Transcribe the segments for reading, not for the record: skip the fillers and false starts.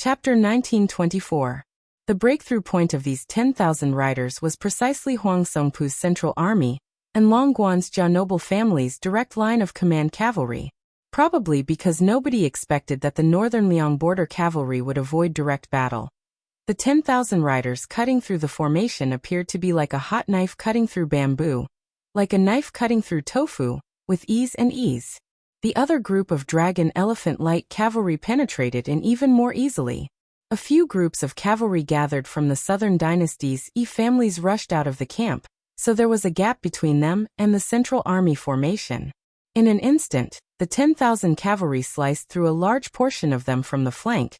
Chapter 1924. The breakthrough point of these 10,000 riders was precisely Huang Songpu's Central Army and Long Guan's Jia noble family's direct line of command cavalry, probably because nobody expected that the northern Liang border cavalry would avoid direct battle. The 10,000 riders cutting through the formation appeared to be like a hot knife cutting through bamboo, like a knife cutting through tofu, with ease and ease. The other group of dragon elephant light cavalry penetrated in even more easily. A few groups of cavalry gathered from the southern dynasty's families rushed out of the camp, so there was a gap between them and the central army formation. In an instant, the 10,000 cavalry sliced through a large portion of them from the flank,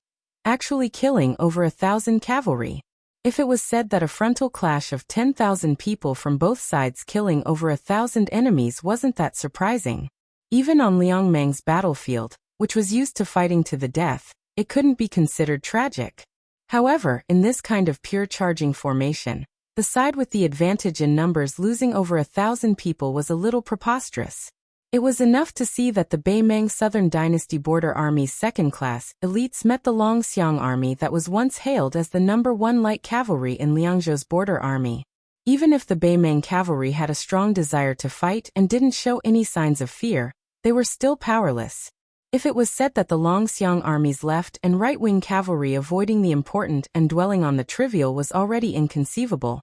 actually killing over 1,000 cavalry. If it was said that a frontal clash of 10,000 people from both sides killing over 1,000 enemies wasn't that surprising. Even on Liang Meng's battlefield, which was used to fighting to the death, it couldn't be considered tragic. However, in this kind of pure charging formation, the side with the advantage in numbers losing over 1,000 people was a little preposterous. It was enough to see that the Beimeng Southern Dynasty Border Army's second-class elites met the Longxiang Army that was once hailed as the #1 light cavalry in Liangzhou's border army. Even if the Beimeng cavalry had a strong desire to fight and didn't show any signs of fear, they were still powerless. If it was said that the Longxiang army's left and right-wing cavalry avoiding the important and dwelling on the trivial was already inconceivable,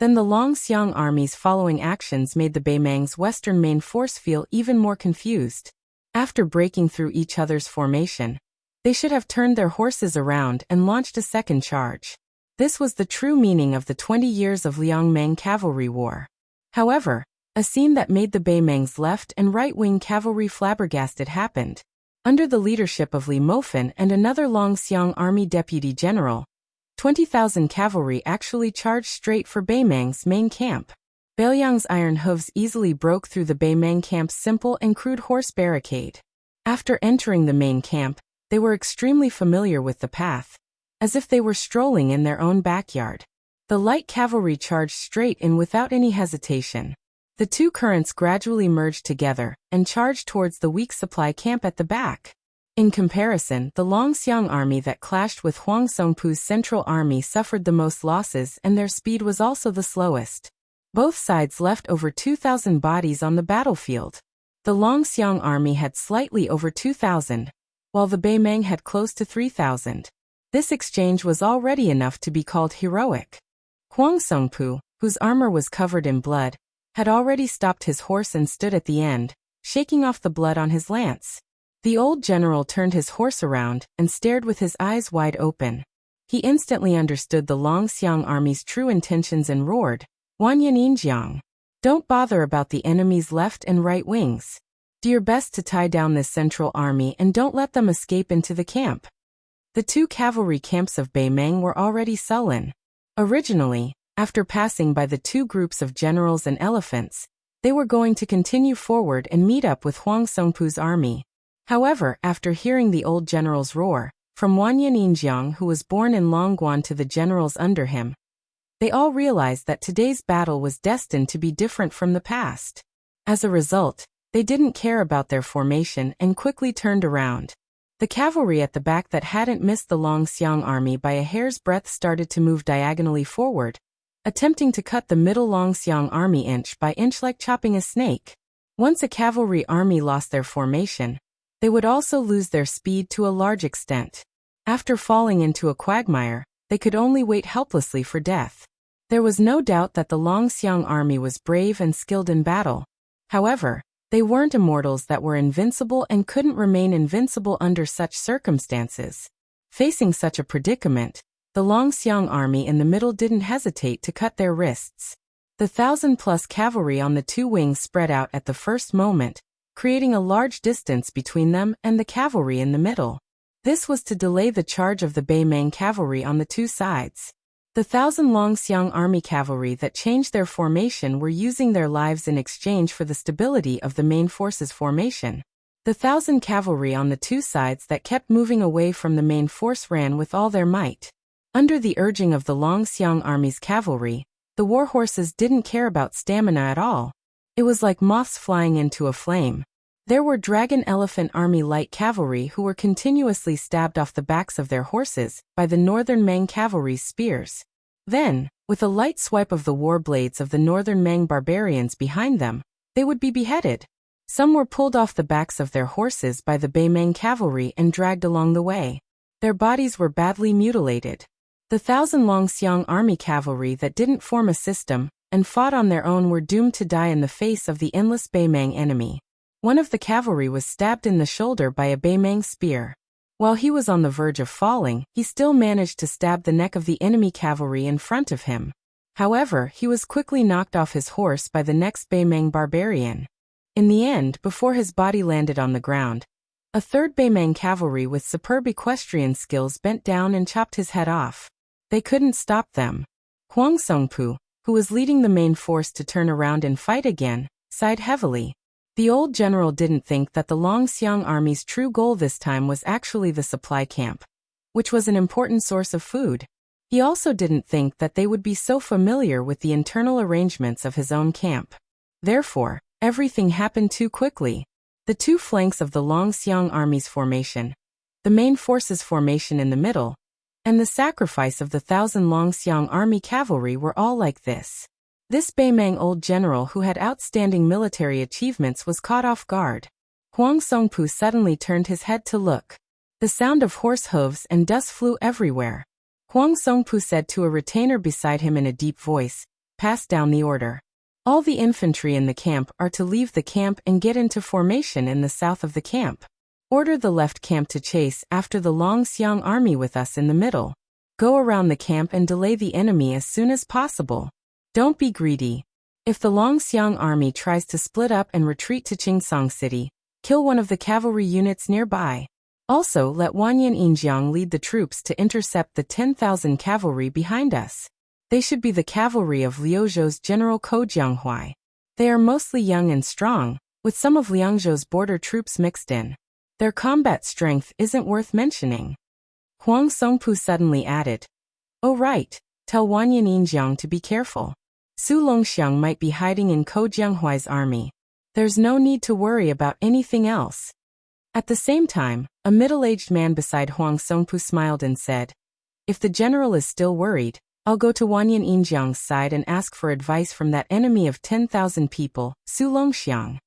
then the Longxiang army's following actions made the Beimeng's western main force feel even more confused. After breaking through each other's formation, they should have turned their horses around and launched a second charge. This was the true meaning of the 20 years of Liang Meng cavalry war. However, a scene that made the Beimeng's left and right-wing cavalry flabbergasted happened. Under the leadership of Li Mofen and another Longxiang army deputy general, 20,000 cavalry actually charged straight for Beimeng's main camp. Beiliang's iron hooves easily broke through the Beimeng camp's simple and crude horse barricade. After entering the main camp, they were extremely familiar with the path, as if they were strolling in their own backyard. The light cavalry charged straight in without any hesitation. The two currents gradually merged together and charged towards the weak supply camp at the back. In comparison, the Longxiang army that clashed with Huang Songpu's Central Army suffered the most losses and their speed was also the slowest. Both sides left over 2,000 bodies on the battlefield. The Longxiang army had slightly over 2,000, while the Beimeng had close to 3,000. This exchange was already enough to be called heroic. Huang Songpu, whose armor was covered in blood, had already stopped his horse and stood at the end, shaking off the blood on his lance. The old general turned his horse around and stared with his eyes wide open. He instantly understood the Longxiang army's true intentions and roared, "Wanyan Yinjiang! Don't bother about the enemy's left and right wings. Do your best to tie down this central army and don't let them escape into the camp." The two cavalry camps of Beimeng were already sullen. Originally, after passing by the two groups of generals and elephants, they were going to continue forward and meet up with Huang Songpu's army. However, after hearing the old general's roar, from Wanyan Yinjiang who was born in Longguan to the generals under him, they all realized that today's battle was destined to be different from the past. As a result, they didn't care about their formation and quickly turned around. The cavalry at the back that hadn't missed the Longxiang army by a hair's breadth started to move diagonally forward, attempting to cut the middle Longxiang army inch by inch like chopping a snake. Once a cavalry army lost their formation, they would also lose their speed to a large extent. After falling into a quagmire, they could only wait helplessly for death. There was no doubt that the Longxiang army was brave and skilled in battle. However, they weren't immortals that were invincible and couldn't remain invincible under such circumstances. Facing such a predicament, the Longxiang army in the middle didn't hesitate to cut their wrists. The 1,000-plus cavalry on the two wings spread out at the first moment, creating a large distance between them and the cavalry in the middle. This was to delay the charge of the Beimeng cavalry on the two sides. The 1,000 Longxiang army cavalry that changed their formation were using their lives in exchange for the stability of the main force's formation. The 1,000 cavalry on the two sides that kept moving away from the main force ran with all their might. Under the urging of the Longxiang army's cavalry, the war horses didn't care about stamina at all. It was like moths flying into a flame. There were Dragon Elephant Army light cavalry who were continuously stabbed off the backs of their horses by the Northern Mang cavalry's spears. Then, with a light swipe of the war blades of the Northern Mang barbarians behind them, they would be beheaded. Some were pulled off the backs of their horses by the Bei Mang cavalry and dragged along the way. Their bodies were badly mutilated. The 1,000 Longxiang army cavalry that didn't form a system and fought on their own were doomed to die in the face of the endless Bei Mang enemy. One of the cavalry was stabbed in the shoulder by a Bei Mang spear. While he was on the verge of falling, he still managed to stab the neck of the enemy cavalry in front of him. However, he was quickly knocked off his horse by the next Bei Mang barbarian. In the end, before his body landed on the ground, a third Bei Mang cavalry with superb equestrian skills bent down and chopped his head off. They couldn't stop them. Huang Songpu, who was leading the main force to turn around and fight again, sighed heavily. The old general didn't think that the Longxiang army's true goal this time was actually the supply camp, which was an important source of food. He also didn't think that they would be so familiar with the internal arrangements of his own camp. Therefore, everything happened too quickly. The two flanks of the Longxiang army's formation, the main force's formation in the middle, and the sacrifice of the 1,000 Longxiang army cavalry were all like this. This Bei Mang old general who had outstanding military achievements was caught off guard. Huang Songpu suddenly turned his head to look. The sound of horse hooves and dust flew everywhere. Huang Songpu said to a retainer beside him in a deep voice, "Pass down the order. All the infantry in the camp are to leave the camp and get into formation in the south of the camp. Order the left camp to chase after the Longxiang army with us in the middle. Go around the camp and delay the enemy as soon as possible. Don't be greedy. If the Longxiang army tries to split up and retreat to Qingsong City, kill one of the cavalry units nearby. Also, let Wanyan Yinjiang lead the troops to intercept the 10,000 cavalry behind us. They should be the cavalry of Liuzhou's General Ko Jianghuai. They are mostly young and strong, with some of Liangzhou's border troops mixed in. Their combat strength isn't worth mentioning." Huang Songpu suddenly added, "Oh right, tell Wanyan Yinjiang to be careful. Su Longxiang might be hiding in Ko Jianghuai's army. There's no need to worry about anything else." At the same time, a middle-aged man beside Huang Songpu smiled and said, "If the general is still worried, I'll go to Wanyan Yinjiang's side and ask for advice from that enemy of 10,000 people, Su Longxiang."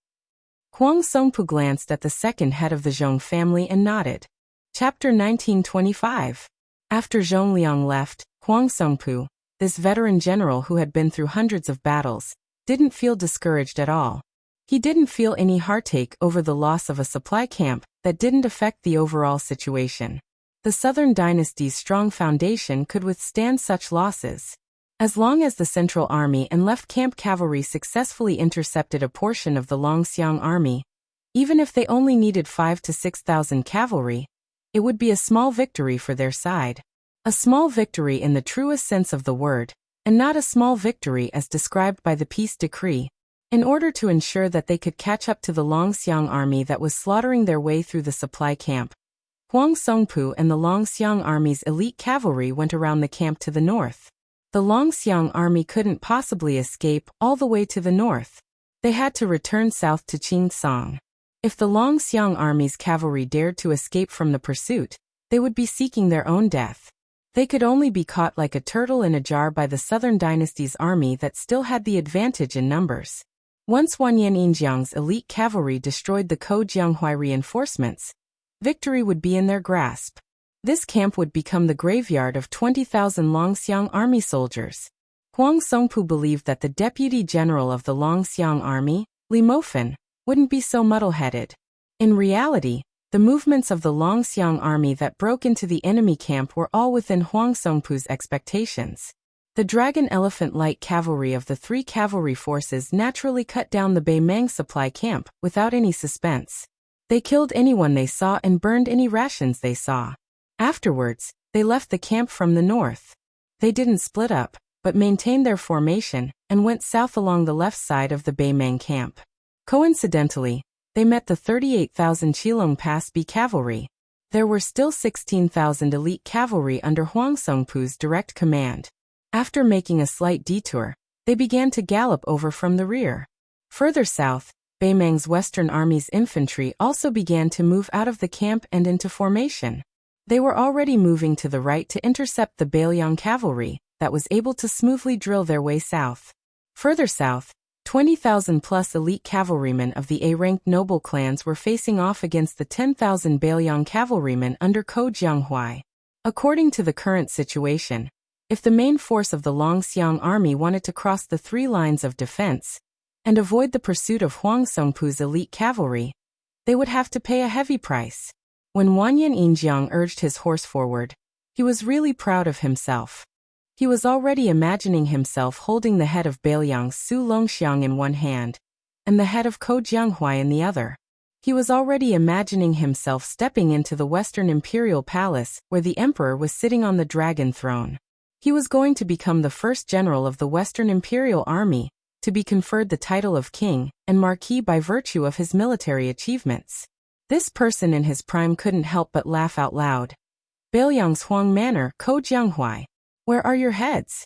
Huang Songpu glanced at the second head of the Zhong family and nodded. Chapter 1925. After Zhong Liang left, Huang Songpu, this veteran general who had been through hundreds of battles, didn't feel discouraged at all. He didn't feel any heartache over the loss of a supply camp that didn't affect the overall situation. The Southern Dynasty's strong foundation could withstand such losses. As long as the Central Army and left camp cavalry successfully intercepted a portion of the Longxiang army, even if they only needed 5,000 to 6,000 cavalry, it would be a small victory for their side. A small victory in the truest sense of the word, and not a small victory as described by the peace decree. In order to ensure that they could catch up to the Longxiang army that was slaughtering their way through the supply camp, Huang Songpu and the Longxiang army's elite cavalry went around the camp to the north. The Longxiang army couldn't possibly escape all the way to the north. They had to return south to Qingsong. If the Longxiang army's cavalry dared to escape from the pursuit, they would be seeking their own death. They could only be caught like a turtle in a jar by the Southern Dynasty's army that still had the advantage in numbers. Once Wanyan Yinjiang's elite cavalry destroyed the Ko Jianghuai reinforcements, victory would be in their grasp. This camp would become the graveyard of 20,000 Longxiang army soldiers. Huang Songpu believed that the deputy general of the Longxiang army, Li Mofen, wouldn't be so muddle-headed. In reality, the movements of the Longxiang army that broke into the enemy camp were all within Huang Songpu's expectations. The Dragon Elephant light cavalry of the three cavalry forces naturally cut down the Bei Mang supply camp without any suspense. They killed anyone they saw and burned any rations they saw. Afterwards, they left the camp from the north. They didn't split up, but maintained their formation and went south along the left side of the Bei Mang camp. Coincidentally, they met the 38,000 Qilong Pass B cavalry. There were still 16,000 elite cavalry under Huang Songpu's direct command. After making a slight detour, they began to gallop over from the rear. Further south, Beimang's Western Army's infantry also began to move out of the camp and into formation. They were already moving to the right to intercept the Bailiang cavalry that was able to smoothly drill their way south. Further south, 20,000-plus elite cavalrymen of the A-ranked noble clans were facing off against the 10,000 Bailiang cavalrymen under Ko Jianghuai. According to the current situation, if the main force of the Longxiang army wanted to cross the three lines of defense and avoid the pursuit of Huang Songpu's elite cavalry, they would have to pay a heavy price. When Wanyan Yinjiang urged his horse forward, he was really proud of himself. He was already imagining himself holding the head of Bailiang Su Longxiang in one hand and the head of Ko Jianghuai in the other. He was already imagining himself stepping into the Western Imperial Palace where the Emperor was sitting on the dragon throne. He was going to become the first general of the Western Imperial Army to be conferred the title of king and marquis by virtue of his military achievements. This person in his prime couldn't help but laugh out loud. Bailiang's Huang Manor, Ko Jianghuai. Where are your heads?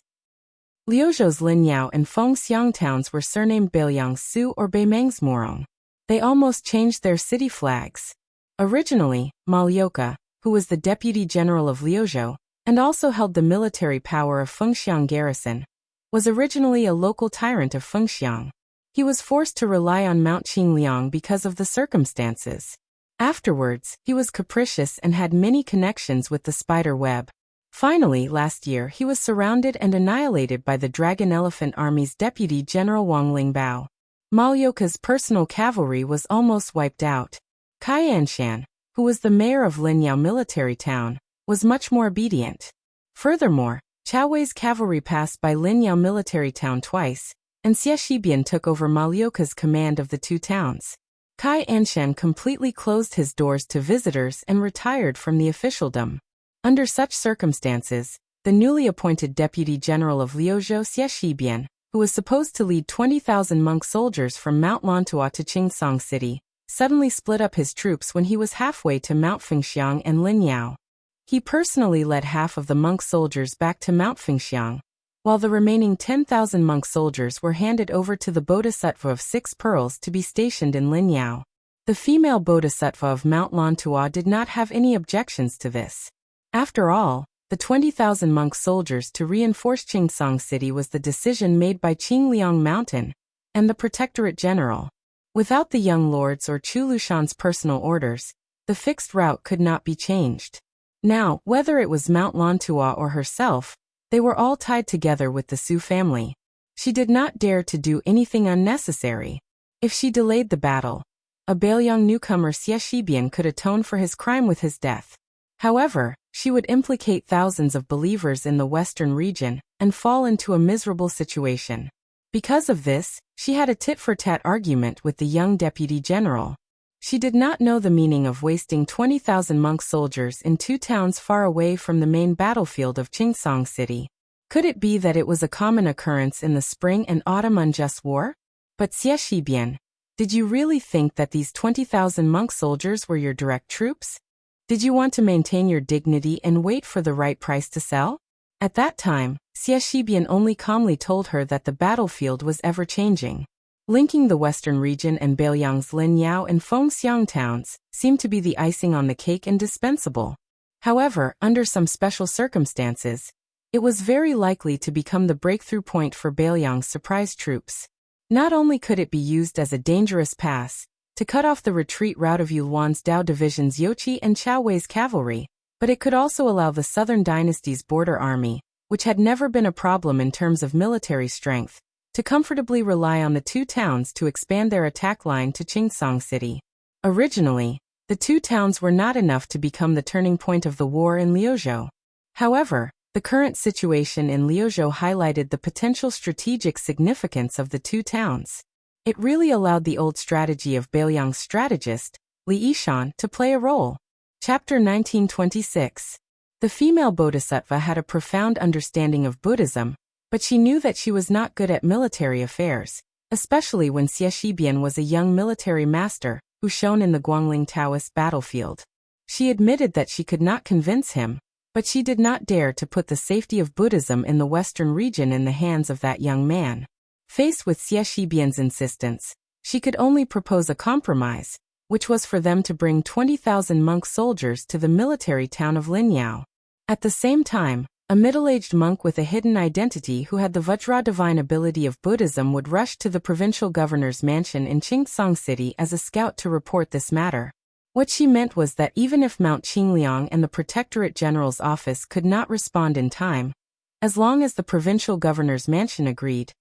Liuzhou's Linyao and Fengxiang towns were surnamed Bailiang Su or Beimang's Morong. They almost changed their city flags. Originally, Malyoka, who was the deputy general of Liuzhou and also held the military power of Fengxiang garrison, was originally a local tyrant of Fengxiang. He was forced to rely on Mount Qingliang because of the circumstances. Afterwards, he was capricious and had many connections with the spider web. Finally, last year he was surrounded and annihilated by the Dragon Elephant Army's Deputy General Wang Lingbao. Malyoka's personal cavalry was almost wiped out. Kai Anshan, who was the mayor of Linyao military town, was much more obedient. Furthermore, Chao Wei's cavalry passed by Linyao military town twice, and Xie Shibian took over Malyoka's command of the two towns. Kai Anshan completely closed his doors to visitors and retired from the officialdom. Under such circumstances, the newly appointed deputy general of Liuzhou, Xie Shibian, who was supposed to lead 20,000 monk soldiers from Mount Lantua to Qingsong City, suddenly split up his troops when he was halfway to Mount Fengxiang and Linyao. He personally led half of the monk soldiers back to Mount Fengxiang, while the remaining 10,000 monk soldiers were handed over to the Bodhisattva of 6 Pearls to be stationed in Linyao. The female Bodhisattva of Mount Lantua did not have any objections to this. After all, the 20,000 monk soldiers to reinforce Qingsong City was the decision made by Qingliang Mountain and the Protectorate General. Without the young lords or Chu Lushan's personal orders, the fixed route could not be changed. Now, whether it was Mount Lantua or herself, they were all tied together with the Su family. She did not dare to do anything unnecessary. If she delayed the battle, a Bailiang newcomer Xie Shibian could atone for his crime with his death. However, she would implicate thousands of believers in the western region and fall into a miserable situation. Because of this, she had a tit-for-tat argument with the young deputy general. She did not know the meaning of wasting 20,000 monk soldiers in 2 towns far away from the main battlefield of Qingsong City. Could it be that it was a common occurrence in the spring and autumn unjust war? But Xie Shibian, did you really think that these 20,000 monk soldiers were your direct troops? Did you want to maintain your dignity and wait for the right price to sell? At that time, Xie Shibian only calmly told her that the battlefield was ever-changing. Linking the western region and Bailiang's Linyao and Fengxiang towns seemed to be the icing on the cake and dispensable. However, under some special circumstances, it was very likely to become the breakthrough point for Bailiang's surprise troops. Not only could it be used as a dangerous pass to cut off the retreat route of Yulwan's Dao Division's Yoqi and Chao Wei's cavalry, but it could also allow the Southern Dynasty's border army, which had never been a problem in terms of military strength, to comfortably rely on the 2 towns to expand their attack line to Qingsong City. Originally, the 2 towns were not enough to become the turning point of the war in Liuzhou. However, the current situation in Liuzhou highlighted the potential strategic significance of the 2 towns. It really allowed the old strategy of Bailiang's strategist, Li Yishan, to play a role. Chapter 1926. The female Bodhisattva had a profound understanding of Buddhism, but she knew that she was not good at military affairs, especially when Xie Shibian was a young military master who shone in the Guangling Taoist battlefield. She admitted that she could not convince him, but she did not dare to put the safety of Buddhism in the western region in the hands of that young man. Faced with Xie Shibian's insistence, She could only propose a compromise, which was for them to bring 20,000 monk soldiers to the military town of Linyao. At the same time, a middle-aged monk with a hidden identity who had the Vajra divine ability of Buddhism would rush to the provincial governor's mansion in Chingsong City as a scout to report this matter. What she meant was that even if Mount Qingliang and the Protectorate General's office could not respond in time, as long as the provincial governor's mansion agreed,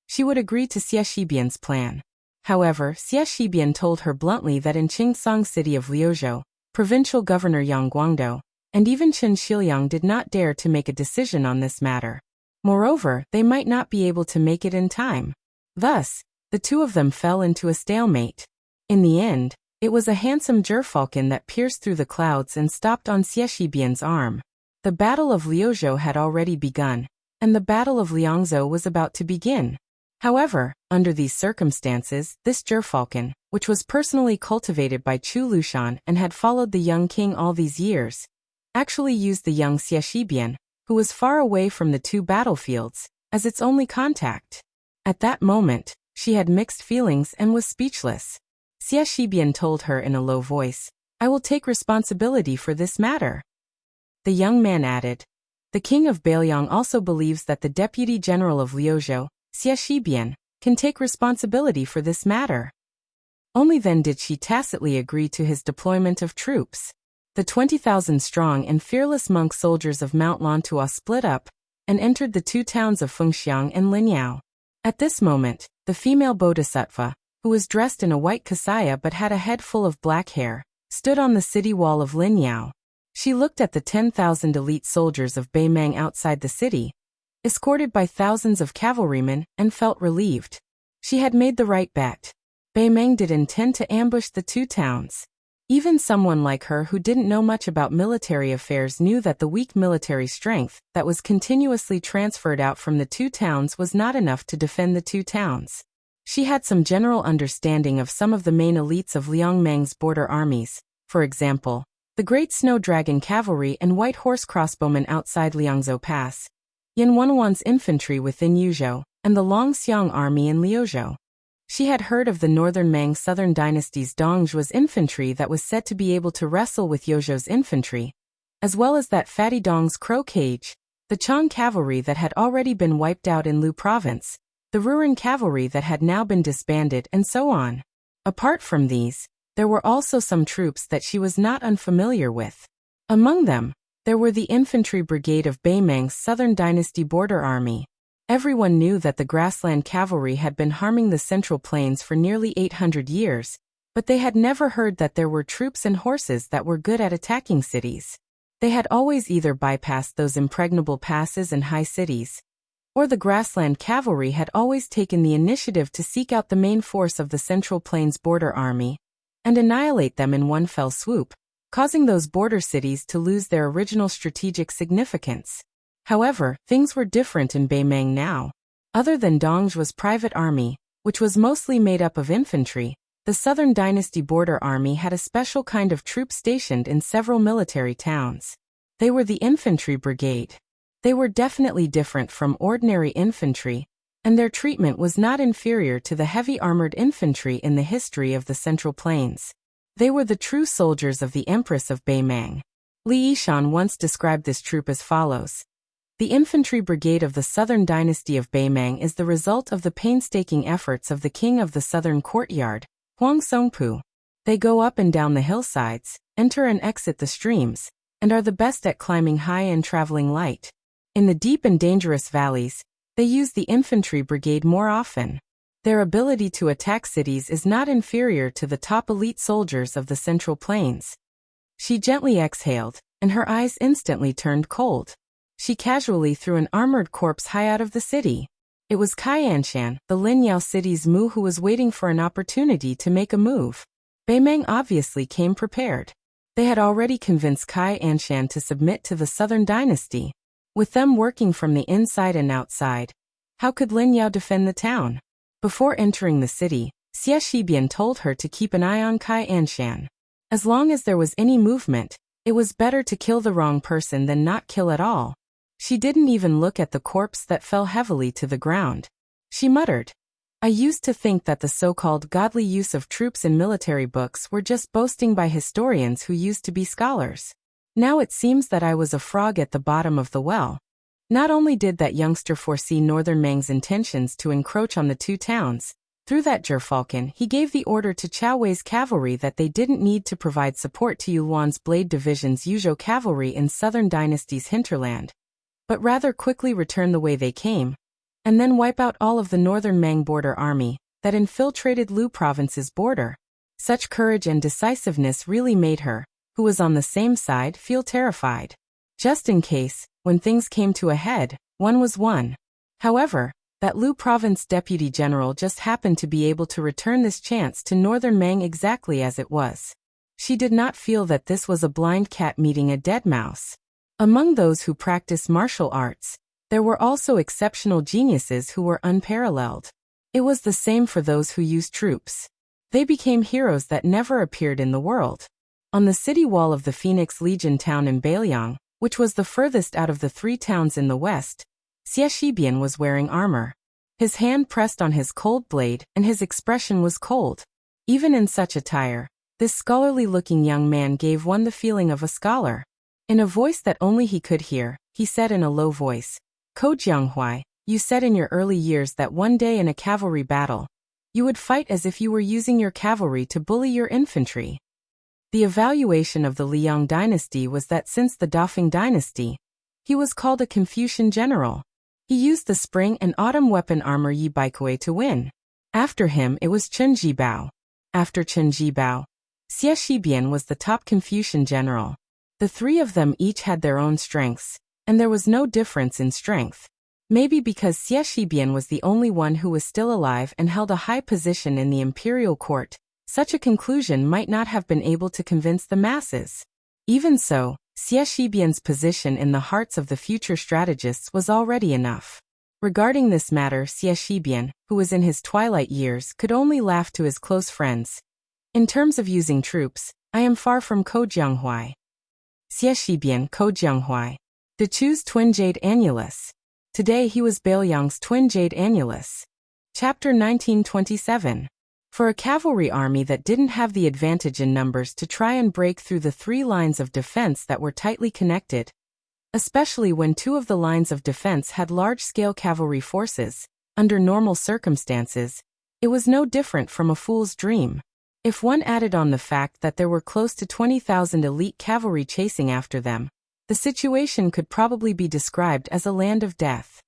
she would agree to Xie Shibian's plan. However, Xie Shibian told her bluntly that in Chingsong City of Liuzhou, provincial governor Yang Guangdou, and even Chen Shiliang did not dare to make a decision on this matter. Moreover, they might not be able to make it in time. Thus, the two of them fell into a stalemate. In the end, it was a handsome gerfalcon that pierced through the clouds and stopped on Xie Shibian's arm. The Battle of Liuzhou had already begun, and the Battle of Liangzhou was about to begin. However, under these circumstances, this gerfalcon, which was personally cultivated by Chu Lushan and had followed the young king all these years, actually used the young Xie Shibian, who was far away from the two battlefields, as its only contact. At that moment, she had mixed feelings and was speechless. Xie Shibian told her in a low voice, "I will take responsibility for this matter." The young man added, "The king of Bailiang also believes that the deputy general of Liuzhou, Xie Shibian, can take responsibility for this matter." Only then did she tacitly agree to his deployment of troops. The 20,000 strong and fearless monk soldiers of Mount Lantua split up and entered the two towns of Fengxiang and Linyao. At this moment, the female bodhisattva, who was dressed in a white kasaya but had a head full of black hair, stood on the city wall of Linyao. She looked at the 10,000 elite soldiers of Beimeng outside the city, escorted by thousands of cavalrymen, and felt relieved. She had made the right bet. Beimeng did intend to ambush the two towns. Even someone like her who didn't know much about military affairs knew that the weak military strength that was continuously transferred out from the two towns was not enough to defend the two towns. She had some general understanding of some of the main elites of Liang Meng's border armies, for example, the Great Snow Dragon Cavalry and White Horse Crossbowmen outside Liangzhou Pass, Yan Wenwan's infantry within Yuzhou, and the Longxiang army in Liuzhou. She had heard of the Northern Meng Southern Dynasty's Dongzhuo's infantry that was said to be able to wrestle with Yozhou's infantry, as well as that Fatty Dong's Crow Cage, the Chang cavalry that had already been wiped out in Lu province, the Ruren cavalry that had now been disbanded, and so on. Apart from these, there were also some troops that she was not unfamiliar with. Among them, there were the infantry brigade of Beimeng's Southern Dynasty border army. Everyone knew that the grassland cavalry had been harming the Central Plains for nearly 800 years, but they had never heard that there were troops and horses that were good at attacking cities. They had always either bypassed those impregnable passes and high cities, or the grassland cavalry had always taken the initiative to seek out the main force of the Central Plains border army and annihilate them in one fell swoop, causing those border cities to lose their original strategic significance. However, things were different in Beimeng now. Other than Dongzhuo's private army, which was mostly made up of infantry, the Southern Dynasty border army had a special kind of troops stationed in several military towns. They were the infantry brigade. They were definitely different from ordinary infantry, and their treatment was not inferior to the heavy armored infantry in the history of the Central Plains. They were the true soldiers of the Empress of Beimeng. Li Yishan once described this troop as follows. The infantry brigade of the Southern Dynasty of Beimeng is the result of the painstaking efforts of the king of the Southern Courtyard, Huang Songpu. They go up and down the hillsides, enter and exit the streams, and are the best at climbing high and traveling light. In the deep and dangerous valleys, they use the infantry brigade more often. Their ability to attack cities is not inferior to the top elite soldiers of the Central Plains. She gently exhaled, and her eyes instantly turned cold. She casually threw an armored corpse high out of the city. It was Kai Anshan, the Linyao city's Mu, who was waiting for an opportunity to make a move. Beimeng obviously came prepared. They had already convinced Kai Anshan to submit to the Southern Dynasty. With them working from the inside and outside, how could Linyao defend the town? Before entering the city, Xie Shibian told her to keep an eye on Kai Anshan. As long as there was any movement, it was better to kill the wrong person than not kill at all. She didn't even look at the corpse that fell heavily to the ground. She muttered, I used to think that the so-called godly use of troops in military books were just boasting by historians who used to be scholars. Now it seems that I was a frog at the bottom of the well. Not only did that youngster foresee Northern Mang's intentions to encroach on the two towns, through that gerfalcon he gave the order to Chao Wei's cavalry that they didn't need to provide support to Yulwan's Blade Division's Yuzhou cavalry in Southern Dynasty's hinterland, but rather quickly return the way they came, and then wipe out all of the Northern Mang border army that infiltrated Lu province's border. Such courage and decisiveness really made her, who was on the same side, feel terrified. Just in case, when things came to a head, one was won. However, that Lu province deputy general just happened to be able to return this chance to Northern Mang exactly as it was. She did not feel that this was a blind cat meeting a dead mouse. Among those who practice martial arts, there were also exceptional geniuses who were unparalleled. It was the same for those who used troops. They became heroes that never appeared in the world. On the city wall of the Phoenix Legion town in Bailiang, which was the furthest out of the three towns in the west, Xie Shibian was wearing armor. His hand pressed on his cold blade, and his expression was cold. Even in such attire, this scholarly-looking young man gave one the feeling of a scholar. In a voice that only he could hear, he said in a low voice, "Ko Jianghuai, you said in your early years that one day in a cavalry battle, you would fight as if you were using your cavalry to bully your infantry." The evaluation of the Liang dynasty was that since the Dafeng dynasty, he was called a Confucian general. He used the spring and autumn weapon armor Yi Baikui to win. After him it was Chen Jibao. After Chen Jibao, Xie Shibian was the top Confucian general. The three of them each had their own strengths, and there was no difference in strength. Maybe because Xie Shibian was the only one who was still alive and held a high position in the imperial court, such a conclusion might not have been able to convince the masses. Even so, Xie Shibian's position in the hearts of the future strategists was already enough. Regarding this matter, Xie Shibian, who was in his twilight years, could only laugh to his close friends. In terms of using troops, I am far from Ko Jianghuai. Xie Shibian, Ko Jianghuai. De Chu's twin Jade Annulus. Today he was Bailiang's twin Jade Annulus. Chapter 1927. For a cavalry army that didn't have the advantage in numbers to try and break through the three lines of defense that were tightly connected, especially when two of the lines of defense had large-scale cavalry forces, under normal circumstances, it was no different from a fool's dream. If one added on the fact that there were close to 20,000 elite cavalry chasing after them, the situation could probably be described as a land of death.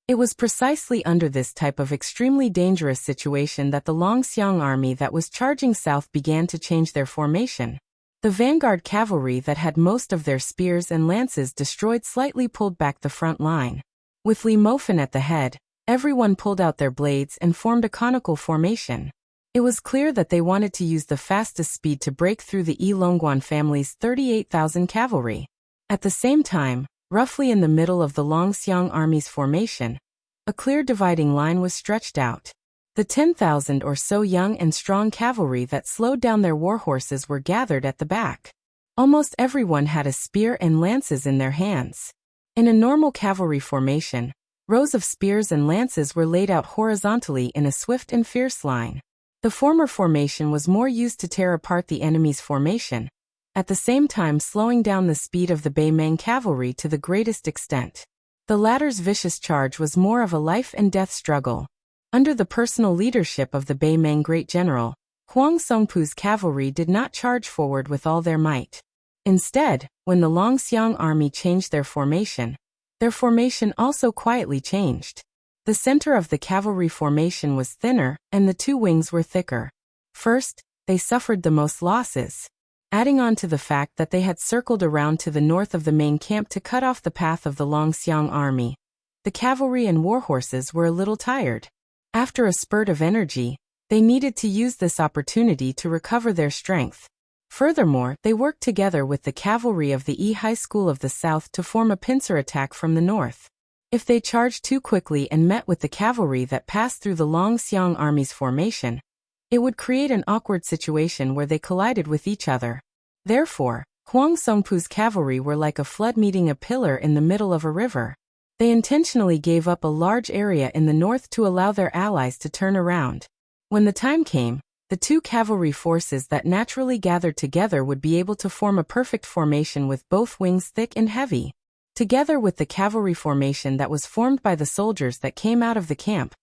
It was precisely under this type of extremely dangerous situation that the Longxiang army that was charging south began to change their formation. The vanguard cavalry that had most of their spears and lances destroyed slightly pulled back the front line. With Li Mofen at the head, everyone pulled out their blades and formed a conical formation. It was clear that they wanted to use the fastest speed to break through the Yi Longguan family's 38,000 cavalry. At the same time, roughly in the middle of the Longxiang army's formation, a clear dividing line was stretched out. The 10,000 or so young and strong cavalry that slowed down their warhorses were gathered at the back. Almost everyone had a spear and lances in their hands. In a normal cavalry formation, rows of spears and lances were laid out horizontally in a swift and fierce line. The former formation was more used to tear apart the enemy's formation, at the same time slowing down the speed of the Beimang cavalry to the greatest extent. The latter's vicious charge was more of a life-and-death struggle. Under the personal leadership of the Beimang great general, Huang Songpu's cavalry did not charge forward with all their might. Instead, when the Longxiang army changed their formation also quietly changed. The center of the cavalry formation was thinner, and the two wings were thicker. First, they suffered the most losses. Adding on to the fact that they had circled around to the north of the main camp to cut off the path of the Longxiang army, the cavalry and warhorses were a little tired. After a spurt of energy, they needed to use this opportunity to recover their strength. Furthermore, they worked together with the cavalry of the Yi High School of the South to form a pincer attack from the north. If they charged too quickly and met with the cavalry that passed through the Longxiang army's formation, it would create an awkward situation where they collided with each other. Therefore, Huang Songpu's cavalry were like a flood meeting a pillar in the middle of a river. They intentionally gave up a large area in the north to allow their allies to turn around. When the time came, the two cavalry forces that naturally gathered together would be able to form a perfect formation with both wings thick and heavy. Together with the cavalry formation that was formed by the soldiers that came out of the camp,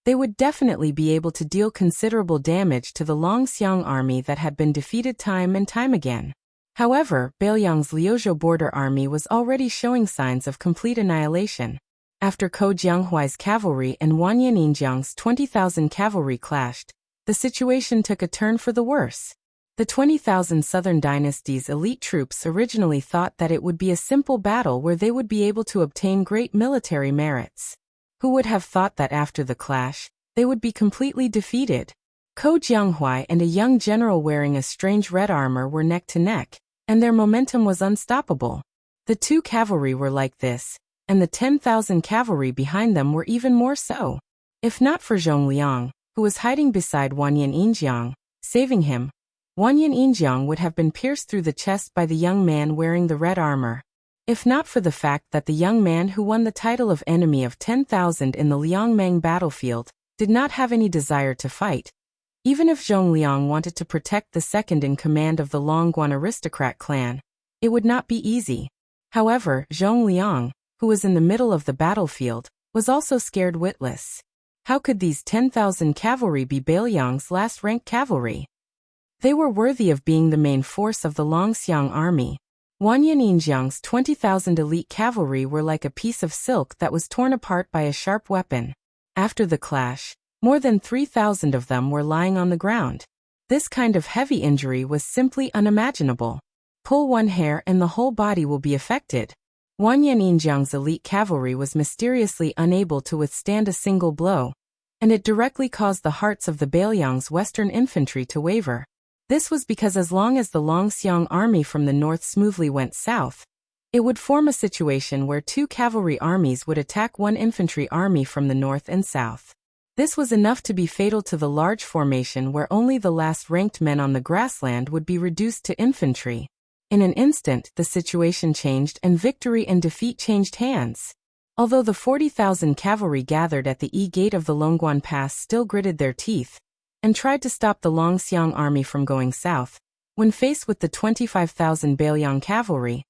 they would definitely be able to deal considerable damage to the Longxiang army that had been defeated time and time again. However, Bailiang's Liuzhou border army was already showing signs of complete annihilation. After Ko Jianghuai's cavalry and Wang Yanjiang's 20,000 cavalry clashed, the situation took a turn for the worse. The 20,000 Southern Dynasty's elite troops originally thought that it would be a simple battle where they would be able to obtain great military merits. Who would have thought that after the clash, they would be completely defeated? Ko Jianghuai and a young general wearing a strange red armor were neck to neck, and their momentum was unstoppable. The two cavalry were like this, and the 10,000 cavalry behind them were even more so. If not for Zhong Liang, who was hiding beside Wang Yanjiang, saving him, Wang Yanjiang would have been pierced through the chest by the young man wearing the red armor. If not for the fact that the young man who won the title of Enemy of 10,000 in the Liangmeng battlefield did not have any desire to fight. Even if Zhong Liang wanted to protect the second in command of the Longguan aristocrat clan, it would not be easy. However, Zhong Liang, who was in the middle of the battlefield, was also scared witless. How could these 10,000 cavalry be Bailiang's last-rank cavalry? They were worthy of being the main force of the Longxiang army. Wang Yanjiang's 20,000 elite cavalry were like a piece of silk that was torn apart by a sharp weapon. After the clash, more than 3,000 of them were lying on the ground. This kind of heavy injury was simply unimaginable. Pull one hair and the whole body will be affected. Wang Yanjiang's elite cavalry was mysteriously unable to withstand a single blow, and it directly caused the hearts of the Bailiang's western infantry to waver. This was because as long as the Longxiang army from the north smoothly went south, it would form a situation where two cavalry armies would attack one infantry army from the north and south. This was enough to be fatal to the large formation where only the last-ranked men on the grassland would be reduced to infantry. In an instant, the situation changed and victory and defeat changed hands. Although the 40,000 cavalry gathered at the E-gate of the Longguan Pass still gritted their teeth and tried to stop the Longxiang army from going south, when faced with the 25,000 Bailiang cavalry,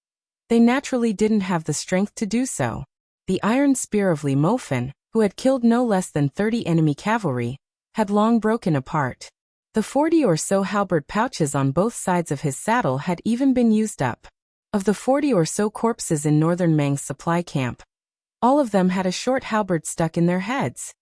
they naturally didn't have the strength to do so. The iron spear of Li Mofen, who had killed no less than 30 enemy cavalry, had long broken apart. The 40 or so halberd pouches on both sides of his saddle had even been used up. Of the 40 or so corpses in northern Meng's supply camp, all of them had a short halberd stuck in their heads.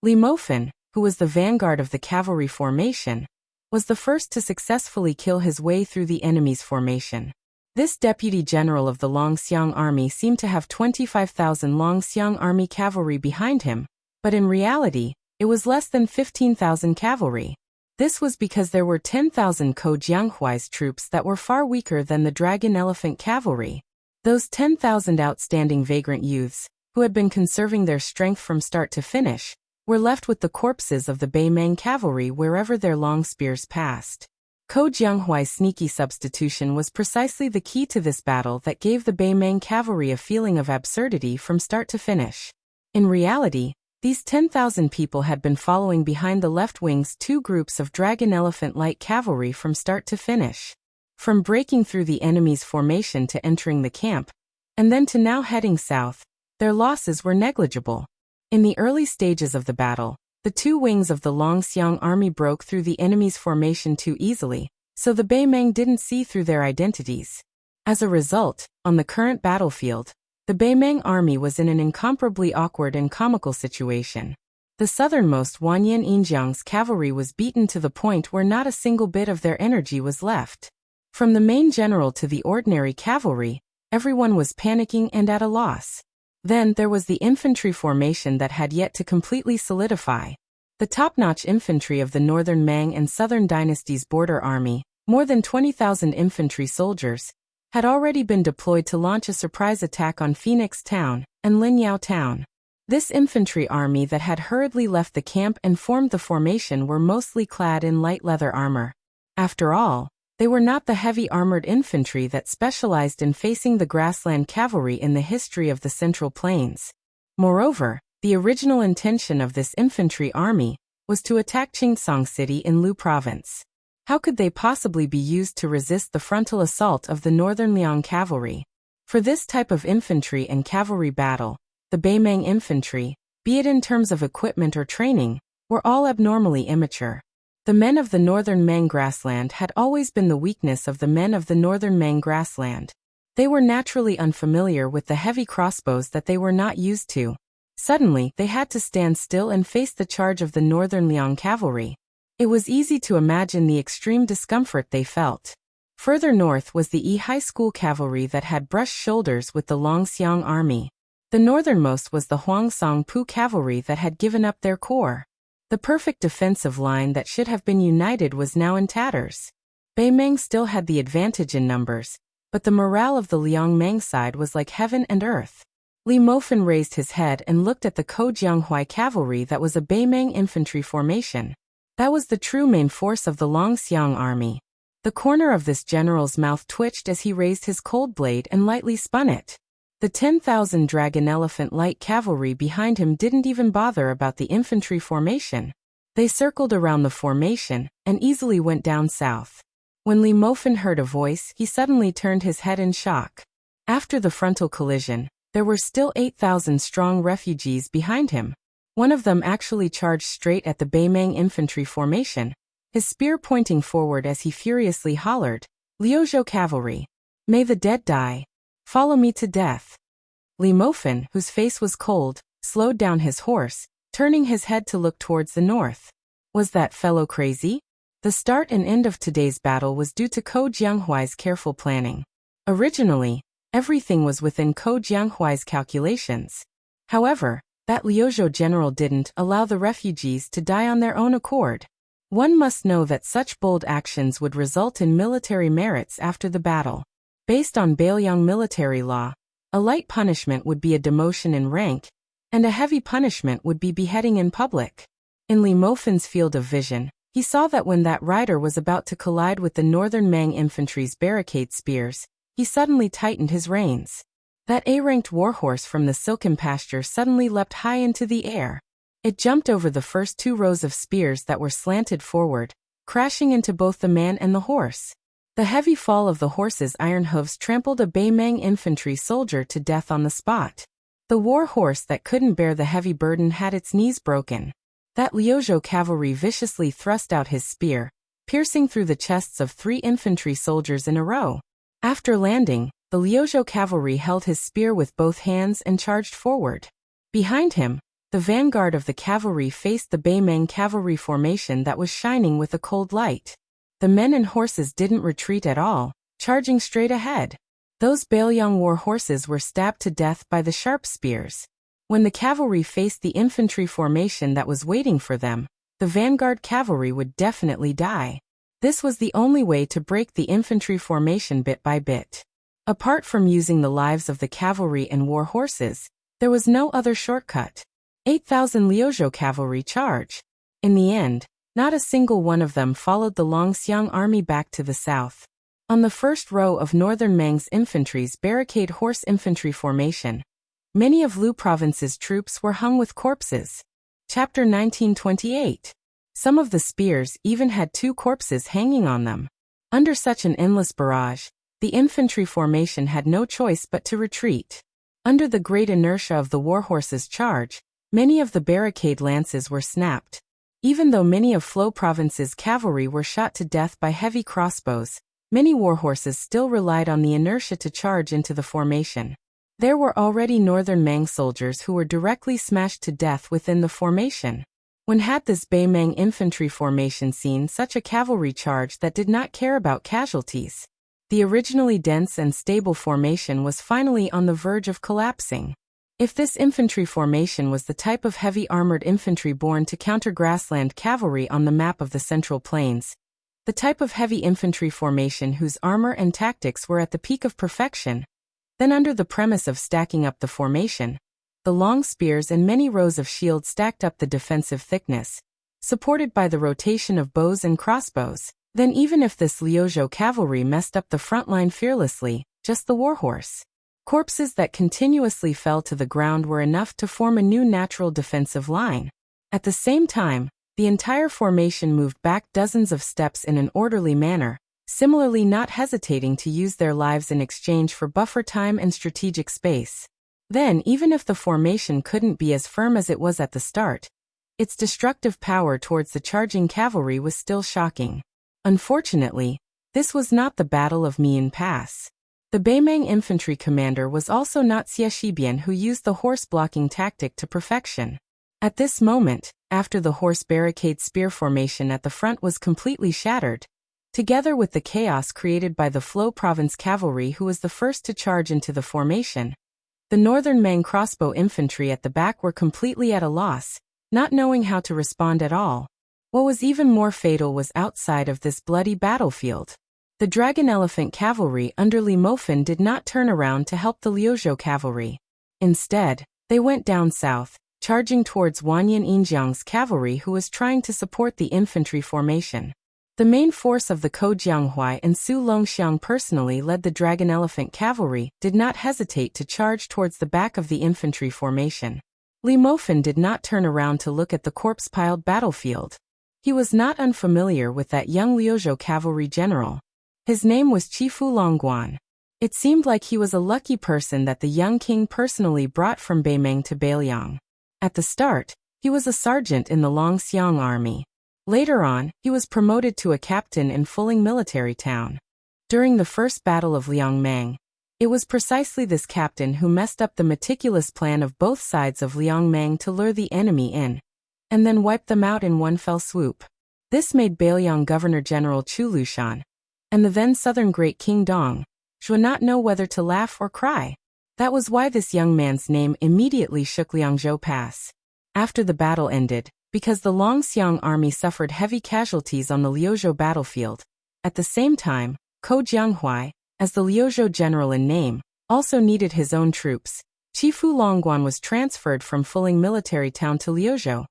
Li Mofen, who was the vanguard of the cavalry formation, was the first to successfully kill his way through the enemy's formation. This deputy general of the Longxiang army seemed to have 25,000 Longxiang army cavalry behind him, but in reality, it was less than 15,000 cavalry. This was because there were 10,000 Ko Jianghuai's troops that were far weaker than the dragon elephant cavalry. Those 10,000 outstanding vagrant youths, who had been conserving their strength from start to finish, were left with the corpses of the Beimeng cavalry wherever their long spears passed. Ko Jianghuai's sneaky substitution was precisely the key to this battle that gave the Beimeng cavalry a feeling of absurdity from start to finish. In reality, these 10,000 people had been following behind the left wing's two groups of dragon elephant light cavalry from start to finish. From breaking through the enemy's formation to entering the camp, and then to now heading south, their losses were negligible. In the early stages of the battle, the two wings of the Longxiang army broke through the enemy's formation too easily, so the Beimeng didn't see through their identities. As a result, on the current battlefield, the Beimeng army was in an incomparably awkward and comical situation. The southernmost Wang Yanjiang's cavalry was beaten to the point where not a single bit of their energy was left. From the main general to the ordinary cavalry, everyone was panicking and at a loss. Then there was the infantry formation that had yet to completely solidify. The top-notch infantry of the northern Meng and southern dynasty's border army, more than 20,000 infantry soldiers, had already been deployed to launch a surprise attack on Phoenix Town and Linyao Town. This infantry army that had hurriedly left the camp and formed the formation were mostly clad in light leather armor. After all, they were not the heavy armored infantry that specialized in facing the grassland cavalry in the history of the Central Plains. Moreover, the original intention of this infantry army was to attack Chingsong City in Lu Province. How could they possibly be used to resist the frontal assault of the Northern Liang cavalry? For this type of infantry and cavalry battle, the Beimang infantry, be it in terms of equipment or training, were all abnormally immature. The men of the Northern Mang grassland had always been the weakness of the men of the Northern Mang grassland. They were naturally unfamiliar with the heavy crossbows that they were not used to. Suddenly, they had to stand still and face the charge of the Northern Liang cavalry. It was easy to imagine the extreme discomfort they felt. Further north was the Yi High School cavalry that had brushed shoulders with the Longxiang army. The northernmost was the Huangsong Pu cavalry that had given up their corps. The perfect defensive line that should have been united was now in tatters. Beimang still had the advantage in numbers, but the morale of the Liangmang side was like heaven and earth. Li Mofen raised his head and looked at the Kojianghuai cavalry that was a Beimang infantry formation. That was the true main force of the Longxiang army. The corner of this general's mouth twitched as he raised his cold blade and lightly spun it. The 10,000 dragon elephant light cavalry behind him didn't even bother about the infantry formation. They circled around the formation and easily went down south. When Li Mofen heard a voice, he suddenly turned his head in shock. After the frontal collision, there were still 8,000 strong refugees behind him. One of them actually charged straight at the Beimang infantry formation, his spear pointing forward as he furiously hollered, "Liuzhou cavalry! May the dead die! Follow me to death!" Li Mofen, whose face was cold, slowed down his horse, turning his head to look towards the north. Was that fellow crazy? The start and end of today's battle was due to Ko Jianghuai's careful planning. Originally, everything was within Ko Jianghuai's calculations. However, that Liuzhou general didn't allow the refugees to die on their own accord. One must know that such bold actions would result in military merits after the battle. Based on Beiliang military law, a light punishment would be a demotion in rank, and a heavy punishment would be beheading in public. In Li Mofen's field of vision, he saw that when that rider was about to collide with the Northern Mang infantry's barricade spears, he suddenly tightened his reins. That A-ranked warhorse from the silken pasture suddenly leapt high into the air. It jumped over the first 2 rows of spears that were slanted forward, crashing into both the man and the horse. The heavy fall of the horse's iron hooves trampled a Beimang infantry soldier to death on the spot. The war horse that couldn't bear the heavy burden had its knees broken. That Liuzhou cavalry viciously thrust out his spear, piercing through the chests of 3 infantry soldiers in a row. After landing, the Liuzhou cavalry held his spear with both hands and charged forward. Behind him, the vanguard of the cavalry faced the Beimang cavalry formation that was shining with a cold light. The men and horses didn't retreat at all, charging straight ahead. Those Beiliang war horses were stabbed to death by the sharp spears. When the cavalry faced the infantry formation that was waiting for them, the vanguard cavalry would definitely die. This was the only way to break the infantry formation bit by bit. Apart from using the lives of the cavalry and war horses, there was no other shortcut. 8,000 Liuzhou cavalry charge. In the end, not a single one of them followed the Longxiang army back to the south. On the first row of Northern Mang's infantry's barricade horse infantry formation, many of Lu Province's troops were hung with corpses. Chapter 1928. Some of the spears even had 2 corpses hanging on them. Under such an endless barrage, the infantry formation had no choice but to retreat. Under the great inertia of the warhorses' charge, many of the barricade lances were snapped. Even though many of Flo Province's cavalry were shot to death by heavy crossbows, many warhorses still relied on the inertia to charge into the formation. There were already Northern Mang soldiers who were directly smashed to death within the formation. When had this Beimang infantry formation seen such a cavalry charge that did not care about casualties? The originally dense and stable formation was finally on the verge of collapsing. If this infantry formation was the type of heavy armored infantry born to counter grassland cavalry on the map of the Central Plains, the type of heavy infantry formation whose armor and tactics were at the peak of perfection, then under the premise of stacking up the formation, the long spears and many rows of shields stacked up the defensive thickness, supported by the rotation of bows and crossbows, then even if this Liuzhou cavalry messed up the front line fearlessly, just the warhorse, Corpses that continuously fell to the ground were enough to form a new natural defensive line. At the same time, the entire formation moved back dozens of steps in an orderly manner, similarly not hesitating to use their lives in exchange for buffer time and strategic space. Then, even if the formation couldn't be as firm as it was at the start, its destructive power towards the charging cavalry was still shocking. Unfortunately, this was not the Battle of Mian Pass. The Beimang infantry commander was also not Xie Shibian, who used the horse-blocking tactic to perfection. At this moment, after the horse barricade spear formation at the front was completely shattered, together with the chaos created by the Flo province cavalry who was the first to charge into the formation, the northern Mang crossbow infantry at the back were completely at a loss, not knowing how to respond at all. What was even more fatal was outside of this bloody battlefield. The Dragon Elephant cavalry under Li Mofan did not turn around to help the Liuzhou cavalry. Instead, they went down south, charging towards Wanyan Injiang's cavalry who was trying to support the infantry formation. The main force of the Ko Jianghuai and Su Longxiang personally led the Dragon Elephant cavalry did not hesitate to charge towards the back of the infantry formation. Li Mofan did not turn around to look at the corpse-piled battlefield. He was not unfamiliar with that young Liuzhou cavalry general. His name was Chifu Longguan. It seemed like he was a lucky person that the young king personally brought from Beimang to Beiliang. At the start, he was a sergeant in the Longxiang army. Later on, he was promoted to a captain in Fuling military town. During the first battle of Liangmang, it was precisely this captain who messed up the meticulous plan of both sides of Liangmang to lure the enemy in, and then wipe them out in one fell swoop. This made Beiliang Governor-General Chu Lushan, and the then southern great King Dong, Zhuo not know whether to laugh or cry. That was why this young man's name immediately shook Liangzhou Pass. After the battle ended, because the Longxiang army suffered heavy casualties on the Liuzhou battlefield, at the same time, Ko Jianghuai, as the Liuzhou general in name, also needed his own troops. Chifu Longguan was transferred from Fuling military town to Liuzhou,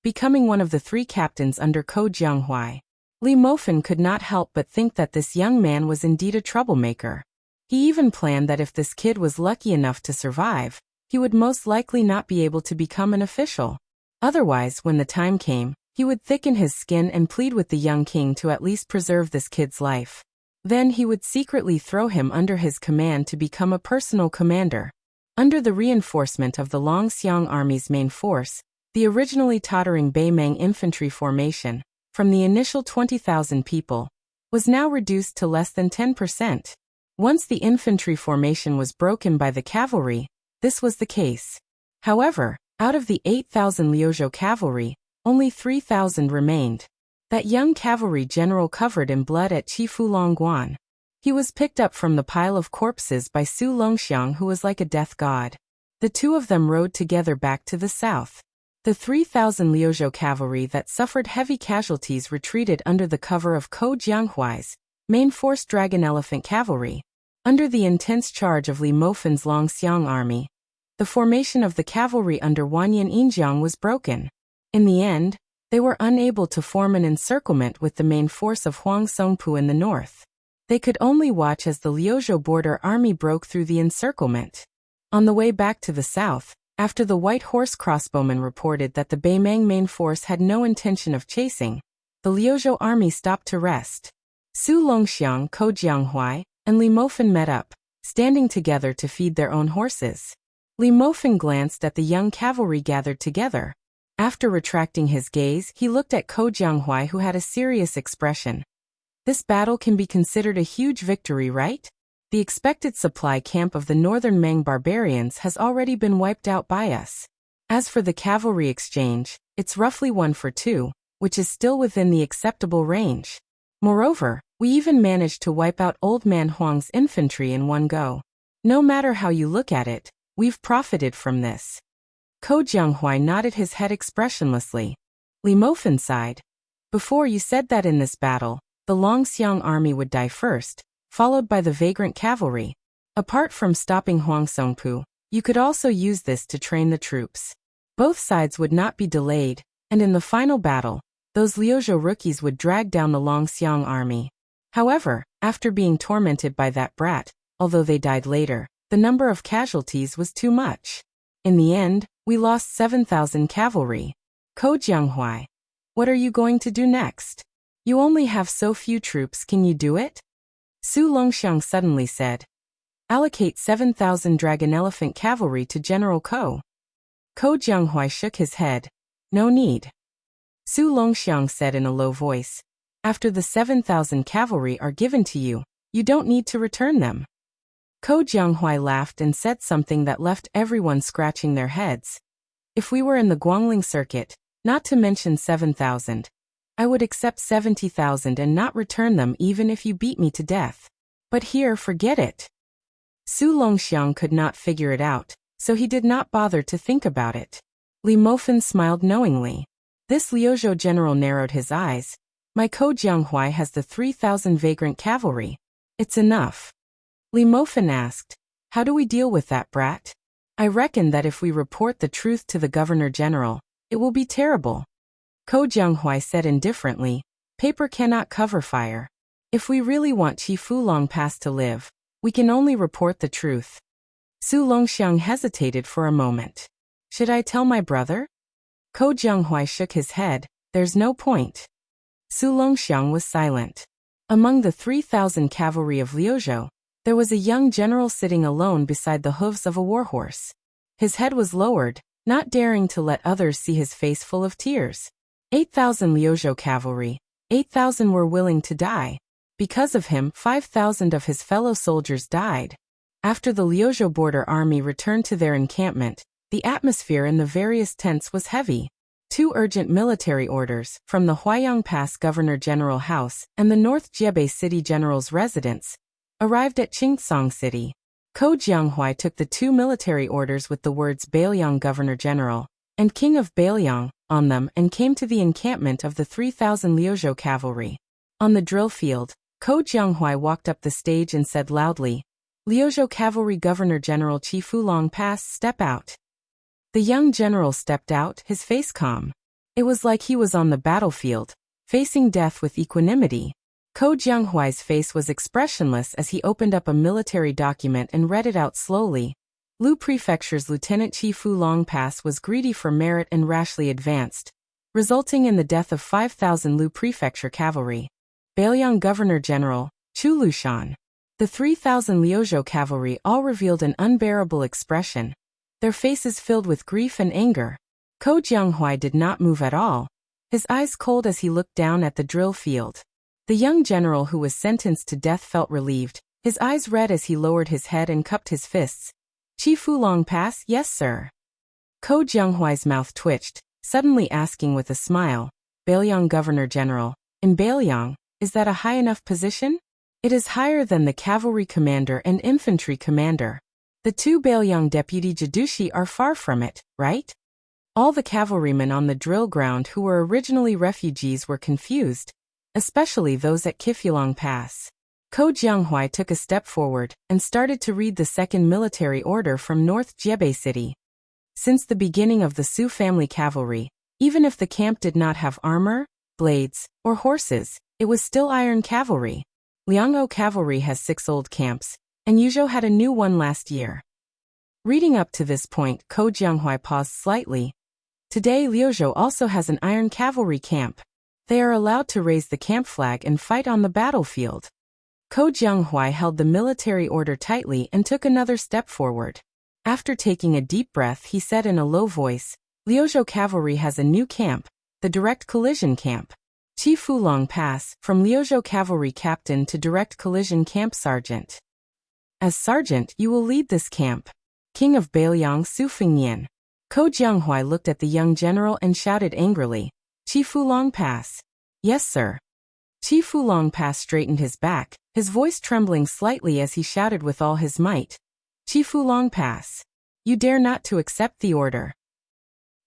becoming one of the 3 captains under Ko Jianghuai. Li Mofan could not help but think that this young man was indeed a troublemaker. He even planned that if this kid was lucky enough to survive, he would most likely not be able to become an official. Otherwise, when the time came, he would thicken his skin and plead with the young king to at least preserve this kid's life. Then he would secretly throw him under his command to become a personal commander. Under the reinforcement of the Longxiang army's main force, the originally tottering Beimang infantry formation, from the initial 20,000 people, was now reduced to less than 10%. Once the infantry formation was broken by the cavalry, this was the case. However, out of the 8,000 Liuzhou cavalry, only 3,000 remained. That young cavalry general covered in blood at Chifu Longguan. He was picked up from the pile of corpses by Su Longxiang, who was like a death god. The two of them rode together back to the south. The 3,000 Liuzhou cavalry that suffered heavy casualties retreated under the cover of Ko Jianghuai's main force Dragon Elephant cavalry. Under the intense charge of Li Mofan's Longxiang army, the formation of the cavalry under Wanyan Injiang was broken. In the end, they were unable to form an encirclement with the main force of Huang Songpu in the north. They could only watch as the Liuzhou border army broke through the encirclement. On the way back to the south, after the White Horse crossbowmen reported that the Beimang main force had no intention of chasing, the Liuzhou army stopped to rest. Su Longxiang, Ko Jianghuai, and Li Mofan met up, standing together to feed their own horses. Li Mofan glanced at the young cavalry gathered together. After retracting his gaze, he looked at Ko Jianghuai, who had a serious expression. This battle can be considered a huge victory, right? The expected supply camp of the northern Mang barbarians has already been wiped out by us. As for the cavalry exchange, it's roughly 1 for 2, which is still within the acceptable range. Moreover, we even managed to wipe out Old Man Huang's infantry in one go. No matter how you look at it, we've profited from this. Ko Jianghuai nodded his head expressionlessly. Li Mofan sighed. Before you said that in this battle, the Longxiang army would die first, followed by the vagrant cavalry. Apart from stopping Huang Songpu, you could also use this to train the troops. Both sides would not be delayed, and in the final battle, those Liuzhou rookies would drag down the Longxiang army. However, after being tormented by that brat, although they died later, The number of casualties was too much. In the end, we lost 7,000 cavalry. Ko Jianghuai, what are you going to do next? You only have so few troops, can you do it? Su Longxiang suddenly said. Allocate 7,000 dragon elephant cavalry to General Ko. Ko Jianghuai shook his head. No need. Su Longxiang said in a low voice. After the 7,000 cavalry are given to you, you don't need to return them. Ko Jianghuai laughed and said something that left everyone scratching their heads. If we were in the Guangling circuit, not to mention 7,000, I would accept 70,000 and not return them even if you beat me to death. But here, forget it. Su Longxiang could not figure it out, so he did not bother to think about it. Li Mofan smiled knowingly. This Liuzhou general narrowed his eyes. My Ko Jianghuai has the 3,000 vagrant cavalry. It's enough. Li Mofan asked, how do we deal with that brat? I reckon that if we report the truth to the Governor-General, it will be terrible. Ko Jianghuai said indifferently, paper cannot cover fire. If we really want Qi Fulong Pass to live, we can only report the truth. Su Longxiang hesitated for a moment. Should I tell my brother? Ko Jianghuai shook his head. There's no point. Su Longxiang was silent. Among the 3,000 cavalry of Liuzhou, there was a young general sitting alone beside the hooves of a warhorse. His head was lowered, not daring to let others see his face full of tears. 8,000 Liuzhou cavalry, 8,000 were willing to die. Because of him, 5,000 of his fellow soldiers died. After the Liuzhou border army returned to their encampment, the atmosphere in the various tents was heavy. 2 urgent military orders, from the Huaiyang Pass Governor-General House and the North Jiebei City General's residence, arrived at Qingcang City. Ko Jianghuai took the 2 military orders with the words Bailiang Governor-General and King of Bailiang on them and came to the encampment of the 3,000 Liuzhou cavalry. On the drill field, Ko Jianghuai walked up the stage and said loudly, Liuzhou Cavalry Governor-General Qi Fulong Pass, step out. The young general stepped out, his face calm. It was like he was on the battlefield, facing death with equanimity. Ko Jianghuai's face was expressionless as he opened up a military document and read it out slowly. Lu Prefecture's Lieutenant Qi Fulong Pass was greedy for merit and rashly advanced, resulting in the death of 5,000 Lu Prefecture cavalry. Bailiang Governor-General, Chu Lushan. The 3,000 Liuzhou cavalry all revealed an unbearable expression, their faces filled with grief and anger. Ko Jianghuai did not move at all, his eyes cold as he looked down at the drill field. The young general who was sentenced to death felt relieved, his eyes red as he lowered his head and cupped his fists. Qi Fulong Pass, yes sir. Ko Jianghuai's mouth twitched, suddenly asking with a smile, Bailiang Governor-General, in Bailiang, is that a high enough position? It is higher than the cavalry commander and infantry commander. The 2 Bailiang deputy Jadushi are far from it, right? All the cavalrymen on the drill ground who were originally refugees were confused, especially those at Qifulong Pass. Ko Jianghuai took a step forward and started to read the second military order from North Jiebei City. Since the beginning of the Su family cavalry, even if the camp did not have armor, blades, or horses, it was still iron cavalry. Liang'o cavalry has 6 old camps, and Yuzhou had a new one last year. Reading up to this point, Ko Jianghuai paused slightly. Today Liuzhou also has an iron cavalry camp. They are allowed to raise the camp flag and fight on the battlefield. Ko Jianghuai held the military order tightly and took another step forward. After taking a deep breath, he said in a low voice, Liuzhou cavalry has a new camp, the direct collision camp. Qi Fulong Pass, from Liuzhou cavalry captain to direct collision camp sergeant. As sergeant, you will lead this camp. King of Bailiang Su Fengnian. Ko Jianghuai looked at the young general and shouted angrily, Qi Fulong Pass. Yes sir. Qi Fulong Pass straightened his back, his voice trembling slightly as he shouted with all his might. Qi Fulong Pass. You dare not to accept the order.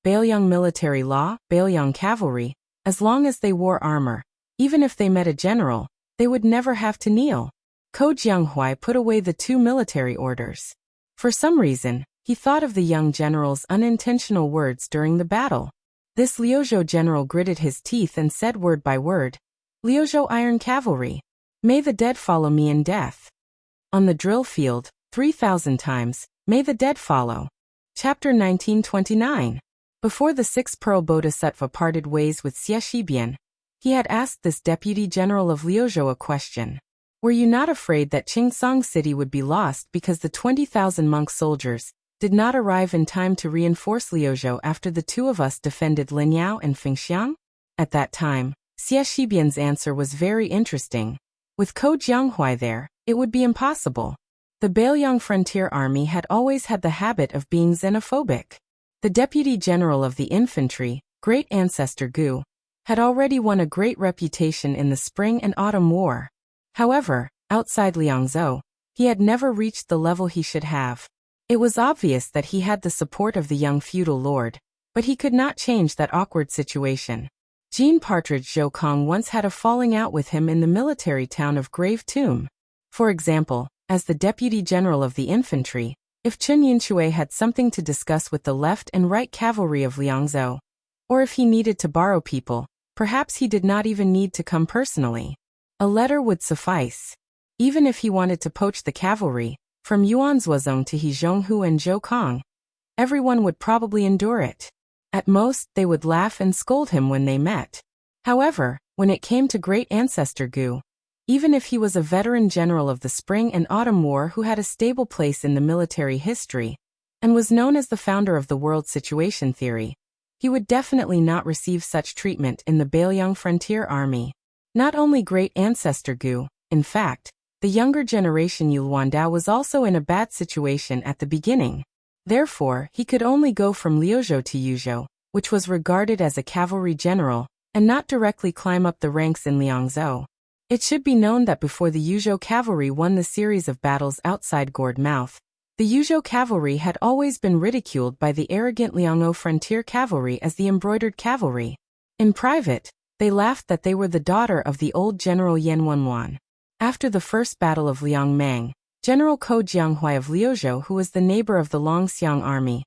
Bailiang military law, Bailiang cavalry, as long as they wore armor, even if they met a general, they would never have to kneel. Ko Jianghuai put away the 2 military orders. For some reason, he thought of the young general's unintentional words during the battle. This Liuzhou general gritted his teeth and said word by word, Liuzhou iron cavalry. May the dead follow me in death. On the drill field, 3,000 times, may the dead follow. Chapter 1929. Before the six-pearl bodhisattva parted ways with Xie Shibian, he had asked this deputy general of Liuzhou a question. Were you not afraid that Qingsong City would be lost because the 20,000 monk soldiers did not arrive in time to reinforce Liuzhou after the two of us defended Linyao and Fengxiang? At that time, Xie Shibian's answer was very interesting. With Ko Jianghuai there, it would be impossible. The Bailiang frontier army had always had the habit of being xenophobic. The deputy general of the infantry, great ancestor Gu, had already won a great reputation in the spring and autumn war. However, outside Liangzhou, he had never reached the level he should have. It was obvious that he had the support of the young feudal lord, but he could not change that awkward situation. Jean Partridge Zhou Kong once had a falling out with him in the military town of Grave Tomb. For example, as the deputy general of the infantry, if Chen Yunshui had something to discuss with the left and right cavalry of Liangzhou, or if he needed to borrow people, perhaps he did not even need to come personally. A letter would suffice. Even if he wanted to poach the cavalry, from Yuanzuozong to Hezhonghu and Zhoukong, everyone would probably endure it. At most, they would laugh and scold him when they met. However, when it came to great ancestor Gu, even if he was a veteran general of the Spring and Autumn War who had a stable place in the military history, and was known as the founder of the world situation theory, he would definitely not receive such treatment in the Bailiang frontier army. Not only great ancestor Gu, in fact, the younger generation Yulwandao was also in a bad situation at the beginning. Therefore, he could only go from Liuzhou to Yuzhou, which was regarded as a cavalry general, and not directly climb up the ranks in Liangzhou. It should be known that before the Yuzhou cavalry won the series of battles outside Gourd Mouth, the Yuzhou cavalry had always been ridiculed by the arrogant Liangzhou frontier cavalry as the embroidered cavalry. In private, they laughed that they were the daughter of the old General Yan Wenwan. After the first battle of Liangmang, General Ko Jianghuai of Liuzhou, who was the neighbor of the Longxiang army,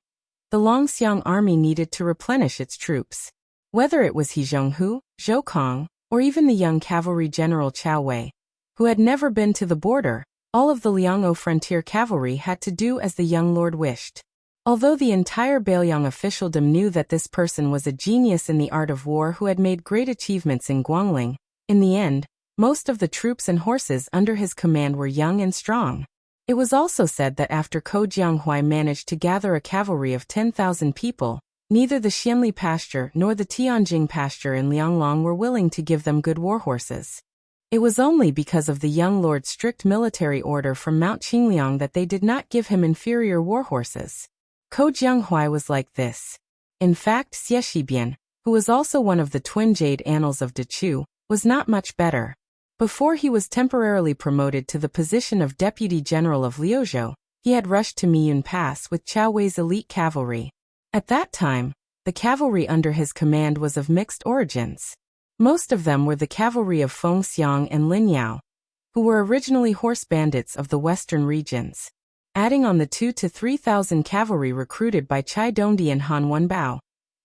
the Longxiang army needed to replenish its troops. Whether it was Hezhonghu, Zhoukong, or even the young cavalry general Chao Wei, who had never been to the border, all of the Liangzhou frontier cavalry had to do as the young lord wished. Although the entire Bailiang officialdom knew that this person was a genius in the art of war who had made great achievements in Guangling, in the end, most of the troops and horses under his command were young and strong. It was also said that after Ko Jianghuai managed to gather a cavalry of 10,000 people, neither the Xianli pasture nor the Tianjing pasture in Lianglong were willing to give them good war horses. It was only because of the young lord's strict military order from Mount Qingliang that they did not give him inferior war horses. Ko Jianghuai was like this. In fact, Xie Shibian, who was also one of the twin jade annals of Dechu, was not much better. Before he was temporarily promoted to the position of deputy general of Liuzhou, he had rushed to Miyun Pass with Chao Wei's elite cavalry. At that time, the cavalry under his command was of mixed origins. Most of them were the cavalry of Fengxiang and Linyao, who were originally horse bandits of the western regions. Adding on the 2,000 to 3,000 cavalry recruited by Chai Dongdi and Han Wenbao,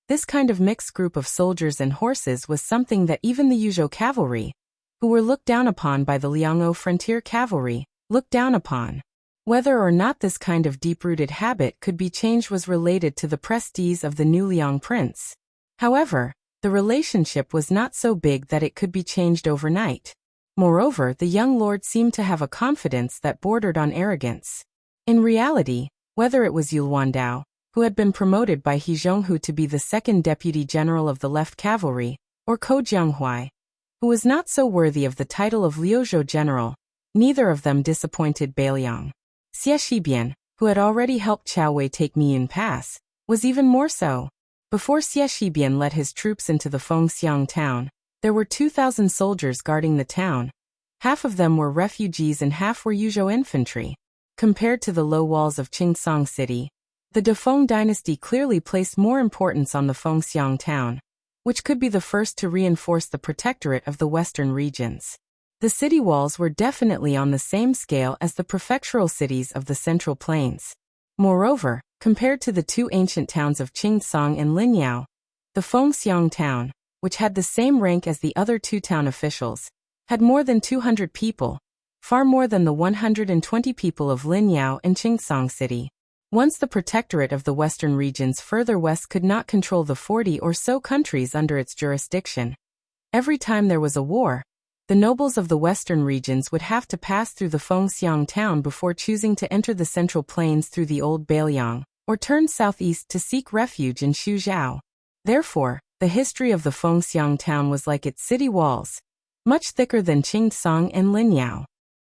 this kind of mixed group of soldiers and horses was something that even the Yuzhou cavalry, who were looked down upon by the Liangzhou frontier cavalry, looked down upon. Whether or not this kind of deep-rooted habit could be changed was related to the prestige of the new Liang prince. However, the relationship was not so big that it could be changed overnight. Moreover, the young lord seemed to have a confidence that bordered on arrogance. In reality, whether it was Yulwandao, who had been promoted by Hezhonghu to be the second deputy general of the left cavalry, or Ko Jianghuai, who was not so worthy of the title of Liuzhou general, neither of them disappointed Bailiang. Xie Shibian, who had already helped Chao Wei take Miyun Pass, was even more so. Before Xie Shibian led his troops into the Fengxiang town, there were 2,000 soldiers guarding the town. Half of them were refugees and half were Yuzhou infantry. Compared to the low walls of Qingsong City, the Defeng dynasty clearly placed more importance on the Fengxiang town, which could be the first to reinforce the protectorate of the western regions. The city walls were definitely on the same scale as the prefectural cities of the Central Plains. Moreover, compared to the two ancient towns of Qingsong and Linyao, the Fengxiang town, which had the same rank as the other two town officials, had more than 200 people. far more than the 120 people of Linyao and Qingsong City. Once the protectorate of the western regions further west could not control the 40 or so countries under its jurisdiction. Every time there was a war, the nobles of the western regions would have to pass through the Fengxiang town before choosing to enter the central plains through the old Bailiang, or turn southeast to seek refuge in Xuzhou. Therefore, the history of the Fengxiang town was like its city walls, much thicker than Qingsong and Linyao.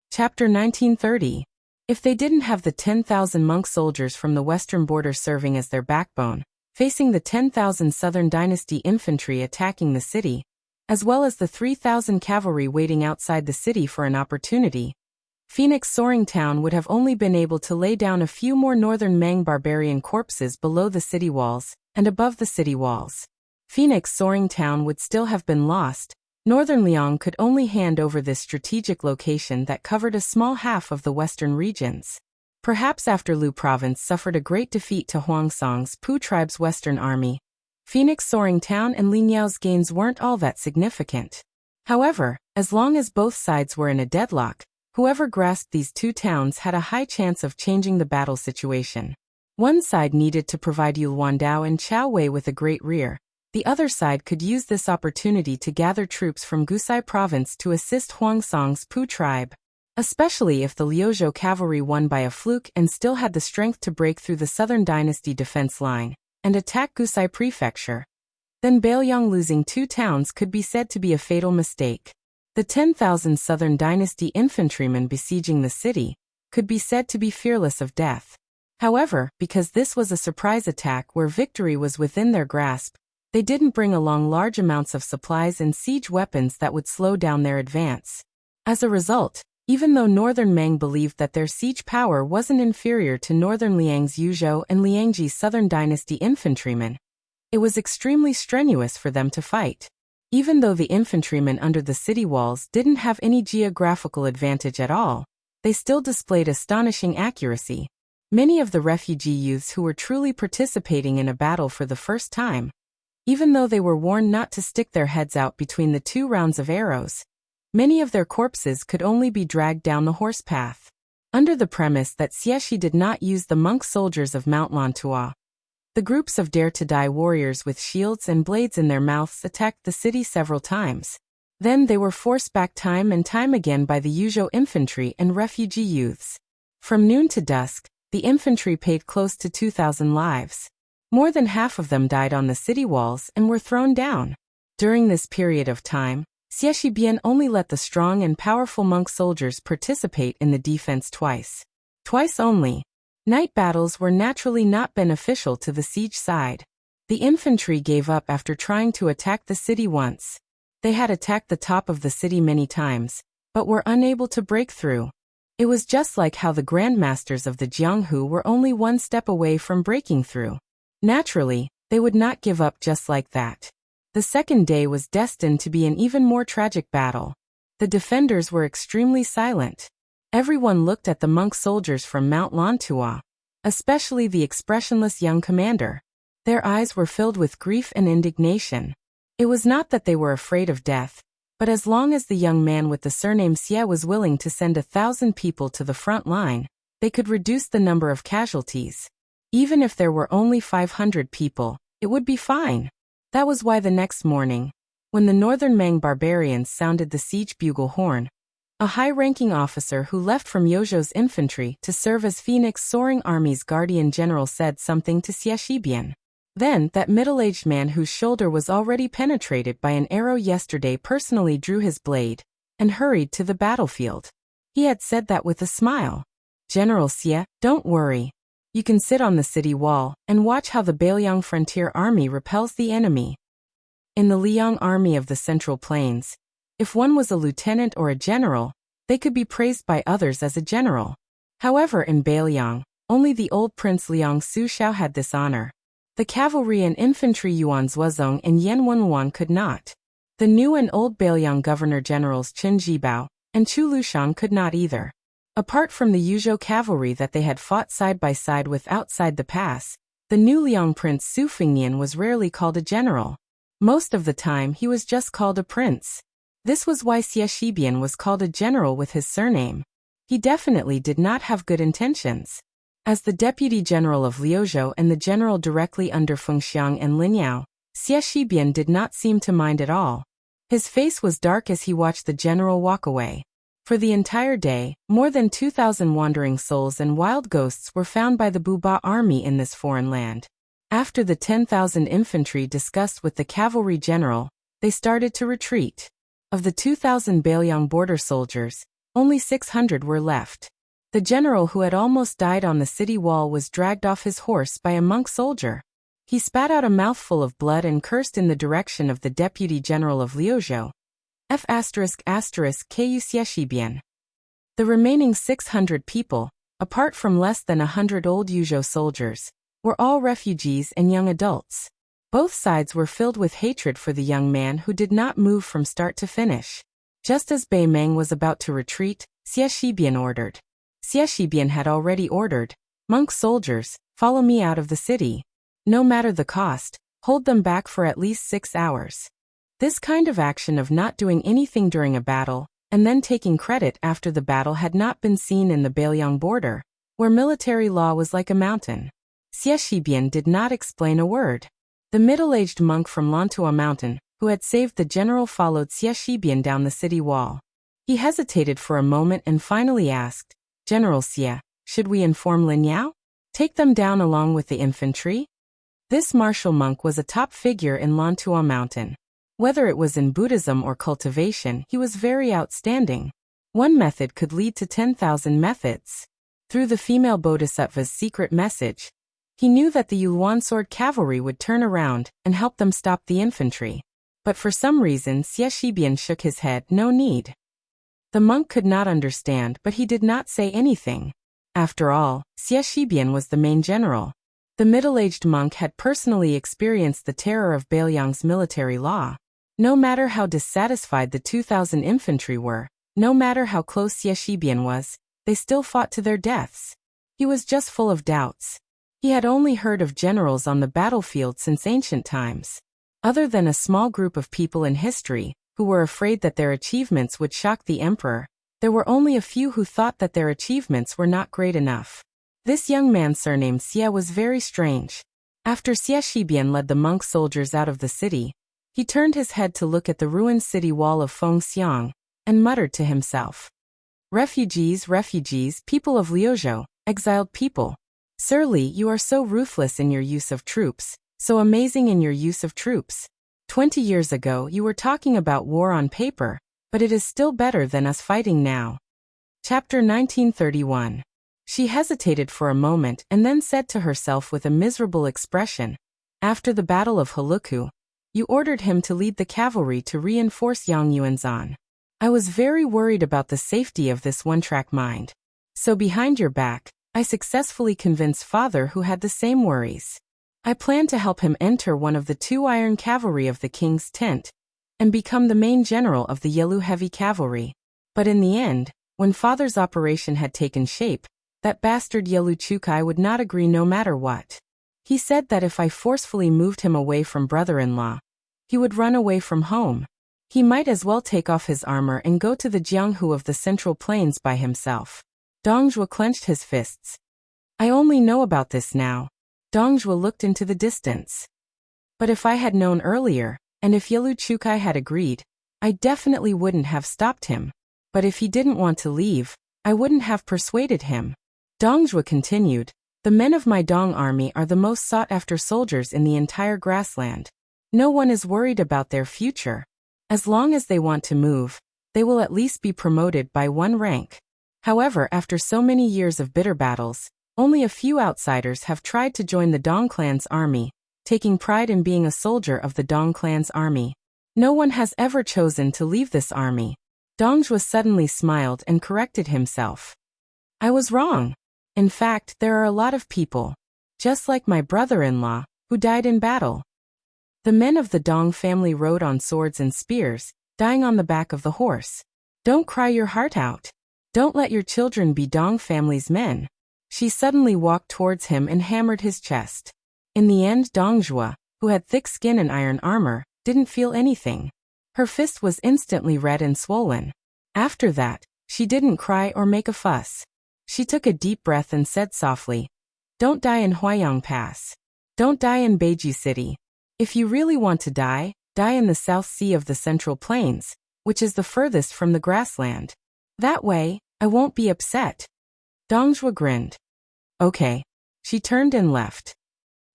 Chapter 1930. If they didn't have the 10,000 monk soldiers from the western border serving as their backbone, facing the 10,000 southern dynasty infantry attacking the city, as well as the 3,000 cavalry waiting outside the city for an opportunity, Phoenix Soaring Town would have only been able to lay down a few more northern Mang barbarian corpses below the city walls and above the city walls. Phoenix Soaring Town would still have been lost. Northern Liang could only hand over this strategic location that covered a small half of the western regions. Perhaps after Lu Province suffered a great defeat to Huangsong's Pu tribe's western army, Phoenix Soaring Town and Linyao's gains weren't all that significant. However, as long as both sides were in a deadlock, whoever grasped these two towns had a high chance of changing the battle situation. One side needed to provide Yulwandao and Chaowei with a great rear. The other side could use this opportunity to gather troops from Gusai Province to assist Huangsong's Pu tribe, especially if the Liuzhou cavalry won by a fluke and still had the strength to break through the southern dynasty defense line and attack Gusai Prefecture. Then Bailiang losing two towns could be said to be a fatal mistake. The 10,000 southern dynasty infantrymen besieging the city could be said to be fearless of death. However, because this was a surprise attack where victory was within their grasp, they didn't bring along large amounts of supplies and siege weapons that would slow down their advance. As a result, even though Northern Mang believed that their siege power wasn't inferior to Northern Liang's Yuzhou and Liangji's southern dynasty infantrymen, it was extremely strenuous for them to fight. Even though the infantrymen under the city walls didn't have any geographical advantage at all, they still displayed astonishing accuracy. Many of the refugee youths who were truly participating in a battle for the first time, even though they were warned not to stick their heads out between the 2 rounds of arrows, many of their corpses could only be dragged down the horse path. Under the premise that Xieshi did not use the monk soldiers of Mount Lantua, the groups of dare-to-die warriors with shields and blades in their mouths attacked the city several times. Then they were forced back time and time again by the Yuzhou infantry and refugee youths. From noon to dusk, the infantry paid close to 2,000 lives. More than half of them died on the city walls and were thrown down. During this period of time, Xieshi Bian only let the strong and powerful monk soldiers participate in the defense twice. Twice only. Night battles were naturally not beneficial to the siege side. The infantry gave up after trying to attack the city once. They had attacked the top of the city many times, but were unable to break through. It was just like how the grandmasters of the Jianghu were only one step away from breaking through. Naturally, they would not give up just like that. The second day was destined to be an even more tragic battle. The defenders were extremely silent. Everyone looked at the monk soldiers from Mount Lantua, especially the expressionless young commander. Their eyes were filled with grief and indignation. It was not that they were afraid of death, but as long as the young man with the surname Xie was willing to send 1,000 people to the front line, they could reduce the number of casualties. Even if there were only 500 people, it would be fine. That was why the next morning, when the Northern Mang barbarians sounded the siege bugle horn, a high-ranking officer who left from Yozhou's infantry to serve as Phoenix Soaring Army's guardian general said something to Xieshi Bian. Then, that middle-aged man whose shoulder was already penetrated by an arrow yesterday personally drew his blade and hurried to the battlefield. He had said that with a smile. "General Xie, don't worry. You can sit on the city wall and watch how the Bailiang Frontier Army repels the enemy." In the Liang Army of the Central Plains, if one was a lieutenant or a general, they could be praised by others as a general. However, in Bailiang, only the old Prince Liang Sushao had this honor. The cavalry and infantry Yuan Zuozong and Yan Wenwan could not. The new and old Bailiang governor-generals Chen Jibao and Chu Lushan could not either. Apart from the Yuzhou cavalry that they had fought side by side with outside the pass, the new Liang prince Su Fengnian was rarely called a general. Most of the time he was just called a prince. This was why Xie Shibian was called a general with his surname. He definitely did not have good intentions. As the deputy general of Liuzhou and the general directly under Fengxiang and Linyao, Xie Shibian did not seem to mind at all. His face was dark as he watched the general walk away. For the entire day, more than 2,000 wandering souls and wild ghosts were found by the Buba army in this foreign land. After the 10,000 infantry discussed with the cavalry general, they started to retreat. Of the 2,000 Bailiang border soldiers, only 600 were left. The general who had almost died on the city wall was dragged off his horse by a monk soldier. He spat out a mouthful of blood and cursed in the direction of the deputy general of Liuzhou. F***Ku Xie Shibian. The remaining 600 people, apart from less than 100 old Yuzhou soldiers, were all refugees and young adults. Both sides were filled with hatred for the young man who did not move from start to finish. Just as Bei Meng was about to retreat, Xie Shibian ordered. Xie Shibian had already ordered, "Monk soldiers, follow me out of the city. No matter the cost, hold them back for at least 6 hours." This kind of action of not doing anything during a battle, and then taking credit after the battle had not been seen in the Bailiang border, where military law was like a mountain. Xie Shibian did not explain a word. The middle-aged monk from Lantua Mountain, who had saved the general, followed Xie Shibian down the city wall. He hesitated for a moment and finally asked, "General Xie, should we inform Linyao? Take them down along with the infantry?" This martial monk was a top figure in Lantua Mountain. Whether it was in Buddhism or cultivation, he was very outstanding. One method could lead to 10,000 methods. Through the female bodhisattva's secret message, he knew that the Yuan sword cavalry would turn around and help them stop the infantry. But for some reason Xie Shibian shook his head, no need. The monk could not understand, but he did not say anything. After all, Xie Shibian was the main general. The middle-aged monk had personally experienced the terror of Bailiang's military law. No matter how dissatisfied the 2,000 infantry were, no matter how close Xie Shibian was, they still fought to their deaths. He was just full of doubts. He had only heard of generals on the battlefield since ancient times. Other than a small group of people in history, who were afraid that their achievements would shock the emperor, there were only a few who thought that their achievements were not great enough. This young man surnamed Xie was very strange. After Xie Shibian led the monk soldiers out of the city, he turned his head to look at the ruined city wall of Fengxiang, and muttered to himself, "Refugees, refugees, people of Liuzhou, exiled people. Sir Li, you are so ruthless in your use of troops, so amazing in your use of troops. 20 years ago you were talking about war on paper, but it is still better than us fighting now." Chapter 1931. She hesitated for a moment and then said to herself with a miserable expression, "After the Battle of Heluku, you ordered him to lead the cavalry to reinforce Yang Yuanzhan. I was very worried about the safety of this one-track mind. So behind your back, I successfully convinced father, who had the same worries. I planned to help him enter one of the 2 iron cavalry of the king's tent and become the main general of the Yelu heavy cavalry. But in the end, when father's operation had taken shape, that bastard Yelu Chukai would not agree no matter what. He said that if I forcefully moved him away from brother-in-law, he would run away from home. He might as well take off his armor and go to the Jianghu of the Central Plains by himself." Dongjue clenched his fists. "I only know about this now." Dongjue looked into the distance. "But if I had known earlier, and if Yelu Chukai had agreed, I definitely wouldn't have stopped him. But if he didn't want to leave, I wouldn't have persuaded him." Dongjue continued, "The men of my Dong army are the most sought-after soldiers in the entire grassland. No one is worried about their future. As long as they want to move, they will at least be promoted by 1 rank. However, after so many years of bitter battles, only a few outsiders have tried to join the Dong clan's army, taking pride in being a soldier of the Dong clan's army. No one has ever chosen to leave this army." Dongjue suddenly smiled and corrected himself. "I was wrong. In fact, there are a lot of people, just like my brother-in-law, who died in battle. The men of the Dong family rode on swords and spears, dying on the back of the horse. Don't cry your heart out. Don't let your children be Dong family's men." She suddenly walked towards him and hammered his chest. In the end, Dongjue, who had thick skin and iron armor, didn't feel anything. Her fist was instantly red and swollen. After that, she didn't cry or make a fuss. She took a deep breath and said softly, "Don't die in Huayang Pass. Don't die in Beiju City. If you really want to die, die in the South Sea of the Central Plains, which is the furthest from the grassland. That way, I won't be upset." Dongjua grinned. "Okay." She turned and left.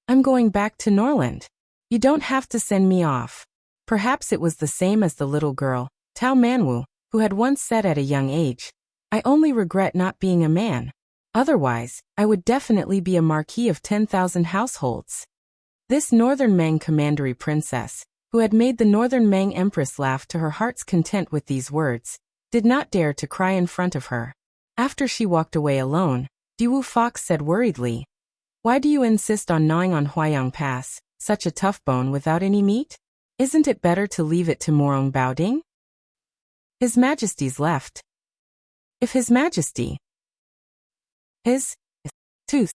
"I'm going back to Norland. You don't have to send me off." Perhaps it was the same as the little girl, Tao Manwu, who had once said at a young age, "I only regret not being a man. Otherwise, I would definitely be a marquis of 10,000 households." This Northern Mang commandery princess, who had made the Northern Mang empress laugh to her heart's content with these words, did not dare to cry in front of her. After she walked away alone, Diwu Fox said worriedly, "Why do you insist on gnawing on Huayang Pass, such a tough bone without any meat? Isn't it better to leave it to Morong Baoding? His Majesty's left." If His Majesty, his, tooth.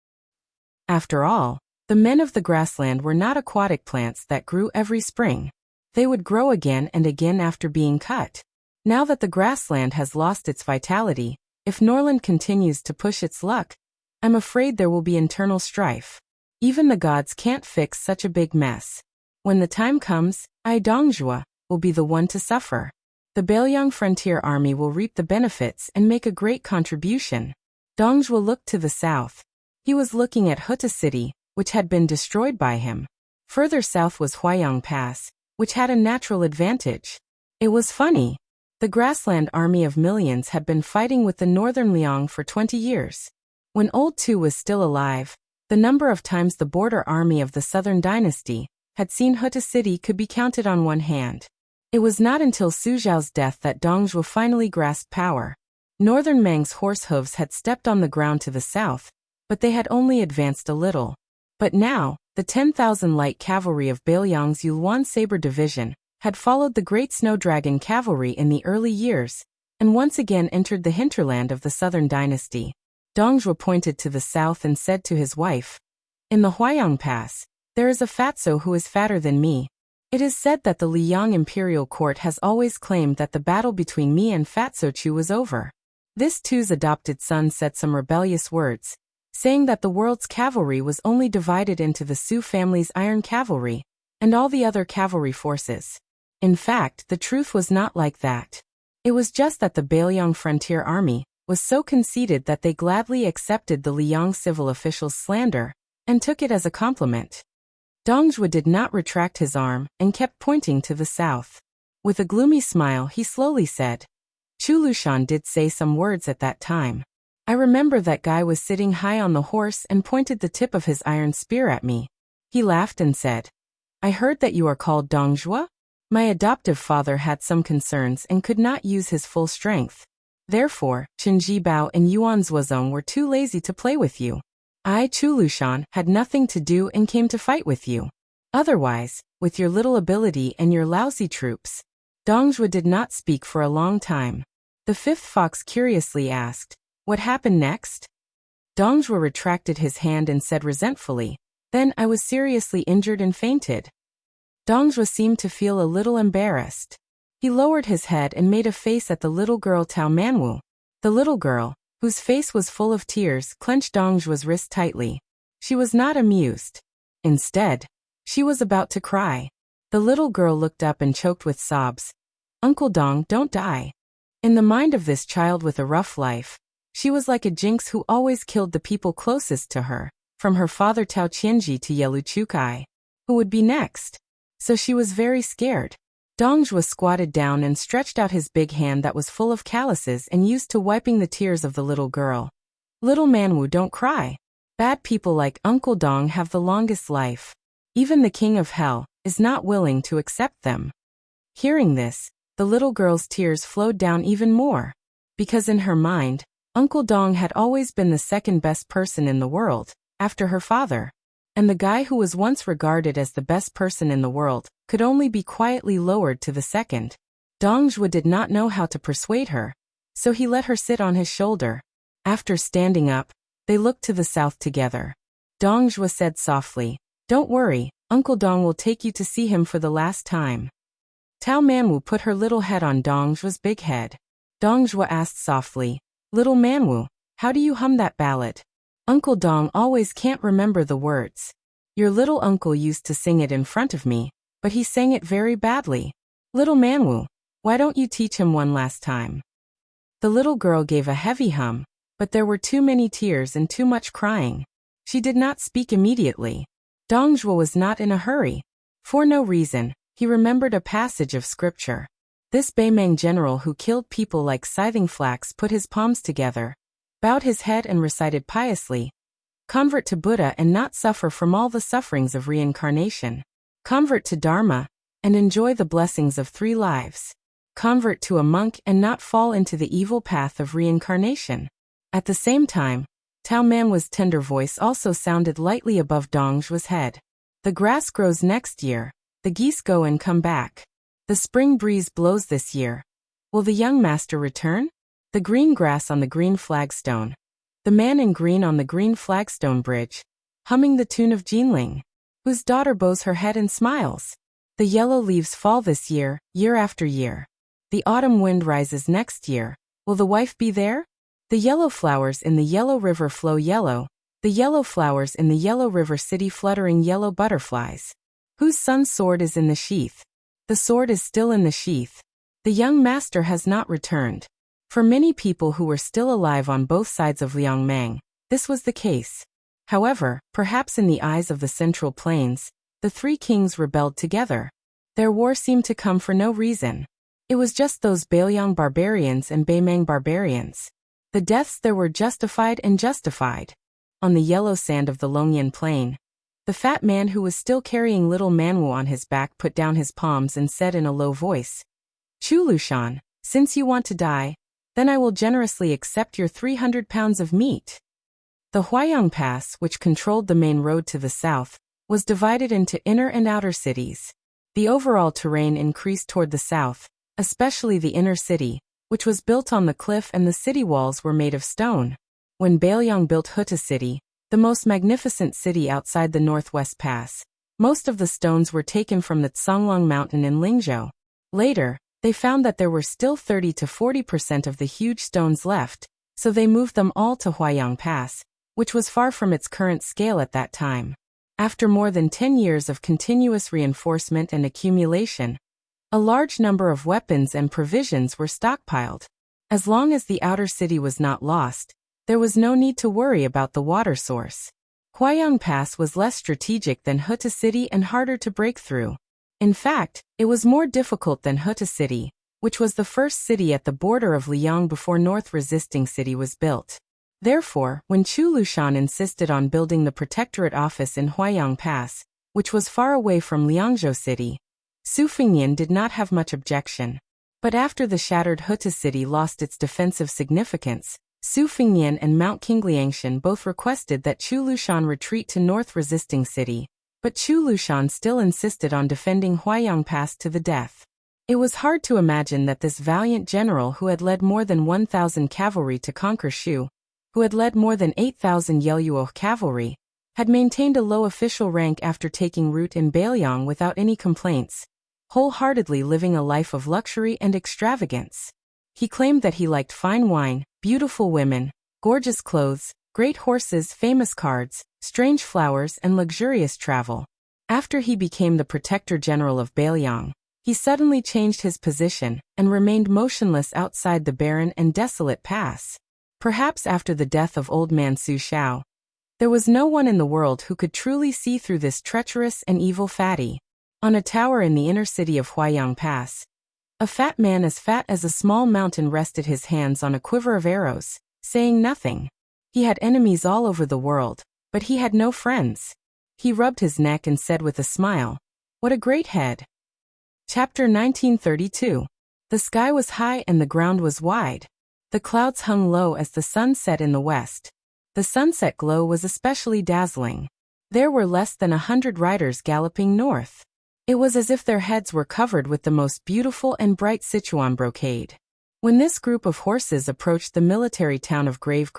After all, the men of the grassland were not aquatic plants that grew every spring. They would grow again and again after being cut. Now that the grassland has lost its vitality, if Norland continues to push its luck, I'm afraid there will be internal strife. Even the gods can't fix such a big mess. When the time comes, I, Dongjua, will be the one to suffer. The Bailiang Frontier Army will reap the benefits and make a great contribution. Dongjua looked to the south. He was looking at Huta City, which had been destroyed by him. Further south was Huayang Pass, which had a natural advantage. It was funny. The grassland army of millions had been fighting with the northern Liang for 20 years. When Old Tu was still alive, the number of times the border army of the southern dynasty had seen Huta City could be counted on one hand. It was not until Su Zhao's death that Dongjua finally grasped power. Northern Mang's horse hooves had stepped on the ground to the south, but they had only advanced a little. But now, the 10,000 light cavalry of Bailiang's Yulwan Saber Division had followed the Great Snow Dragon cavalry in the early years, and once again entered the hinterland of the southern dynasty. Dongjua pointed to the south and said to his wife, "In the Huayang Pass, there is a fatso who is fatter than me. It is said that the Liyang imperial court has always claimed that the battle between me and Fatso Chu was over." This Tu's adopted son said some rebellious words, saying that the world's cavalry was only divided into the Su family's iron cavalry and all the other cavalry forces. In fact, the truth was not like that. It was just that the Bailiang Frontier Army was so conceited that they gladly accepted the Liang civil official's slander and took it as a compliment. Dongjua did not retract his arm and kept pointing to the south. With a gloomy smile, he slowly said, "Chu Lushan did say some words at that time. I remember that guy was sitting high on the horse and pointed the tip of his iron spear at me. He laughed and said, 'I heard that you are called Dongjua?' My adoptive father had some concerns and could not use his full strength. Therefore, Chenji Bao and Yuan Zuozong were too lazy to play with you. I, Chu Lushan, had nothing to do and came to fight with you. Otherwise, with your little ability and your lousy troops." Dongjua did not speak for a long time. The fifth fox curiously asked, "What happened next?" Dongjua retracted his hand and said resentfully, "Then I was seriously injured and fainted." Dongjua seemed to feel a little embarrassed. He lowered his head and made a face at the little girl Tao Manwu. The little girl, whose face was full of tears, clenched Dongjua's wrist tightly. She was not amused. Instead, she was about to cry. The little girl looked up and choked with sobs. "Uncle Dong, don't die." In the mind of this child with a rough life, she was like a jinx who always killed the people closest to her, from her father Tao Qianji to Yelu Chukai. Who would be next? So she was very scared. Dongjua squatted down and stretched out his big hand that was full of calluses and used to wiping the tears of the little girl. "Little Manwu, don't cry. Bad people like Uncle Dong have the longest life. Even the king of hell is not willing to accept them." Hearing this, the little girl's tears flowed down even more. Because in her mind, Uncle Dong had always been the second best person in the world, after her father. And the guy who was once regarded as the best person in the world could only be quietly lowered to the second. Dongjua did not know how to persuade her, so he let her sit on his shoulder. After standing up, they looked to the south together. Dongjua said softly, "Don't worry, Uncle Dong will take you to see him for the last time." Tao Manwu put her little head on Dongzhua's big head. Dongzhua asked softly, "Little Manwu, how do you hum that ballad? Uncle Dong always can't remember the words. Your little uncle used to sing it in front of me, but he sang it very badly. Little Manwu, why don't you teach him one last time?" The little girl gave a heavy hum, but there were too many tears and too much crying. She did not speak immediately. Dongzhuo was not in a hurry. For no reason, he remembered a passage of scripture. This Beimang general who killed people like scything flax put his palms together, bowed his head and recited piously, "Convert to Buddha and not suffer from all the sufferings of reincarnation. Convert to Dharma and enjoy the blessings of 3 lives. Convert to a monk and not fall into the evil path of reincarnation." At the same time, Tao Manwu's tender voice also sounded lightly above Dongzhua's head. "The grass grows next year. The geese go and come back. The spring breeze blows this year. Will the young master return? The green grass on the green flagstone. The man in green on the green flagstone bridge, humming the tune of Jinling, whose daughter bows her head and smiles. The yellow leaves fall this year, year after year. The autumn wind rises next year. Will the wife be there? The yellow flowers in the yellow river flow yellow. The yellow flowers in the yellow river city fluttering yellow butterflies. Whose son's sword is in the sheath? The sword is still in the sheath. The young master has not returned." For many people who were still alive on both sides of Liangmang, this was the case. However, perhaps in the eyes of the Central Plains, the 3 kings rebelled together. Their war seemed to come for no reason. It was just those Beiliang barbarians and Beimang barbarians. The deaths there were justified and justified. On the yellow sand of the Longyan plain, the fat man who was still carrying little Manwu on his back put down his palms and said in a low voice, "Chu Lushan, since you want to die, then I will generously accept your 300 pounds of meat." The Huaiyang Pass, which controlled the main road to the south, was divided into inner and outer cities. The overall terrain increased toward the south, especially the inner city, which was built on the cliff, and the city walls were made of stone. When Beiliang built Huta City, the most magnificent city outside the Northwest Pass, most of the stones were taken from the Tsonglong Mountain in Lingzhou. Later, they found that there were still 30 to 40% of the huge stones left, so they moved them all to Huaiyang Pass, which was far from its current scale at that time. After more than 10 years of continuous reinforcement and accumulation, a large number of weapons and provisions were stockpiled. As long as the outer city was not lost, there was no need to worry about the water source. Huaiyang Pass was less strategic than Huta City and harder to break through. In fact, it was more difficult than Huta City, which was the first city at the border of Liang before North Resisting City was built. Therefore, when Chu Lushan insisted on building the protectorate office in Huaiyang Pass, which was far away from Liangzhou City, Su Fingyan did not have much objection. But after the shattered Huta City lost its defensive significance, Su Fingyan and Mount Qingliangshan both requested that Chu Lushan retreat to North Resisting City, but Chu Lushan still insisted on defending Huaiyang Pass to the death. It was hard to imagine that this valiant general who had led more than 1,000 cavalry to conquer Shu, who had led more than 8,000 Yeluo cavalry, had maintained a low official rank after taking root in Beiliang without any complaints, wholeheartedly living a life of luxury and extravagance. He claimed that he liked fine wine, beautiful women, gorgeous clothes, great horses, famous cards, strange flowers, and luxurious travel. After he became the Protector General of Beiliang, he suddenly changed his position and remained motionless outside the barren and desolate pass. Perhaps after the death of old man Su Xiao, there was no one in the world who could truly see through this treacherous and evil fatty. On a tower in the inner city of Huaiyang Pass, a fat man as fat as a small mountain rested his hands on a quiver of arrows, saying nothing. He had enemies all over the world, but he had no friends. He rubbed his neck and said with a smile, "What a great head." Chapter 1932. The sky was high and the ground was wide. The clouds hung low as the sun set in the west. The sunset glow was especially dazzling. There were less than 100 riders galloping north. It was as if their heads were covered with the most beautiful and bright Sichuan brocade. When this group of horses approached the military town of Grave,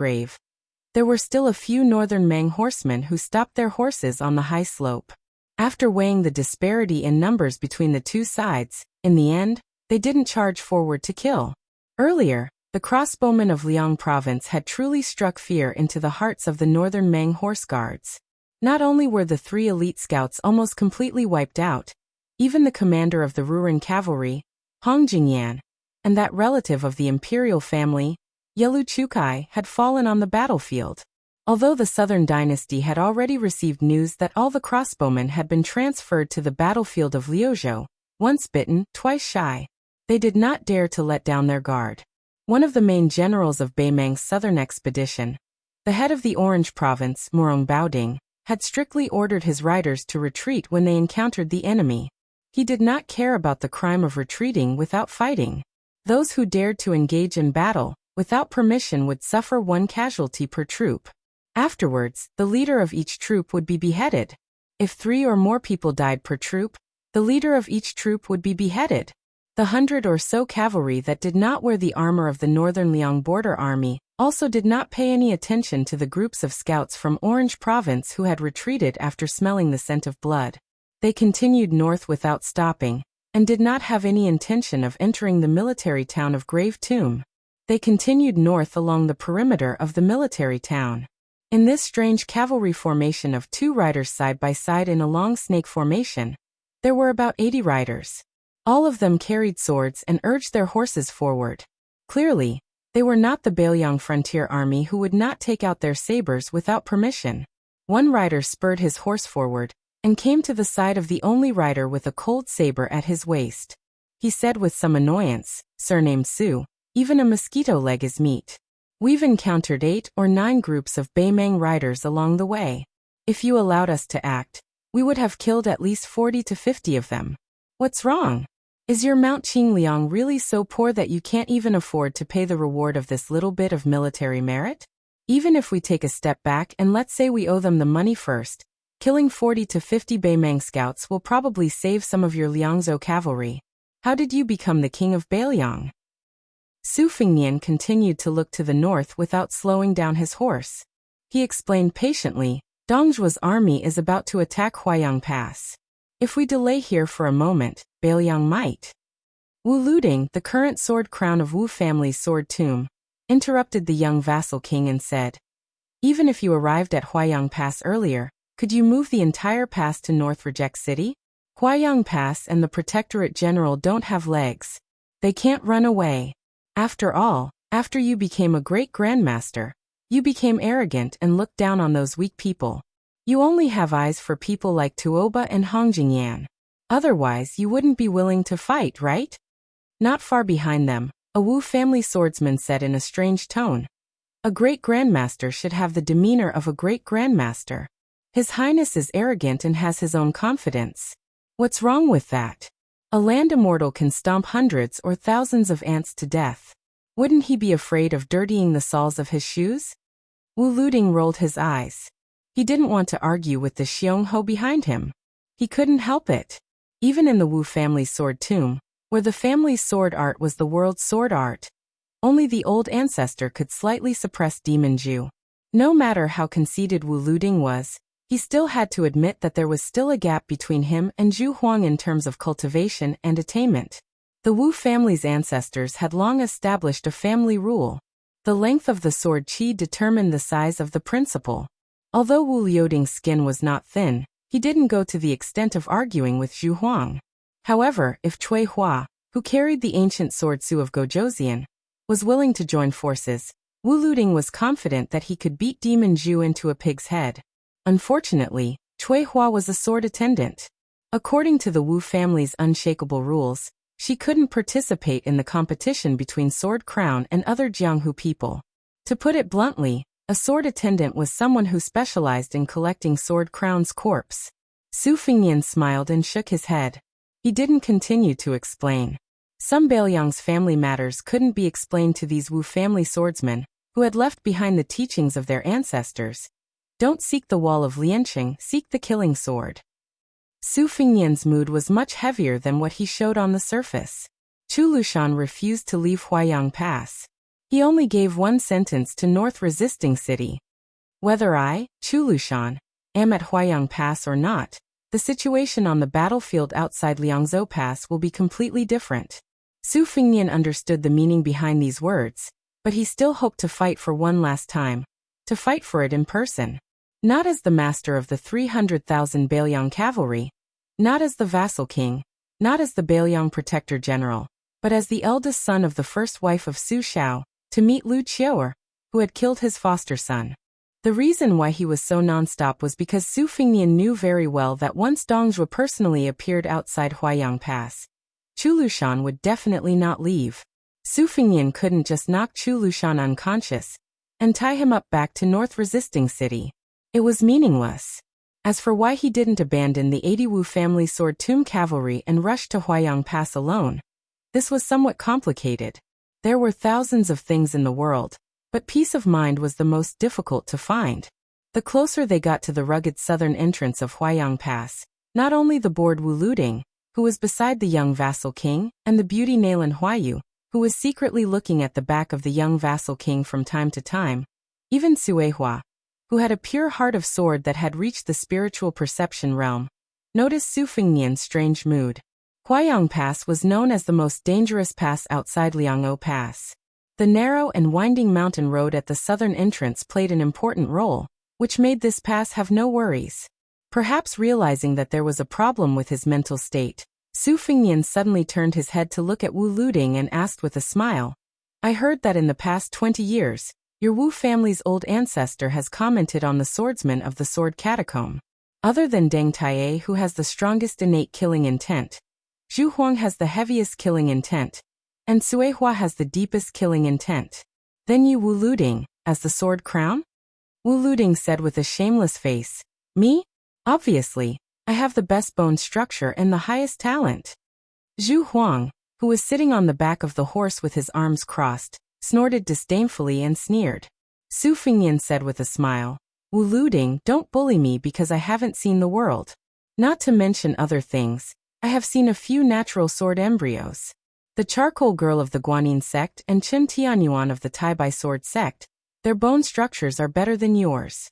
there were still a few northern Mang horsemen who stopped their horses on the high slope. After weighing the disparity in numbers between the two sides, In the end, they didn't charge forward to kill. Earlier, the crossbowmen of Liang province had truly struck fear into the hearts of the northern Mang horse guards. Not only were the 3 elite scouts almost completely wiped out, even the commander of the Ruran cavalry, Hong Jingyan, and that relative of the imperial family, Yelu Chukai, had fallen on the battlefield. Although the southern dynasty had already received news that all the crossbowmen had been transferred to the battlefield of Liuzhou, once bitten, twice shy, they did not dare to let down their guard. One of the main generals of Beimang's southern expedition, the head of the Orange province, Morong Baoding, had strictly ordered his riders to retreat when they encountered the enemy. He did not care about the crime of retreating without fighting. Those who dared to engage in battle, without permission, would suffer 1 casualty per troop. Afterwards, the leader of each troop would be beheaded. If 3 or more people died per troop, the leader of each troop would be beheaded. The 100 or so cavalry that did not wear the armor of the Northern Liang Border Army also did not pay any attention to the groups of scouts from Orange Province who had retreated after smelling the scent of blood. They continued north without stopping, and did not have any intention of entering the military town of Grave Tomb. They continued north along the perimeter of the military town. In this strange cavalry formation of 2 riders side by side in a long snake formation, there were about 80 riders. All of them carried swords and urged their horses forward. Clearly, they were not the Bailiang frontier army who would not take out their sabers without permission. One rider spurred his horse forward, and came to the side of the only rider with a cold saber at his waist. He said with some annoyance, "Surname Su, even a mosquito leg is meat. We've encountered 8 or 9 groups of Beimang riders along the way. If you allowed us to act, we would have killed at least 40 to 50 of them. What's wrong? Is your Mount Qingliang really so poor that you can't even afford to pay the reward of this little bit of military merit? Even if we take a step back and let's say we owe them the money first, killing 40 to 50 Beimang scouts will probably save some of your Liangzhou cavalry. How did you become the king of Bailiang?" Su Fingnian continued to look to the north without slowing down his horse. He explained patiently, "Dongzhuo's army is about to attack Huayang Pass. If we delay here for a moment, Bailiang might." Wu Luding, the current sword crown of Wu family's sword tomb, interrupted the young vassal king and said, "Even if you arrived at Huayang Pass earlier, could you move the entire pass to North Reject City? Huayang Pass and the Protectorate General don't have legs. They can't run away. After all, after you became a great grandmaster, you became arrogant and looked down on those weak people. You only have eyes for people like Tuoba and Hong Jingyan. Otherwise you wouldn't be willing to fight, right?" Not far behind them, a Wu family swordsman said in a strange tone, "A great grandmaster should have the demeanor of a great grandmaster. His Highness is arrogant and has his own confidence. What's wrong with that? A land immortal can stomp hundreds or thousands of ants to death. Wouldn't he be afraid of dirtying the soles of his shoes?" Wu Luding rolled his eyes. He didn't want to argue with the Xiongho behind him. He couldn't help it. Even in the Wu family's sword tomb, where the family's sword art was the world's sword art, only the old ancestor could slightly suppress Demon Ju. No matter how conceited Wu Luding was, he still had to admit that there was still a gap between him and Zhu Huang in terms of cultivation and attainment. The Wu family's ancestors had long established a family rule. The length of the sword qi determined the size of the principal. Although Wu Liuding's skin was not thin, he didn't go to the extent of arguing with Zhu Huang. However, if Cui Hua, who carried the ancient sword Su of Gojoseon, was willing to join forces, Wu Luding was confident that he could beat Demon Ju into a pig's head. Unfortunately, Cui Hua was a sword attendant. According to the Wu family's unshakable rules, she couldn't participate in the competition between Sword Crown and other Jianghu people. To put it bluntly, a sword attendant was someone who specialized in collecting Sword Crown's corpse. Su Fingnian smiled and shook his head. He didn't continue to explain. Some Bailiang's family matters couldn't be explained to these Wu family swordsmen, who had left behind the teachings of their ancestors. Don't seek the wall of Lianqing, seek the killing sword. Su Fingnian's mood was much heavier than what he showed on the surface. Chu Lushan refused to leave Huayang Pass. He only gave one sentence to North Resisting City. "Whether I, Chu Lushan, am at Huayang Pass or not, the situation on the battlefield outside Liangzhou Pass will be completely different. Su Fingnian understood the meaning behind these words, but he still hoped to fight for one last time, to fight for it in person. Not as the master of the 300,000 Bailiang cavalry, not as the vassal king, not as the Bailiang protector general, but as the eldest son of the first wife of Su Xiao, to meet Lu Qiu'er, who had killed his foster son. The reason why he was so nonstop was because Su Fingnian knew very well that once Dongzhuo personally appeared outside Huaiyang Pass, Chu Lushan would definitely not leave. Su Fingnian couldn't just knock Chu Lushan unconscious and tie him up back to North Resisting City. It was meaningless. As for why he didn't abandon the 80 Wu family sword tomb cavalry and rush to Huaiyang Pass alone, this was somewhat complicated. There were thousands of things in the world, but peace of mind was the most difficult to find. The closer they got to the rugged southern entrance of Huaiyang Pass, not only the bored Wu Luding, who was beside the young vassal king, and the beauty Nailan Huayu, who was secretly looking at the back of the young vassal king from time to time, even Suehua, who had a pure heart of sword that had reached the spiritual perception realm, noticed Su Fingnian's strange mood. Huaiyang Pass was known as the most dangerous pass outside Liangzhou Pass. The narrow and winding mountain road at the southern entrance played an important role, which made this pass have no worries. Perhaps realizing that there was a problem with his mental state, Su Fingnian suddenly turned his head to look at Wu Luding and asked with a smile, "I heard that in the past 20 years, your Wu family's old ancestor has commented on the swordsman of the sword catacomb. Other than Deng Taiye, who has the strongest innate killing intent, Zhu Huang has the heaviest killing intent, and Suehua has the deepest killing intent. Then you Wu Luding, as the sword crown?" Wu Luding said with a shameless face, "Me? Obviously, I have the best bone structure and the highest talent." Zhu Huang, who was sitting on the back of the horse with his arms crossed, snorted disdainfully and sneered. Su Fingnian said with a smile, "Wu Luding, don't bully me because I haven't seen the world. Not to mention other things, I have seen a few natural sword embryos. The charcoal girl of the Guanyin sect and Chen Tianyuan of the Tai-Bai sword sect, their bone structures are better than yours."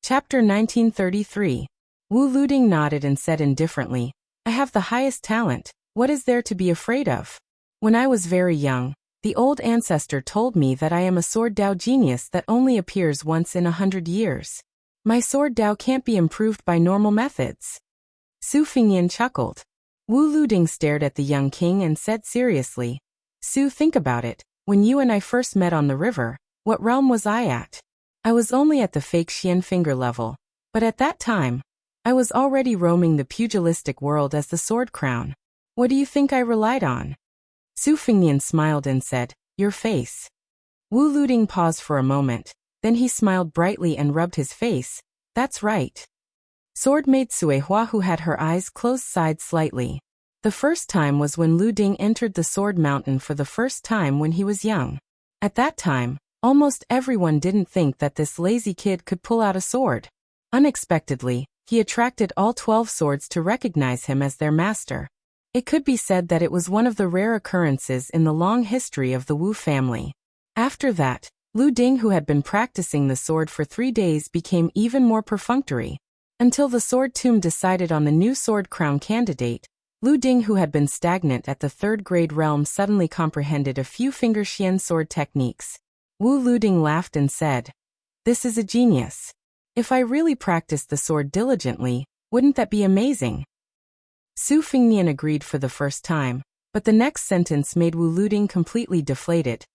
Chapter 1933. Wu Luding nodded and said indifferently, "I have the highest talent, what is there to be afraid of? When I was very young, the old ancestor told me that I am a sword Dao genius that only appears once in 100 years. My sword Dao can't be improved by normal methods." Su Fingnian chuckled. Wu Luding stared at the young king and said seriously, "Su, think about it. When you and I first met on the river, what realm was I at? I was only at the fake Xian finger level, but at that time, I was already roaming the pugilistic world as the sword crown. What do you think I relied on?" Su Fingnian smiled and said, "Your face." Wu Luding paused for a moment, then he smiled brightly and rubbed his face. "That's right." Sword maid Suehua, who had her eyes closed, sighed slightly. The first time was when Lu Ding entered the sword mountain for the first time when he was young. At that time, almost everyone didn't think that this lazy kid could pull out a sword. Unexpectedly, he attracted all 12 swords to recognize him as their master. It could be said that it was one of the rare occurrences in the long history of the Wu family. After that, Lu Ding, who had been practicing the sword for 3 days, became even more perfunctory. Until the sword tomb decided on the new sword crown candidate, Lu Ding, who had been stagnant at the 3rd grade realm, suddenly comprehended a few finger Xian sword techniques. Wu Luding laughed and said, "This is a genius. If I really practiced the sword diligently, wouldn't that be amazing?" Su Fingnian agreed for the first time, but the next sentence made Wu Luding completely deflated.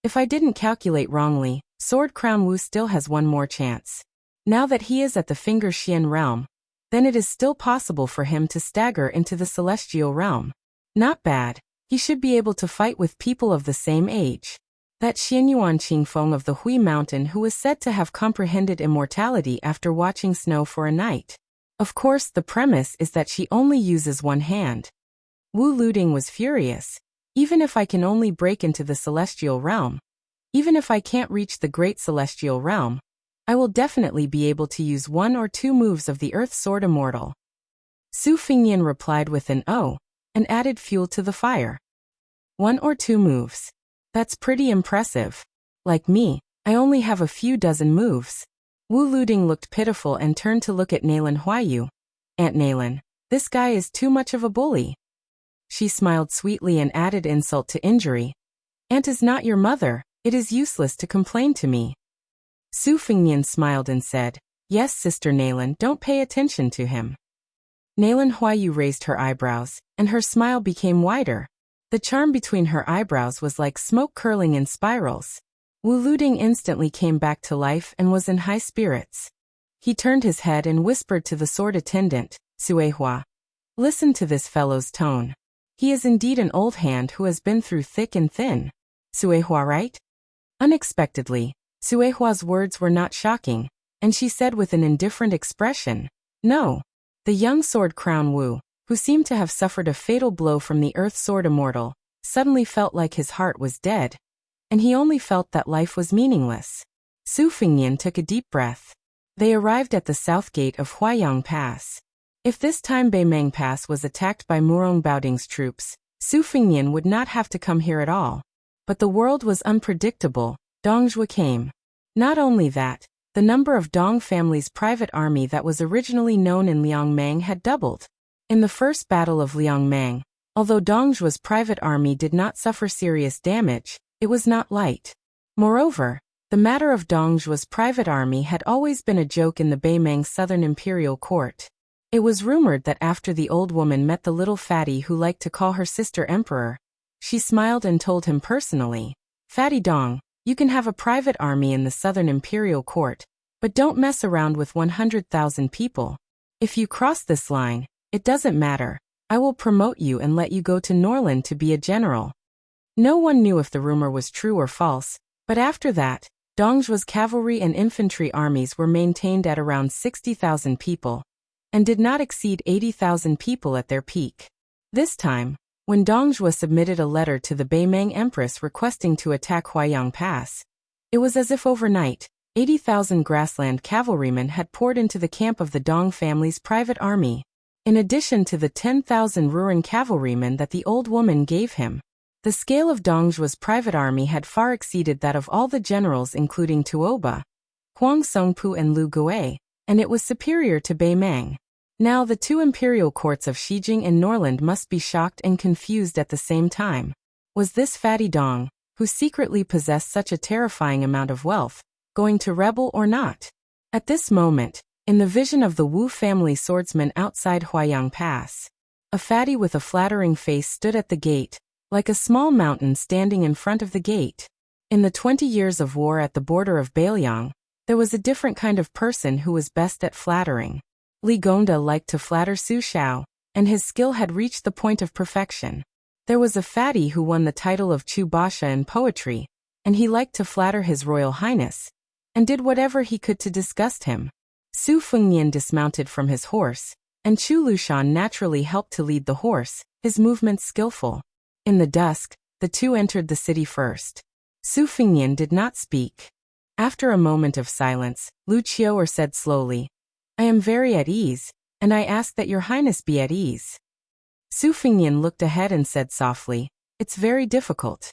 "If I didn't calculate wrongly, Sword Crown Wu still has one more chance. Now that he is at the Finger Xian realm, then it is still possible for him to stagger into the celestial realm. Not bad, he should be able to fight with people of the same age. That Xianyuan Qingfeng of the Hui Mountain, who was said to have comprehended immortality after watching snow for a night. Of course, the premise is that she only uses one hand." Wu Luding was furious. "Even if I can only break into the celestial realm, even if I can't reach the great celestial realm, I will definitely be able to use 1 or 2 moves of the Earth Sword Immortal." Su Fingnian replied with an "oh," and added fuel to the fire. 1 or 2 moves. That's pretty impressive. Like me, I only have a few dozen moves. Wu Luding looked pitiful and turned to look at Nailan Huayu. Aunt Naylan, this guy is too much of a bully. She smiled sweetly and added insult to injury. Aunt is not your mother, it is useless to complain to me. Su Fengnian smiled and said, yes, Sister Naylan, don't pay attention to him. Naylan Huayu raised her eyebrows, and her smile became wider. The charm between her eyebrows was like smoke curling in spirals. Wu Luding instantly came back to life and was in high spirits. He turned his head and whispered to the sword attendant, Suehua. Listen to this fellow's tone. He is indeed an old hand who has been through thick and thin. Suehua, right? Unexpectedly, Suehua's words were not shocking, and she said with an indifferent expression, no. The young sword crown Wu, who seemed to have suffered a fatal blow from the earth sword immortal, suddenly felt like his heart was dead, and he only felt that life was meaningless. Su Fengnian took a deep breath. They arrived at the south gate of Huayang Pass. If this time Beimeng Pass was attacked by Murong Baoding's troops, Su Fengnian would not have to come here at all. But the world was unpredictable. Dongzhou came. Not only that, the number of Dong family's private army that was originally known in Liangmang had doubled. In the first battle of Liangmang, although Dongzhou's private army did not suffer serious damage, it was not light. Moreover, the matter of Dongzhou's private army had always been a joke in the Beimeng Southern Imperial Court. It was rumored that after the old woman met the little fatty who liked to call her sister emperor, she smiled and told him personally, Fatty Dong, you can have a private army in the Southern Imperial Court, but don't mess around with 100,000 people. If you cross this line, it doesn't matter. I will promote you and let you go to Norland to be a general. No one knew if the rumor was true or false, but after that, Dongzhou's cavalry and infantry armies were maintained at around 60,000 people, and did not exceed 80,000 people at their peak. This time, when Dongzhou submitted a letter to the Beimeng Empress requesting to attack Huayang Pass, it was as if overnight, 80,000 grassland cavalrymen had poured into the camp of the Dong family's private army, in addition to the 10,000 Ruren cavalrymen that the old woman gave him. The scale of Dongzhou's private army had far exceeded that of all the generals including Tuoba, Huang Songpu and Lu Gui, and it was superior to Beimeng. Now the two imperial courts of Xijing and Norland must be shocked and confused at the same time. Was this fatty Dong, who secretly possessed such a terrifying amount of wealth, going to rebel or not? At this moment, in the vision of the Wu family swordsman outside Huayang Pass, a fatty with a flattering face stood at the gate, like a small mountain standing in front of the gate. In the 20 years of war at the border of Bailiang, there was a different kind of person who was best at flattering. Li Gongda liked to flatter Su Xiao, and his skill had reached the point of perfection. There was a fatty who won the title of Chu Basha in poetry, and he liked to flatter His Royal Highness, and did whatever he could to disgust him. Su Fengnian dismounted from his horse, and Chu Lushan naturally helped to lead the horse, his movements skillful. In the dusk, the two entered the city first. Su Fengnian did not speak. After a moment of silence, Lu Qiuer said slowly, I am very at ease, and I ask that your highness be at ease. Su Fengnian looked ahead and said softly, it's very difficult.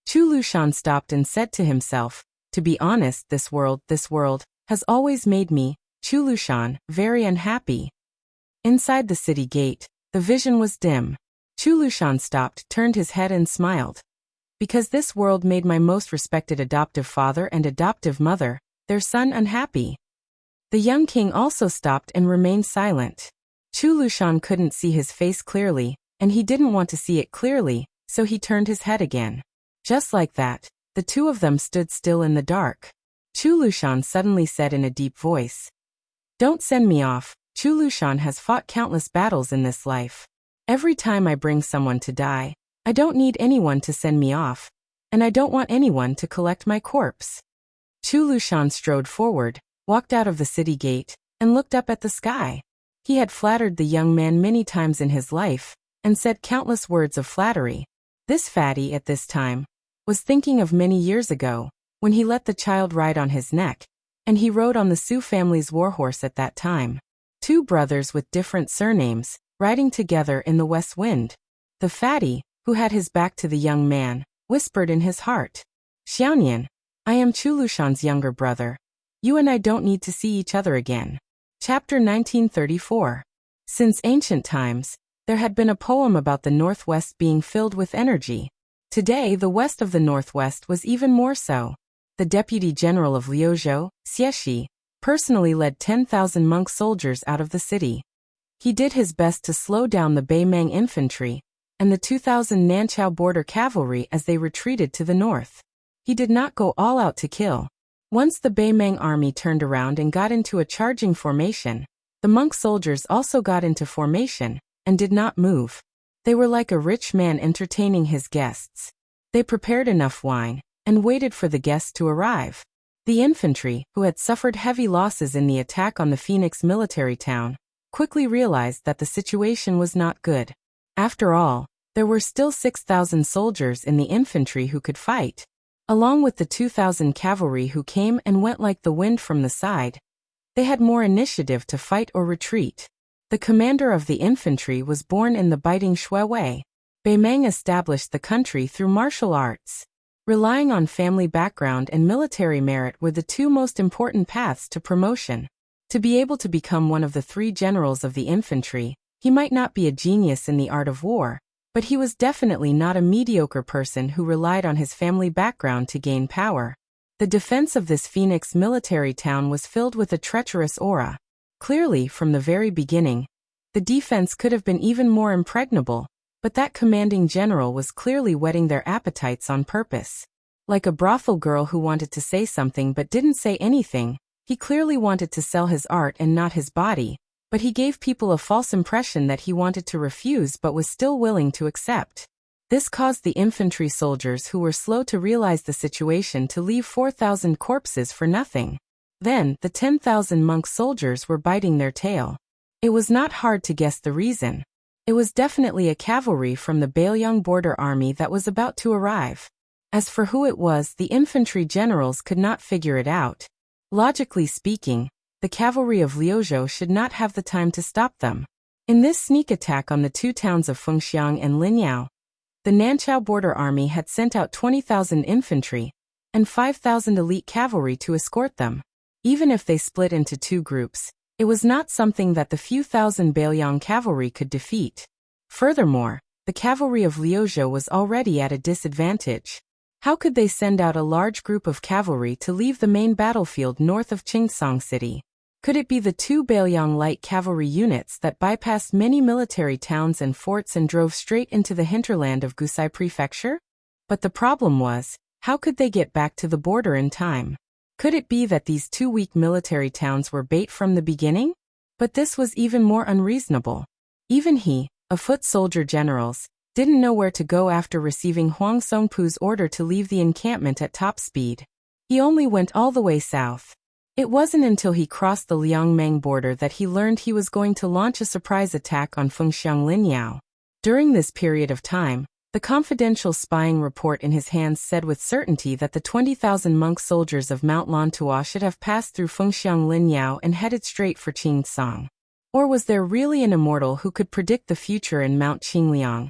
Chu Lushan stopped and said to himself, to be honest, this world, has always made me, Chu Lushan, very unhappy. Inside the city gate, the vision was dim. Chu Lushan stopped, turned his head and smiled. Because this world made my most respected adoptive father and adoptive mother, their son, unhappy. The young king also stopped and remained silent. Chu Lushan couldn't see his face clearly, and he didn't want to see it clearly, so he turned his head again. Just like that, the two of them stood still in the dark. Chu Lushan suddenly said in a deep voice, Don't send me off. Chu Lushan has fought countless battles in this life. Every time I bring someone to die, I don't need anyone to send me off, and I don't want anyone to collect my corpse. Chu Lushan strode forward, walked out of the city gate, and looked up at the sky. He had flattered the young man many times in his life, and said countless words of flattery. This fatty, at this time, was thinking of many years ago, when he let the child ride on his neck, and he rode on the Su family's warhorse at that time. Two brothers with different surnames, riding together in the west wind. The fatty, who had his back to the young man, whispered in his heart, Xiaonian, I am Chu Lushan's younger brother. You and I don't need to see each other again. Chapter 1934. Since ancient times, there had been a poem about the Northwest being filled with energy. Today, the west of the Northwest was even more so. The Deputy General of Liuzhou, Xieshi, personally led 10,000 monk soldiers out of the city. He did his best to slow down the Beimang infantry and the 2,000 Nanchao border cavalry as they retreated to the north. He did not go all out to kill. Once the Beimang army turned around and got into a charging formation, the monk soldiers also got into formation and did not move. They were like a rich man entertaining his guests. They prepared enough wine and waited for the guests to arrive. The infantry, who had suffered heavy losses in the attack on the Phoenix military town, quickly realized that the situation was not good. After all, there were still 6,000 soldiers in the infantry who could fight. Along with the 2,000 cavalry who came and went like the wind from the side, they had more initiative to fight or retreat. The commander of the infantry was born in the biting Shui way. Beimang established the country through martial arts. Relying on family background and military merit were the two most important paths to promotion. To be able to become one of the 3 generals of the infantry, he might not be a genius in the art of war, but he was definitely not a mediocre person who relied on his family background to gain power. The defense of this Phoenix military town was filled with a treacherous aura. Clearly, from the very beginning, the defense could have been even more impregnable, but that commanding general was clearly whetting their appetites on purpose. Like a brothel girl who wanted to say something but didn't say anything, he clearly wanted to sell his art and not his body, but he gave people a false impression that he wanted to refuse but was still willing to accept. This caused the infantry soldiers who were slow to realize the situation to leave 4,000 corpses for nothing. Then, the 10,000 monk soldiers were biting their tail. It was not hard to guess the reason. It was definitely a cavalry from the Beiliang border army that was about to arrive. As for who it was, the infantry generals could not figure it out. Logically speaking, the cavalry of Liuzhou should not have the time to stop them. In this sneak attack on the 2 towns of Fengxiang and Linyao, the Nanchao border army had sent out 20,000 infantry and 5,000 elite cavalry to escort them. Even if they split into 2 groups, it was not something that the few thousand Beiliang cavalry could defeat. Furthermore, the cavalry of Liuzhou was already at a disadvantage. How could they send out a large group of cavalry to leave the main battlefield north of Qingsong City? Could it be the 2 Beiliang light cavalry units that bypassed many military towns and forts and drove straight into the hinterland of Gusai Prefecture? But the problem was, how could they get back to the border in time? Could it be that these 2 weak military towns were bait from the beginning? But this was even more unreasonable. Even he, a foot soldier generals, didn't know where to go after receiving Huang Songpu's order to leave the encampment at top speed. He only went all the way south. It wasn't until he crossed the Liangmang border that he learned he was going to launch a surprise attack on Fengxiang Linyao. During this period of time, the confidential spying report in his hands said with certainty that the 20,000 monk soldiers of Mount Lantua should have passed through Fengxiang Linyao and headed straight for Qingsong. Or was there really an immortal who could predict the future in Mount Qingliang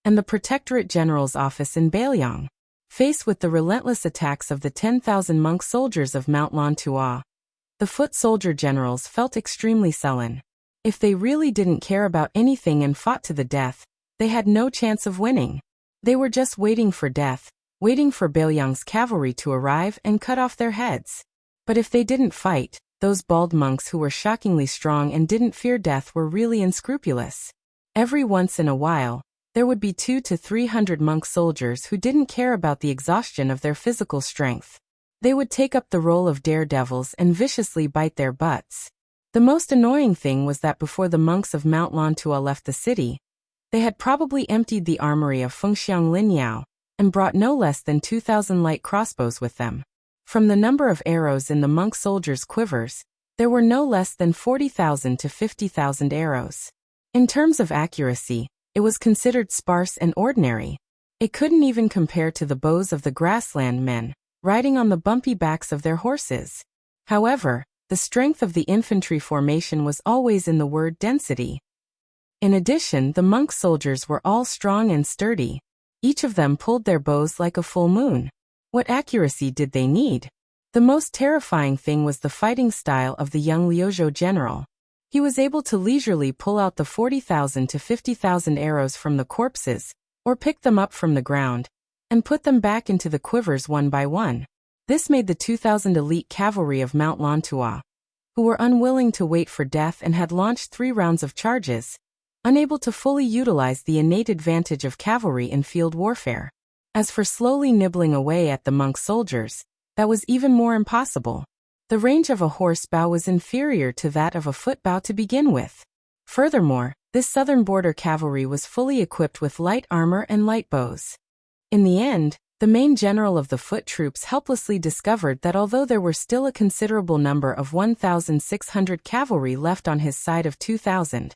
and the Protectorate General's office in Beiliang? Faced with the relentless attacks of the 10,000 monk soldiers of Mount Lantua, the foot soldier generals felt extremely sullen. If they really didn't care about anything and fought to the death, they had no chance of winning. They were just waiting for death, waiting for Beiliang's cavalry to arrive and cut off their heads. But if they didn't fight, those bald monks who were shockingly strong and didn't fear death were really unscrupulous. Every once in a while, there would be 200 to 300 monk soldiers who didn't care about the exhaustion of their physical strength. They would take up the role of daredevils and viciously bite their butts. The most annoying thing was that before the monks of Mount Lantua left the city, they had probably emptied the armory of Fengxiang Linyao and brought no less than 2,000 light crossbows with them. From the number of arrows in the monk soldiers' quivers, there were no less than 40,000 to 50,000 arrows. In terms of accuracy, it was considered sparse and ordinary. It couldn't even compare to the bows of the grassland men, riding on the bumpy backs of their horses. However, the strength of the infantry formation was always in the word density. In addition, the monk soldiers were all strong and sturdy. Each of them pulled their bows like a full moon. What accuracy did they need? The most terrifying thing was the fighting style of the young Liuzhou general. He was able to leisurely pull out the 40,000 to 50,000 arrows from the corpses, or pick them up from the ground, and put them back into the quivers one by one. This made the 2,000 elite cavalry of Mount Lantua, who were unwilling to wait for death and had launched 3 rounds of charges, unable to fully utilize the innate advantage of cavalry in field warfare. As for slowly nibbling away at the monk soldiers, that was even more impossible. The range of a horse bow was inferior to that of a foot bow to begin with. Furthermore, this southern border cavalry was fully equipped with light armor and light bows. In the end, the main general of the foot troops helplessly discovered that although there were still a considerable number of 1,600 cavalry left on his side of 2,000,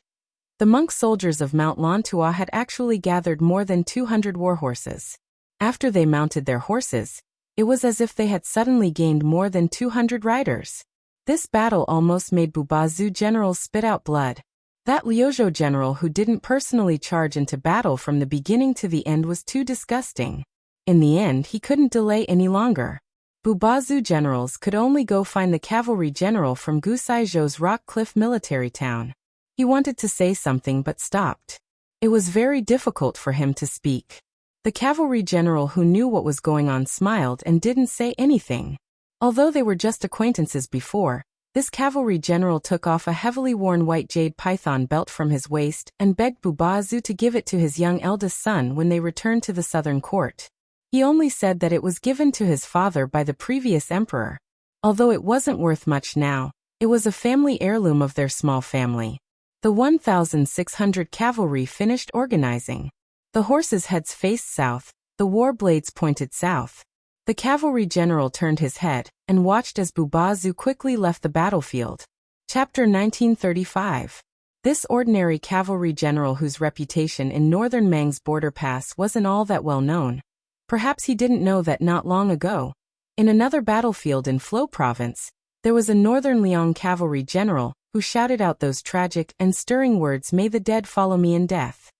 the monk soldiers of Mount Lantua had actually gathered more than 200 warhorses. After they mounted their horses, it was as if they had suddenly gained more than 200 riders. This battle almost made Bubazu generals spit out blood. That Liuzhou general who didn't personally charge into battle from the beginning to the end was too disgusting. In the end, he couldn't delay any longer. Bubazu generals could only go find the cavalry general from Gusaizhou's Rock Cliff military town. He wanted to say something but stopped. It was very difficult for him to speak. The cavalry general who knew what was going on smiled and didn't say anything. Although they were just acquaintances before, this cavalry general took off a heavily worn white jade python belt from his waist and begged Bubazu to give it to his young eldest son when they returned to the southern court. He only said that it was given to his father by the previous emperor. Although it wasn't worth much now, it was a family heirloom of their small family. The 1,600 cavalry finished organizing. The horses' heads faced south, the war blades pointed south. The cavalry general turned his head and watched as Bubazu quickly left the battlefield. Chapter 1935. This ordinary cavalry general whose reputation in northern Mang's border pass wasn't all that well known. Perhaps he didn't know that not long ago, in another battlefield in Flo province, there was a northern Liang cavalry general who shouted out those tragic and stirring words, "May the dead follow me in death."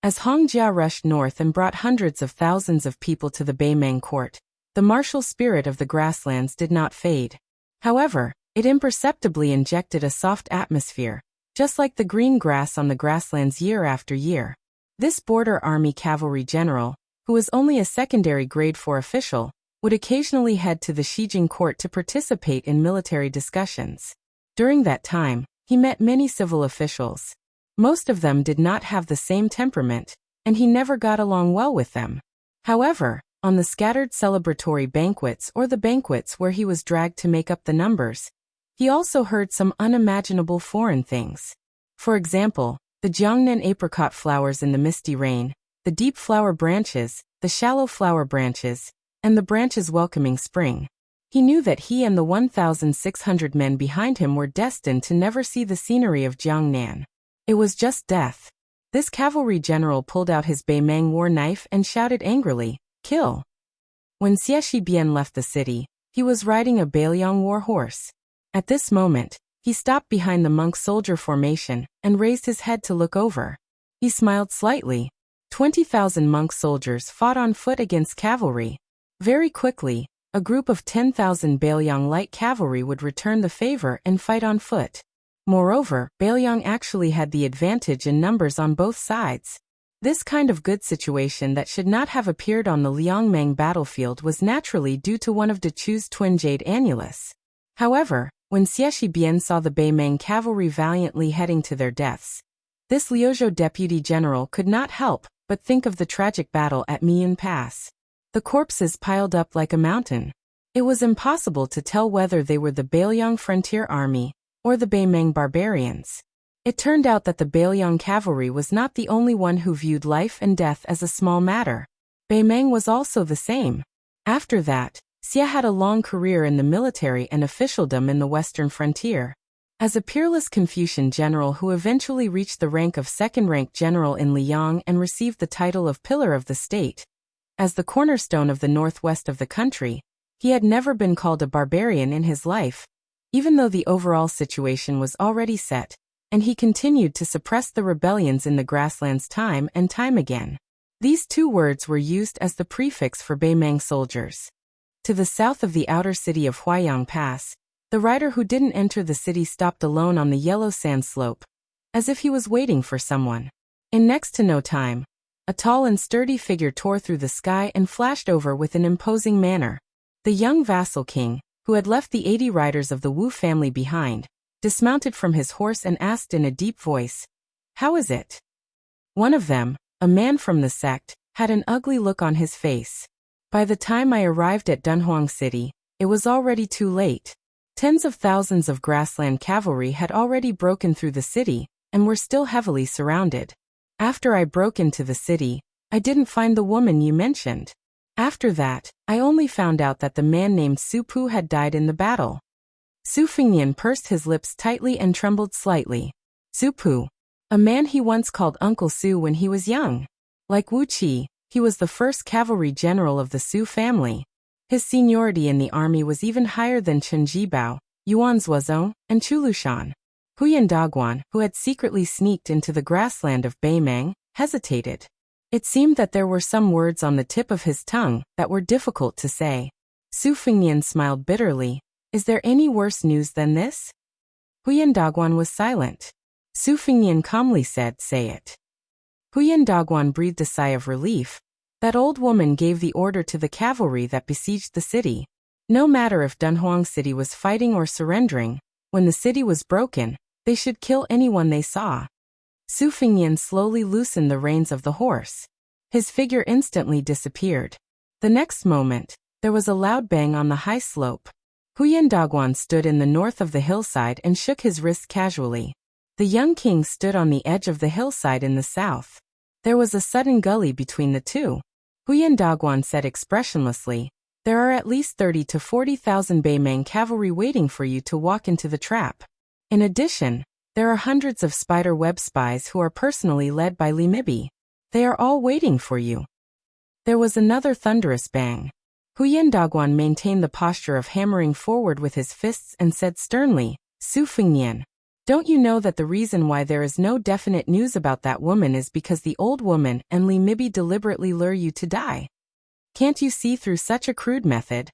As Hong Jia rushed north and brought hundreds of thousands of people to the Beimeng court, the martial spirit of the grasslands did not fade. However, it imperceptibly injected a soft atmosphere, just like the green grass on the grasslands year after year. This border army cavalry general, who was only a secondary grade 4 official, would occasionally head to the Shijing court to participate in military discussions. During that time, he met many civil officials. Most of them did not have the same temperament, and he never got along well with them. However, on the scattered celebratory banquets or the banquets where he was dragged to make up the numbers, he also heard some unimaginable foreign things. For example, the Jiangnan apricot flowers in the misty rain, the deep flower branches, the shallow flower branches, and the branches welcoming spring. He knew that he and the 1,600 men behind him were destined to never see the scenery of Jiangnan. It was just death. This cavalry general pulled out his Beimeng war knife and shouted angrily, "Kill!" When Xie Shibian left the city, he was riding a Beiliang war horse. At this moment, he stopped behind the monk soldier formation and raised his head to look over. He smiled slightly. 20,000 monk soldiers fought on foot against cavalry. Very quickly, a group of 10,000 Beiliang light cavalry would return the favor and fight on foot. Moreover, Beiliang actually had the advantage in numbers on both sides. This kind of good situation that should not have appeared on the Liangmeng battlefield was naturally due to one of Dechu's twin jade annulus. However, when Xie Shibian saw the Beimeng cavalry valiantly heading to their deaths, this Liuzhou deputy general could not help but think of the tragic battle at Miyun Pass. The corpses piled up like a mountain. It was impossible to tell whether they were the Beiliang frontier army or the Beimeng barbarians. It turned out that the Beiliang cavalry was not the only one who viewed life and death as a small matter. Beimeng was also the same. After that, Xie had a long career in the military and officialdom in the western frontier. As a peerless Confucian general who eventually reached the rank of second-rank general in Liang and received the title of Pillar of the State, as the cornerstone of the northwest of the country, he had never been called a barbarian in his life, even though the overall situation was already set, and he continued to suppress the rebellions in the grasslands time and time again. These two words were used as the prefix for Beimeng soldiers. To the south of the outer city of Huaiyang Pass, The rider who didn't enter the city stopped alone on the yellow sand slope, as if he was waiting for someone. In next to no time, a tall and sturdy figure tore through the sky and flashed over with an imposing manner. The young vassal king, who had left the 80 riders of the Wu family behind, dismounted from his horse and asked in a deep voice, "How is it?" One of them, a man from the sect, had an ugly look on his face. By the time I arrived at Dunhuang City, it was already too late. Tens of thousands of grassland cavalry had already broken through the city and were still heavily surrounded. After I broke into the city, I didn't find the woman you mentioned. After that, I only found out that the man named Su Pu had died in the battle. Su Fengnian pursed his lips tightly and trembled slightly. Su Pu, a man he once called Uncle Su when he was young. Like Wu Qi, he was the first cavalry general of the Su family. His seniority in the army was even higher than Chen Jibao, Yuan Zuozong, and Chu Lushan. Huyan Daguan, who had secretly sneaked into the grassland of Beimang, hesitated. It seemed that there were some words on the tip of his tongue that were difficult to say. Su Fengnian smiled bitterly. "Is there any worse news than this?" Huyan Daguan was silent. Su Fengnian calmly said, "Say it." Huyan Daguan breathed a sigh of relief. That old woman gave the order to the cavalry that besieged the city. No matter if Dunhuang City was fighting or surrendering, when the city was broken, they should kill anyone they saw. Su Fengnian slowly loosened the reins of the horse. His figure instantly disappeared. The next moment, there was a loud bang on the high slope. Huyan Daguan stood in the north of the hillside and shook his wrist casually. The young king stood on the edge of the hillside in the south. There was a sudden gully between the two. Huyan Daguan said expressionlessly, "There are at least 30 to 40,000 Beimang cavalry waiting for you to walk into the trap. In addition, there are hundreds of spider web spies who are personally led by Li Mibi. They are all waiting for you." There was another thunderous bang. Huyan Daguan maintained the posture of hammering forward with his fists and said sternly, "Su Fengnian, don't you know that the reason why there is no definite news about that woman is because the old woman and Li Mibi deliberately lure you to die? Can't you see through such a crude method?"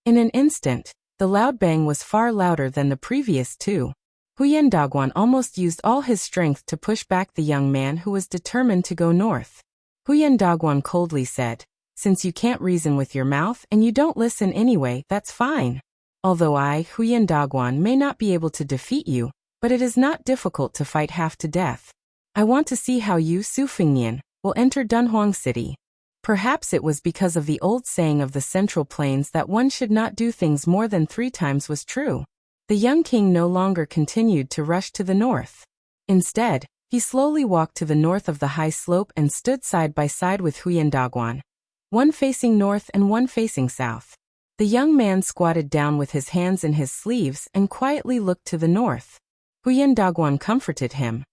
In an instant, the loud bang was far louder than the previous two. Huyan Daguan almost used all his strength to push back the young man who was determined to go north. Huyan Daguan coldly said, "Since you can't reason with your mouth and you don't listen anyway, that's fine. Although I, Huyan Daguan, may not be able to defeat you, but it is not difficult to fight half to death. I want to see how you, Su Fengnian, will enter Dunhuang City." Perhaps it was because of the old saying of the Central Plains that one should not do things more than 3 times was true. The young king no longer continued to rush to the north. Instead, he slowly walked to the north of the high slope and stood side by side with Huyan Daguan, one facing north and one facing south. The young man squatted down with his hands in his sleeves and quietly looked to the north. Huyan Daguan comforted him.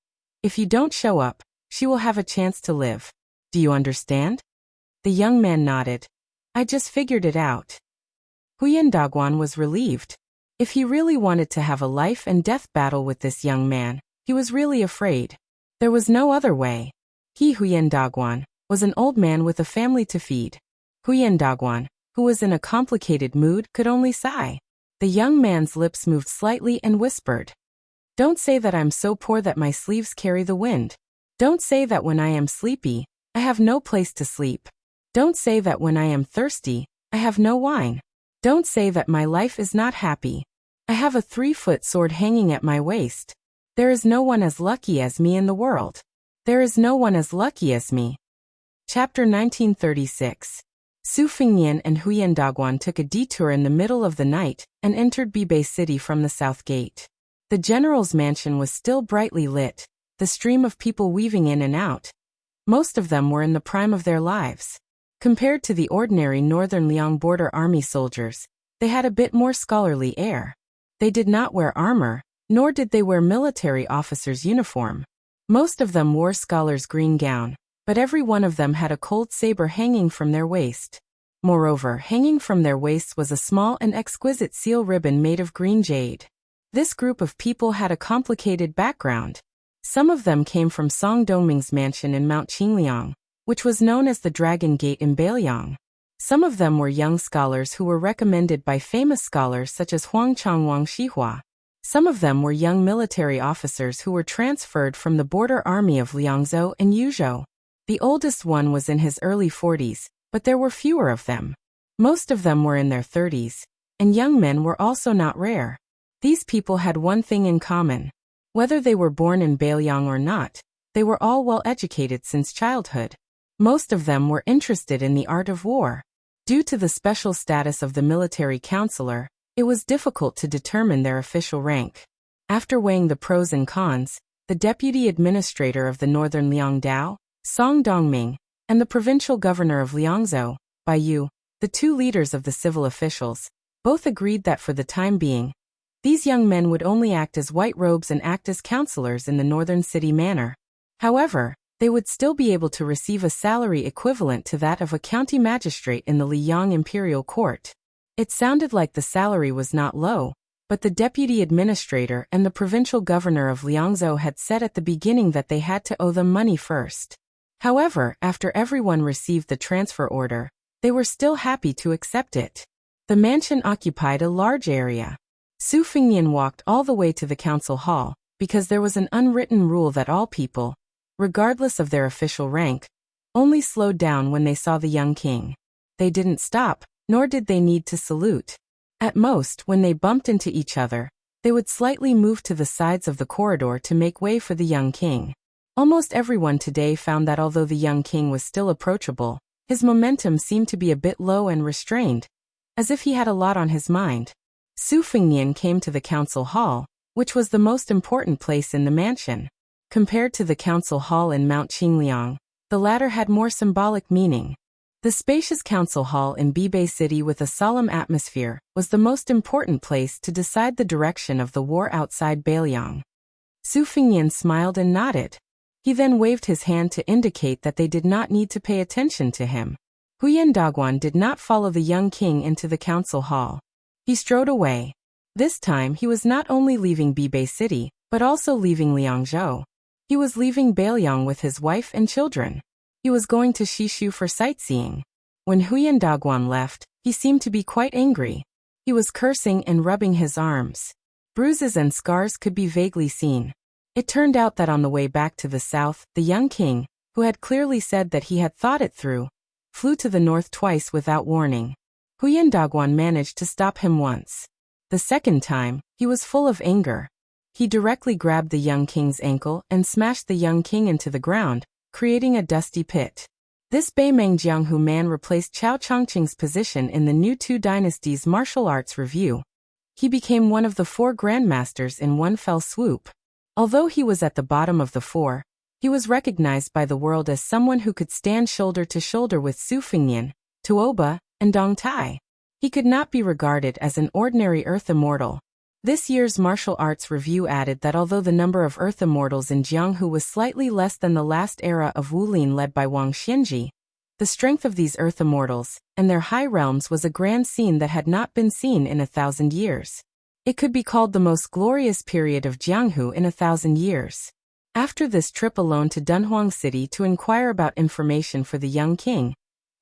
"If you don't show up, she will have a chance to live. Do you understand?" The young man nodded. "I just figured it out." Huyan Daguan was relieved. If he really wanted to have a life and death battle with this young man, he was really afraid. There was no other way. He, Huyan Daguan, was an old man with a family to feed. Huyan Daguan, who was in a complicated mood, could only sigh. The young man's lips moved slightly and whispered, "Don't say that I'm so poor that my sleeves carry the wind. Don't say that when I am sleepy, I have no place to sleep. Don't say that when I am thirsty, I have no wine. Don't say that my life is not happy. I have a 3-foot sword hanging at my waist. There is no one as lucky as me in the world. There is no one as lucky as me." Chapter 1936. Su Fengnian and Huyan Daguan took a detour in the middle of the night and entered Bibei City from the south gate. The general's mansion was still brightly lit, the stream of people weaving in and out. Most of them were in the prime of their lives. Compared to the ordinary northern Liang border army soldiers, they had a bit more scholarly air. They did not wear armor, nor did they wear military officer's uniform. Most of them wore scholar's green gown, but every one of them had a cold saber hanging from their waist. Moreover, hanging from their waists was a small and exquisite seal ribbon made of green jade. This group of people had a complicated background. Some of them came from Song Dongming's mansion in Mount Qingliang, which was known as the Dragon Gate in Beiliang. Some of them were young scholars who were recommended by famous scholars such as Huang Changwang Xihua. Some of them were young military officers who were transferred from the border army of Liangzhou and Yuzhou. The oldest one was in his early 40s, but there were fewer of them. Most of them were in their 30s, and young men were also not rare. These people had one thing in common. Whether they were born in Beiliang or not, they were all well educated since childhood. Most of them were interested in the art of war. Due to the special status of the military counselor, it was difficult to determine their official rank. After weighing the pros and cons, the deputy administrator of the northern Liangdao, Song Dongming, and the provincial governor of Liangzhou, Bai Yu, the two leaders of the civil officials, both agreed that for the time being, these young men would only act as white robes and act as counselors in the northern city manor. However, they would still be able to receive a salary equivalent to that of a county magistrate in the Liyang Imperial Court. It sounded like the salary was not low, but the deputy administrator and the provincial governor of Liangzhou had said at the beginning that they had to owe them money first. However, after everyone received the transfer order, they were still happy to accept it. The mansion occupied a large area. Su Fingnian walked all the way to the council hall, because there was an unwritten rule that all people, regardless of their official rank, only slowed down when they saw the young king. They didn't stop, nor did they need to salute. At most, when they bumped into each other, they would slightly move to the sides of the corridor to make way for the young king. Almost everyone today found that although the young king was still approachable, his momentum seemed to be a bit low and restrained, as if he had a lot on his mind. Su Fingnian came to the council hall, which was the most important place in the mansion. Compared to the council hall in Mount Qingliang, the latter had more symbolic meaning. The spacious council hall in Bibei City with a solemn atmosphere was the most important place to decide the direction of the war outside Beiliang. Su Fingnian smiled and nodded. He then waved his hand to indicate that they did not need to pay attention to him. Huyan Dagwan did not follow the young king into the council hall. He strode away. This time he was not only leaving Bibei City, but also leaving Liangzhou. He was leaving Beiliang with his wife and children. He was going to Shishu for sightseeing. When Huyan Dagwan left, he seemed to be quite angry. He was cursing and rubbing his arms. Bruises and scars could be vaguely seen. It turned out that on the way back to the south, the young king, who had clearly said that he had thought it through, flew to the north twice without warning. Huyan Dagwan managed to stop him once. The second time, he was full of anger. He directly grabbed the young king's ankle and smashed the young king into the ground, creating a dusty pit. This Beimeng Jianghu man replaced Chao Chongqing's position in the new Two Dynasties Martial Arts Review. He became one of the 4 grandmasters in one fell swoop. Although he was at the bottom of the 4, he was recognized by the world as someone who could stand shoulder to shoulder with Su Fingnian, Tuoba, and Dong Tai. He could not be regarded as an ordinary Earth Immortal. This year's Martial Arts Review added that although the number of Earth Immortals in Jianghu was slightly less than the last era of Wulin led by Wang Xianji, the strength of these Earth Immortals and their high realms was a grand scene that had not been seen in 1,000 years. It could be called the most glorious period of Jianghu in 1,000 years. After this trip alone to Dunhuang City to inquire about information for the young king,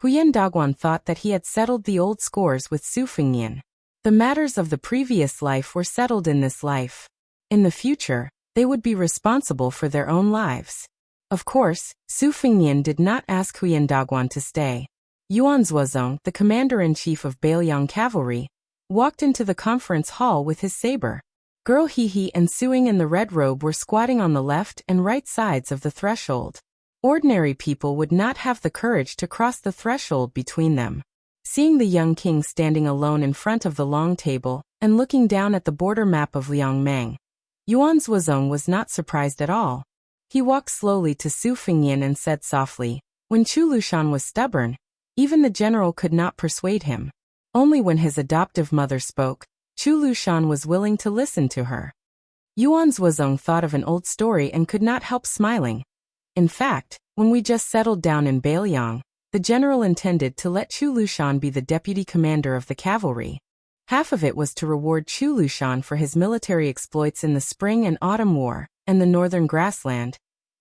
Huyan Dagwan thought that he had settled the old scores with Su Fingnian. The matters of the previous life were settled in this life. In the future, they would be responsible for their own lives. Of course, Su Fingnian did not ask Huyan Dagwan to stay. Yuan Zuozong, the commander-in-chief of Beiliang Cavalry, walked into the conference hall with his saber. Girl Hehe and Suing in the red robe were squatting on the left and right sides of the threshold. Ordinary people would not have the courage to cross the threshold between them. Seeing the young king standing alone in front of the long table and looking down at the border map of Liangmeng, Yuan Zuozong was not surprised at all. He walked slowly to Su Fingnian and said softly, when Chu Lushan was stubborn, even the general could not persuade him. Only when his adoptive mother spoke, Chu Lushan was willing to listen to her. Yuan Zuozong thought of an old story and could not help smiling. In fact, when we just settled down in Beiliang, the general intended to let Chu Lushan be the deputy commander of the cavalry. Half of it was to reward Chu Lushan for his military exploits in the Spring and Autumn War and the Northern Grassland,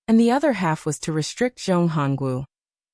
and the other half was to restrict Zhong Hongwu.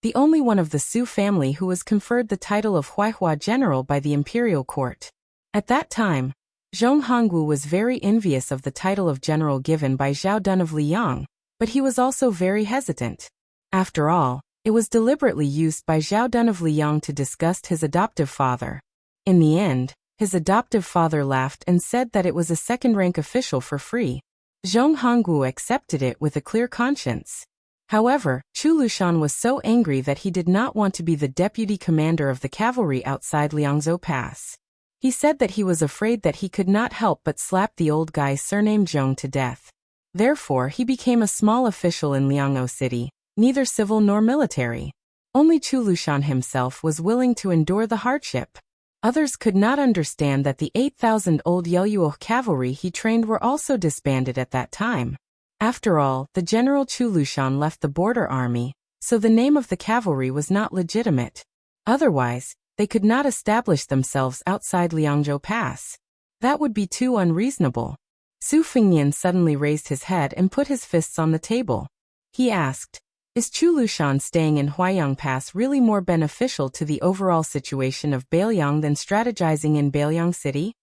the only one of the Su family who was conferred the title of Huaihua General by the imperial court. At that time, Zhong Hongwu was very envious of the title of general given by Zhao Dun of Liang, but he was also very hesitant. After all, it was deliberately used by Zhao Dun of Liang to disgust his adoptive father. In the end, his adoptive father laughed and said that it was a second-rank official for free. Zhong Hongwu accepted it with a clear conscience. However, Chu Lushan was so angry that he did not want to be the deputy commander of the cavalry outside Liangzhou Pass. He said that he was afraid that he could not help but slap the old guy surnamed Zhong to death. Therefore, he became a small official in Liangzhou City, neither civil nor military. Only Chu Lushan himself was willing to endure the hardship. Others could not understand that the 8,000 old Yelyuo cavalry he trained were also disbanded at that time. After all, the General Chu Lushan left the border army, so the name of the cavalry was not legitimate. Otherwise, they could not establish themselves outside Liangzhou Pass. That would be too unreasonable. Su Fengnian suddenly raised his head and put his fists on the table. He asked, "Is Chu Lushan staying in Huaiyang Pass really more beneficial to the overall situation of Bailiang than strategizing in Bailiang City?"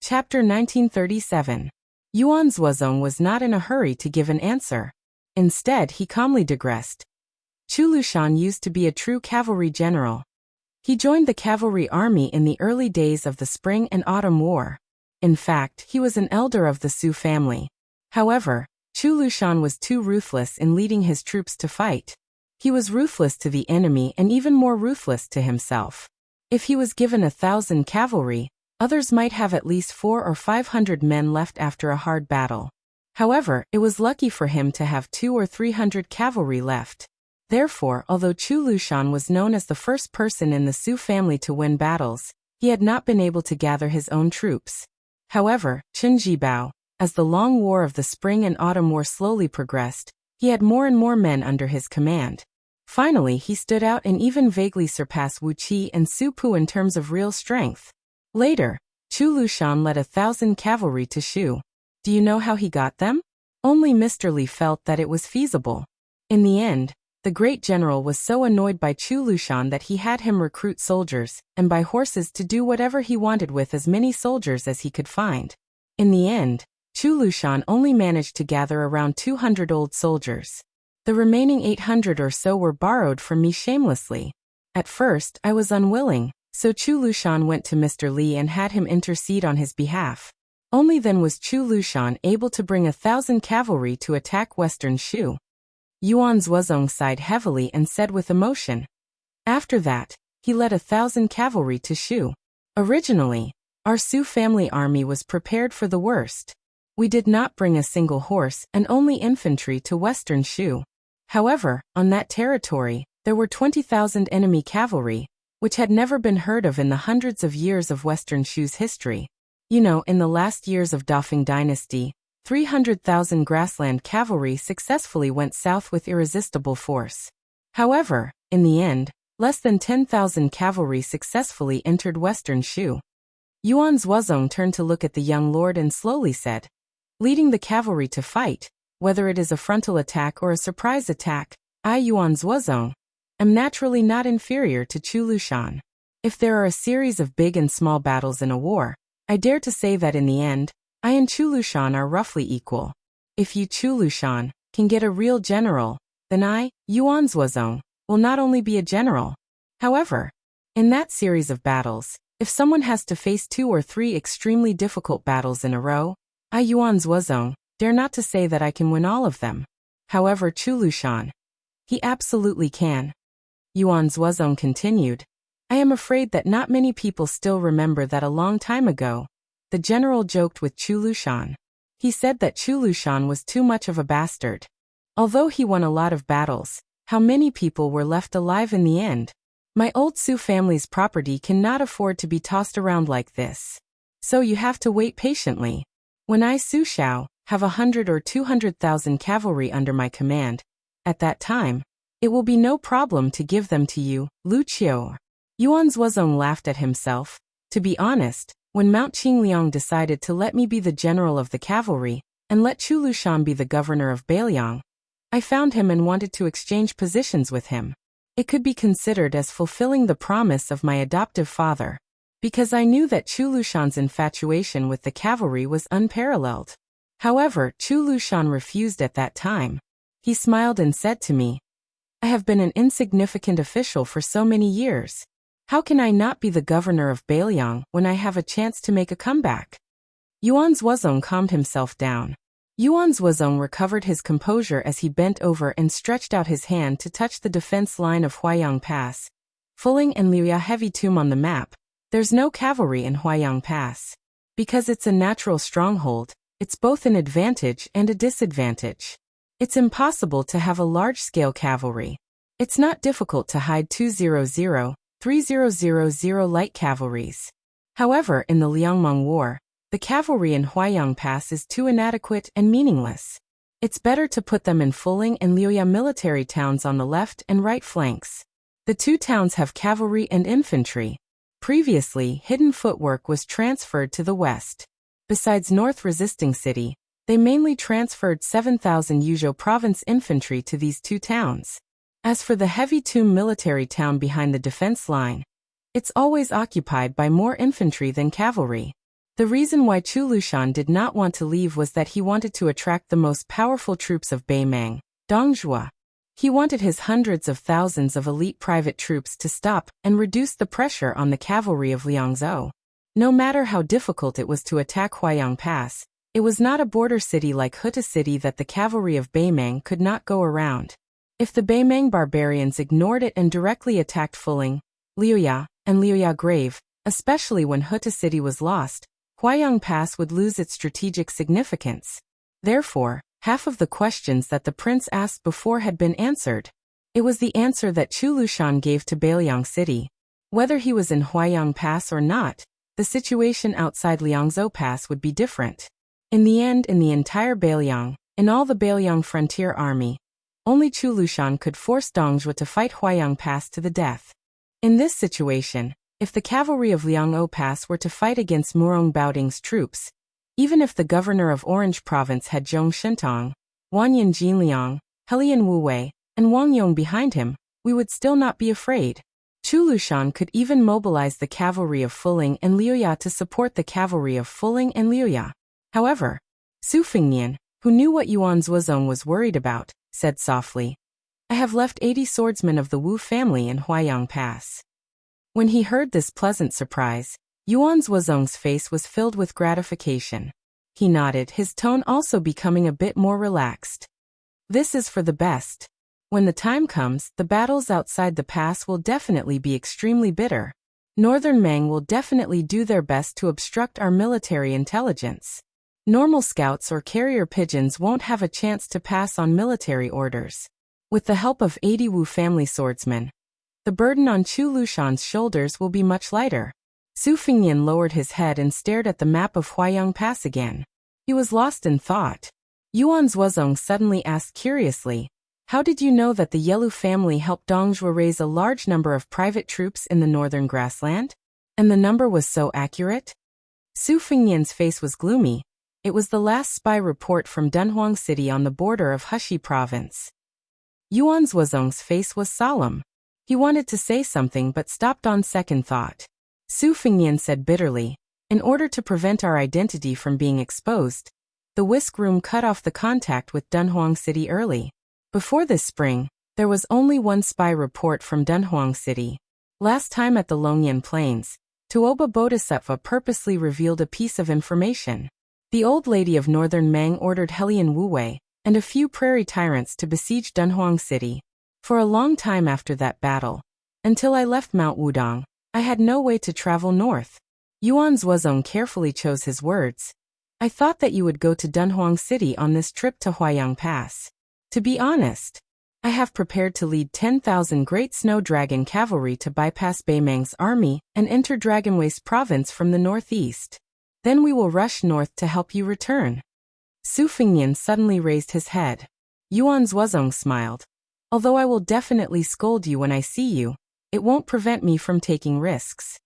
Chapter 1937. Yuan Zuozong was not in a hurry to give an answer. Instead, he calmly digressed. Chu Lushan used to be a true cavalry general. He joined the cavalry army in the early days of the Spring and Autumn War. In fact, he was an elder of the Su family. However, Chu Lushan was too ruthless in leading his troops to fight. He was ruthless to the enemy and even more ruthless to himself. If he was given 1,000 cavalry, others might have at least 400 or 500 men left after a hard battle. However, it was lucky for him to have 200 or 300 cavalry left. Therefore, although Chu Lushan was known as the first person in the Su family to win battles, he had not been able to gather his own troops. However, Chen Jibao, as the long war of the Spring and Autumn War slowly progressed, he had more and more men under his command. Finally, he stood out and even vaguely surpassed Wu Qi and Su Pu in terms of real strength. Later, Chu Lushan led 1,000 cavalry to Shu. Do you know how he got them? Only Mr. Li felt that it was feasible. In the end, the great general was so annoyed by Chu Lushan that he had him recruit soldiers, and buy horses to do whatever he wanted with as many soldiers as he could find. In the end, Chu Lushan only managed to gather around 200 old soldiers. The remaining 800 or so were borrowed from me shamelessly. At first, I was unwilling, so Chu Lushan went to Mr. Li and had him intercede on his behalf. Only then was Chu Lushan able to bring 1,000 cavalry to attack western Shu. Yuan Zuozong sighed heavily and said with emotion. After that, he led 1,000 cavalry to Shu. Originally, our Su family army was prepared for the worst. We did not bring a single horse and only infantry to western Shu. However, on that territory, there were 20,000 enemy cavalry, which had never been heard of in the hundreds of years of western Shu's history. You know, in the last years of Dafeng dynasty, 300,000 grassland cavalry successfully went south with irresistible force. However, in the end, less than 10,000 cavalry successfully entered western Shu. Yuan Zuozong turned to look at the young lord and slowly said, "Leading the cavalry to fight, whether it is a frontal attack or a surprise attack, I, Yuan Zuozong, am naturally not inferior to Chu Lushan. If there are a series of big and small battles in a war, I dare to say that in the end, I and Chu Lushan are roughly equal. If you, Chu Lushan, can get a real general, then I, Yuan Zuozong, will not only be a general. However, in that series of battles, if someone has to face 2 or 3 extremely difficult battles in a row, I, Yuan Zuozong, dare not to say that I can win all of them. However, Chu Lushan, he absolutely can." Yuan Zuozong continued, "I am afraid that not many people still remember that a long time ago, the general joked with Chu Lushan. He said that Chu Lushan was too much of a bastard. Although he won a lot of battles, how many people were left alive in the end? My old Su family's property cannot afford to be tossed around like this. So you have to wait patiently. When I, Su Shao, have 100 or 200,000 cavalry under my command, at that time, it will be no problem to give them to you, Lu Qiu." Yuan Zuozong laughed at himself. To be honest, when Mount Qingliang decided to let me be the general of the cavalry, and let Chu Lushan be the governor of Bailiang, I found him and wanted to exchange positions with him. It could be considered as fulfilling the promise of my adoptive father, because I knew that Chu Lushan's infatuation with the cavalry was unparalleled. However, Chu Lushan refused at that time. He smiled and said to me, "I have been an insignificant official for so many years. How can I not be the governor of Bailiang when I have a chance to make a comeback?" Yuan Zhuozong calmed himself down. Yuan Zhuozong recovered his composure as he bent over and stretched out his hand to touch the defense line of Huaiyang Pass. Fuling and Liuya heavy tomb on the map. There's no cavalry in Huaiyang Pass. Because it's a natural stronghold, it's both an advantage and a disadvantage. It's impossible to have a large-scale cavalry. It's not difficult to hide 200, 3000 light cavalries. However, in the Liangmeng War, the cavalry in Huaiyang Pass is too inadequate and meaningless. It's better to put them in Fuling and Liuya military towns on the left and right flanks. The two towns have cavalry and infantry. Previously, hidden footwork was transferred to the west. Besides North Resisting City, they mainly transferred 7,000 Yuzhou province infantry to these two towns. As for the heavy tomb military town behind the defense line, it's always occupied by more infantry than cavalry. The reason why Chu Lushan did not want to leave was that he wanted to attract the most powerful troops of Beimang, Dongzhua. He wanted his hundreds of thousands of elite private troops to stop and reduce the pressure on the cavalry of Liangzhou. No matter how difficult it was to attack Huaiyang Pass, it was not a border city like Huta City that the cavalry of Beimang could not go around. If the Beimang barbarians ignored it and directly attacked Fuling, Liuya, and Liuya Grave, especially when Huta City was lost, Huaiyang Pass would lose its strategic significance. Therefore, half of the questions that the prince asked before had been answered. It was the answer that Chu Lushan gave to Bailiang City. Whether he was in Huaiyang Pass or not, the situation outside Liangzhou Pass would be different. In the end, in the entire Bailiang, in all the Bailiang frontier army, only Chu Lushan could force Dongzhua to fight Huaiyang Pass to the death. In this situation, if the cavalry of Liangzhou Pass were to fight against Murong Baoding's troops, even if the governor of Orange Province had Zhong Shentong, Wanyan Jinliang, Helian Wuwei, and Wang Yong behind him, we would still not be afraid. Chu Lushan could even mobilize the cavalry of Fuling and Liuya to support the cavalry of Fuling and Liuya. However, Su Fingnian, who knew what Yuan Zhuozong was worried about, said softly, "I have left 80 swordsmen of the Wu family in Huaiyang Pass." When he heard this pleasant surprise, Yuan Zhuozong's face was filled with gratification. He nodded, his tone also becoming a bit more relaxed. "This is for the best. When the time comes, the battles outside the pass will definitely be extremely bitter. Northern Meng will definitely do their best to obstruct our military intelligence. Normal scouts or carrier pigeons won't have a chance to pass on military orders. With the help of 80 Wu family swordsmen, the burden on Chu Lushan's shoulders will be much lighter." Su Fingnian lowered his head and stared at the map of Huaiyang Pass again. He was lost in thought. Yuan Zhuozong suddenly asked curiously, "How did you know that the Yelu family helped Dongzhua raise a large number of private troops in the northern grassland? And the number was so accurate?" Su Fingnian's face was gloomy. It was the last spy report from Dunhuang City on the border of Heshi Province. Yuan Zhuozong's face was solemn. He wanted to say something but stopped on second thought. Su Fingnian said bitterly, "In order to prevent our identity from being exposed, the whisk room cut off the contact with Dunhuang City early. Before this spring, there was only one spy report from Dunhuang City. Last time at the Longyan Plains, Tuoba Bodhisattva purposely revealed a piece of information. The old lady of Northern Meng ordered Helian Wuwei and a few prairie tyrants to besiege Dunhuang City. For a long time after that battle, until I left Mount Wudong, I had no way to travel north." Yuan Zhuozong carefully chose his words. "I thought that you would go to Dunhuang City on this trip to Huaiyang Pass. To be honest, I have prepared to lead 10,000 Great Snow Dragon cavalry to bypass Beimang's army and enter Dragon Waste Province from the northeast. Then we will rush north to help you return." Su Fingnian suddenly raised his head. Yuan Zhuozong smiled. "Although I will definitely scold you when I see you, it won't prevent me from taking risks."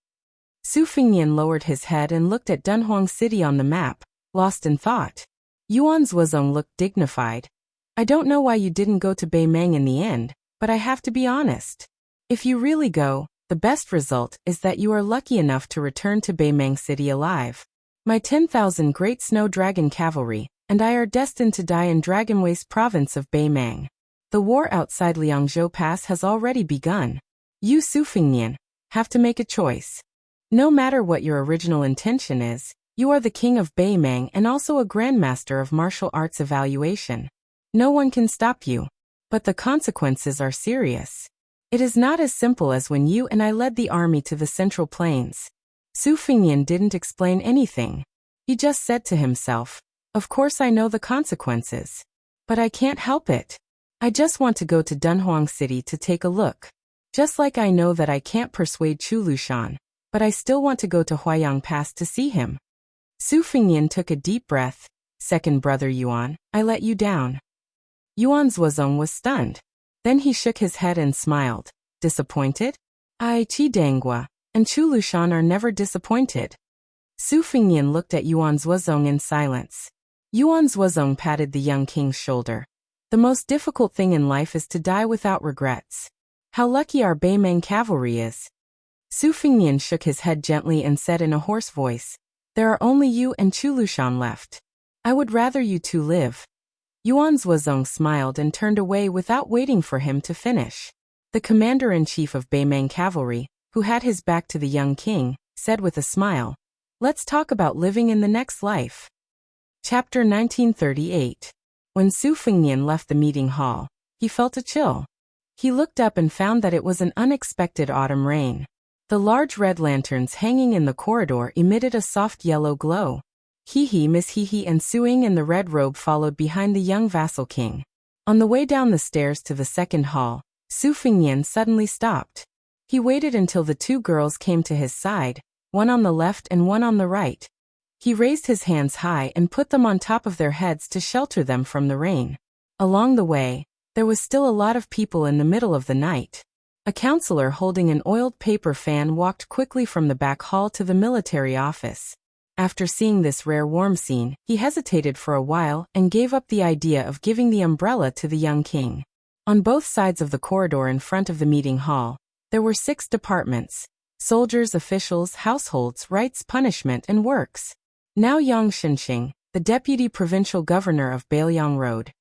Su Fingnian lowered his head and looked at Dunhuang City on the map, lost in thought. Yuan Zhuozong looked dignified. "I don't know why you didn't go to Beimang in the end, but I have to be honest. If you really go, the best result is that you are lucky enough to return to Beimang City alive. My 10,000 great snow dragon cavalry and I are destined to die in Dragon Waste province of Beimang. The war outside Liangzhou Pass has already begun. You Su Fingnian have to make a choice. No matter what your original intention is, you are the king of Beimang and also a grandmaster of martial arts evaluation. No one can stop you. But the consequences are serious. It is not as simple as when you and I led the army to the Central Plains. Su Fingnian didn't explain anything. He just said to himself, "Of course I know the consequences. But I can't help it. I just want to go to Dunhuang City to take a look. Just like I know that I can't persuade Chu Lushan, but I still want to go to Huayang Pass to see him." Su Fingnian took a deep breath. "Second brother Yuan, I let you down." Yuan Zuozong was stunned. Then he shook his head and smiled. "Disappointed? I Qi Dangua and Chu Lushan are never disappointed." Su Fingnian looked at Yuan Zuozong in silence. Yuan Zuozong patted the young king's shoulder. "The most difficult thing in life is to die without regrets. How lucky our Beimang cavalry is." Su Fingnian shook his head gently and said in a hoarse voice, "There are only you and Chu Lushan left. I would rather you two live." Yuan Zuozong smiled and turned away without waiting for him to finish. The commander-in-chief of Beimang cavalry, who had his back to the young king, said with a smile, "Let's talk about living in the next life." Chapter 1938. When Su Fingnian left the meeting hall, he felt a chill. He looked up and found that it was an unexpected autumn rain. The large red lanterns hanging in the corridor emitted a soft yellow glow. Hehe Miss Hehe and Suing in the red robe followed behind the young vassal king. On the way down the stairs to the second hall, Su Fingnian suddenly stopped. He waited until the two girls came to his side, one on the left and one on the right. He raised his hands high and put them on top of their heads to shelter them from the rain. Along the way, there was still a lot of people in the middle of the night. A counselor holding an oiled paper fan walked quickly from the back hall to the military office. After seeing this rare warm scene, he hesitated for a while and gave up the idea of giving the umbrella to the young king. On both sides of the corridor in front of the meeting hall, there were 6 departments: soldiers, officials, households, rights, punishment, and works. Now Yang Shenxing, the deputy provincial governor of Bailiang Road,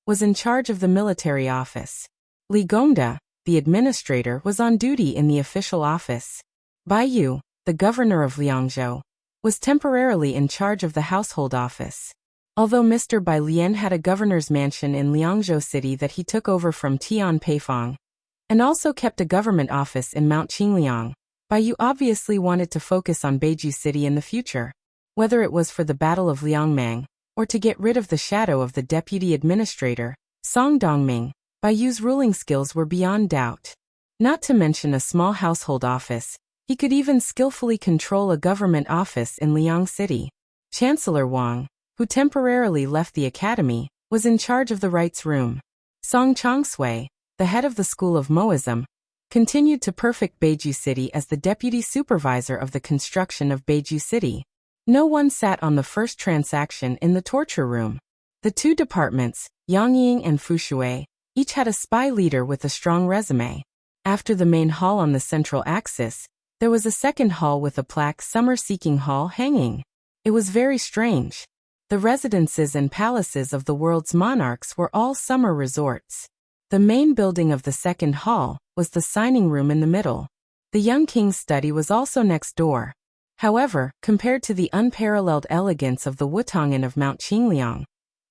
was in charge of the military office. Li Gongda, the administrator, was on duty in the official office. Bai Yu, the governor of Liangzhou, was temporarily in charge of the household office. Although Mr. Bai Lian had a governor's mansion in Liangzhou City that he took over from Tian Peifong, and also kept a government office in Mount Qingliang, Bai Yu obviously wanted to focus on Beiju City in the future. Whether it was for the Battle of Liangmang, or to get rid of the shadow of the deputy administrator, Song Dongming, Bai Yu's ruling skills were beyond doubt. Not to mention a small household office, he could even skillfully control a government office in Liang City. Chancellor Wang, who temporarily left the academy, was in charge of the rights room. Song Chongsui, the head of the School of Moism, continued to perfect Beiju City as the deputy supervisor of the construction of Beiju City. No one sat on the first transaction in the torture room. The 2 departments, Yangying and Fushui, each had a spy leader with a strong resume. After the main hall on the central axis, there was a second hall with a plaque, "Summer Seeking Hall," hanging. It was very strange. The residences and palaces of the world's monarchs were all summer resorts. The main building of the second hall was the signing room in the middle. The young king's study was also next door. However, compared to the unparalleled elegance of the Wutongan of Mount Qingliang,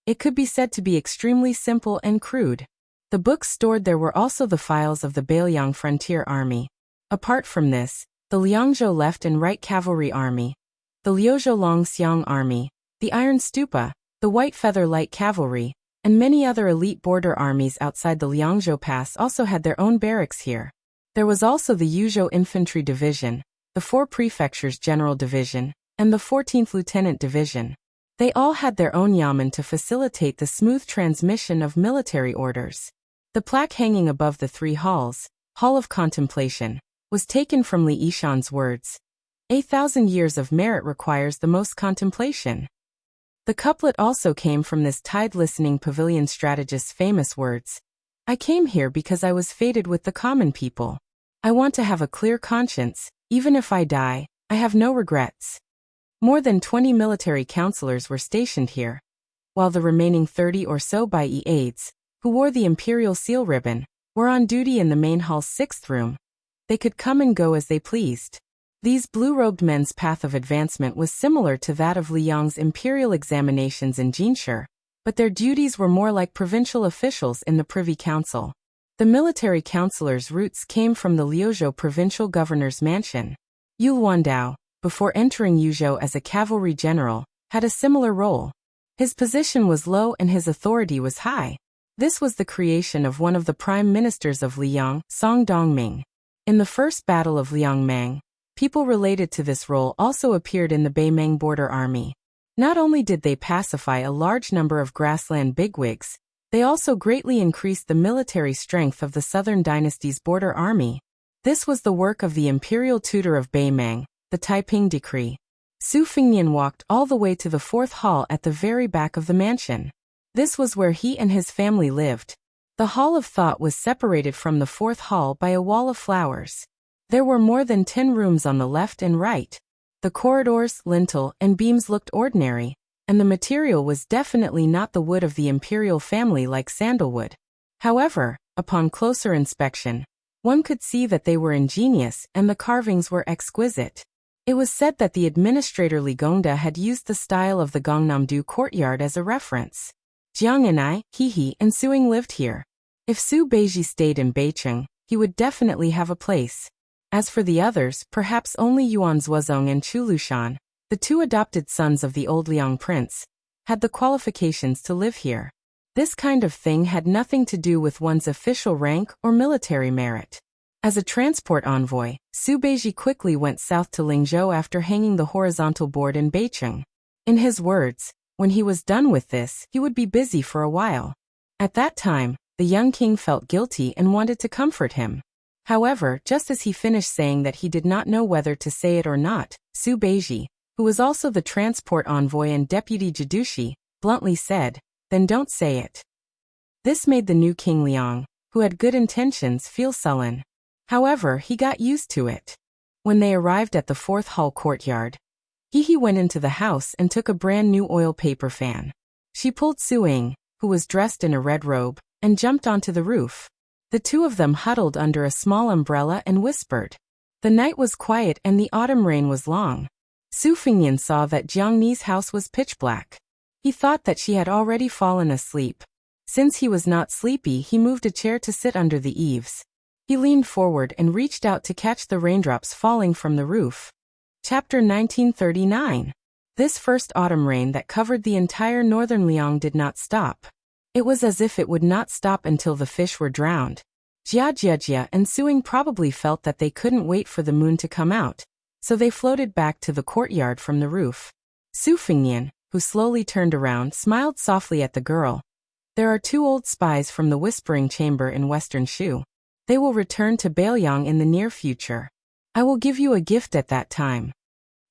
it could be said to be extremely simple and crude. The books stored there were also the files of the Bailiang Frontier Army. Apart from this, the Liangzhou Left and Right Cavalry Army, the Liuzhou Longxiang Army, the Iron Stupa, the White Feather Light Cavalry, and many other elite border armies outside the Liangzhou Pass also had their own barracks here. There was also the Yuzhou Infantry Division, the 4 Prefectures General Division, and the 14th Lieutenant Division. They all had their own yamen to facilitate the smooth transmission of military orders. The plaque hanging above the 3 halls, Hall of Contemplation, was taken from Li Yishan's words, "1,000 years of merit requires the most contemplation." The couplet also came from this tide-listening pavilion strategist's famous words, "I came here because I was fated with the common people. I want to have a clear conscience. Even if I die, I have no regrets. More than 20 military counselors were stationed here, while the remaining 30 or so Bai aides, who wore the imperial seal ribbon, were on duty in the main hall's 6th room. They could come and go as they pleased. These blue-robed men's path of advancement was similar to that of Liang's imperial examinations in Jinshi, but their duties were more like provincial officials in the Privy Council. The military counselors' roots came from the Liuzhou provincial governor's mansion. Yu Luandao, before entering Yuzhou as a cavalry general, had a similar role. His position was low and his authority was high. This was the creation of one of the prime ministers of Liang, Song Dongming. In the first battle of Liangmang, people related to this role also appeared in the Beimeng border army. Not only did they pacify a large number of grassland bigwigs, they also greatly increased the military strength of the Southern Dynasty's border army. This was the work of the imperial tutor of Beimeng, the Taiping decree. Su Fingnian walked all the way to the 4th hall at the very back of the mansion. This was where he and his family lived. The Hall of Thought was separated from the 4th hall by a wall of flowers. There were more than 10 rooms on the left and right. The corridors, lintel, and beams looked ordinary, and the material was definitely not the wood of the imperial family like sandalwood. However, upon closer inspection, one could see that they were ingenious and the carvings were exquisite. It was said that the administrator Li Gongda had used the style of the Gangnam-do courtyard as a reference. Jiang and I, He and Suing lived here. If Su Beiji stayed in Beicheng, he would definitely have a place. As for the others, perhaps only Yuan Zuozong and Chu Lushan, the 2 adopted sons of the old Liang prince, had the qualifications to live here. This kind of thing had nothing to do with one's official rank or military merit. As a transport envoy, Su Beiji quickly went south to Lingzhou after hanging the horizontal board in Beicheng. In his words, when he was done with this, he would be busy for a while. At that time, the young king felt guilty and wanted to comfort him. However, just as he finished saying that he did not know whether to say it or not, Su Beiji, who was also the transport envoy and deputy Jidushi, bluntly said, "Then don't say it." This made the new King Liang, who had good intentions, feel sullen. However, he got used to it. When they arrived at the 4th hall courtyard, He went into the house and took a brand new oil paper fan. She pulled Suing, who was dressed in a red robe, and jumped onto the roof. The 2 of them huddled under a small umbrella and whispered. The night was quiet and the autumn rain was long. Su Fingyan saw that Jiang Ni's house was pitch black. He thought that she had already fallen asleep. Since he was not sleepy, he moved a chair to sit under the eaves. He leaned forward and reached out to catch the raindrops falling from the roof. Chapter 1939. This first autumn rain that covered the entire northern Liang did not stop. It was as if it would not stop until the fish were drowned. Jia and Suing probably felt that they couldn't wait for the moon to come out, so they floated back to the courtyard from the roof. Su Fingyan, who slowly turned around, smiled softly at the girl. There are 2 old spies from the Whispering Chamber in Western Shu. They will return to Baoyang in the near future. I will give you a gift at that time.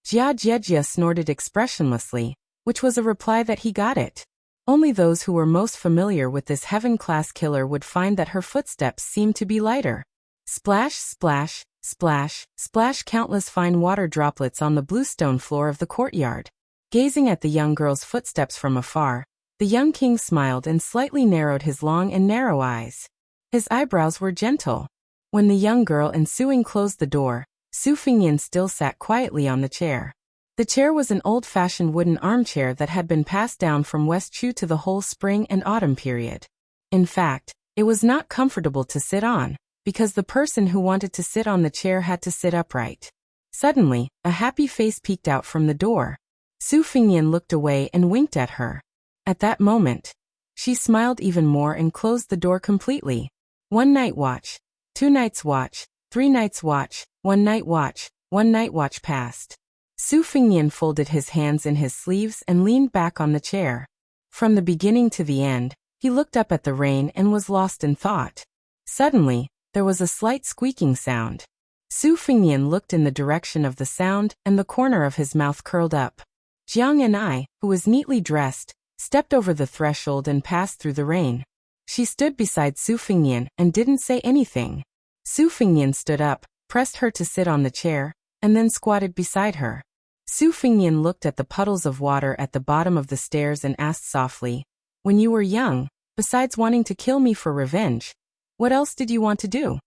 Jia snorted expressionlessly, which was a reply that he got it. Only those who were most familiar with this heaven-class killer would find that her footsteps seemed to be lighter. Splash, splash, splash, splash, countless fine water droplets on the bluestone floor of the courtyard. Gazing at the young girl's footsteps from afar, the young king smiled and slightly narrowed his long and narrow eyes. His eyebrows were gentle. When the young girl and Suing closed the door, Su Fingyan still sat quietly on the chair. The chair was an old-fashioned wooden armchair that had been passed down from West Chu to the whole spring and autumn period. In fact, it was not comfortable to sit on, because the person who wanted to sit on the chair had to sit upright. Suddenly, a happy face peeked out from the door. Su Fingyan looked away and winked at her. At that moment, she smiled even more and closed the door completely. 1 night watch, 2 nights watch, 3 nights watch, 1 night watch, 1 night watch passed. Su Fingyan folded his hands in his sleeves and leaned back on the chair. From the beginning to the end, he looked up at the rain and was lost in thought. Suddenly, there was a slight squeaking sound. Su Fingyan looked in the direction of the sound and the corner of his mouth curled up. Jiang and I, who was neatly dressed, stepped over the threshold and passed through the rain. She stood beside Su Fingyan and didn't say anything. Su Fingyan stood up, pressed her to sit on the chair, and then squatted beside her. Su Fingyan looked at the puddles of water at the bottom of the stairs and asked softly, "When you were young, besides wanting to kill me for revenge, what else did you want to do?"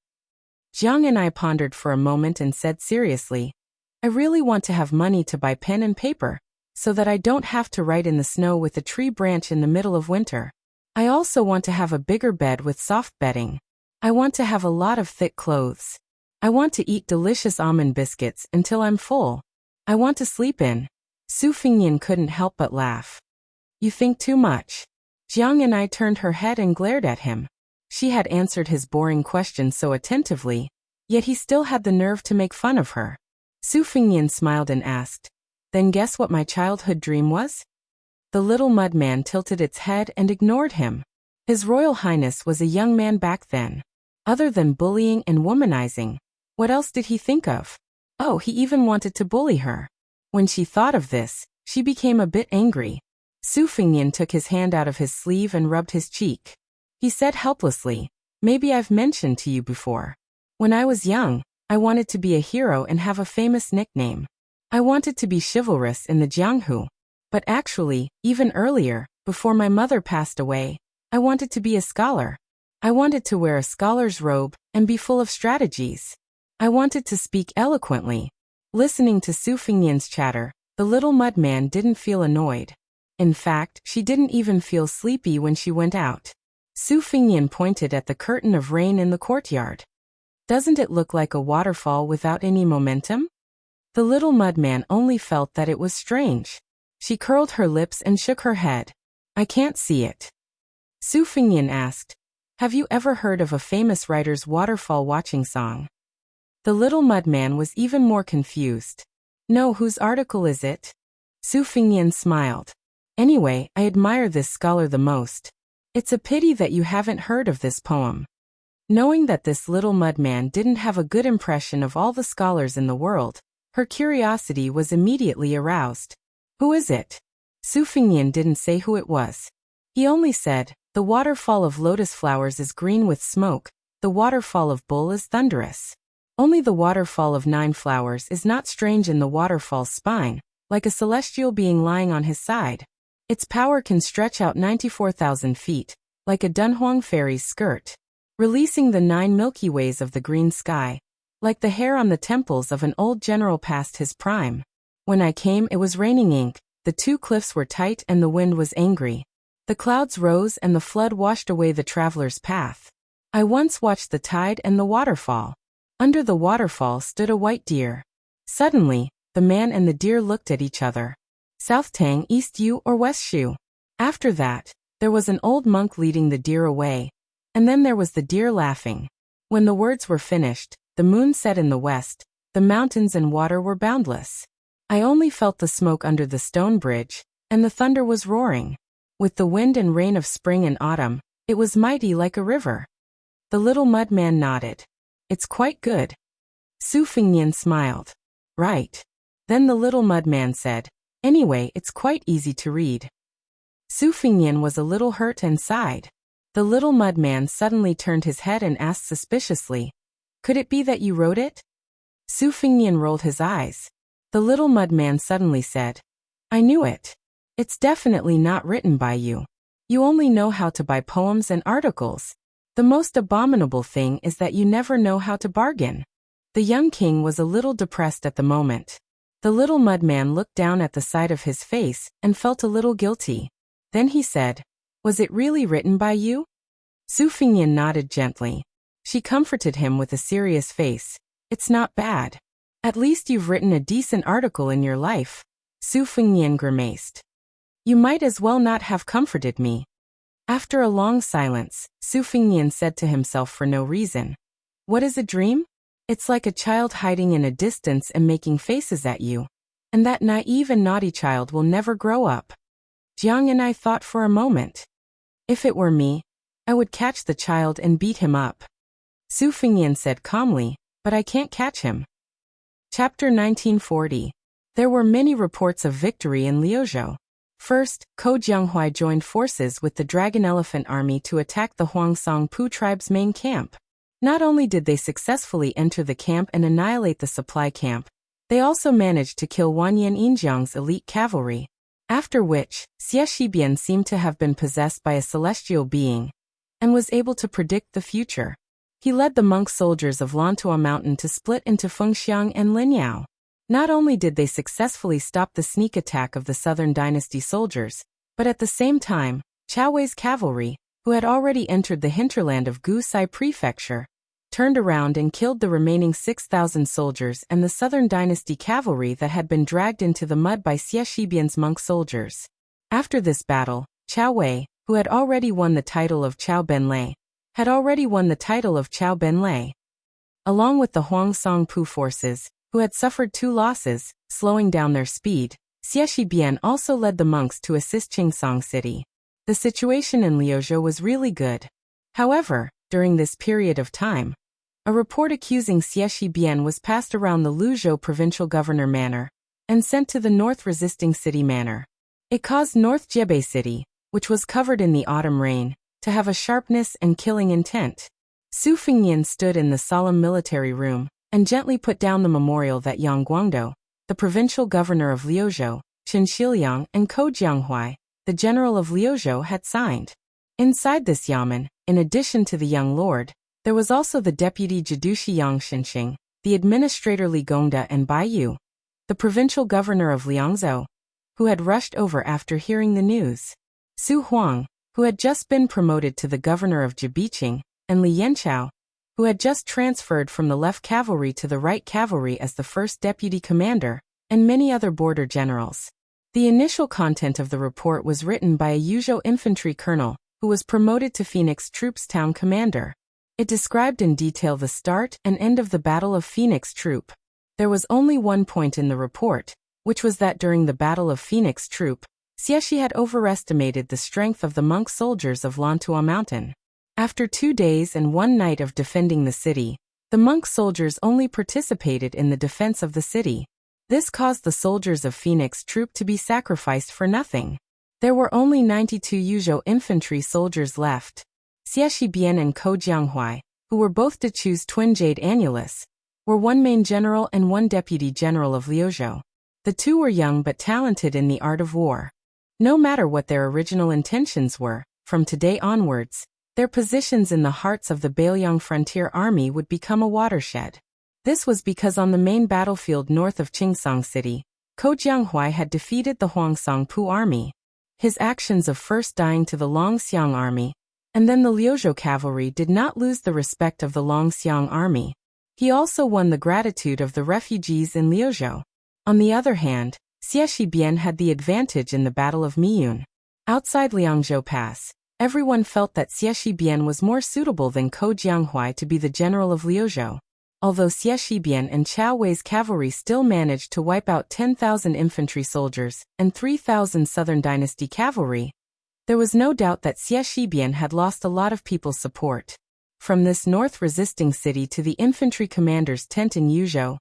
Jiang and I pondered for a moment and said seriously, "I really want to have money to buy pen and paper, so that I don't have to write in the snow with a tree branch in the middle of winter. I also want to have a bigger bed with soft bedding. I want to have a lot of thick clothes. I want to eat delicious almond biscuits until I'm full. I want to sleep in." Su Fingyan couldn't help but laugh. "You think too much." Jiang and I turned her head and glared at him. She had answered his boring question so attentively, yet he still had the nerve to make fun of her. Su Fingyan smiled and asked, "Then guess what my childhood dream was?" The little mudman tilted its head and ignored him. His Royal Highness was a young man back then. Other than bullying and womanizing, what else did he think of? Oh, he even wanted to bully her. When she thought of this, she became a bit angry. Su Fingyan took his hand out of his sleeve and rubbed his cheek. He said helplessly, "Maybe I've mentioned to you before. When I was young, I wanted to be a hero and have a famous nickname. I wanted to be chivalrous in the Jianghu. But actually, even earlier, before my mother passed away, I wanted to be a scholar. I wanted to wear a scholar's robe and be full of strategies. I wanted to speak eloquently." Listening to Su Fingyan's chatter, the little mudman didn't feel annoyed. In fact, she didn't even feel sleepy when she went out. Su Fingyan pointed at the curtain of rain in the courtyard. "Doesn't it look like a waterfall without any momentum?" The little mudman only felt that it was strange. She curled her lips and shook her head. "I can't see it." Su Fingyan asked, "Have you ever heard of a famous writer's waterfall watching song?" The little mudman was even more confused. "No, whose article is it?" Su Fingyan smiled. "Anyway, I admire this scholar the most. It's a pity that you haven't heard of this poem." Knowing that this little mudman didn't have a good impression of all the scholars in the world, her curiosity was immediately aroused. "Who is it?" Su Fingyan didn't say who it was. He only said, "The waterfall of lotus flowers is green with smoke, the waterfall of bull is thunderous. Only the waterfall of 9 flowers is not strange in the waterfall's spine, like a celestial being lying on his side. Its power can stretch out 94,000 feet, like a Dunhuang fairy's skirt, releasing the 9 Milky Ways of the green sky, like the hair on the temples of an old general past his prime. When I came, it was raining ink, the 2 cliffs were tight and the wind was angry. The clouds rose and the flood washed away the traveler's path. I once watched the tide and the waterfall. Under the waterfall stood a white deer. Suddenly, the man and the deer looked at each other. South Tang, East Yu or West Shu? After that, there was an old monk leading the deer away, and then there was the deer laughing. When the words were finished, the moon set in the west, the mountains and water were boundless. I only felt the smoke under the stone bridge, and the thunder was roaring. With the wind and rain of spring and autumn, it was mighty like a river." The little mudman nodded. "It's quite good." Su Fingyan smiled. "Right." Then the little mudman said, "Anyway, it's quite easy to read." Su Fingyan was a little hurt and sighed. The little mudman suddenly turned his head and asked suspiciously, "Could it be that you wrote it?" Su Fingyan rolled his eyes. The little mudman suddenly said, "I knew it. It's definitely not written by you. You only know how to buy poems and articles. The most abominable thing is that you never know how to bargain." The young king was a little depressed at the moment. The little mudman looked down at the side of his face and felt a little guilty. Then he said, "Was it really written by you?" Su Fingyan nodded gently. She comforted him with a serious face. "It's not bad. At least you've written a decent article in your life." Su Fingyan grimaced. "You might as well not have comforted me." After a long silence, Su Fingyan said to himself for no reason, "What is a dream? It's like a child hiding in a distance and making faces at you. And that naive and naughty child will never grow up." Jiang and I thought for a moment. "If it were me, I would catch the child and beat him up." Su Fingyan said calmly, "But I can't catch him." Chapter 1940. There were many reports of victory in Liuzhou. First, Ko Jianghuai joined forces with the Dragon Elephant Army to attack the Huangsong Pu tribe's main camp. Not only did they successfully enter the camp and annihilate the supply camp, they also managed to kill Wanyan Injiang's elite cavalry. After which, Xie Shibian seemed to have been possessed by a celestial being and was able to predict the future. He led the monk soldiers of Lantua Mountain to split into Fengxiang and Linyao. Not only did they successfully stop the sneak attack of the Southern Dynasty soldiers, but at the same time, Chao Wei's cavalry, who had already entered the hinterland of Gusai Prefecture, turned around and killed the remaining 6,000 soldiers and the Southern Dynasty cavalry that had been dragged into the mud by Xie Shibian's monk soldiers. After this battle, Chao Wei, who had already won the title of Chao Benlei, along with the Huangsong Pu forces, who had suffered 2 losses, slowing down their speed. Xie Shibian also led the monks to assist Qingsong City. The situation in Liuzhou was really good. However, during this period of time, a report accusing Xie Shibian was passed around the Luzhou provincial governor manor and sent to the north resisting city manor. It caused North Jebei City, which was covered in the autumn rain, to have a sharpness and killing intent. Su Fengnian stood in the solemn military room and gently put down the memorial that Yang Guangdou, the provincial governor of Liuzhou, Qin Shiliang, and Ko Jianghuai, the general of Liuzhou, had signed. Inside this yamen, in addition to the young lord, there was also the deputy Jidushi Yang Xinxing, the administrator Li Gongda, and Bai Yu, the provincial governor of Liangzhou, who had rushed over after hearing the news. Su Huang, who had just been promoted to the governor of Jibiqing, and Li Yanchao, who had just transferred from the left cavalry to the right cavalry as the first deputy commander, and many other border generals. The initial content of the report was written by a Yuzhou infantry colonel, who was promoted to Phoenix Troop's town commander. It described in detail the start and end of the Battle of Phoenix Troop. There was only one point in the report, which was that during the Battle of Phoenix Troop, Xie had overestimated the strength of the monk soldiers of Lantua Mountain. After 2 days and 1 night of defending the city, the monk soldiers only participated in the defense of the city. This caused the soldiers of Phoenix Troop to be sacrificed for nothing. There were only 92 Yuzhou infantry soldiers left. Xie Shibian and Ko Jianghuai, who were both to choose twin jade annulus, were one main general and one deputy general of Liuzhou. The two were young but talented in the art of war. No matter what their original intentions were, from today onwards, their positions in the hearts of the Bailiang frontier army would become a watershed. This was because on the main battlefield north of Qingsong City, Ko Jianghuai had defeated the Huangsong Pu army. His actions of first dying to the Longxiang army, and then the Liuzhou cavalry did not lose the respect of the Longxiang army. He also won the gratitude of the refugees in Liuzhou. On the other hand, Xie Shibian had the advantage in the Battle of Miyun. Outside Liangzhou Pass, everyone felt that Xie Shibian was more suitable than Ko Jianghuai to be the general of Liuzhou. Although Xie Shibian and Chao Wei's cavalry still managed to wipe out 10,000 infantry soldiers and 3,000 Southern Dynasty cavalry, there was no doubt that Xie Shibian had lost a lot of people's support. From this north resisting city to the infantry commander's tent in Yuzhou,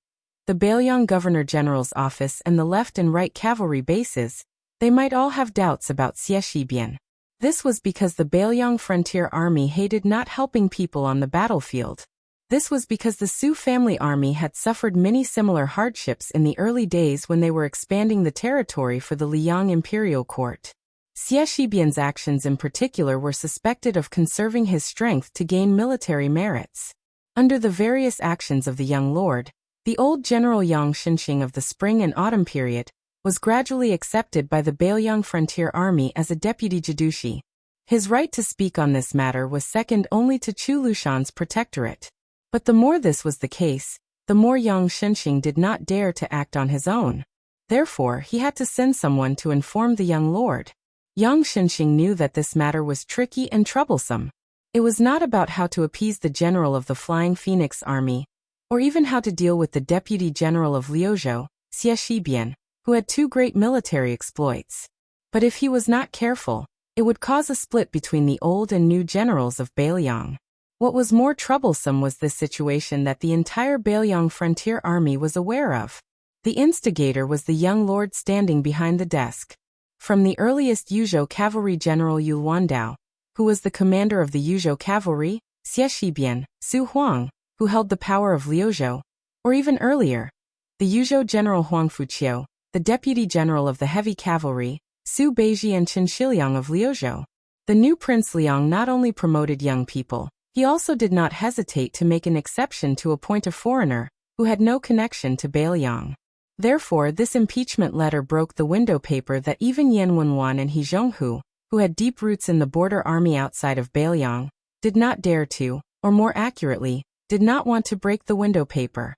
the Bailiang Governor-General's office and the left and right cavalry bases, they might all have doubts about Xie Shibian. This was because the Bailiang frontier army hated not helping people on the battlefield. This was because the Su family army had suffered many similar hardships in the early days when they were expanding the territory for the Liang imperial court. Xie Shibian's actions in particular were suspected of conserving his strength to gain military merits. Under the various actions of the young lord, the old General Yang Xinxing of the spring and autumn period was gradually accepted by the Bailiang frontier army as a deputy Jidushi. His right to speak on this matter was second only to Chu Lushan's protectorate. But the more this was the case, the more Yang Xinxing did not dare to act on his own. Therefore, he had to send someone to inform the young lord. Yang Xinxing knew that this matter was tricky and troublesome. It was not about how to appease the general of the Flying Phoenix army, or even how to deal with the deputy general of Liuzhou, Xie Shibian, who had 2 great military exploits. But if he was not careful, it would cause a split between the old and new generals of Bailiang. What was more troublesome was this situation that the entire Bailiang frontier army was aware of. The instigator was the young lord standing behind the desk. From the earliest Yuzhou cavalry general Yu Wandao, who was the commander of the Yuzhou cavalry, Xie Shibian, Su Huang, who held the power of Liuzhou, or even earlier, the Yuzhou General Huang Fuqiu, the Deputy General of the Heavy Cavalry, Su Beiji and Qin Shiliang of Liuzhou. The new Prince Liang not only promoted young people, he also did not hesitate to make an exception to appoint a foreigner who had no connection to Beiliang. Therefore, this impeachment letter broke the window paper that even Yan Wenwan and He Zhonghu, who had deep roots in the border army outside of Beiliang, did not dare to, or more accurately, did not want to break the window paper.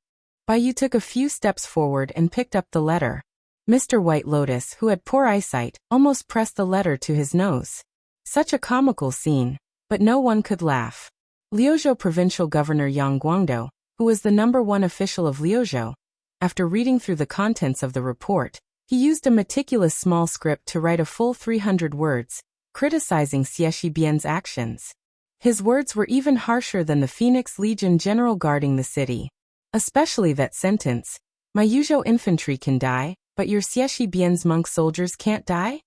Bai Yu took a few steps forward and picked up the letter. Mr. White Lotus, who had poor eyesight, almost pressed the letter to his nose. Such a comical scene, but no one could laugh. Liuzhou Provincial Governor Yang Guangdou, who was the #1 official of Liuzhou, after reading through the contents of the report, he used a meticulous small script to write a full 300 words, criticizing Xie Shibian's actions. His words were even harsher than the Phoenix Legion general guarding the city. Especially that sentence, "My Yuzhou infantry can die, but your Xie Shibian's monk soldiers can't die?"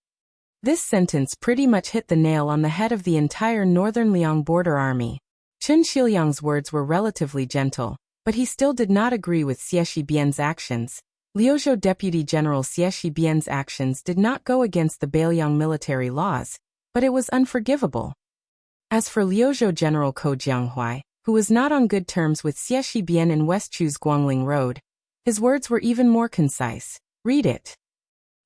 This sentence pretty much hit the nail on the head of the entire northern Liang border army. Qin Shiliang's words were relatively gentle, but he still did not agree with Xie Shibian's actions. Liuzhou Deputy General Xie Shibian's actions did not go against the Beiliang military laws, but it was unforgivable. As for Liuzhou General Ko Jianghuai, who was not on good terms with Xie Shibian in West Chu's Guangling Road, his words were even more concise. Read it.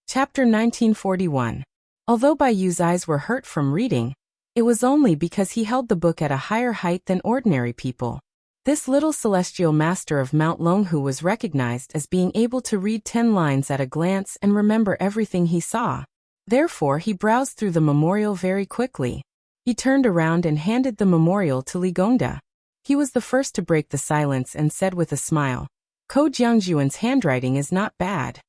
Chapter 1941. Although Bai Yu's eyes were hurt from reading, it was only because he held the book at a higher height than ordinary people. This little celestial master of Mount Longhu was recognized as being able to read 10 lines at a glance and remember everything he saw. Therefore, he browsed through the memorial very quickly. He turned around and handed the memorial to Li Gongda. He was the first to break the silence and said with a smile, "Ko Jiangjuan's handwriting is not bad."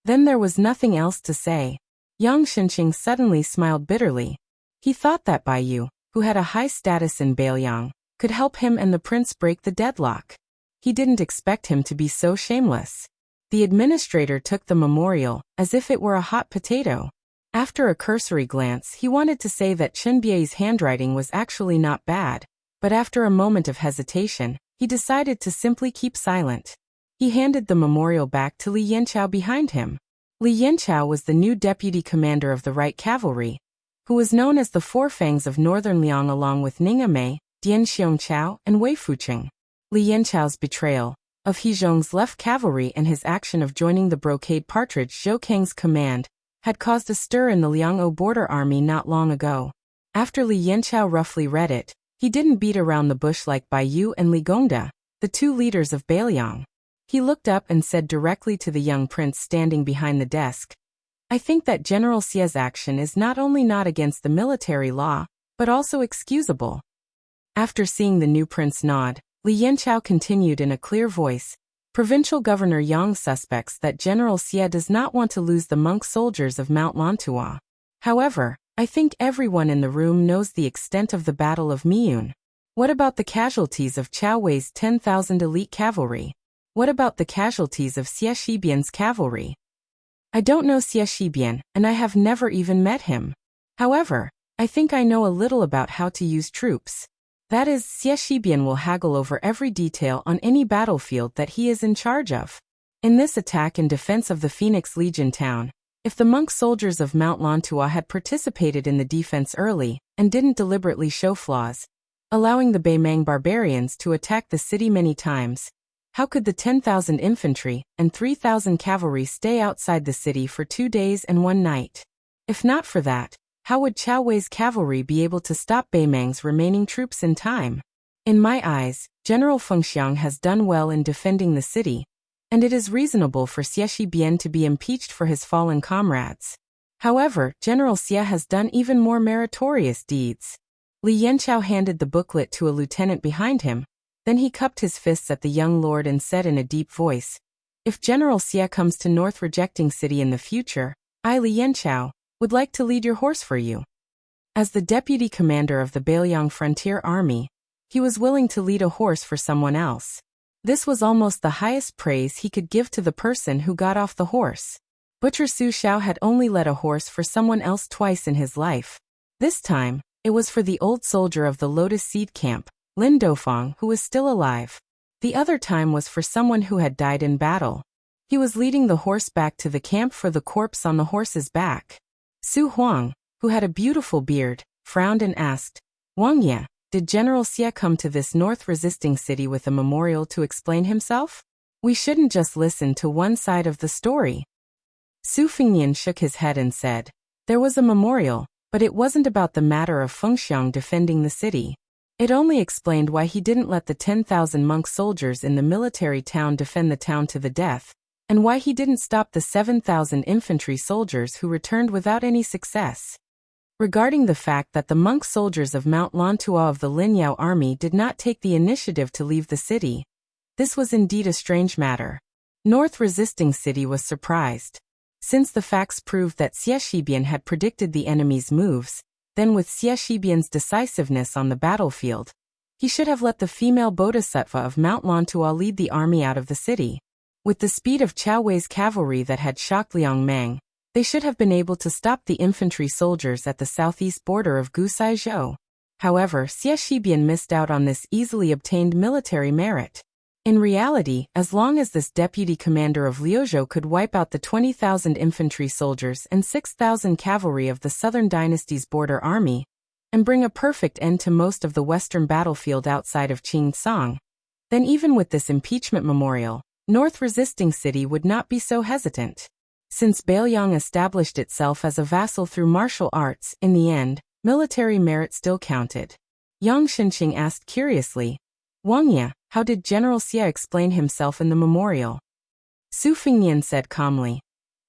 Then there was nothing else to say. Yang Xinqing suddenly smiled bitterly. He thought that Bai Yu, who had a high status in Beiliang, could help him and the prince break the deadlock. He didn't expect him to be so shameless. The administrator took the memorial, as if it were a hot potato. After a cursory glance, he wanted to say that Chen Bie's handwriting was actually not bad, but after a moment of hesitation, he decided to simply keep silent. He handed the memorial back to Li Yanqiao behind him. Li Yanqiao was the new deputy commander of the Right Cavalry, who was known as the Four Fangs of Northern Liang along with Ning Amei, Dian Xiongqiao, and Wei Fuqing. Li Yanqiao's betrayal of He Zhong's left cavalry and his action of joining the brocade partridge Zhou Kang's command had caused a stir in the Liang-O border army not long ago. After Li Yanqiao roughly read it, he didn't beat around the bush like Bai Yu and Li Gongda, the two leaders of Beiliang. He looked up and said directly to the young prince standing behind the desk, "I think that General Xie's action is not only not against the military law, but also excusable." After seeing the new prince nod, Li Yanqiao continued in a clear voice, "Provincial Governor Yang suspects that General Xie does not want to lose the monk soldiers of Mount Lantua. However, I think everyone in the room knows the extent of the Battle of Miyun. What about the casualties of Chao Wei's 10,000 elite cavalry? What about the casualties of Xie Shibian's cavalry? I don't know Xie Shibian, and I have never even met him. However, I think I know a little about how to use troops. That is, Xie Shibian will haggle over every detail on any battlefield that he is in charge of. In this attack in defense of the Phoenix Legion town, if the monk soldiers of Mount Lantua had participated in the defense early and didn't deliberately show flaws, allowing the Beimang barbarians to attack the city many times, how could the 10,000 infantry and 3,000 cavalry stay outside the city for 2 days and 1 night? If not for that, how would Chao Wei's cavalry be able to stop Beimang's remaining troops in time? In my eyes, General Fengxiang has done well in defending the city, and it is reasonable for Xie Shibian to be impeached for his fallen comrades. However, General Xie has done even more meritorious deeds." Li Yanqiao handed the booklet to a lieutenant behind him, then he cupped his fists at the young lord and said in a deep voice, "If General Xie comes to North Rejecting City in the future, I, Li Yanqiao, would like to lead your horse for you." As the deputy commander of the Beiliang Frontier Army, he was willing to lead a horse for someone else. This was almost the highest praise he could give to the person who got off the horse. Butcher Su Xiao had only led a horse for someone else twice in his life. This time, it was for the old soldier of the Lotus Seed Camp, Lin Dofeng, who was still alive. The other time was for someone who had died in battle. He was leading the horse back to the camp for the corpse on the horse's back. Su Huang, who had a beautiful beard, frowned and asked, Wang Ye, did General Xie come to this north-resisting city with a memorial to explain himself? We shouldn't just listen to one side of the story. Su Fengnian shook his head and said, there was a memorial, but it wasn't about the matter of Fengxiang defending the city. It only explained why he didn't let the 10,000 monk soldiers in the military town defend the town to the death, and why he didn't stop the 7,000 infantry soldiers who returned without any success. Regarding the fact that the monk soldiers of Mount Lantua of the Linyao army did not take the initiative to leave the city, this was indeed a strange matter. North resisting city was surprised. Since the facts proved that Xie Shibian had predicted the enemy's moves, then with Xie Shibian's decisiveness on the battlefield, he should have let the female bodhisattva of Mount Lantua lead the army out of the city. With the speed of Chao Wei's cavalry that had shocked Liang Mang, they should have been able to stop the infantry soldiers at the southeast border of Gusaizhou. However, Xie Shibian missed out on this easily obtained military merit. In reality, as long as this deputy commander of Liuzhou could wipe out the 20,000 infantry soldiers and 6,000 cavalry of the Southern Dynasty's border army, and bring a perfect end to most of the western battlefield outside of Qingcang, then even with this impeachment memorial, North resisting city would not be so hesitant. Since Beiliang established itself as a vassal through martial arts, in the end, military merit still counted. Yang Xinqing asked curiously, Wang Ye, how did General Xie explain himself in the memorial? Su Fengnian said calmly.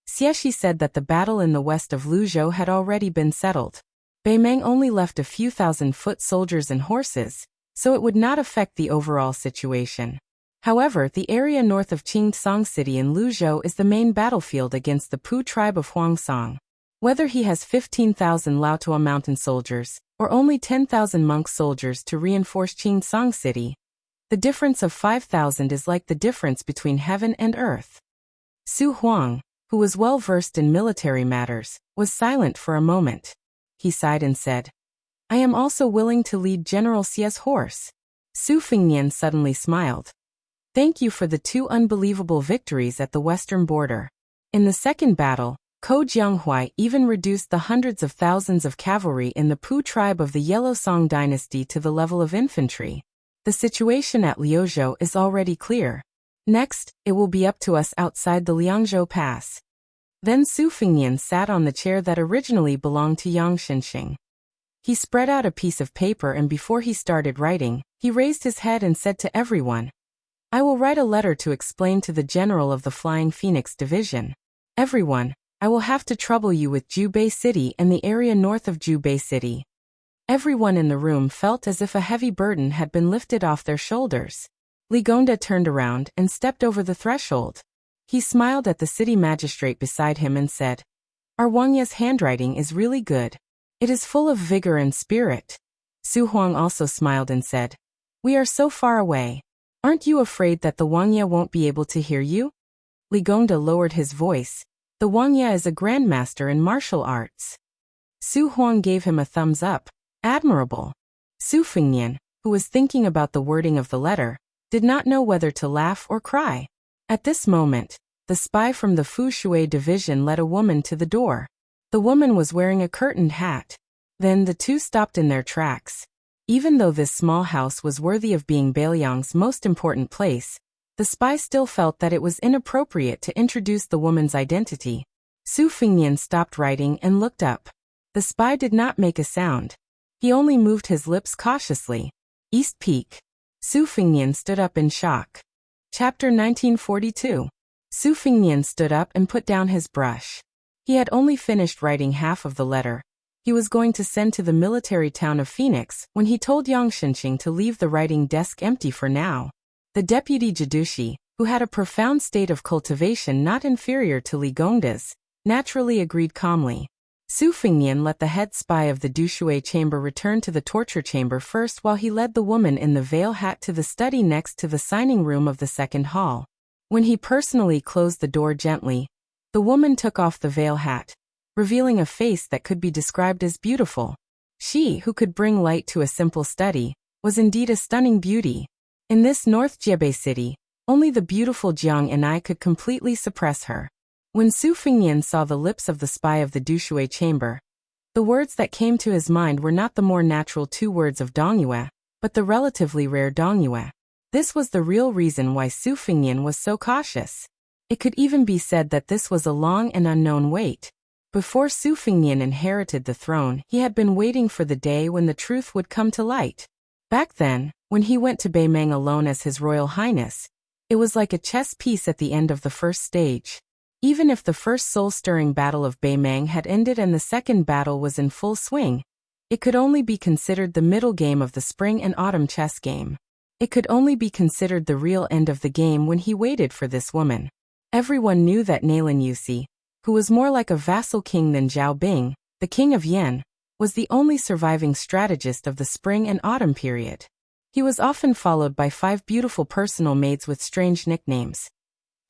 Xie Shi said that the battle in the west of Luzhou had already been settled. Bei Meng only left a few thousand foot soldiers and horses, so it would not affect the overall situation. However, the area north of Qingcang City in Luzhou is the main battlefield against the Pu tribe of Huangsong. Whether he has 15,000 Laotua mountain soldiers, or only 10,000 monk soldiers to reinforce Qingcang City, the difference of 5,000 is like the difference between heaven and earth. Su Huang, who was well versed in military matters, was silent for a moment. He sighed and said, I am also willing to lead General Xie's horse. Su Fengnian suddenly smiled. Thank you for the 2 unbelievable victories at the western border. In the second battle, Ko Jianghuai even reduced the hundreds of thousands of cavalry in the Pu tribe of the Yellow Song dynasty to the level of infantry. The situation at Liuzhou is already clear. Next, it will be up to us outside the Liangzhou Pass. Then Su Fengnian sat on the chair that originally belonged to Yang Xinqing. He spread out a piece of paper and before he started writing, he raised his head and said to everyone, I will write a letter to explain to the general of the Flying Phoenix Division. Everyone, I will have to trouble you with Jubei City and the area north of Jubei City. Everyone in the room felt as if a heavy burden had been lifted off their shoulders. Li Gongda turned around and stepped over the threshold. He smiled at the city magistrate beside him and said, Our Wang Ye's handwriting is really good. It is full of vigor and spirit. Su Huang also smiled and said, We are so far away. Aren't you afraid that the Wang Ye won't be able to hear you? Li Gongda lowered his voice. The Wang Ye is a grandmaster in martial arts. Su Huang gave him a thumbs up. Admirable. Su Fengnian, who was thinking about the wording of the letter, did not know whether to laugh or cry. At this moment, the spy from the Fu Shui division led a woman to the door. The woman was wearing a curtained hat. Then the two stopped in their tracks. Even though this small house was worthy of being Beiliang's most important place, the spy still felt that it was inappropriate to introduce the woman's identity. Su Fengnian stopped writing and looked up. The spy did not make a sound. He only moved his lips cautiously. East Peak. Su Fengnian stood up in shock. Chapter 1942. Su Fengnian stood up and put down his brush. He had only finished writing half of the letter. He was going to send to the military town of Phoenix when he told Yang Xinqing to leave the writing desk empty for now. The deputy Jidushi, who had a profound state of cultivation not inferior to Li Gongda's, naturally agreed calmly. Su Fengnian let the head spy of the Dushui chamber return to the torture chamber first while he led the woman in the veil hat to the study next to the signing room of the second hall. When he personally closed the door gently, the woman took off the veil hat, revealing a face that could be described as beautiful. She, who could bring light to a simple study, was indeed a stunning beauty. In this North Jebei city, only the beautiful Jiang and I could completely suppress her. When Su Fengnian saw the lips of the spy of the Dushui chamber, the words that came to his mind were not the more natural two words of Dongyue, but the relatively rare Dongyue. This was the real reason why Su Fengnian was so cautious. It could even be said that this was a long and unknown wait. Before Su Fengnian inherited the throne, he had been waiting for the day when the truth would come to light. Back then, when he went to Beimeng alone as His Royal Highness, it was like a chess piece at the end of the first stage. Even if the first soul-stirring battle of Beimeng had ended and the second battle was in full swing, it could only be considered the middle game of the spring and autumn chess game. It could only be considered the real end of the game when he waited for this woman. Everyone knew that Nalin Yusi, who was more like a vassal king than Zhao Bing, the king of Yen, was the only surviving strategist of the spring and autumn period. He was often followed by 5 beautiful personal maids with strange nicknames: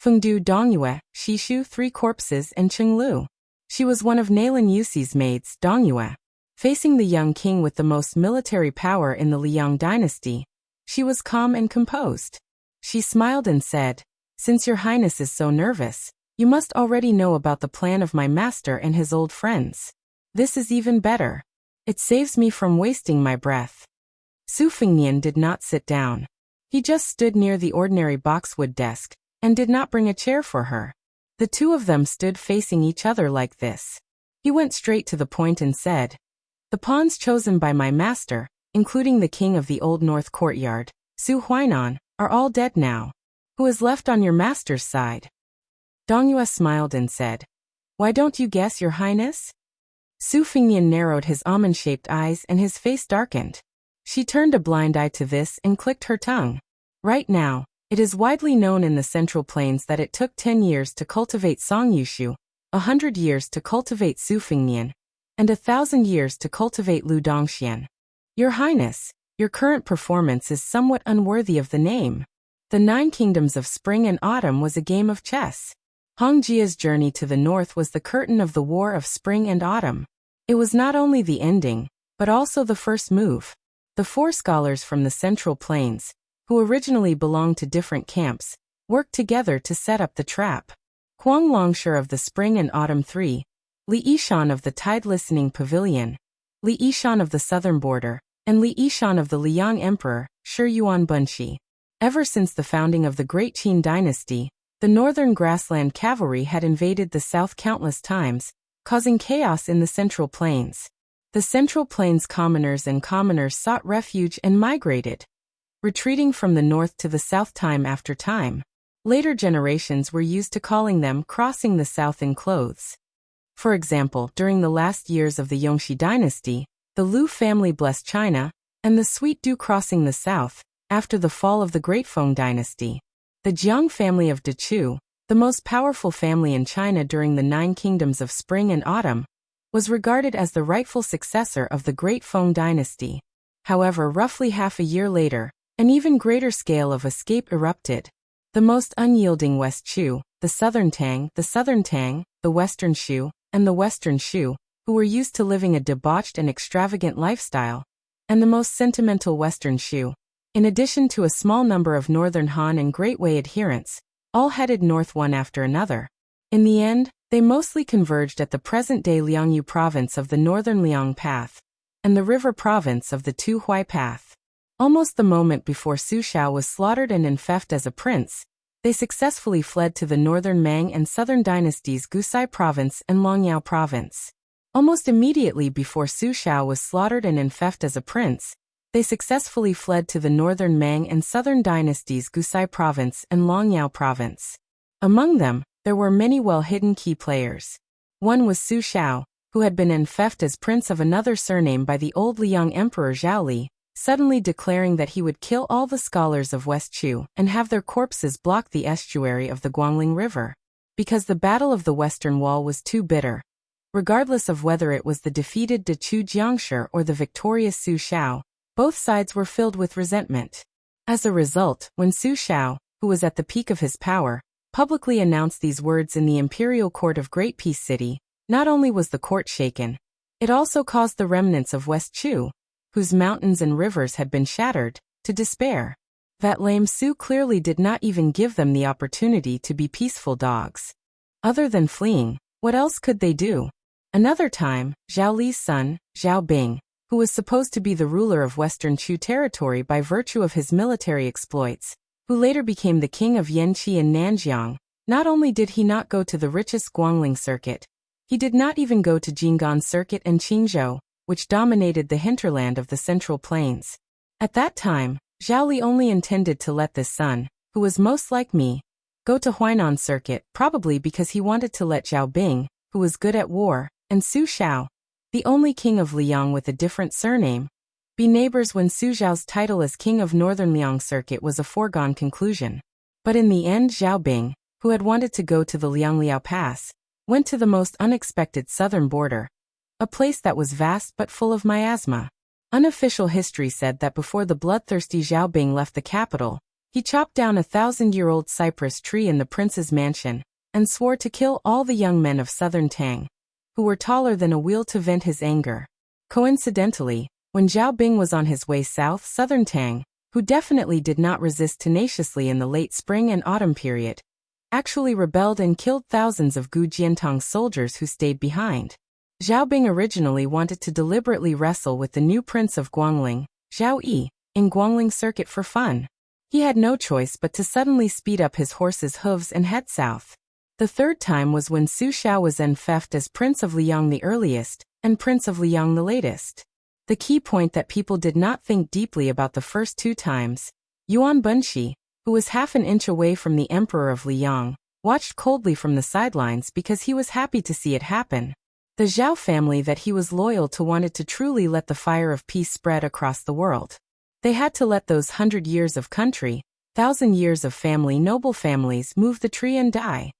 Fengdu Dongyue, Shishu 3 Corpses and Chenglu. She was one of Nalin Yusi's maids, Dongyue. Facing the young king with the most military power in the Liang dynasty, she was calm and composed. She smiled and said, "Since your highness is so nervous, you must already know about the plan of my master and his old friends. This is even better. It saves me from wasting my breath." Su Fengnian did not sit down. He just stood near the ordinary boxwood desk, and did not bring a chair for her. The two of them stood facing each other like this. He went straight to the point and said, "The pawns chosen by my master, including the king of the Old North Courtyard, Su Huainan, are all dead now. Who is left on your master's side?" Dongyue smiled and said, "Why don't you guess, your highness?" Su Fengnian narrowed his almond-shaped eyes and his face darkened. She turned a blind eye to this and clicked her tongue. Right now, it is widely known in the Central Plains that it took 10 years to cultivate Song Yushu, 100 years to cultivate Su Fengnian, and 1,000 years to cultivate Lu Dongxian. Your Highness, your current performance is somewhat unworthy of the name. The 9 Kingdoms of Spring and Autumn was a game of chess. Hong Jia's journey to the north was the curtain of the War of Spring and Autumn. It was not only the ending, but also the first move. The 4 scholars from the Central Plains, who originally belonged to different camps, worked together to set up the trap. Huang Longshi of the Spring and Autumn 3, Li Yishan of the Tide Listening Pavilion, Li Yishan of the Southern Border, and Li Yishan of the Liang Emperor, Shi Yuan Bunshi. Ever since the founding of the Great Qin dynasty, the northern grassland cavalry had invaded the south countless times, causing chaos in the Central Plains. The Central Plains commoners and commoners sought refuge and migrated, retreating from the north to the south time after time. Later generations were used to calling them crossing the south in clothes. For example, during the last years of the Yongxi dynasty, the Lu family blessed China, and the Sweet Dew crossing the south, after the fall of the Great Feng dynasty. The Jiang family of Dechu, the most powerful family in China during the 9 Kingdoms of Spring and Autumn, was regarded as the rightful successor of the Great Feng dynasty. However, roughly half a year later, an even greater scale of escape erupted. The most unyielding West Chu, the Southern Tang, the Western Shu, and the Western Shu, who were used to living a debauched and extravagant lifestyle, and the most sentimental Western Shu, in addition to a small number of Northern Han and Great Wei adherents, all headed north one after another. In the end, they mostly converged at the present-day Liangyu province of the Northern Liang Path, and the river province of the Tu-Huai Path. Almost the moment before Su Shao was slaughtered and enfeoffed as a prince, they successfully fled to the northern Mang and southern dynasties Gusai province and Longyao province. Almost immediately before Su Shao was slaughtered and enfeoffed as a prince, they successfully fled to the northern Mang and southern dynasties Gusai province and Longyao province. Among them, there were many well-hidden key players. One was Su Shao, who had been enfeoffed as prince of another surname by the old Liang Emperor Zhao Li, suddenly declaring that he would kill all the scholars of West Chu and have their corpses block the estuary of the Guangling River. Because the Battle of the Western Wall was too bitter. Regardless of whether it was the defeated Dechu Jiangshi or the victorious Su Shao, both sides were filled with resentment. As a result, when Su Shao, who was at the peak of his power, publicly announced these words in the imperial court of Great Peace City, not only was the court shaken, it also caused the remnants of West Chu, whose mountains and rivers had been shattered, to despair. That lame Su clearly did not even give them the opportunity to be peaceful dogs. Other than fleeing, what else could they do? Another time, Zhao Li's son, Zhao Bing, who was supposed to be the ruler of Western Chu territory by virtue of his military exploits, who later became the king of Yanqi and Nanjiang, not only did he not go to the richest Guangling circuit, he did not even go to Jinggan circuit and Qingzhou, which dominated the hinterland of the Central Plains. At that time, Zhao Li only intended to let this son, who was most like me, go to Huainan circuit, probably because he wanted to let Zhao Bing, who was good at war, and Su Xiao, the only king of Liang with a different surname, be neighbors when Su Zhao's title as king of Northern Liang circuit was a foregone conclusion. But in the end, Zhao Bing, who had wanted to go to the Liangliao Pass, went to the most unexpected southern border, a place that was vast but full of miasma. Unofficial history said that before the bloodthirsty Zhao Bing left the capital, he chopped down a 1,000-year-old cypress tree in the prince's mansion and swore to kill all the young men of southern Tang, who were taller than a wheel to vent his anger. Coincidentally, when Zhao Bing was on his way south, southern Tang, who definitely did not resist tenaciously in the late spring and autumn period, actually rebelled and killed thousands of Gu Jiantong's soldiers who stayed behind. Zhao Bing originally wanted to deliberately wrestle with the new prince of Guangling, Zhao Yi, in Guangling circuit for fun. He had no choice but to suddenly speed up his horse's hooves and head south. The third time was when Su Xiao was enfeoffed as Prince of Liang the earliest, and Prince of Liang the latest. The key point that people did not think deeply about the first two times, Yuan Bunshi, who was half an inch away from the emperor of Liang, watched coldly from the sidelines because he was happy to see it happen. The Zhao family that he was loyal to wanted to truly let the fire of peace spread across the world. They had to let those 100 years of country, 1,000 years of family, noble families, move the tree and die.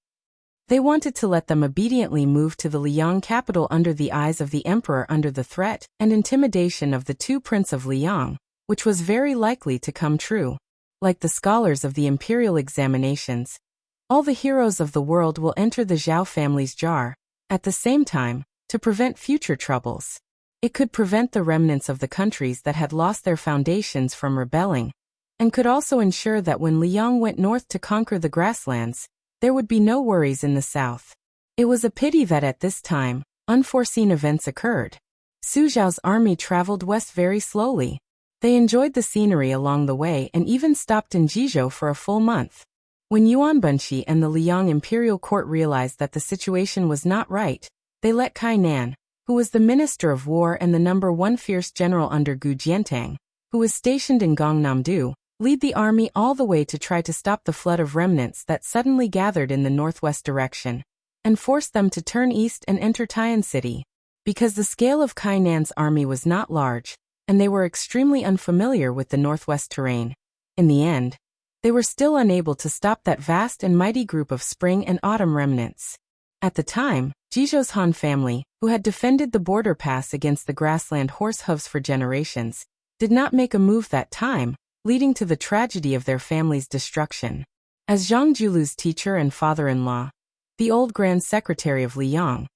They wanted to let them obediently move to the Liang capital under the eyes of the emperor under the threat and intimidation of the two Prince of Liang, which was very likely to come true. Like the scholars of the imperial examinations, all the heroes of the world will enter the Zhao family's jar, at the same time, to prevent future troubles. It could prevent the remnants of the countries that had lost their foundations from rebelling, and could also ensure that when Liang went north to conquer the grasslands, there would be no worries in the south. It was a pity that at this time, unforeseen events occurred. Su Zhao's army traveled west very slowly. They enjoyed the scenery along the way and even stopped in Jizhou for a full month. When Yuan Bunshi and the Liang imperial court realized that the situation was not right, they let Kai Nan, who was the minister of war and the #1 fierce general under Gu Jiantang, who was stationed in Gangnam-do, lead the army all the way to try to stop the flood of remnants that suddenly gathered in the northwest direction, and force them to turn east and enter Tian City. Because the scale of Kai Nan's army was not large, and they were extremely unfamiliar with the northwest terrain, in the end, they were still unable to stop that vast and mighty group of spring and autumn remnants. At the time, Jizhou's Han family, who had defended the border pass against the grassland horse hooves for generations, did not make a move that time, leading to the tragedy of their family's destruction. As Zhang Julu's teacher and father-in-law, the old Grand Secretary of Liang,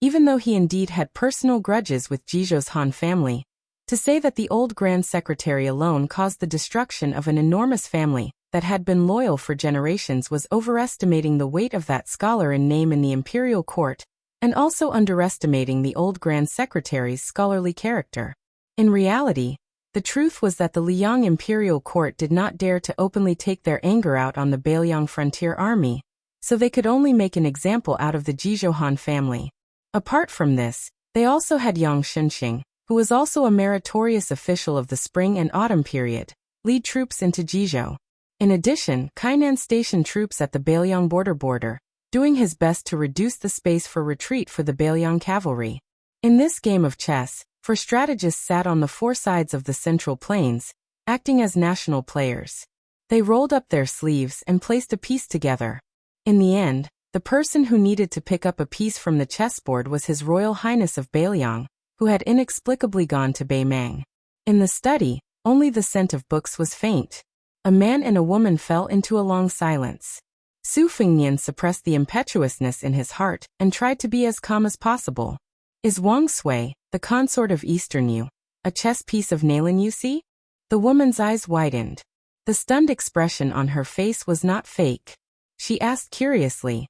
even though he indeed had personal grudges with Jizhou's Han family, to say that the old Grand Secretary alone caused the destruction of an enormous family that had been loyal for generations was overestimating the weight of that scholar in name in the imperial court, and also underestimating the old Grand Secretary's scholarly character. In reality, the truth was that the Liang imperial court did not dare to openly take their anger out on the Beiliang frontier army, so they could only make an example out of the Jizhou Han family. Apart from this, they also had Yang Shunxing, who was also a meritorious official of the spring and autumn period, lead troops into Jizhou. In addition, Kainan stationed troops at the Beiliang border, doing his best to reduce the space for retreat for the Beiliang cavalry. In this game of chess, four strategists sat on the four sides of the Central Plains, acting as national players. They rolled up their sleeves and placed a piece together. In the end, the person who needed to pick up a piece from the chessboard was His Royal Highness of Beiliang, who had inexplicably gone to Beimang. In the study, only the scent of books was faint. A man and a woman fell into a long silence. Su Fengnian suppressed the impetuousness in his heart and tried to be as calm as possible. Is Wang Sui, the consort of Eastern Yu, A chess piece of Nailan, you see? The woman's eyes widened. The stunned expression on her face was not fake. She asked curiously,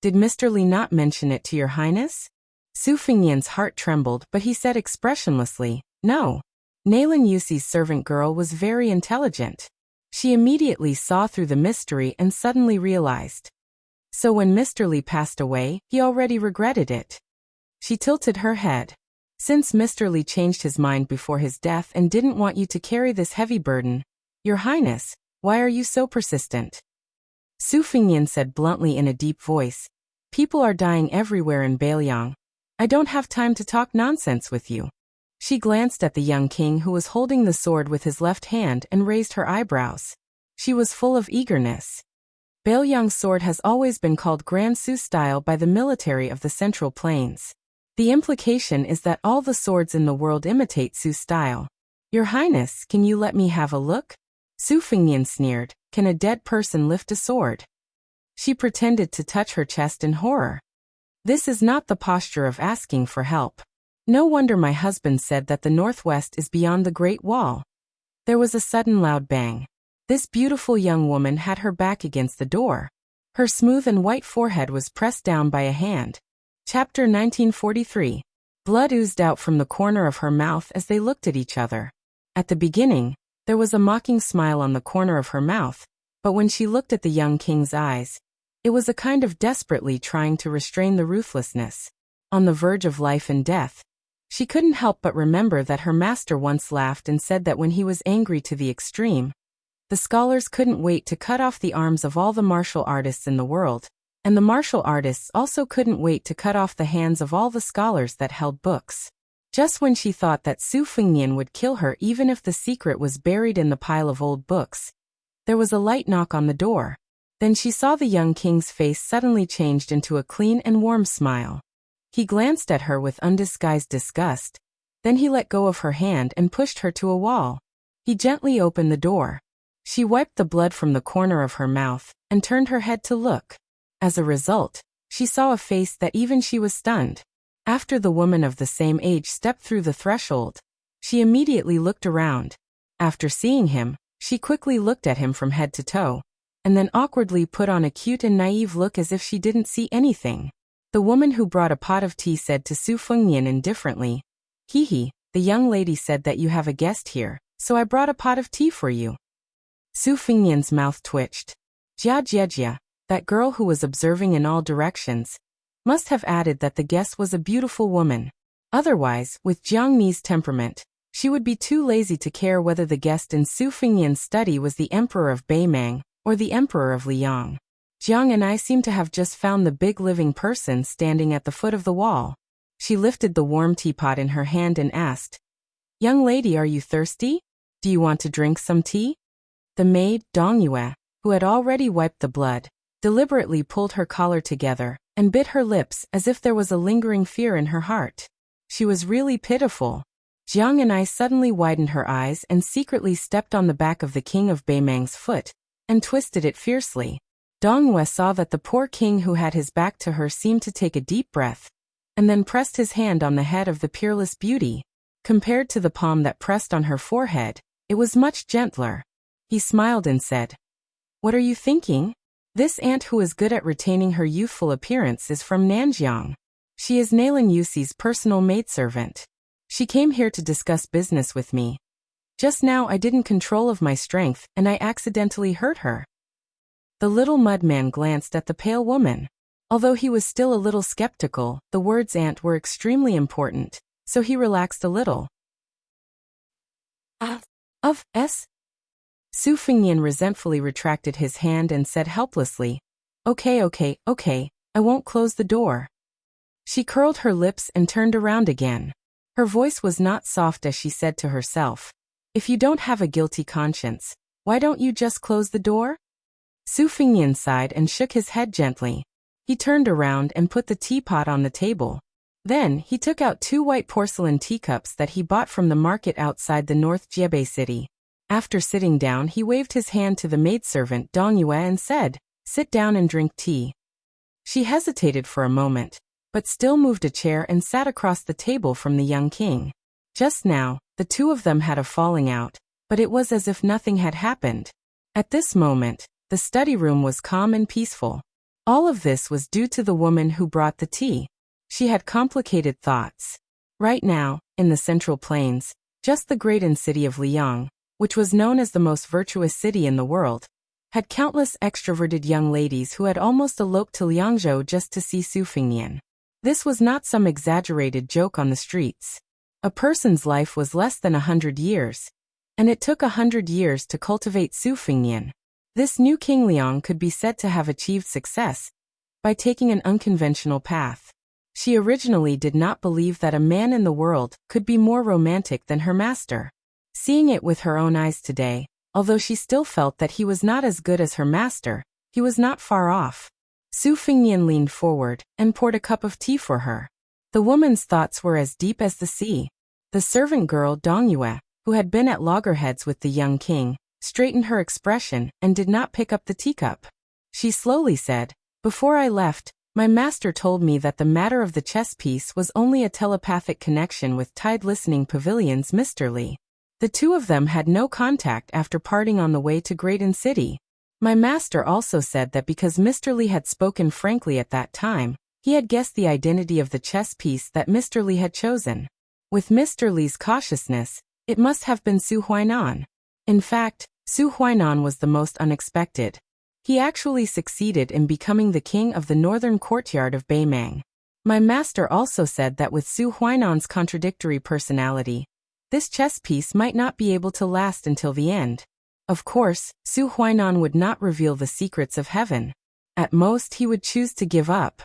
"Did Mr. Li not mention it to your highness?" Su Fengnian's heart trembled, but he said expressionlessly, "No." Nailan Yusi's servant girl was very intelligent. She immediately saw through the mystery and suddenly realized. So when Mr. Li passed away, he already regretted it. She tilted her head. "Since Mr. Li changed his mind before his death and didn't want you to carry this heavy burden, Your Highness, why are you so persistent?" Su Fengnian said bluntly in a deep voice, "People are dying everywhere in Bailiang. I don't have time to talk nonsense with you." She glanced at the young king who was holding the sword with his left hand and raised her eyebrows. She was full of eagerness. Bailiang's sword has always been called Grand Su style by the military of the Central Plains. The implication is that all the swords in the world imitate Su style. "Your Highness, can you let me have a look?" Su Fengnian sneered, "Can a dead person lift a sword?" She pretended to touch her chest in horror. "This is not the posture of asking for help. No wonder my husband said that the northwest is beyond the Great Wall." There was a sudden loud bang. This beautiful young woman had her back against the door. Her smooth and white forehead was pressed down by a hand. Chapter 1943. Blood oozed out from the corner of her mouth as they looked at each other. At the beginning, there was a mocking smile on the corner of her mouth, but when she looked at the young king's eyes, it was a kind of desperately trying to restrain the ruthlessness. On the verge of life and death, she couldn't help but remember that her master once laughed and said that when he was angry to the extreme, the scholars couldn't wait to cut off the arms of all the martial artists in the world, and the martial artists also couldn't wait to cut off the hands of all the scholars that held books. Just when she thought that Su Fengnian would kill her even if the secret was buried in the pile of old books, there was a light knock on the door. Then she saw the young king's face suddenly changed into a clean and warm smile. He glanced at her with undisguised disgust. Then he let go of her hand and pushed her to a wall. He gently opened the door. She wiped the blood from the corner of her mouth and turned her head to look. As a result, she saw a face that even she was stunned. After the woman of the same age stepped through the threshold, she immediately looked around. After seeing him, she quickly looked at him from head to toe, and then awkwardly put on a cute and naive look as if she didn't see anything. The woman who brought a pot of tea said to Su Fengnian indifferently, "Hee, the young lady said that you have a guest here, so I brought a pot of tea for you." Su Fengnian's mouth twitched. Jia, that girl who was observing in all directions, must have added that the guest was a beautiful woman. Otherwise, with Jiang Ni's temperament, she would be too lazy to care whether the guest in Su Fengnian's study was the Emperor of Beimang or the Emperor of Liang. "Jiang and I seem to have just found the big living person standing at the foot of the wall." She lifted the warm teapot in her hand and asked, "Young lady, are you thirsty? Do you want to drink some tea?" The maid, Dong Yue, who had already wiped the blood, deliberately pulled her collar together and bit her lips as if there was a lingering fear in her heart. She was really pitiful. Jiang and I suddenly widened her eyes and secretly stepped on the back of the king of Beimang's foot and twisted it fiercely. Dong Yue saw that the poor king who had his back to her seemed to take a deep breath, and then pressed his hand on the head of the peerless beauty. Compared to the palm that pressed on her forehead, it was much gentler. He smiled and said, "What are you thinking? This aunt who is good at retaining her youthful appearance is from Nanjiang. She is Nailan Yusi's personal maidservant. She came here to discuss business with me. Just now I didn't control of my strength and I accidentally hurt her." The little mudman glanced at the pale woman. Although he was still a little skeptical, the words aunt were extremely important, so he relaxed a little. Su Fengnian resentfully retracted his hand and said helplessly, Okay, I won't close the door." She curled her lips and turned around again. Her voice was not soft as she said to herself, "If you don't have a guilty conscience, why don't you just close the door?" Su Fengnian sighed and shook his head gently. He turned around and put the teapot on the table. Then, he took out 2 white porcelain teacups that he bought from the market outside the North Jiebei city. After sitting down, he waved his hand to the maidservant Dong Yue and said, "Sit down and drink tea." She hesitated for a moment, but still moved a chair and sat across the table from the young king. Just now, The two of them had a falling out, but it was as if nothing had happened. At this moment, the study room was calm and peaceful. All of this was due to the woman who brought the tea. She had complicated thoughts. Right now, in the Central Plains, just the great city of Liang, which was known as the most virtuous city in the world, had countless extroverted young ladies who had almost eloped to Liangzhou just to see Su Fingnian. This was not some exaggerated joke on the streets. A person's life was less than 100 years, and it took 100 years to cultivate Su Fingnian. This new King Liang could be said to have achieved success by taking an unconventional path. She originally did not believe that a man in the world could be more romantic than her master. Seeing it with her own eyes today, although she still felt that he was not as good as her master, he was not far off. Su Fingnian leaned forward and poured a cup of tea for her. The woman's thoughts were as deep as the sea. The servant girl Dong Yue, who had been at loggerheads with the young king, straightened her expression and did not pick up the teacup. She slowly said, "Before I left, my master told me that the matter of the chess piece was only a telepathic connection with Tide Listening Pavilion's Mr. Li. The two of them had no contact after parting on the way to Graydon City. My master also said that because Mr. Li had spoken frankly at that time, he had guessed the identity of the chess piece that Mr. Li had chosen. With Mr. Li's cautiousness, it must have been Su Huainan. In fact, Su Huainan was the most unexpected. He actually succeeded in becoming the king of the northern courtyard of Beimang. My master also said that with Su Huainan's contradictory personality, this chess piece might not be able to last until the end. Of course, Su Huainan would not reveal the secrets of heaven. At most he would choose to give up."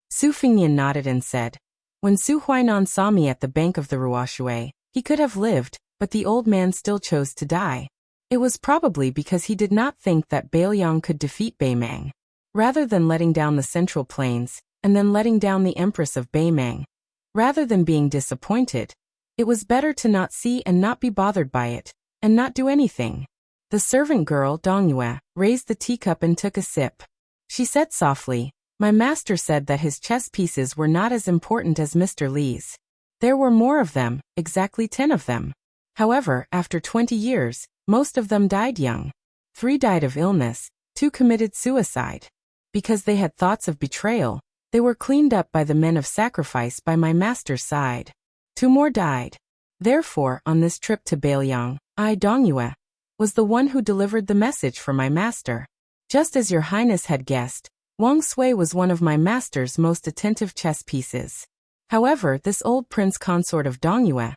Su Fingnian nodded and said, "When Su Huainan saw me at the bank of the Ruoshui, he could have lived, but the old man still chose to die. It was probably because he did not think that Bailiang could defeat Beimang. Rather than letting down the Central Plains, and then letting down the Empress of Beimang, rather than being disappointed, it was better to not see and not be bothered by it, and not do anything." The servant girl Dong Yue raised the teacup and took a sip. She said softly, "My master said that his chess pieces were not as important as Mr. Li's. There were more of them, exactly 10 of them. However, after 20 years, most of them died young. 3 died of illness, 2 committed suicide. Because they had thoughts of betrayal, they were cleaned up by the men of sacrifice by my master's side. 2 more died. Therefore, on this trip to Bailiang, I, Dong Yue, was the one who delivered the message for my master. Just as your highness had guessed, Wang Sui was one of my master's most attentive chess pieces. However, this old prince consort of Dong Yue,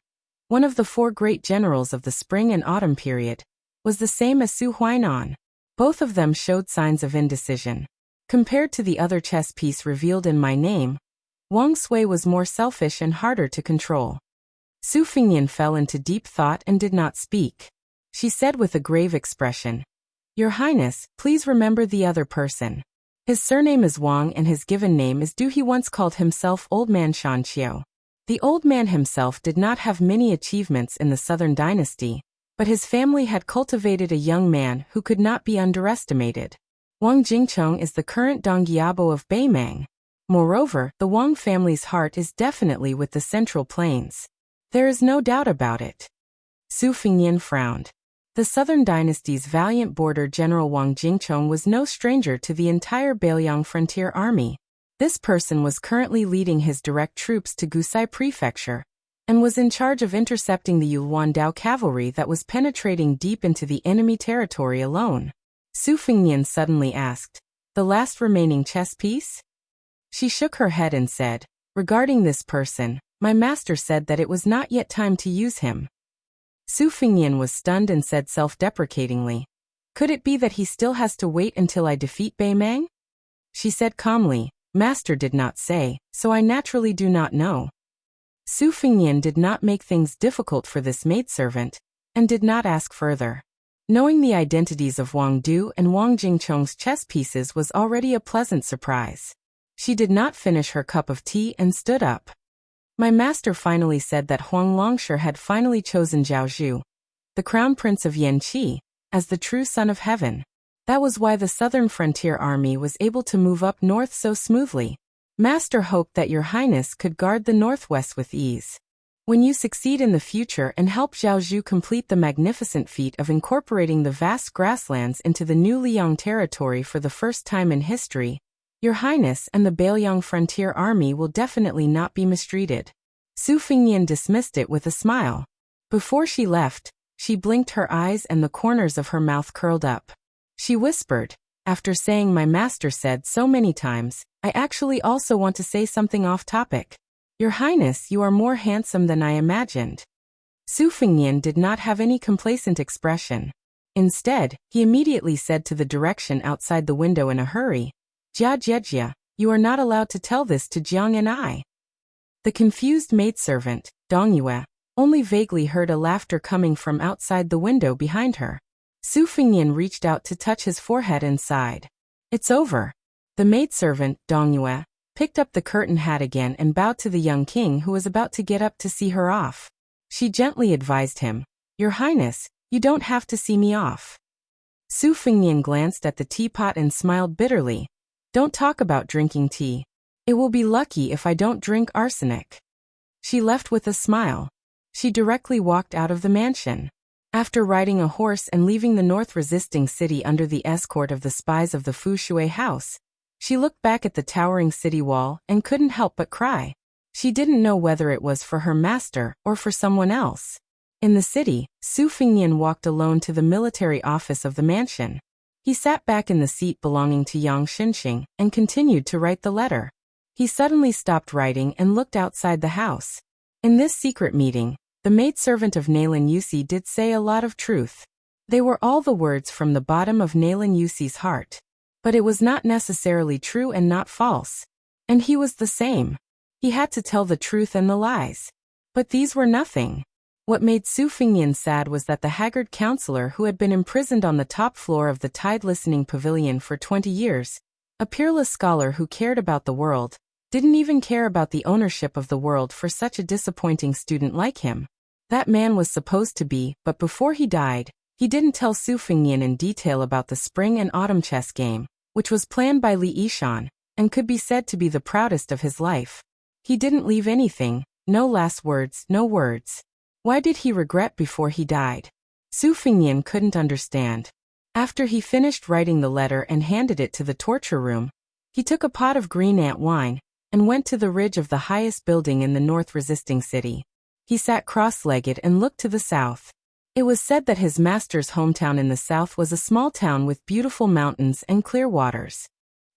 one of the 4 great generals of the spring and autumn period, was the same as Su Huainan. Both of them showed signs of indecision. Compared to the other chess piece revealed in my name, Wang Sui was more selfish and harder to control." Su Fingnian fell into deep thought and did not speak. She said with a grave expression, "Your Highness, please remember the other person. His surname is Wang and his given name is Du. He once called himself Old Man Shan Qiu. The old man himself did not have many achievements in the Southern Dynasty, but his family had cultivated a young man who could not be underestimated. Wang Jingcheng is the current Dongyiabo of Beimang. Moreover, the Wang family's heart is definitely with the Central Plains. There is no doubt about it." Su Fingnian frowned. The Southern Dynasty's valiant border general Wang Jingcheng was no stranger to the entire Bailiang frontier army. This person was currently leading his direct troops to Gusai Prefecture, and was in charge of intercepting the Yuluandao cavalry that was penetrating deep into the enemy territory alone. Su Fingnian suddenly asked, "The last remaining chess piece?" She shook her head and said, "Regarding this person, my master said that it was not yet time to use him." Su Fingnian was stunned and said self-deprecatingly, "Could it be that he still has to wait until I defeat Beimang?" She said calmly, "Master did not say, so I naturally do not know." Su Fingnian did not make things difficult for this maidservant, and did not ask further. Knowing the identities of Wang Du and Wang Jingcheng's chess pieces was already a pleasant surprise. She did not finish her cup of tea and stood up. "My master finally said that Huang Longsher had finally chosen Zhao Zhu, the crown prince of Yanqi, as the true son of heaven. That was why the southern frontier army was able to move up north so smoothly. Master hoped that your highness could guard the northwest with ease." When you succeed in the future and help Zhao Zhu complete the magnificent feat of incorporating the vast grasslands into the new Liang territory for the first time in history, Your Highness and the Bailiang Frontier Army will definitely not be mistreated. Su Fingnian dismissed it with a smile. Before she left, she blinked her eyes and the corners of her mouth curled up. She whispered, after saying my master said so many times, I actually also want to say something off topic. Your Highness, you are more handsome than I imagined. Su Fingnian did not have any complacent expression. Instead, he immediately said to the direction outside the window in a hurry, Jia Jiejia, you are not allowed to tell this to Jiang and I. The confused maidservant, Dong Yue, only vaguely heard a laughter coming from outside the window behind her. Su Fingnian reached out to touch his forehead and sighed. It's over. The maidservant, Dong Yue, picked up the curtain hat again and bowed to the young king who was about to get up to see her off. She gently advised him, Your Highness, you don't have to see me off. Su Fingnian glanced at the teapot and smiled bitterly. Don't talk about drinking tea. It will be lucky if I don't drink arsenic. She left with a smile. She directly walked out of the mansion. After riding a horse and leaving the north-resisting city under the escort of the spies of the Fu Shui house, she looked back at the towering city wall and couldn't help but cry. She didn't know whether it was for her master or for someone else. In the city, Su Fingnian walked alone to the military office of the mansion. He sat back in the seat belonging to Yang Xinxing and continued to write the letter. He suddenly stopped writing and looked outside the house. In this secret meeting, the maidservant of Nalin Yusi did say a lot of truth. They were all the words from the bottom of Nalin Yusi's heart. But it was not necessarily true and not false. And he was the same. He had to tell the truth and the lies. But these were nothing. What made Su Fingnian sad was that the haggard counselor who had been imprisoned on the top floor of the Tide Listening Pavilion for 20 years, a peerless scholar who cared about the world, didn't even care about the ownership of the world for such a disappointing student like him. That man was supposed to be, but before he died, he didn't tell Su Fingnian in detail about the spring and autumn chess game, which was planned by Li Yishan, and could be said to be the proudest of his life. He didn't leave anything, no last words, no words. Why did he regret before he died? Su Fingnian couldn't understand. After he finished writing the letter and handed it to the torture room, he took a pot of green ant wine and went to the ridge of the highest building in the north-resisting city. He sat cross-legged and looked to the south. It was said that his master's hometown in the south was a small town with beautiful mountains and clear waters.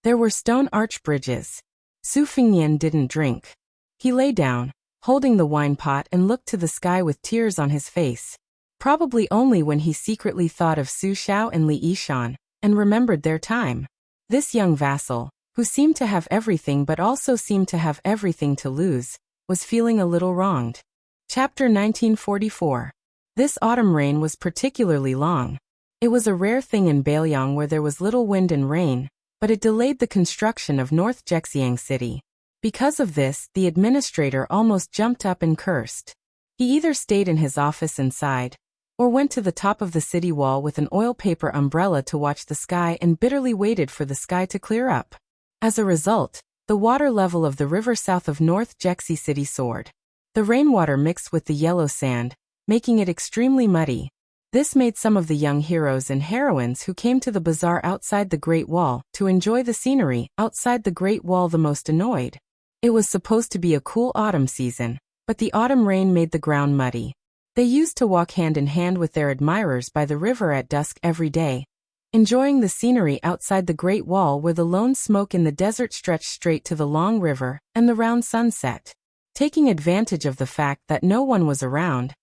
There were stone arch bridges. Su Fingnian didn't drink. He lay down, holding the wine pot, and looked to the sky with tears on his face. Probably only when he secretly thought of Su Xiao and Li Yishan, and remembered their time. This young vassal, who seemed to have everything but also seemed to have everything to lose, was feeling a little wronged. Chapter 1944. This autumn rain was particularly long. It was a rare thing in Bailiang where there was little wind and rain, but it delayed the construction of North Jexiang City. Because of this, the administrator almost jumped up and cursed. He either stayed in his office inside, or went to the top of the city wall with an oil paper umbrella to watch the sky and bitterly waited for the sky to clear up. As a result, the water level of the river south of North Jexi City soared. The rainwater mixed with the yellow sand, making it extremely muddy. This made some of the young heroes and heroines who came to the bazaar outside the Great Wall to enjoy the scenery outside the Great Wall the most annoyed. It was supposed to be a cool autumn season, but the autumn rain made the ground muddy. They used to walk hand in hand with their admirers by the river at dusk every day, enjoying the scenery outside the Great Wall where the lone smoke in the desert stretched straight to the long river and the round sunset. Taking advantage of the fact that no one was around,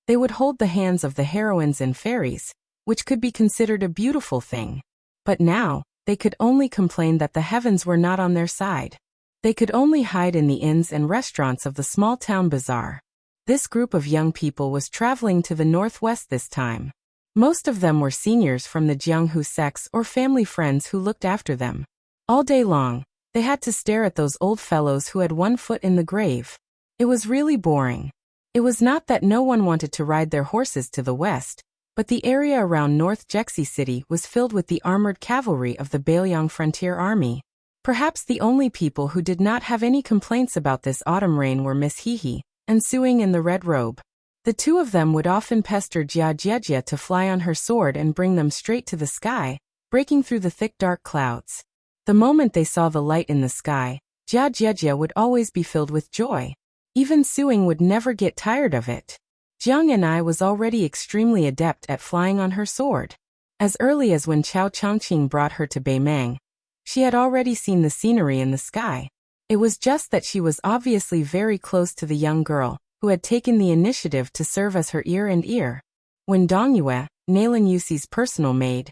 they would hold the hands of the heroines and fairies, which could be considered a beautiful thing. But now, they could only complain that the heavens were not on their side. They could only hide in the inns and restaurants of the small-town bazaar. This group of young people was traveling to the northwest this time. Most of them were seniors from the Jianghu sects or family friends who looked after them. All day long, they had to stare at those old fellows who had one foot in the grave. It was really boring. It was not that no one wanted to ride their horses to the west, but the area around North Jexi City was filled with the armored cavalry of the Bailiang Frontier Army. Perhaps the only people who did not have any complaints about this autumn rain were Miss Hehe, and Suing in the red robe. The two of them would often pester Jia Jiejia to fly on her sword and bring them straight to the sky, breaking through the thick dark clouds. The moment they saw the light in the sky, Jia Jiejia would always be filled with joy. Even Suing would never get tired of it. Jiang Yan'ai was already extremely adept at flying on her sword. As early as when Chao Changqing brought her to Beimang, she had already seen the scenery in the sky. It was just that she was obviously very close to the young girl, who had taken the initiative to serve as her ear and ear. When Dong Yue, Nailan Yuxi's personal maid,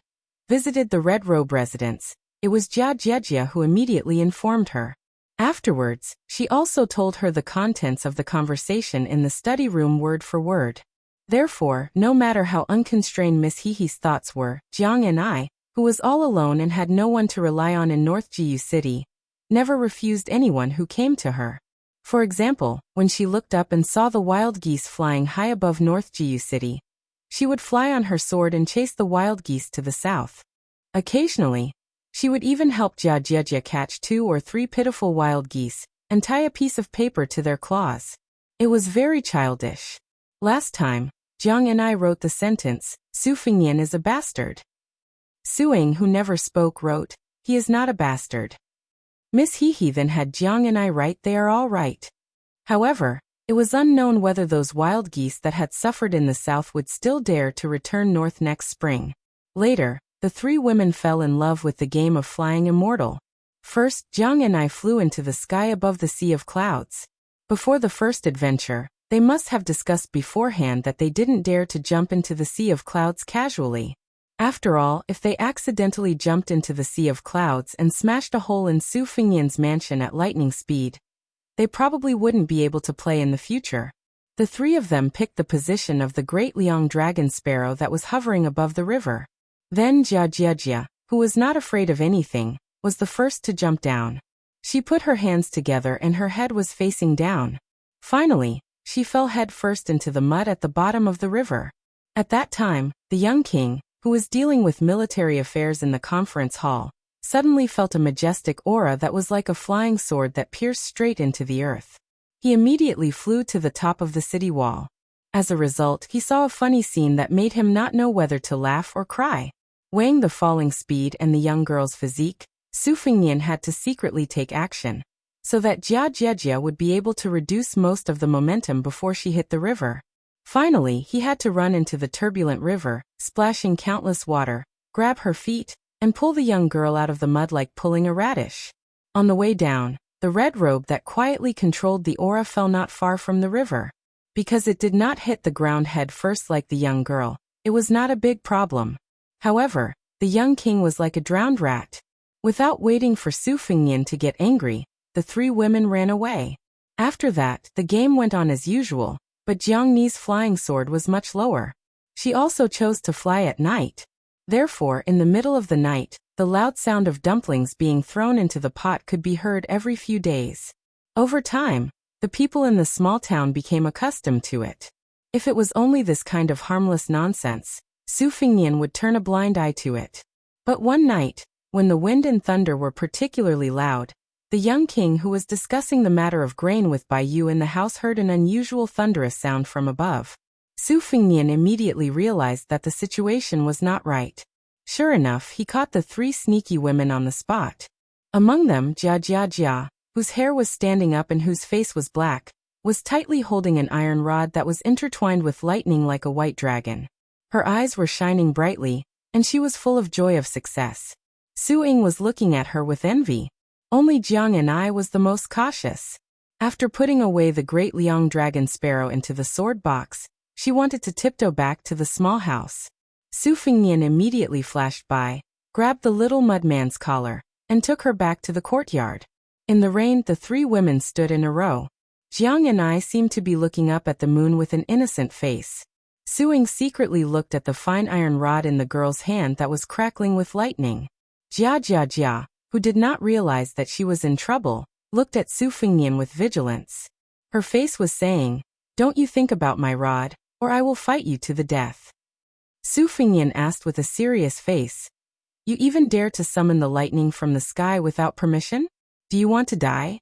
visited the Red Robe residence, it was Jia Jiejia who immediately informed her. Afterwards, she also told her the contents of the conversation in the study room word for word. Therefore, no matter how unconstrained Miss Hehe's thoughts were, Jiang Yan'ai, who was all alone and had no one to rely on in North Jiyu City, never refused anyone who came to her. For example, when she looked up and saw the wild geese flying high above North Jiyu City, she would fly on her sword and chase the wild geese to the south. Occasionally, she would even help Jia Jiejia catch 2 or 3 pitiful wild geese and tie a piece of paper to their claws. It was very childish. Last time, Jiang Yan'ai wrote the sentence, Su Fingyan is a bastard. Suing, who never spoke, wrote, he is not a bastard. Miss Hehe then had Jiang Yan'ai write, they are all right. However, it was unknown whether those wild geese that had suffered in the south would still dare to return north next spring. Later, the 3 women fell in love with the game of flying immortal. First, Jiang Yan'ai flew into the sky above the sea of clouds. Before the first adventure, they must have discussed beforehand that they didn't dare to jump into the sea of clouds casually. After all, if they accidentally jumped into the sea of clouds and smashed a hole in Su Fingyan's mansion at lightning speed, they probably wouldn't be able to play in the future. The 3 of them picked the position of the great Liang dragon sparrow that was hovering above the river. Then Jia Jiejia, who was not afraid of anything, was the first to jump down. She put her hands together and her head was facing down. Finally, she fell head first into the mud at the bottom of the river. At that time, the young king, who was dealing with military affairs in the conference hall, suddenly felt a majestic aura that was like a flying sword that pierced straight into the earth. He immediately flew to the top of the city wall. As a result, he saw a funny scene that made him not know whether to laugh or cry. Weighing the falling speed and the young girl's physique, Su Fingyan had to secretly take action, so that Jia Jiejia would be able to reduce most of the momentum before she hit the river. Finally, he had to run into the turbulent river, splashing countless water, grab her feet, and pull the young girl out of the mud like pulling a radish. On the way down, the red robe that quietly controlled the aura fell not far from the river. Because it did not hit the ground head first like the young girl, it was not a big problem. However, the young king was like a drowned rat. Without waiting for Su Fingyan to get angry, the 3 women ran away. After that, the game went on as usual, but Jiang Ni's flying sword was much lower. She also chose to fly at night. Therefore, in the middle of the night, the loud sound of dumplings being thrown into the pot could be heard every few days. Over time, the people in the small town became accustomed to it. If it was only this kind of harmless nonsense, Su Fingyan would turn a blind eye to it. But one night, when the wind and thunder were particularly loud, the young king who was discussing the matter of grain with Bai Yu in the house heard an unusual thunderous sound from above. Su Fingyan immediately realized that the situation was not right. Sure enough, he caught the 3 sneaky women on the spot. Among them, Jia Jiejia, whose hair was standing up and whose face was black, was tightly holding an iron rod that was intertwined with lightning like a white dragon. Her eyes were shining brightly, and she was full of joy of success. Su Ying was looking at her with envy. Only Jiang Yan'ai was the most cautious. After putting away the great Liang dragon sparrow into the sword box, she wanted to tiptoe back to the small house. Su Fingyan immediately flashed by, grabbed the little mudman's collar, and took her back to the courtyard. In the rain, the 3 women stood in a row. Jiang Yan'ai seemed to be looking up at the moon with an innocent face. Su Ying secretly looked at the fine iron rod in the girl's hand that was crackling with lightning. Jia Jiejia, who did not realize that she was in trouble, looked at Su Fingyan with vigilance. Her face was saying, "Don't you think about my rod, or I will fight you to the death." Su Fingyan asked with a serious face, "You even dare to summon the lightning from the sky without permission? Do you want to die?"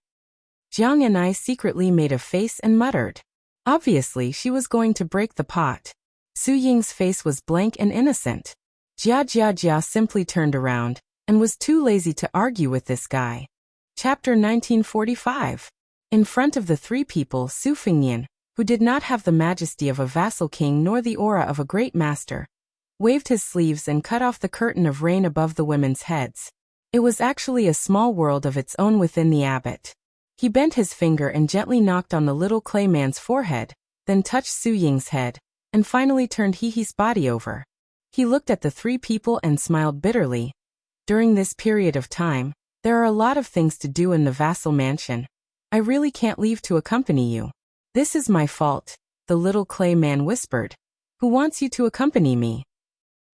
Jiang Yan'ai secretly made a face and muttered, Obviously, she was going to break the pot. Su Ying's face was blank and innocent. Jia simply turned around and was too lazy to argue with this guy. Chapter 1945. In front of the three people, Su Fengnian, who did not have the majesty of a vassal king nor the aura of a great master, waved his sleeves and cut off the curtain of rain above the women's heads. It was actually a small world of its own within the abbot. He bent his finger and gently knocked on the little clay man's forehead, then touched Su Ying's head, and finally turned He's body over. He looked at the three people and smiled bitterly. During this period of time, there are a lot of things to do in the vassal mansion. I really can't leave to accompany you. This is my fault, the little clay man whispered. Who wants you to accompany me?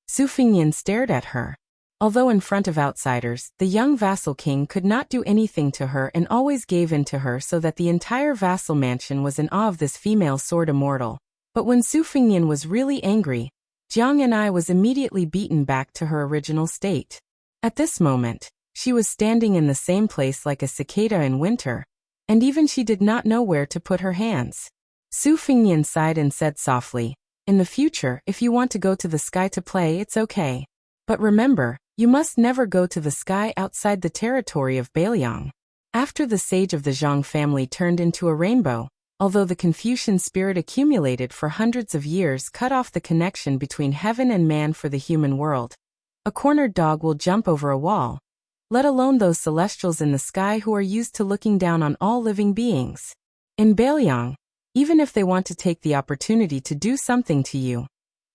Su Fengnian stared at her. Although in front of outsiders, the young vassal king could not do anything to her and always gave in to her so that the entire vassal mansion was in awe of this female sword immortal. But when Su Fengnian was really angry, Jiang Anai was immediately beaten back to her original state. At this moment, she was standing in the same place like a cicada in winter, and even she did not know where to put her hands. Su Fengnian sighed and said softly, "In the future, if you want to go to the sky to play, it's okay. But remember, you must never go to the sky outside the territory of Bailiang." After the sage of the Zhang family turned into a rainbow, although the Confucian spirit accumulated for hundreds of years cut off the connection between heaven and man for the human world. A cornered dog will jump over a wall, let alone those celestials in the sky who are used to looking down on all living beings. In Bailiang, even if they want to take the opportunity to do something to you,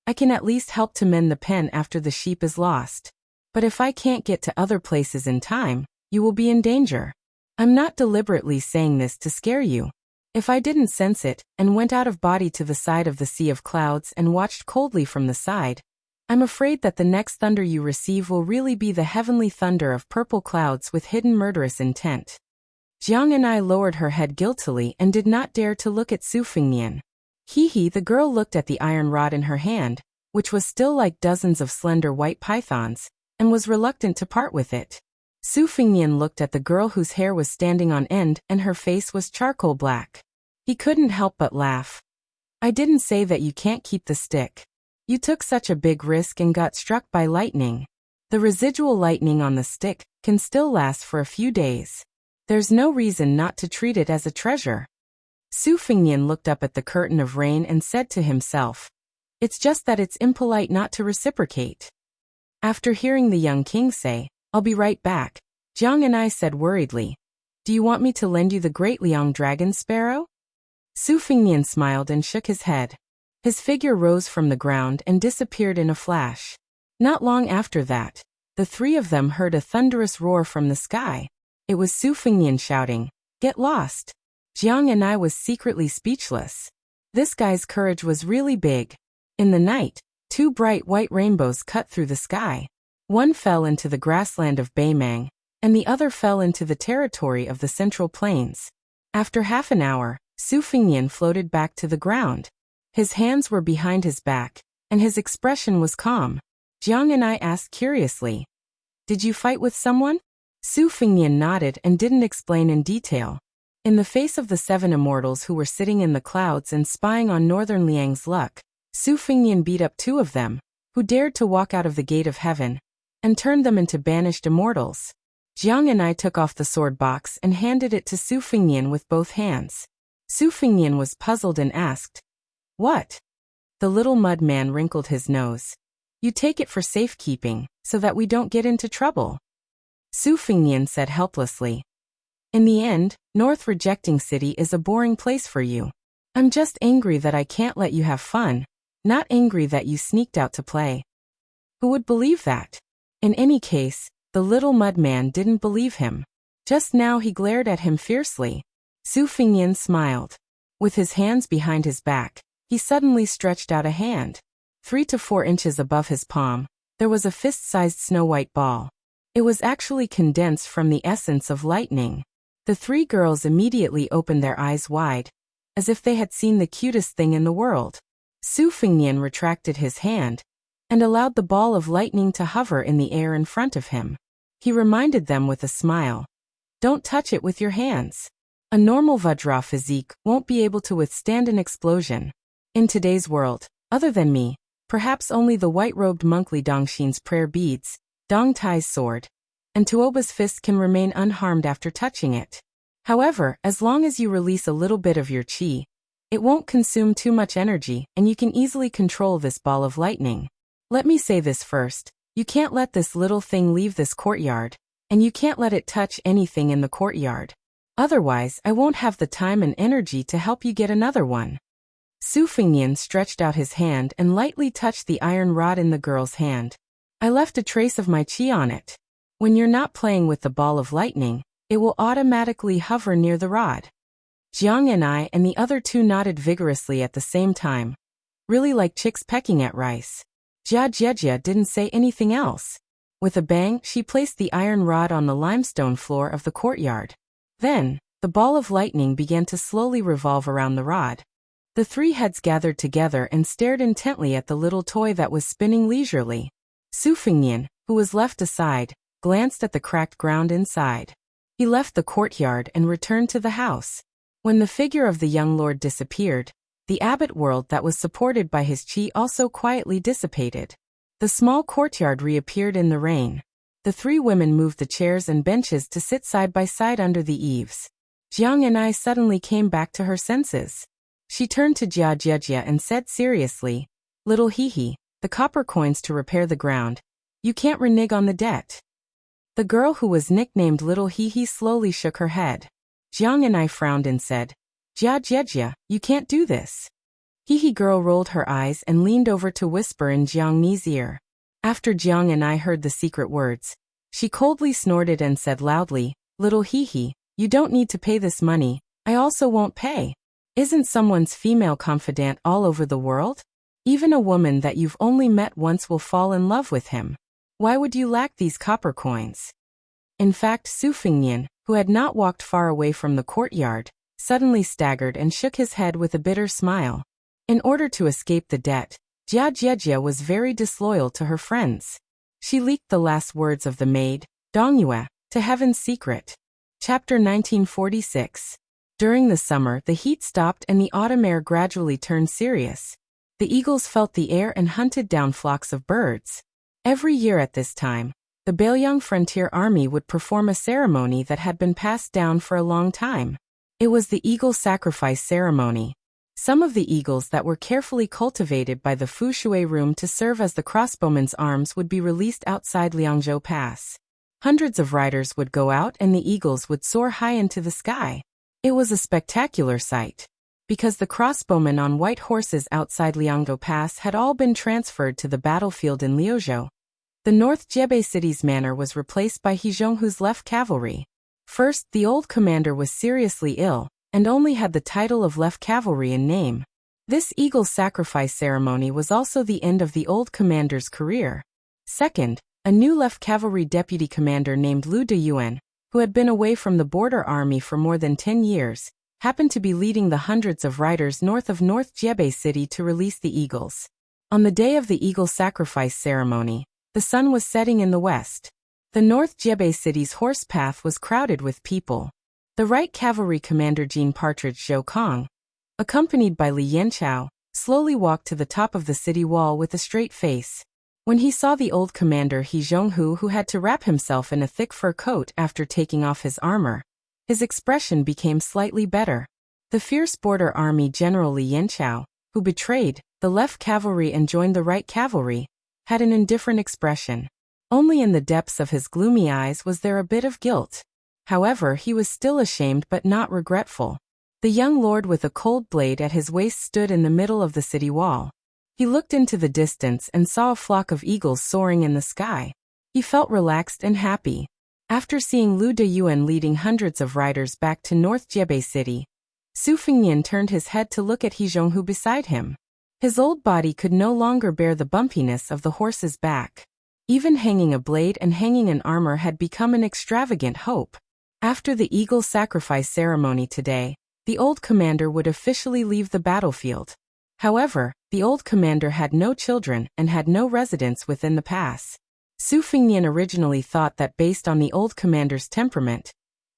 I can at least help to mend the pen after the sheep is lost. But if I can't get to other places in time, you will be in danger. I'm not deliberately saying this to scare you. If I didn't sense it, and went out of body to the side of the sea of clouds and watched coldly from the side, I'm afraid that the next thunder you receive will really be the heavenly thunder of purple clouds with hidden murderous intent. Jiang Anai lowered her head guiltily and did not dare to look at Su Fengnian. The girl looked at the iron rod in her hand, which was still like dozens of slender white pythons, and was reluctant to part with it. Su Fengnian looked at the girl whose hair was standing on end and her face was charcoal black. He couldn't help but laugh. "I didn't say that you can't keep the stick. You took such a big risk and got struck by lightning. The residual lightning on the stick can still last for a few days. There's no reason not to treat it as a treasure." Su Fengnian looked up at the curtain of rain and said to himself, "It's just that it's impolite not to reciprocate." After hearing the young king say, "I'll be right back," Jiang Anai said worriedly, "Do you want me to lend you the Great Liang Dragon Sparrow?" Su Fengnian smiled and shook his head. His figure rose from the ground and disappeared in a flash. Not long after that, the three of them heard a thunderous roar from the sky. It was Su Fengnian shouting, "Get lost!" Jiang Anai was secretly speechless. This guy's courage was really big. In the night, two bright white rainbows cut through the sky. One fell into the grassland of Baimang, and the other fell into the territory of the Central Plains. After half an hour, Su Fengnian floated back to the ground. His hands were behind his back, and his expression was calm. Jiang Anai asked curiously, "Did you fight with someone?" Su Fengnian nodded and didn't explain in detail. In the face of the 7 immortals who were sitting in the clouds and spying on Northern Liang's luck, Su Fengnian beat up 2 of them, who dared to walk out of the gate of heaven, and turned them into banished immortals. Jiang Anai took off the sword box and handed it to Su Fengnian with both hands. Su Fengnian was puzzled and asked, "What?" The little mud man wrinkled his nose. "You take it for safekeeping, so that we don't get into trouble." Su Fengnian said helplessly, "In the end, North Rejecting City is a boring place for you. I'm just angry that I can't let you have fun, not angry that you sneaked out to play." Who would believe that? In any case, the little mud man didn't believe him. Just now he glared at him fiercely. Su Fengnian smiled. With his hands behind his back, he suddenly stretched out a hand. 3 to 4 inches above his palm, there was a fist-sized snow-white ball. It was actually condensed from the essence of lightning. The 3 girls immediately opened their eyes wide, as if they had seen the cutest thing in the world. Su Fengnian retracted his hand, and allowed the ball of lightning to hover in the air in front of him. He reminded them with a smile, "Don't touch it with your hands." A normal Vajra physique won't be able to withstand an explosion. In today's world, other than me, perhaps only the white-robed monk Li Dongxin's prayer beads, Dong Tai's sword, and Tuoba's fist can remain unharmed after touching it. However, as long as you release a little bit of your qi, it won't consume too much energy and you can easily control this ball of lightning. Let me say this first, you can't let this little thing leave this courtyard, and you can't let it touch anything in the courtyard. Otherwise, I won't have the time and energy to help you get another one. Su Fengnian stretched out his hand and lightly touched the iron rod in the girl's hand. I left a trace of my qi on it. When you're not playing with the ball of lightning, it will automatically hover near the rod. Jiang and I and the other two nodded vigorously at the same time. Really like chicks pecking at rice. Jia Jiejia didn't say anything else. With a bang, she placed the iron rod on the limestone floor of the courtyard. Then, the ball of lightning began to slowly revolve around the rod. The three heads gathered together and stared intently at the little toy that was spinning leisurely. Su Fengnian, who was left aside, glanced at the cracked ground inside. He left the courtyard and returned to the house. When the figure of the young lord disappeared, the abbot world that was supported by his qi also quietly dissipated. The small courtyard reappeared in the rain. The three women moved the chairs and benches to sit side by side under the eaves. Jiang and I suddenly came back to her senses. She turned to Jia Jiejia and said seriously, "Little Hihi, the copper coins to repair the ground. You can't renege on the debt." The girl who was nicknamed Little Hihi slowly shook her head. Jiang and I frowned and said, "Jia Jiejia, you can't do this." Hihi girl rolled her eyes and leaned over to whisper in Jiang Ni's ear. After Jiang and I heard the secret words, she coldly snorted and said loudly, "Little Hihi, you don't need to pay this money, I also won't pay. Isn't someone's female confidant all over the world? Even a woman that you've only met once will fall in love with him. Why would you lack these copper coins?" In fact, Su Fengnian, who had not walked far away from the courtyard, suddenly staggered and shook his head with a bitter smile. In order to escape the debt, Jia Jiejia was very disloyal to her friends. She leaked the last words of the maid, Dongyue, to Heaven's Secret. Chapter 1946. During the summer, the heat stopped and the autumn air gradually turned serious. The eagles felt the air and hunted down flocks of birds. Every year at this time, the Bailiang Frontier Army would perform a ceremony that had been passed down for a long time. It was the eagle sacrifice ceremony. Some of the eagles that were carefully cultivated by the Fu Shui room to serve as the crossbowmen's arms would be released outside Liangzhou Pass. Hundreds of riders would go out and the eagles would soar high into the sky. It was a spectacular sight. Because the crossbowmen on white horses outside Liangzhou Pass had all been transferred to the battlefield in Liuzhou, the North Jebei city's manor was replaced by He Zhonghu's left cavalry. First, the old commander was seriously ill, and only had the title of left cavalry in name. This eagle sacrifice ceremony was also the end of the old commander's career. Second, a new left cavalry deputy commander named Lu Deyuan, who had been away from the border army for more than 10 years, happened to be leading the hundreds of riders north of North Jebei city to release the eagles. On the day of the eagle sacrifice ceremony, the sun was setting in the west. The North Jebei city's horse path was crowded with people. The right cavalry commander Jean Partridge Zhou Kong, accompanied by Li Yanchao, slowly walked to the top of the city wall with a straight face. When he saw the old commander He Zhonghu, who had to wrap himself in a thick fur coat after taking off his armor, his expression became slightly better. The fierce border army general Li Yanchao, who betrayed the left cavalry and joined the right cavalry, had an indifferent expression. Only in the depths of his gloomy eyes was there a bit of guilt. However, he was still ashamed but not regretful. The young lord with a cold blade at his waist stood in the middle of the city wall. He looked into the distance and saw a flock of eagles soaring in the sky. He felt relaxed and happy. After seeing Lu Deyuan leading hundreds of riders back to North Jebei city, Su Fengnian turned his head to look at He Zhonghu beside him. His old body could no longer bear the bumpiness of the horse's back. Even hanging a blade and hanging an armor had become an extravagant hope. After the eagle sacrifice ceremony today, the old commander would officially leave the battlefield. However, the old commander had no children and had no residence within the pass. Su Fengnian originally thought that based on the old commander's temperament,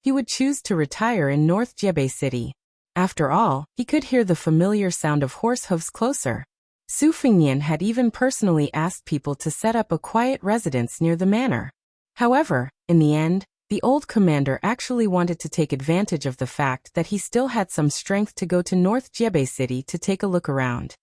he would choose to retire in North Jebei City. After all, he could hear the familiar sound of horse hooves closer. Su Fengnian had even personally asked people to set up a quiet residence near the manor. However, in the end, the old commander actually wanted to take advantage of the fact that he still had some strength to go to North Jebei City to take a look around.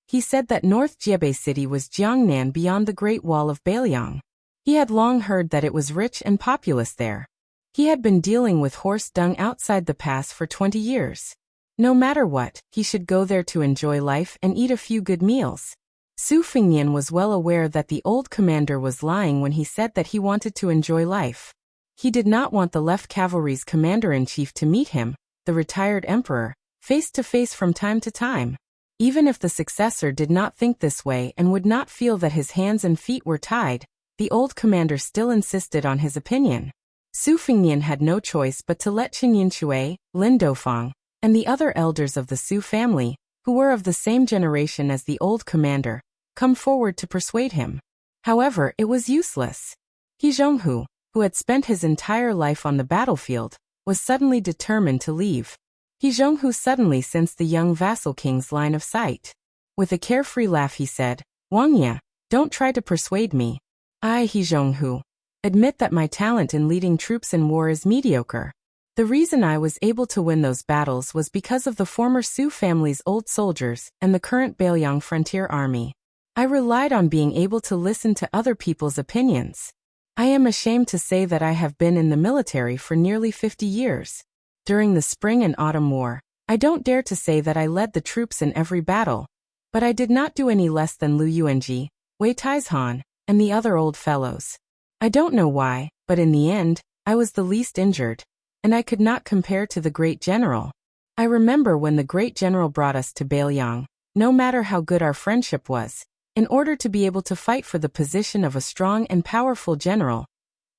He said that North Jebei City was Jiangnan beyond the Great Wall of Bailiang. He had long heard that it was rich and populous there. He had been dealing with horse dung outside the pass for 20 years. No matter what, he should go there to enjoy life and eat a few good meals. Su Fengnian was well aware that the old commander was lying when he said that he wanted to enjoy life. He did not want the left cavalry's commander-in-chief to meet him, the retired emperor, face to face from time to time. Even if the successor did not think this way and would not feel that his hands and feet were tied, the old commander still insisted on his opinion. Su Fengnian had no choice but to let Qin Yinshui, Lin Dofang, and the other elders of the Su family, who were of the same generation as the old commander, come forward to persuade him. However, it was useless. He Zhonghu, who had spent his entire life on the battlefield, was suddenly determined to leave. He Zhonghu suddenly sensed the young vassal king's line of sight. With a carefree laugh he said, "Wang Ye, don't try to persuade me. I, He Zhonghu, admit that my talent in leading troops in war is mediocre. The reason I was able to win those battles was because of the former Su family's old soldiers and the current Bailiang frontier army. I relied on being able to listen to other people's opinions. I am ashamed to say that I have been in the military for nearly 50 years. During the Spring and Autumn War, I don't dare to say that I led the troops in every battle, but I did not do any less than Lu Yuanji, Wei Taizhan, and the other old fellows. I don't know why, but in the end, I was the least injured, and I could not compare to the great general. I remember when the great general brought us to Bailiang, no matter how good our friendship was, in order to be able to fight for the position of a strong and powerful general,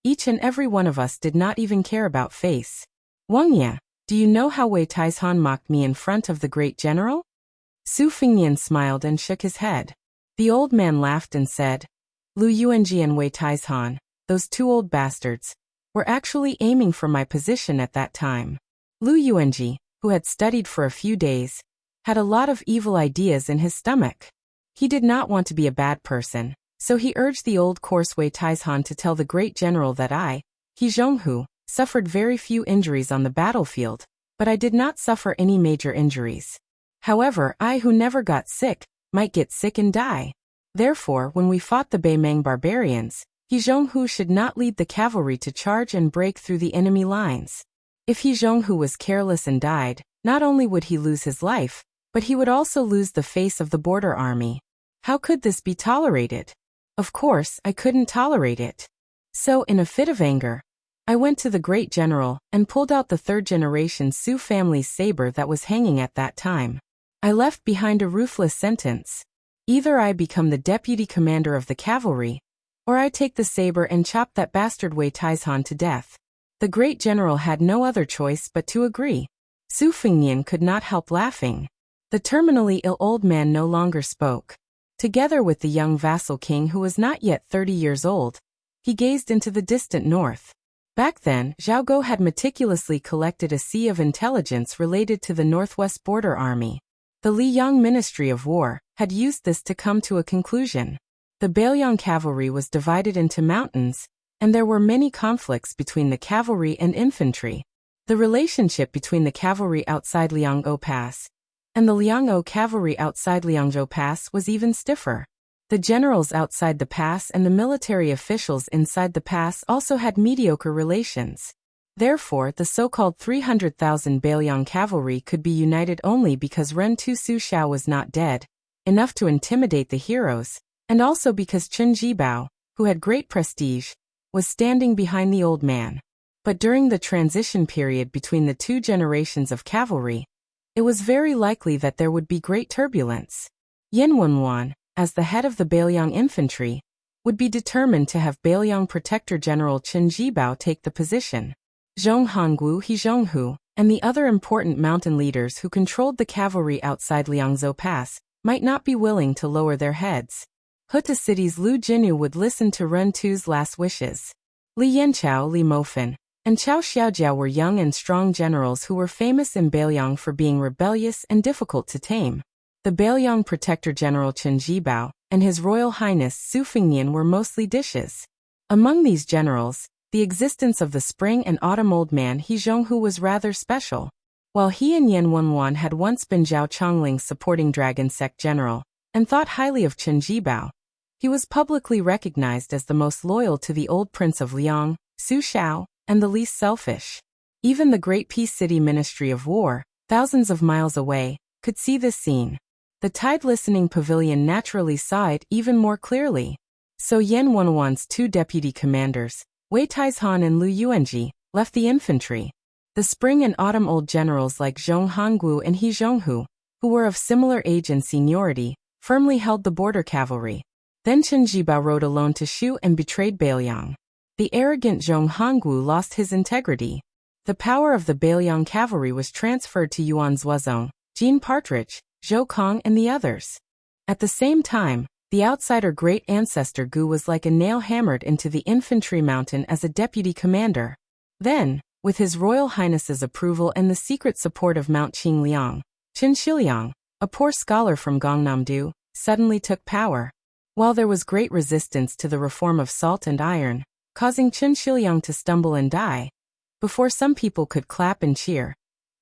each and every one of us did not even care about face. Wang Ye, do you know how Wei Taizhan mocked me in front of the great general?" Su Fengnian smiled and shook his head. The old man laughed and said, "Lu Yuanji and Wei Taizhan, those two old bastards, were actually aiming for my position at that time. Lu Yuanji, who had studied for a few days, had a lot of evil ideas in his stomach. He did not want to be a bad person, so he urged the old coarse Wei Taizhan to tell the great general that I, He Zhonghu, suffered very few injuries on the battlefield, but I did not suffer any major injuries. However, I who never got sick, might get sick and die. Therefore, when we fought the Beimeng barbarians, He Zhonghu should not lead the cavalry to charge and break through the enemy lines. If He Zhonghu was careless and died, not only would he lose his life, but he would also lose the face of the border army. How could this be tolerated? Of course, I couldn't tolerate it. So, in a fit of anger, I went to the great general and pulled out the third-generation Su family's saber that was hanging at that time. I left behind a ruthless sentence. Either I become the deputy commander of the cavalry, or I take the saber and chop that bastard Wei Taizhan to death." The great general had no other choice but to agree. Su Fengnian could not help laughing. The terminally ill old man no longer spoke. Together with the young vassal king who was not yet 30 years old, he gazed into the distant north. Back then, Zhao Guo had meticulously collected a sea of intelligence related to the Northwest Border Army. The Liyang Ministry of War had used this to come to a conclusion. The Bailiang cavalry was divided into mountains, and there were many conflicts between the cavalry and infantry. The relationship between the cavalry outside Liangzhou Pass and the Liangzhou cavalry outside Liangzhou Pass was even stiffer. The generals outside the pass and the military officials inside the pass also had mediocre relations. Therefore, the so-called 300,000 Bailiang cavalry could be united only because Ren Tu Su Xiao was not dead, enough to intimidate the heroes, and also because Chen Jibao, who had great prestige, was standing behind the old man. But during the transition period between the two generations of cavalry, it was very likely that there would be great turbulence. Yen Wenwan, as the head of the Bailiang infantry, would be determined to have Bailiang Protector General Chen Jibao take the position. Zhong Hongwu He Zhonghu, and the other important mountain leaders who controlled the cavalry outside Liangzhou Pass, might not be willing to lower their heads. Huta City's Lu Jinu would listen to Ren Tu's last wishes. Li Yanchao Li Mofan, and Chao Xiaojiao were young and strong generals who were famous in Beiliang for being rebellious and difficult to tame. The Beiliang Protector General Chen Jibao and His Royal Highness Su Fengnian were mostly dishes. Among these generals, the existence of the spring and autumn old man He Zhonghu was rather special. While he and Yan Wenwan had once been Zhao Chongling's supporting dragon sect general, and thought highly of Chen Jibao, he was publicly recognized as the most loyal to the old prince of Liang, Su Shao, and the least selfish. Even the Great Peace City Ministry of War, thousands of miles away, could see this scene. The Tide Listening Pavilion naturally saw it even more clearly. So Yan Wenwan's two deputy commanders, Wei Taizhan and Lu Yuanji, left the infantry. The spring and autumn old generals like Zhong Honggu and He Zhonghu, who were of similar age and seniority, firmly held the border cavalry. Then Chen Jibao rode alone to Shu and betrayed Beiliang. The arrogant Zhong Honggu lost his integrity. The power of the Beiliang cavalry was transferred to Yuan Zuozong, Jean Partridge, Zhou Kong and the others. At the same time, the outsider great ancestor Gu was like a nail hammered into the infantry mountain as a deputy commander. Then, with His Royal Highness's approval and the secret support of Mount Qingliang, Qin Shiliang, a poor scholar from Gangnam-do, suddenly took power. While there was great resistance to the reform of salt and iron, causing Qin Shiliang to stumble and die, before some people could clap and cheer,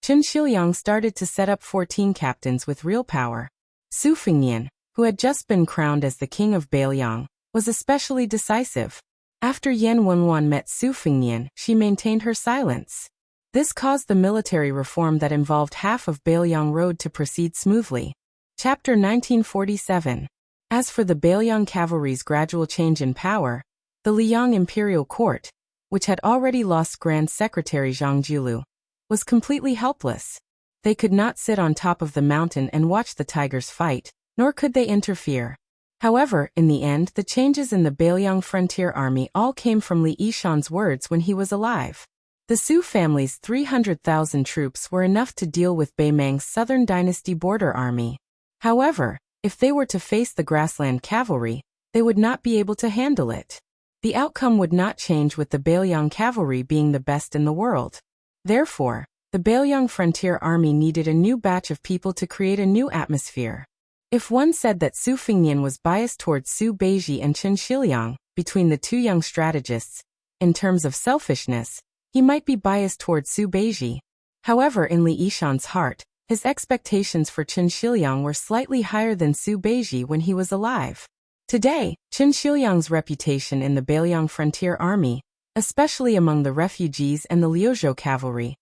Qin Shiliang started to set up 14 captains with real power. Su Fengnian, who had just been crowned as the king of Beiliang, was especially decisive. After Yan Wenwan met Su Fengnian, she maintained her silence. This caused the military reform that involved half of Beiliang Road to proceed smoothly. Chapter 1947. As for the Beiliang cavalry's gradual change in power, the Liang imperial court, which had already lost Grand Secretary Zhang Julu, was completely helpless. They could not sit on top of the mountain and watch the tigers fight, nor could they interfere. However, in the end, the changes in the Beiliang frontier army all came from Li Yishan's words when he was alive. The Su family's 300,000 troops were enough to deal with Beimang's southern dynasty border army. However, if they were to face the grassland cavalry, they would not be able to handle it. The outcome would not change with the Beiliang cavalry being the best in the world. Therefore, the Beiliang frontier army needed a new batch of people to create a new atmosphere. If one said that Su Fengnian was biased towards Su Beiji and Qin Shiliang, between the two young strategists, in terms of selfishness, he might be biased towards Su Beiji. However, in Li Yishan's heart, his expectations for Qin Shiliang were slightly higher than Su Beiji when he was alive. Today, Qin Shiliang's reputation in the Beiliang frontier army, especially among the refugees and the Liuzhou cavalry,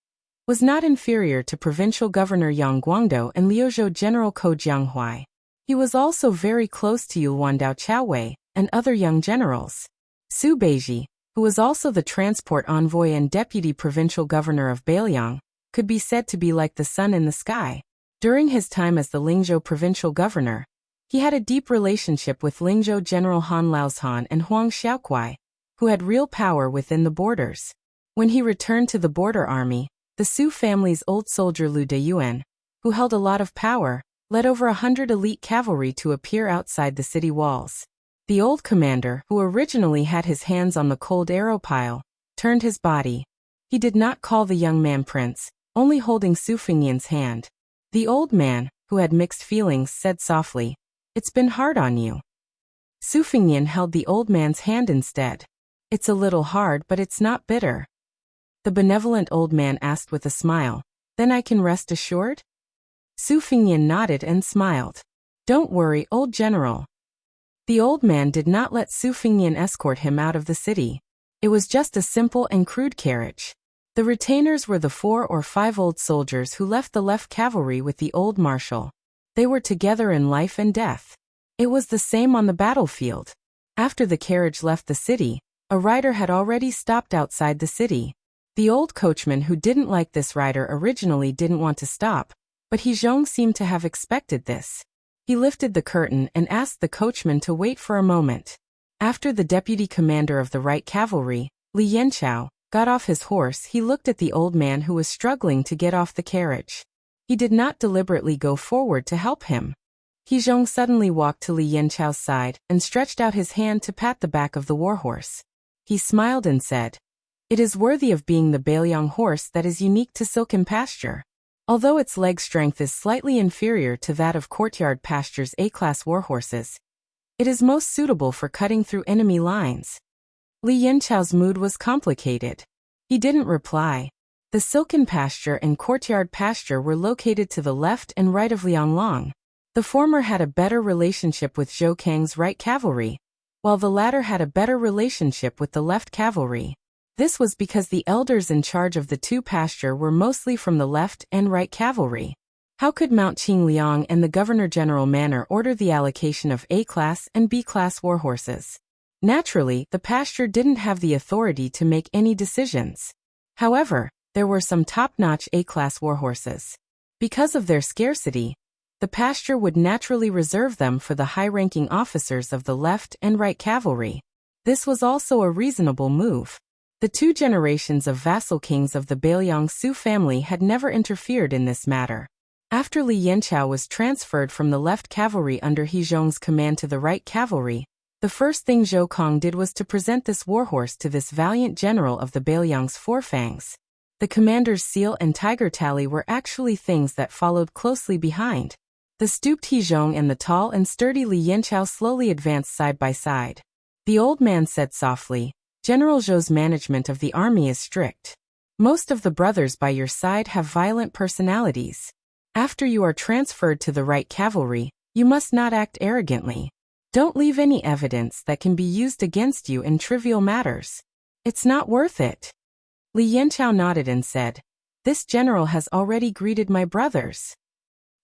was not inferior to provincial governor Yang Guangdou and Liuzhou general Ko Jianghuai. He was also very close to Yulwandao Chaowei and other young generals. Su Beiji, who was also the transport envoy and deputy provincial governor of Beiliang, could be said to be like the sun in the sky. During his time as the Lingzhou provincial governor, he had a deep relationship with Lingzhou General Han Laozhan and Huang Xiaokuai, who had real power within the borders. When he returned to the border army, the Su family's old soldier Lu Deyuan, who held a lot of power, led over 100 elite cavalry to appear outside the city walls. The old commander, who originally had his hands on the cold arrow pile, turned his body. He did not call the young man prince, only holding Su Fengnian's hand. The old man, who had mixed feelings, said softly, "It's been hard on you." Su Fengnian held the old man's hand instead. "It's a little hard, but it's not bitter." The benevolent old man asked with a smile, "Then I can rest assured?" Su Fengnian nodded and smiled. "Don't worry, old general." The old man did not let Su Fengnian escort him out of the city. It was just a simple and crude carriage. The retainers were the 4 or 5 old soldiers who left the left cavalry with the old marshal. They were together in life and death. It was the same on the battlefield. After the carriage left the city, a rider had already stopped outside the city. The old coachman who didn't like this rider originally didn't want to stop, but He Zhong seemed to have expected this. He lifted the curtain and asked the coachman to wait for a moment. After the deputy commander of the right cavalry, Li Yanchao, got off his horse, he looked at the old man who was struggling to get off the carriage. He did not deliberately go forward to help him. He Zhong suddenly walked to Li Yanchao's side and stretched out his hand to pat the back of the warhorse. He smiled and said, It is worthy of being the Bailiang horse that is unique to silken pasture. Although its leg strength is slightly inferior to that of courtyard pasture's A-class warhorses, it is most suitable for cutting through enemy lines. Li Yanchao's mood was complicated. He didn't reply. The silken pasture and courtyard pasture were located to the left and right of Lianglong. The former had a better relationship with Zhou Kang's right cavalry, while the latter had a better relationship with the left cavalry. This was because the elders in charge of the two pasture were mostly from the left and right cavalry. How could Mount Qingliang and the Governor-General Manor order the allocation of A-class and B-class warhorses? Naturally, the pasture didn't have the authority to make any decisions. However, there were some top-notch A-class warhorses. Because of their scarcity, the pasture would naturally reserve them for the high-ranking officers of the left and right cavalry. This was also a reasonable move. The two generations of vassal kings of the Bailiang Su family had never interfered in this matter. After Li Yanchao was transferred from the left cavalry under He Zhong's command to the right cavalry, the first thing Zhou Kang did was to present this warhorse to this valiant general of the Bailiang's Four Fangs. The commander's seal and tiger tally were actually things that followed closely behind. The stooped He Zhong and the tall and sturdy Li Yanchao slowly advanced side by side. The old man said softly, "General Zhou's management of the army is strict. Most of the brothers by your side have violent personalities. After you are transferred to the right cavalry, you must not act arrogantly. Don't leave any evidence that can be used against you in trivial matters. It's not worth it." Li Yanchao nodded and said, "This general has already greeted my brothers."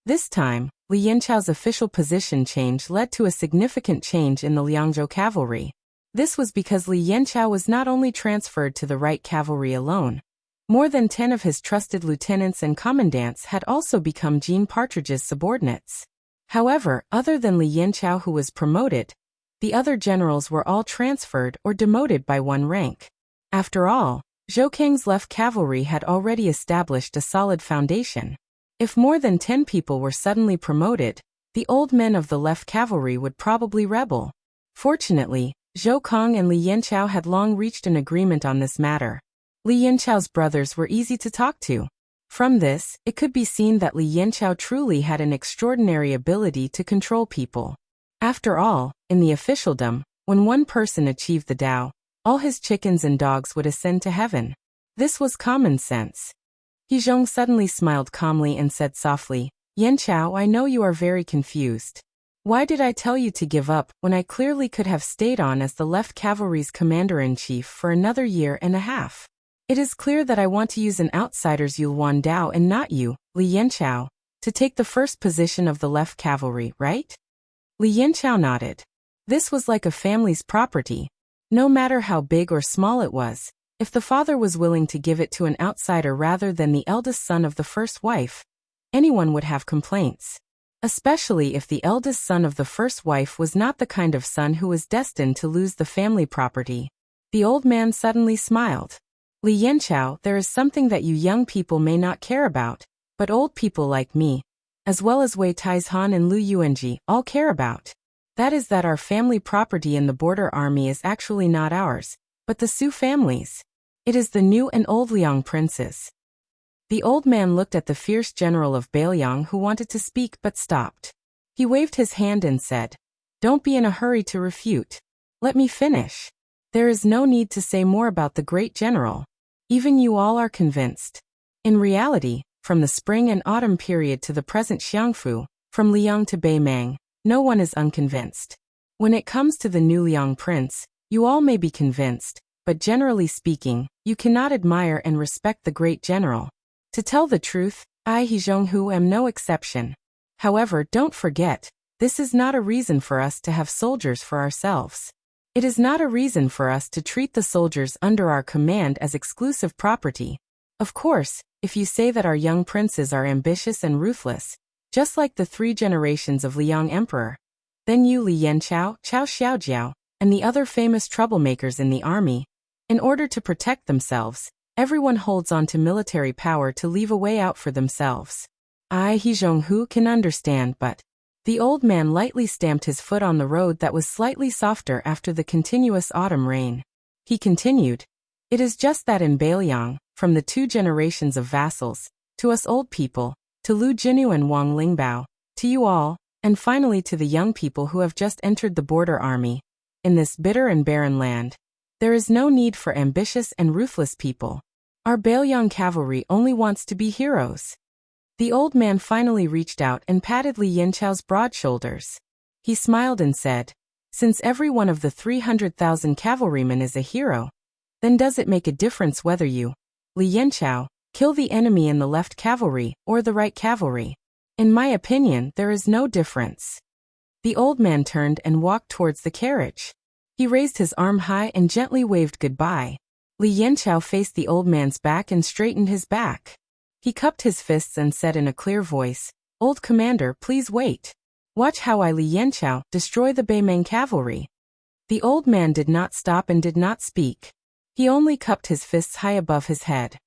This time, Li Yanchao's official position change led to a significant change in the Liangzhou cavalry. This was because Li Yanchao was not only transferred to the right cavalry alone. More than 10 of his trusted lieutenants and commandants had also become Jean Partridge's subordinates. However, other than Li Yanchao, who was promoted, the other generals were all transferred or demoted by one rank. After all, Zhou Kang's left cavalry had already established a solid foundation. If more than 10 people were suddenly promoted, the old men of the left cavalry would probably rebel. Fortunately, Zhou Kang and Li Yanchao had long reached an agreement on this matter. Li Yanchao's brothers were easy to talk to. From this, it could be seen that Li Yanchao truly had an extraordinary ability to control people. After all, in the officialdom, when one person achieved the Tao, all his chickens and dogs would ascend to heaven. This was common sense. He Zhong suddenly smiled calmly and said softly, "Yanchao, I know you are very confused. Why did I tell you to give up when I clearly could have stayed on as the left cavalry's commander-in-chief for another year and a half? It is clear that I want to use an outsider's Yulwan Dao and not you, Li Yanchao, to take the first position of the left cavalry, right?" Li Yanchao nodded. This was like a family's property. No matter how big or small it was, if the father was willing to give it to an outsider rather than the eldest son of the first wife, anyone would have complaints. Especially if the eldest son of the first wife was not the kind of son who was destined to lose the family property. The old man suddenly smiled. "Li Yanchao, there is something that you young people may not care about, but old people like me, as well as Wei Taizhan and Lu Yuanji, all care about. That is that our family property in the border army is actually not ours, but the Su family's. It is the new and old Liang princes." The old man looked at the fierce general of Bailiang who wanted to speak but stopped. He waved his hand and said, "Don't be in a hurry to refute. Let me finish. There is no need to say more about the great general. Even you all are convinced. In reality, from the spring and autumn period to the present Xiangfu, from Liang to Beimang, no one is unconvinced. When it comes to the new Liang prince, you all may be convinced, but generally speaking, you cannot admire and respect the great general. To tell the truth, I He Zhonghu am no exception. However, don't forget, this is not a reason for us to have soldiers for ourselves. It is not a reason for us to treat the soldiers under our command as exclusive property. Of course, if you say that our young princes are ambitious and ruthless, just like the 3 generations of Liang Emperor, then you Li Yanchao, Chao Xiaojiao, and the other famous troublemakers in the army, in order to protect themselves, everyone holds on to military power to leave a way out for themselves. I He Zhonghu can understand, but..." The old man lightly stamped his foot on the road that was slightly softer after the continuous autumn rain. He continued, It is just that in Bailiang, from the 2 generations of vassals, to us old people, to Lu Jinu and Wang Lingbao, to you all, and finally to the young people who have just entered the border army, in this bitter and barren land, there is no need for ambitious and ruthless people. Our Bailiang cavalry only wants to be heroes. The old man finally reached out and patted Li Yanchao's broad shoulders. He smiled and said, "Since every one of the 300,000 cavalrymen is a hero, then does it make a difference whether you, Li Yanchao, kill the enemy in the left cavalry or the right cavalry? In my opinion, there is no difference." The old man turned and walked towards the carriage. He raised his arm high and gently waved goodbye. Li Yanchao faced the old man's back and straightened his back. He cupped his fists and said in a clear voice, "Old commander, please wait. Watch how I, Li Yanchao, destroy the Beimeng cavalry." The old man did not stop and did not speak. He only cupped his fists high above his head.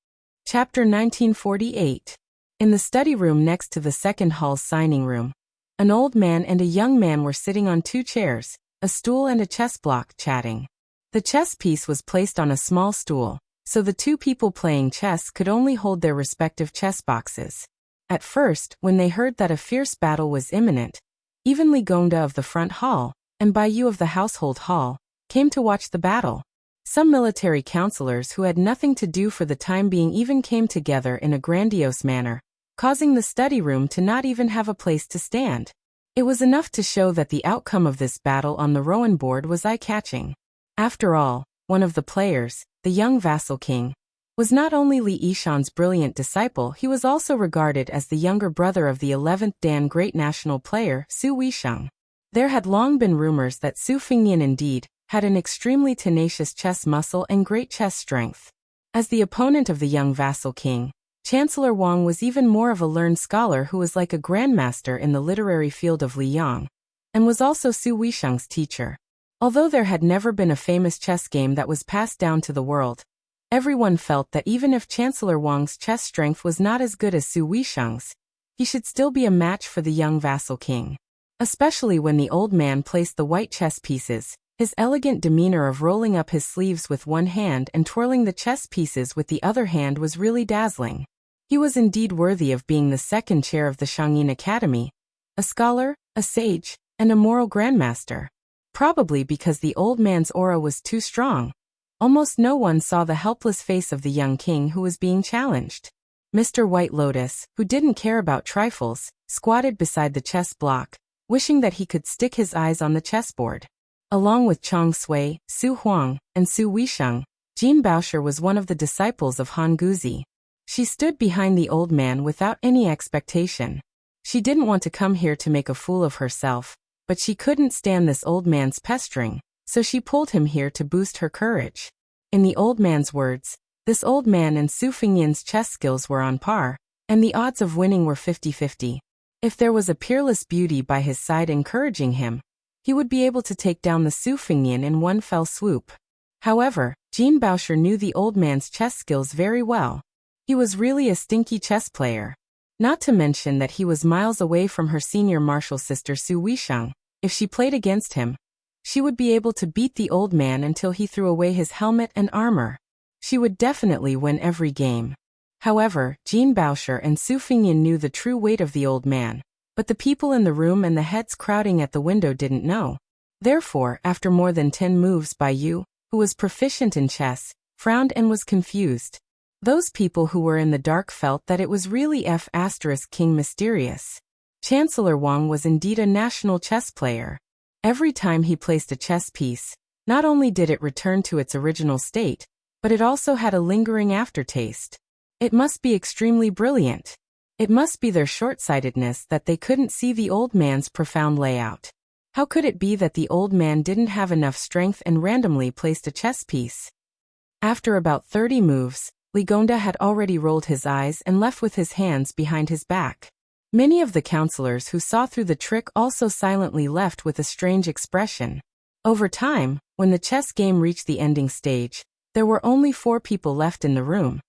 Chapter 1948. In the study room next to the second hall's signing room, an old man and a young man were sitting on 2 chairs, a stool and a chess block, chatting. The chess piece was placed on a small stool, so the 2 people playing chess could only hold their respective chess boxes. At first, when they heard that a fierce battle was imminent, even Li Gongda of the front hall, and Bai Yu of the household hall, came to watch the battle. Some military counselors who had nothing to do for the time being even came together in a grandiose manner, causing the study room to not even have a place to stand. It was enough to show that the outcome of this battle on the Rowan board was eye-catching. After all, one of the players, the young vassal king, was not only Li Yishan's brilliant disciple, he was also regarded as the younger brother of the 11th Dan great national player, Su Weisheng. There had long been rumors that Su Fingnian indeed had an extremely tenacious chess muscle and great chess strength. As the opponent of the young vassal king, Chancellor Wang was even more of a learned scholar who was like a grandmaster in the literary field of Liyang, and was also Su Weisheng's teacher. Although there had never been a famous chess game that was passed down to the world, everyone felt that even if Chancellor Wang's chess strength was not as good as Su Weisheng's, he should still be a match for the young vassal king. Especially when the old man placed the white chess pieces, his elegant demeanor of rolling up his sleeves with one hand and twirling the chess pieces with the other hand was really dazzling. He was indeed worthy of being the second chair of the Shangyin Academy, a scholar, a sage, and a moral grandmaster. Probably because the old man's aura was too strong, almost no one saw the helpless face of the young king who was being challenged. Mr. White Lotus, who didn't care about trifles, squatted beside the chess block, wishing that he could stick his eyes on the chessboard. Along with Chang Sui, Su Huang, and Su Weisheng, Jean Bauscher was one of the disciples of Han Guzi. She stood behind the old man without any expectation. She didn't want to come here to make a fool of herself, but she couldn't stand this old man's pestering, so she pulled him here to boost her courage. In the old man's words, this old man and Su Fingyan's chess skills were on par, and the odds of winning were 50-50. If there was a peerless beauty by his side encouraging him, he would be able to take down the Su Fingyan in one fell swoop. However, Jean Bauscher knew the old man's chess skills very well. He was really a stinky chess player. Not to mention that he was miles away from her senior martial sister Su Weisheng. If she played against him, she would be able to beat the old man until he threw away his helmet and armor. She would definitely win every game. However, Jean Bauscher and Su Fingyan knew the true weight of the old man, but the people in the room and the heads crowding at the window didn't know. Therefore, after more than 10 moves, Bai Yu, who was proficient in chess, frowned and was confused. Those people who were in the dark felt that it was really King mysterious. Chancellor Wang was indeed a national chess player. Every time he placed a chess piece, not only did it return to its original state, but it also had a lingering aftertaste. It must be extremely brilliant. It must be their short-sightedness that they couldn't see the old man's profound layout. How could it be that the old man didn't have enough strength and randomly placed a chess piece? After about 30 moves, Li Gongda had already rolled his eyes and left with his hands behind his back. Many of the counselors who saw through the trick also silently left with a strange expression. Over time, when the chess game reached the ending stage, there were only 4 people left in the room: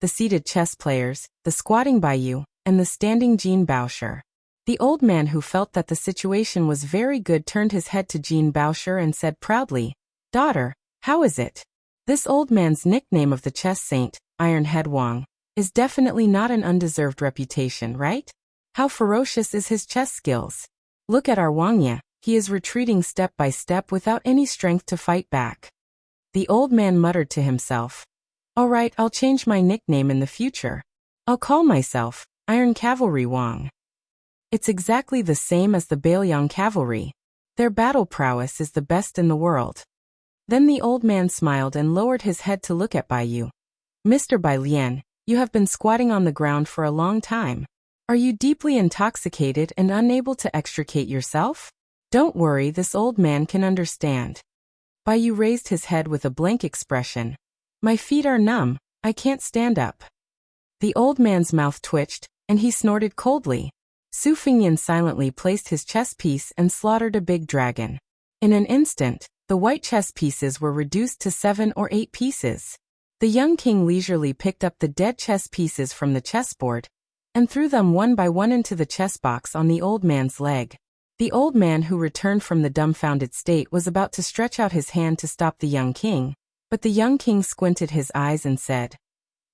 the seated chess players, the squatting Bai Yu, and the standing Jean Bauscher. The old man, who felt that the situation was very good, turned his head to Jean Bauscher and said proudly, "Daughter, how is it?" This old man's nickname of the chess saint, Iron Head Wang, is definitely not an undeserved reputation, right? How ferocious is his chess skills? Look at our Wangya, he is retreating step by step without any strength to fight back. The old man muttered to himself. All right, I'll change my nickname in the future. I'll call myself Iron Cavalry Wang. It's exactly the same as the Bailiang Cavalry. Their battle prowess is the best in the world. Then the old man smiled and lowered his head to look at Bai Yu. Mr. Bai Lian, you have been squatting on the ground for a long time. Are you deeply intoxicated and unable to extricate yourself? Don't worry, this old man can understand. Bai Yu raised his head with a blank expression. My feet are numb, I can't stand up. The old man's mouth twitched, and he snorted coldly. Su Fingyan silently placed his chess piece and slaughtered a big dragon. In an instant, the white chess pieces were reduced to 7 or 8 pieces. The young king leisurely picked up the dead chess pieces from the chessboard and threw them one by one into the chess box on the old man's leg. The old man, who returned from the dumbfounded state, was about to stretch out his hand to stop the young king, but the young king squinted his eyes and said,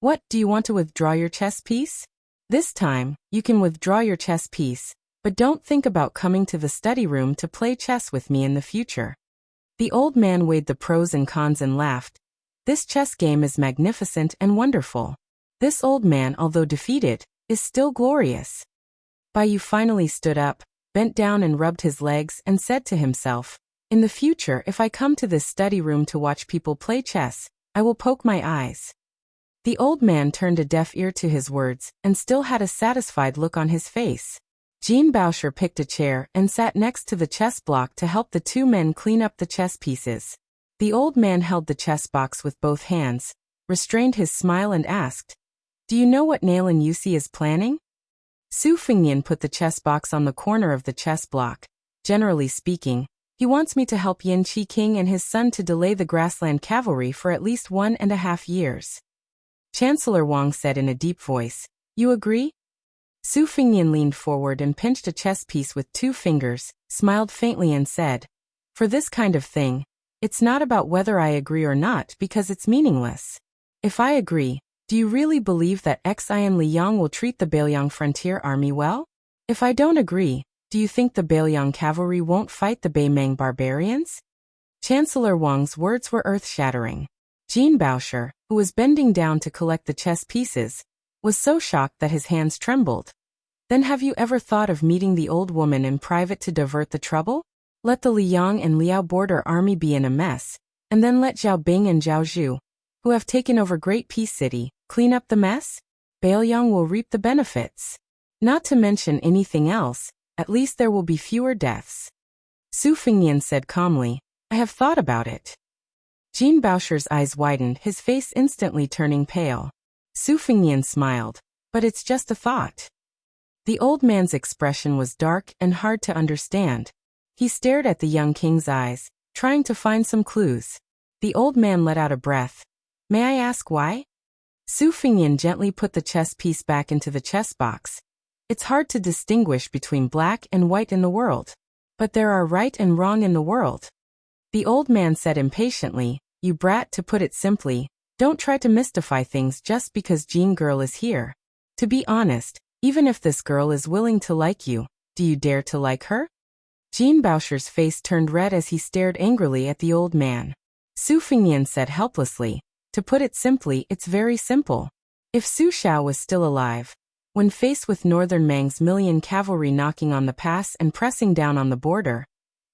What, do you want to withdraw your chess piece? This time, you can withdraw your chess piece, but don't think about coming to the study room to play chess with me in the future. The old man weighed the pros and cons and laughed. This chess game is magnificent and wonderful. This old man, although defeated, is still glorious. Bai Yu finally stood up, bent down and rubbed his legs and said to himself, In the future, if I come to this study room to watch people play chess, I will poke my eyes. The old man turned a deaf ear to his words and still had a satisfied look on his face. Jean Bauscher picked a chair and sat next to the chess block to help the two men clean up the chess pieces. The old man held the chess box with both hands, restrained his smile and asked, Do you know what Nailan Yusi is planning? Su Fingyan put the chess box on the corner of the chess block. Generally speaking, he wants me to help Yin Qi King and his son to delay the grassland cavalry for at least 1.5 years. Chancellor Wang said in a deep voice, You agree? Su Fingyan leaned forward and pinched a chess piece with 2 fingers, smiled faintly and said, For this kind of thing, it's not about whether I agree or not because it's meaningless. If I agree, do you really believe that Xian Liang will treat the Bailiang frontier army well? If I don't agree, do you think the Bailiang cavalry won't fight the Beimeng barbarians? Chancellor Wang's words were earth-shattering. Jean Bauscher, who was bending down to collect the chess pieces, was so shocked that his hands trembled. Then have you ever thought of meeting the old woman in private to divert the trouble? Let the Liang and Liao border army be in a mess, and then let Zhao Bing and Zhao Zhu, who have taken over Great Peace City, clean up the mess? Bailiang will reap the benefits. Not to mention anything else, at least there will be fewer deaths. Su Fingyan said calmly, I have thought about it. Jean Bauscher's eyes widened, his face instantly turning pale. Su Fingyan smiled, but it's just a thought. The old man's expression was dark and hard to understand. He stared at the young king's eyes, trying to find some clues. The old man let out a breath. May I ask why? Su Fingyan gently put the chess piece back into the chess box. It's hard to distinguish between black and white in the world. But there are right and wrong in the world. The old man said impatiently, You brat, to put it simply, don't try to mystify things just because Jean girl is here. To be honest, even if this girl is willing to like you, do you dare to like her? Jean Bauscher's face turned red as he stared angrily at the old man. Su Fingyan said helplessly, To put it simply, it's very simple. If Su Xiao was still alive, when faced with Northern Mang's million cavalry knocking on the pass and pressing down on the border,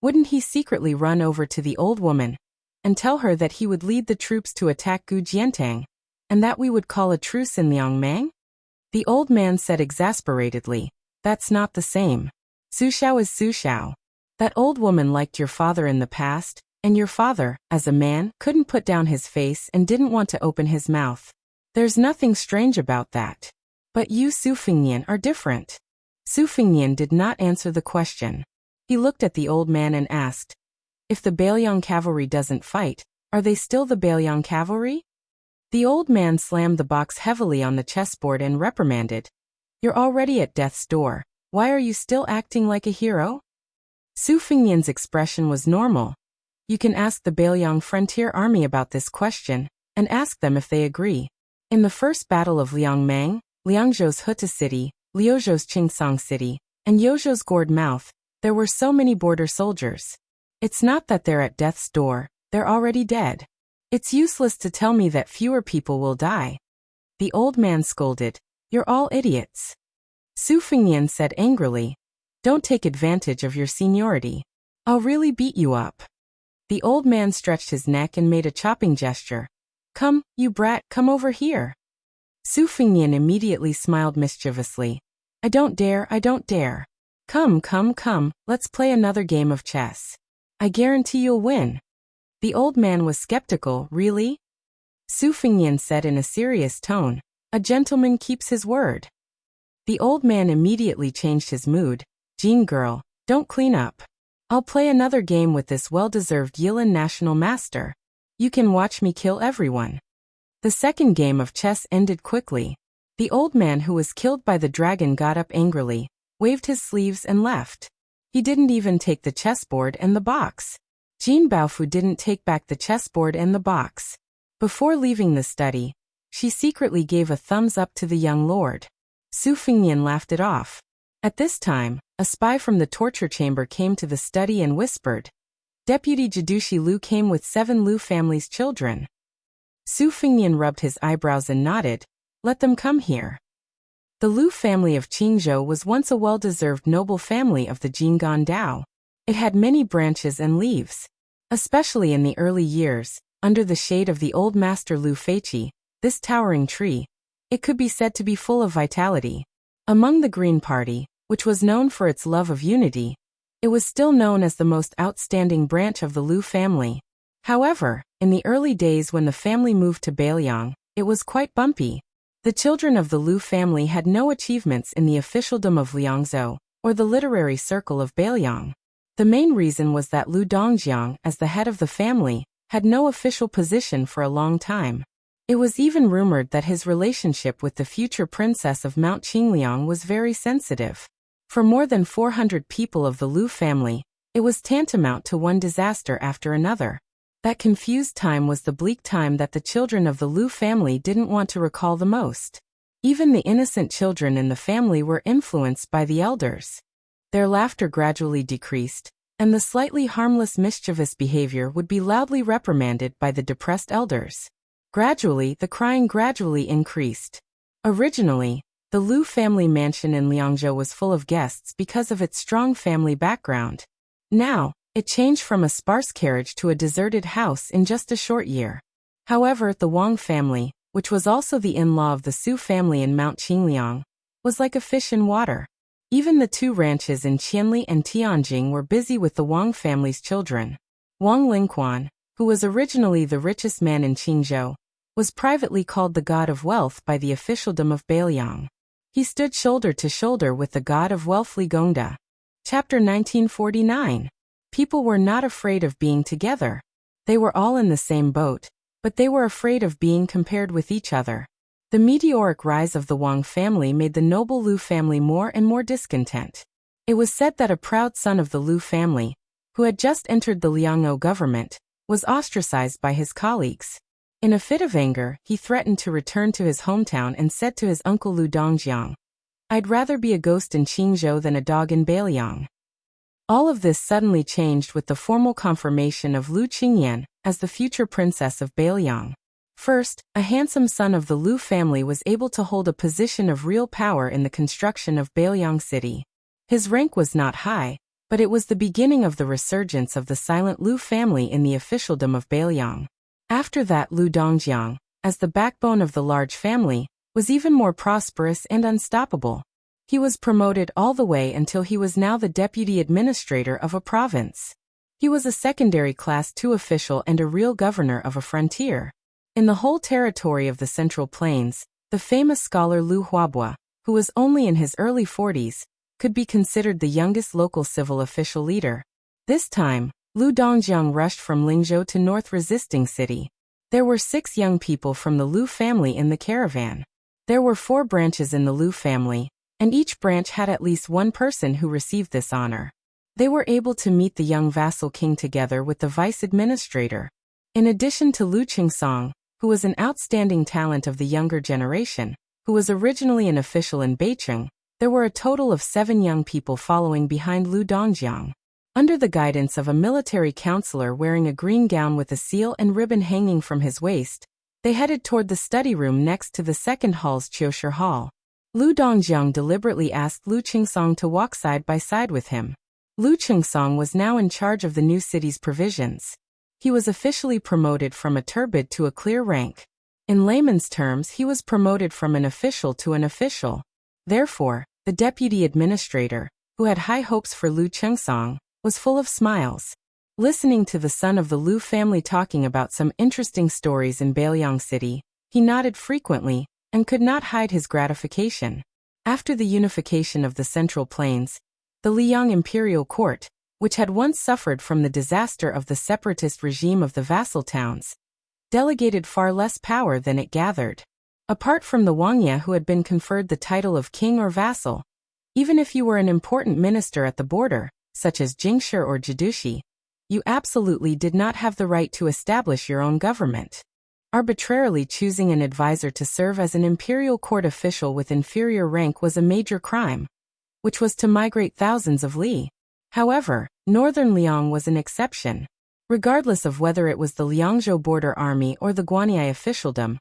wouldn't he secretly run over to the old woman and tell her that he would lead the troops to attack Gu Jiantang, and that we would call a truce in Liangmang? The old man said exasperatedly, That's not the same. Su Xiao is Su Xiao. That old woman liked your father in the past, and your father, as a man, couldn't put down his face and didn't want to open his mouth. There's nothing strange about that. But you, Su Fingyan, are different. Su Fingyan did not answer the question. He looked at the old man and asked, If the Bailiang cavalry doesn't fight, are they still the Bailiang cavalry? The old man slammed the box heavily on the chessboard and reprimanded, You're already at death's door. Why are you still acting like a hero? Su Fingyan's expression was normal. You can ask the Bailiang Frontier Army about this question, and ask them if they agree. In the First Battle of Liangmang, Liangzhou's Huta City, Liuzhou's Qingsong City, and Yozhou's Gourd Mouth, there were so many border soldiers. It's not that they're at death's door, they're already dead. It's useless to tell me that fewer people will die. The old man scolded. You're all idiots. Su Fengnian said angrily. Don't take advantage of your seniority. I'll really beat you up. The old man stretched his neck and made a chopping gesture. Come, you brat, come over here. Su Fengnian immediately smiled mischievously. I don't dare, I don't dare. Come, come, come, let's play another game of chess. I guarantee you'll win. The old man was skeptical. Really? Su Fengnian said in a serious tone. A gentleman keeps his word. The old man immediately changed his mood. Jean girl, don't clean up. I'll play another game with this well-deserved Yilan national master. You can watch me kill everyone. The second game of chess ended quickly. The old man who was killed by the dragon got up angrily, waved his sleeves and left. He didn't even take the chessboard and the box. Jean Baofu didn't take back the chessboard and the box. Before leaving the study, she secretly gave a thumbs up to the young lord. Su Fengnian laughed it off. At this time, a spy from the torture chamber came to the study and whispered. Deputy Jidushi Liu came with 7 Liu family's children. Su Fengnian rubbed his eyebrows and nodded. Let them come here. The Liu family of Qingzhou was once a well-deserved noble family of the Jinggan Dao. It had many branches and leaves. Especially in the early years, under the shade of the old master Liu Feiqi, this towering tree, it could be said to be full of vitality. Among the Green Party, which was known for its love of unity, it was still known as the most outstanding branch of the Liu family. However, in the early days when the family moved to Bailiang, it was quite bumpy. The children of the Liu family had no achievements in the officialdom of Liangzhou, or the literary circle of Bailiang. The main reason was that Liu Dongjiang, as the head of the family, had no official position for a long time. It was even rumored that his relationship with the future princess of Mount Qingliang was very sensitive. For more than 400 people of the Liu family, it was tantamount to one disaster after another. That confused time was the bleak time that the children of the Liu family didn't want to recall the most. Even the innocent children in the family were influenced by the elders. Their laughter gradually decreased, and the slightly harmless mischievous behavior would be loudly reprimanded by the depressed elders. Gradually, the crying gradually increased. Originally, the Liu family mansion in Liangzhou was full of guests because of its strong family background. Now, it changed from a sparse carriage to a deserted house in just a short year. However, the Wang family, which was also the in-law of the Su family in Mount Qingliang, was like a fish in water. Even the 2 ranches in Qianli and Tianjing were busy with the Wang family's children. Wang Lingquan, who was originally the richest man in Qingzhou, was privately called the god of wealth by the officialdom of Bailiang. He stood shoulder to shoulder with the god of wealth Li Gongda. Chapter 1949. People were not afraid of being together. They were all in the same boat, but they were afraid of being compared with each other. The meteoric rise of the Wang family made the noble Liu family more and more discontent. It was said that a proud son of the Liu family, who had just entered the Liangzhou government, was ostracized by his colleagues. In a fit of anger, he threatened to return to his hometown and said to his uncle Liu Dongjiang, I'd rather be a ghost in Qingzhou than a dog in Bailiang. All of this suddenly changed with the formal confirmation of Liu Qingyan as the future princess of Bailiang. First, a handsome son of the Liu family was able to hold a position of real power in the construction of Bailiang City. His rank was not high, but it was the beginning of the resurgence of the silent Liu family in the officialdom of Bailiang. After that, Liu Dongjiang, as the backbone of the large family, was even more prosperous and unstoppable. He was promoted all the way until he was now the deputy administrator of a province. He was a secondary class 2 official and a real governor of a frontier. In the whole territory of the Central Plains, the famous scholar Liu Huabua, who was only in his early 40s, could be considered the youngest local civil official leader. This time, Liu Dongjiang rushed from Lingzhou to North Resisting City. There were 6 young people from the Liu family in the caravan. There were 4 branches in the Liu family, and each branch had at least one person who received this honor. They were able to meet the young vassal king together with the vice administrator. In addition to Lu Qingsong, who was an outstanding talent of the younger generation, who was originally an official in Beicheng, there were a total of 7 young people following behind Lu Dongjiang. Under the guidance of a military counselor wearing a green gown with a seal and ribbon hanging from his waist, they headed toward the study room next to the second hall's Qiushi Hall. Lu Dongjiang deliberately asked Lu Qingsong to walk side by side with him. Lu Qingsong was now in charge of the new city's provisions. He was officially promoted from a turbid to a clear rank. In layman's terms, he was promoted from an official to an official. Therefore, the deputy administrator, who had high hopes for Lu Qingsong, was full of smiles. Listening to the son of the Lu family talking about some interesting stories in Bailiang City, he nodded frequently and could not hide his gratification. After the unification of the Central Plains, the Liang imperial court, which had once suffered from the disaster of the separatist regime of the vassal towns, delegated far less power than it gathered. Apart from the Wangya who had been conferred the title of king or vassal, even if you were an important minister at the border, such as Jingshi or Jidushi, you absolutely did not have the right to establish your own government. Arbitrarily choosing an advisor to serve as an imperial court official with inferior rank was a major crime, which was to migrate thousands of li. However, Northern Liang was an exception. Regardless of whether it was the Liangzhou border army or the Guanyi officialdom,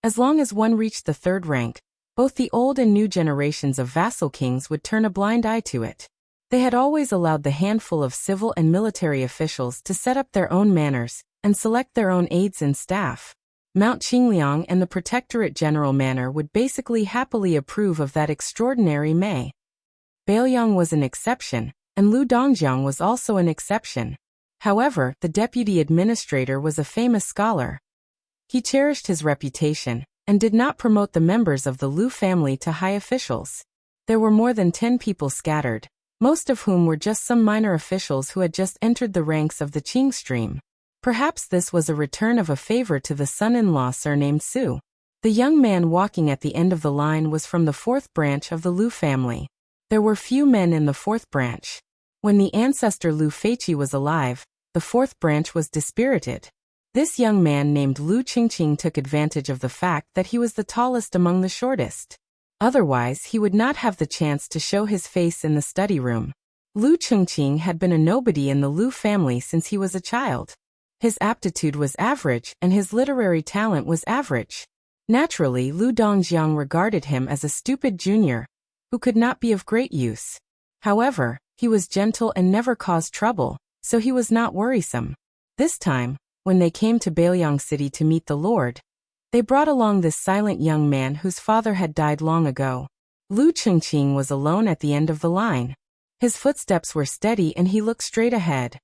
as long as one reached the 3rd rank, both the old and new generations of vassal kings would turn a blind eye to it. They had always allowed the handful of civil and military officials to set up their own manors and select their own aides and staff. Mount Qingliang and the Protectorate General Manor would basically happily approve of that extraordinary May. Bailiang was an exception, and Lu Dongjiang was also an exception. However, the deputy administrator was a famous scholar. He cherished his reputation and did not promote the members of the Lu family to high officials. There were more than 10 people scattered, most of whom were just some minor officials who had just entered the ranks of the Qing stream. Perhaps this was a return of a favor to the son-in-law surnamed Su. The young man walking at the end of the line was from the 4th branch of the Lu family. There were few men in the 4th branch. When the ancestor Lu Feiqi was alive, the 4th branch was dispirited. This young man named Lu Qingqing took advantage of the fact that he was the tallest among the shortest. Otherwise, he would not have the chance to show his face in the study room. Lu Qingqing had been a nobody in the Lu family since he was a child. His aptitude was average and his literary talent was average. Naturally, Lu Dongjiang regarded him as a stupid junior who could not be of great use. However, he was gentle and never caused trouble, so he was not worrisome. This time, when they came to Bailiang City to meet the Lord, they brought along this silent young man whose father had died long ago. Lu Qingqing was alone at the end of the line. His footsteps were steady and he looked straight ahead.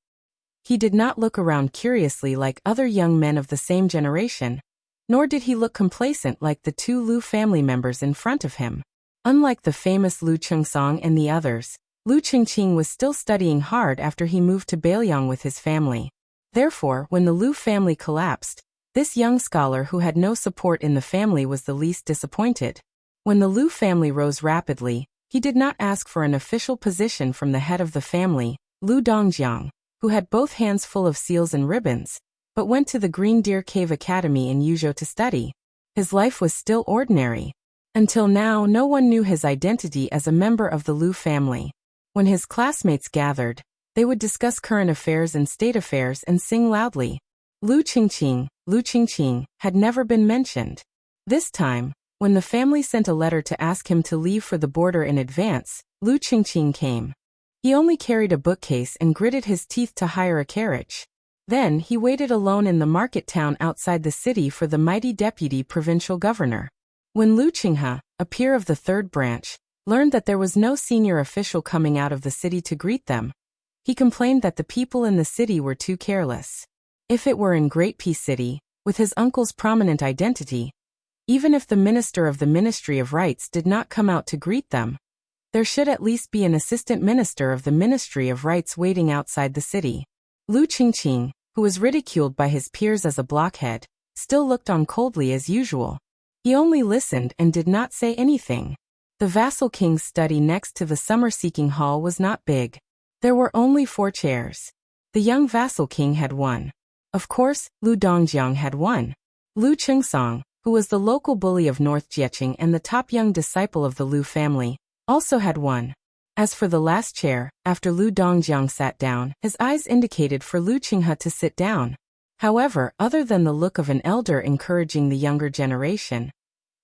He did not look around curiously like other young men of the same generation, nor did he look complacent like the 2 Lu family members in front of him. Unlike the famous Lu Qingsong and the others, Lu Qingqing was still studying hard after he moved to Bailiang with his family. Therefore, when the Lu family collapsed, this young scholar who had no support in the family was the least disappointed. When the Lu family rose rapidly, he did not ask for an official position from the head of the family, Lu Dongjiang, who had both hands full of seals and ribbons, but went to the Green Deer Cave Academy in Yuzhou to study. His life was still ordinary. Until now, no one knew his identity as a member of the Lu family. When his classmates gathered, they would discuss current affairs and state affairs and sing loudly. Lu Qingqing, had never been mentioned. This time, when the family sent a letter to ask him to leave for the border in advance, Lu Qingqing came. He only carried a bookcase and gritted his teeth to hire a carriage. Then he waited alone in the market town outside the city for the mighty deputy provincial governor. When Lu Qinghe, a peer of the 3rd branch, learned that there was no senior official coming out of the city to greet them, he complained that the people in the city were too careless. If it were in Great Peace City, with his uncle's prominent identity, even if the minister of the Ministry of Rights did not come out to greet them, there should at least be an assistant minister of the Ministry of Rights waiting outside the city. Lu Qingqing, who was ridiculed by his peers as a blockhead, still looked on coldly as usual. He only listened and did not say anything. The vassal king's study next to the summer-seeking hall was not big. There were only 4 chairs. The young vassal king had one. Of course, Lu Dongjiang had one. Lu Chengsong, who was the local bully of North Jieqing and the top young disciple of the Lu family, also had one. As for the last chair, after Lu Dongjiang sat down, his eyes indicated for Lu Qinghe to sit down. However, other than the look of an elder encouraging the younger generation,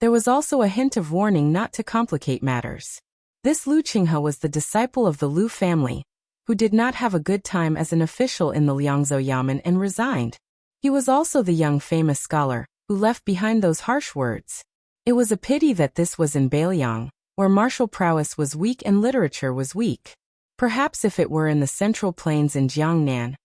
there was also a hint of warning not to complicate matters. This Lu Qinghe was the disciple of the Lu family, who did not have a good time as an official in the Liangzhou Yamen and resigned. He was also the young famous scholar, who left behind those harsh words. It was a pity that this was in Beiliang, where martial prowess was weak and literature was weak. Perhaps if it were in the Central Plains in Jiangnan,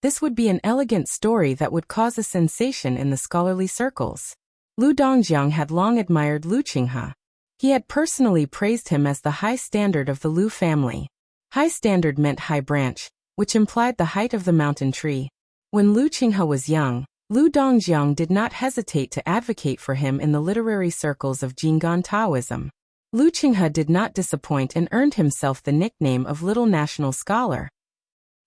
this would be an elegant story that would cause a sensation in the scholarly circles. Lu Dongjiang had long admired Lu Qinghe. He had personally praised him as the high standard of the Lu family. High standard meant high branch, which implied the height of the mountain tree. When Lu Qinghe was young, Lu Dongjiang did not hesitate to advocate for him in the literary circles of Jinggan Taoism. Lu Qinghe did not disappoint and earned himself the nickname of Little National Scholar.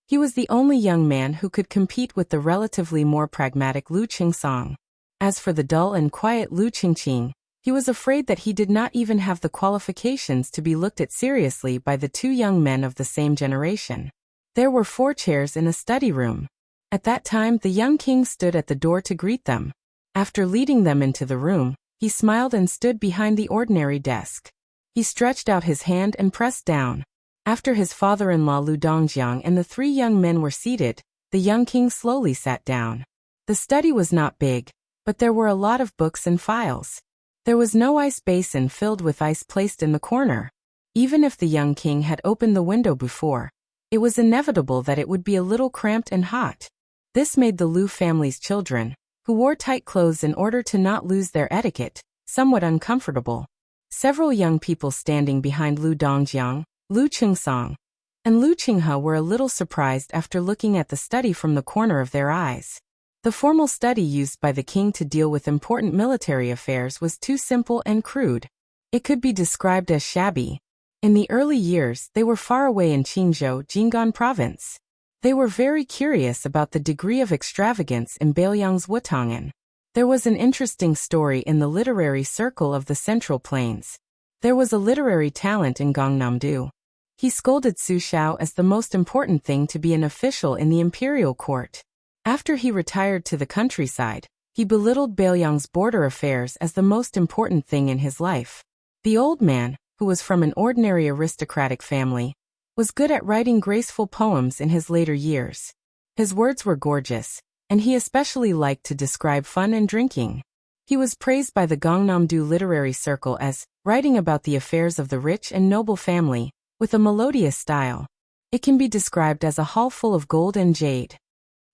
He was the only young man who could compete with the relatively more pragmatic Lu Qingsong. As for the dull and quiet Lu Qingqing, he was afraid that he did not even have the qualifications to be looked at seriously by the 2 young men of the same generation. There were 4 chairs in a study room. At that time, the young king stood at the door to greet them. After leading them into the room, he smiled and stood behind the ordinary desk. He stretched out his hand and pressed down. After his father-in-law Lu Dongjiang and the 3 young men were seated, the young king slowly sat down. The study was not big, but there were a lot of books and files. There was no ice basin filled with ice placed in the corner. Even if the young king had opened the window before, it was inevitable that it would be a little cramped and hot. This made the Lu family's children, who wore tight clothes in order to not lose their etiquette, somewhat uncomfortable. Several young people standing behind Lu Dongjiang, Lu Qingsong, and Lu Qinghe were a little surprised after looking at the study from the corner of their eyes. The formal study used by the king to deal with important military affairs was too simple and crude. It could be described as shabby. In the early years, they were far away in Qingzhou, Jinggan province. They were very curious about the degree of extravagance in Beiliang's Wutangan. There was an interesting story in the literary circle of the Central Plains. There was a literary talent in Gangnam-do. He scolded Su Xiao as the most important thing to be an official in the imperial court. After he retired to the countryside, he belittled Beiliang's border affairs as the most important thing in his life. The old man, who was from an ordinary aristocratic family, was good at writing graceful poems in his later years. His words were gorgeous, and he especially liked to describe fun and drinking. He was praised by the Gangnam-do literary circle as writing about the affairs of the rich and noble family, with a melodious style. It can be described as a hall full of gold and jade.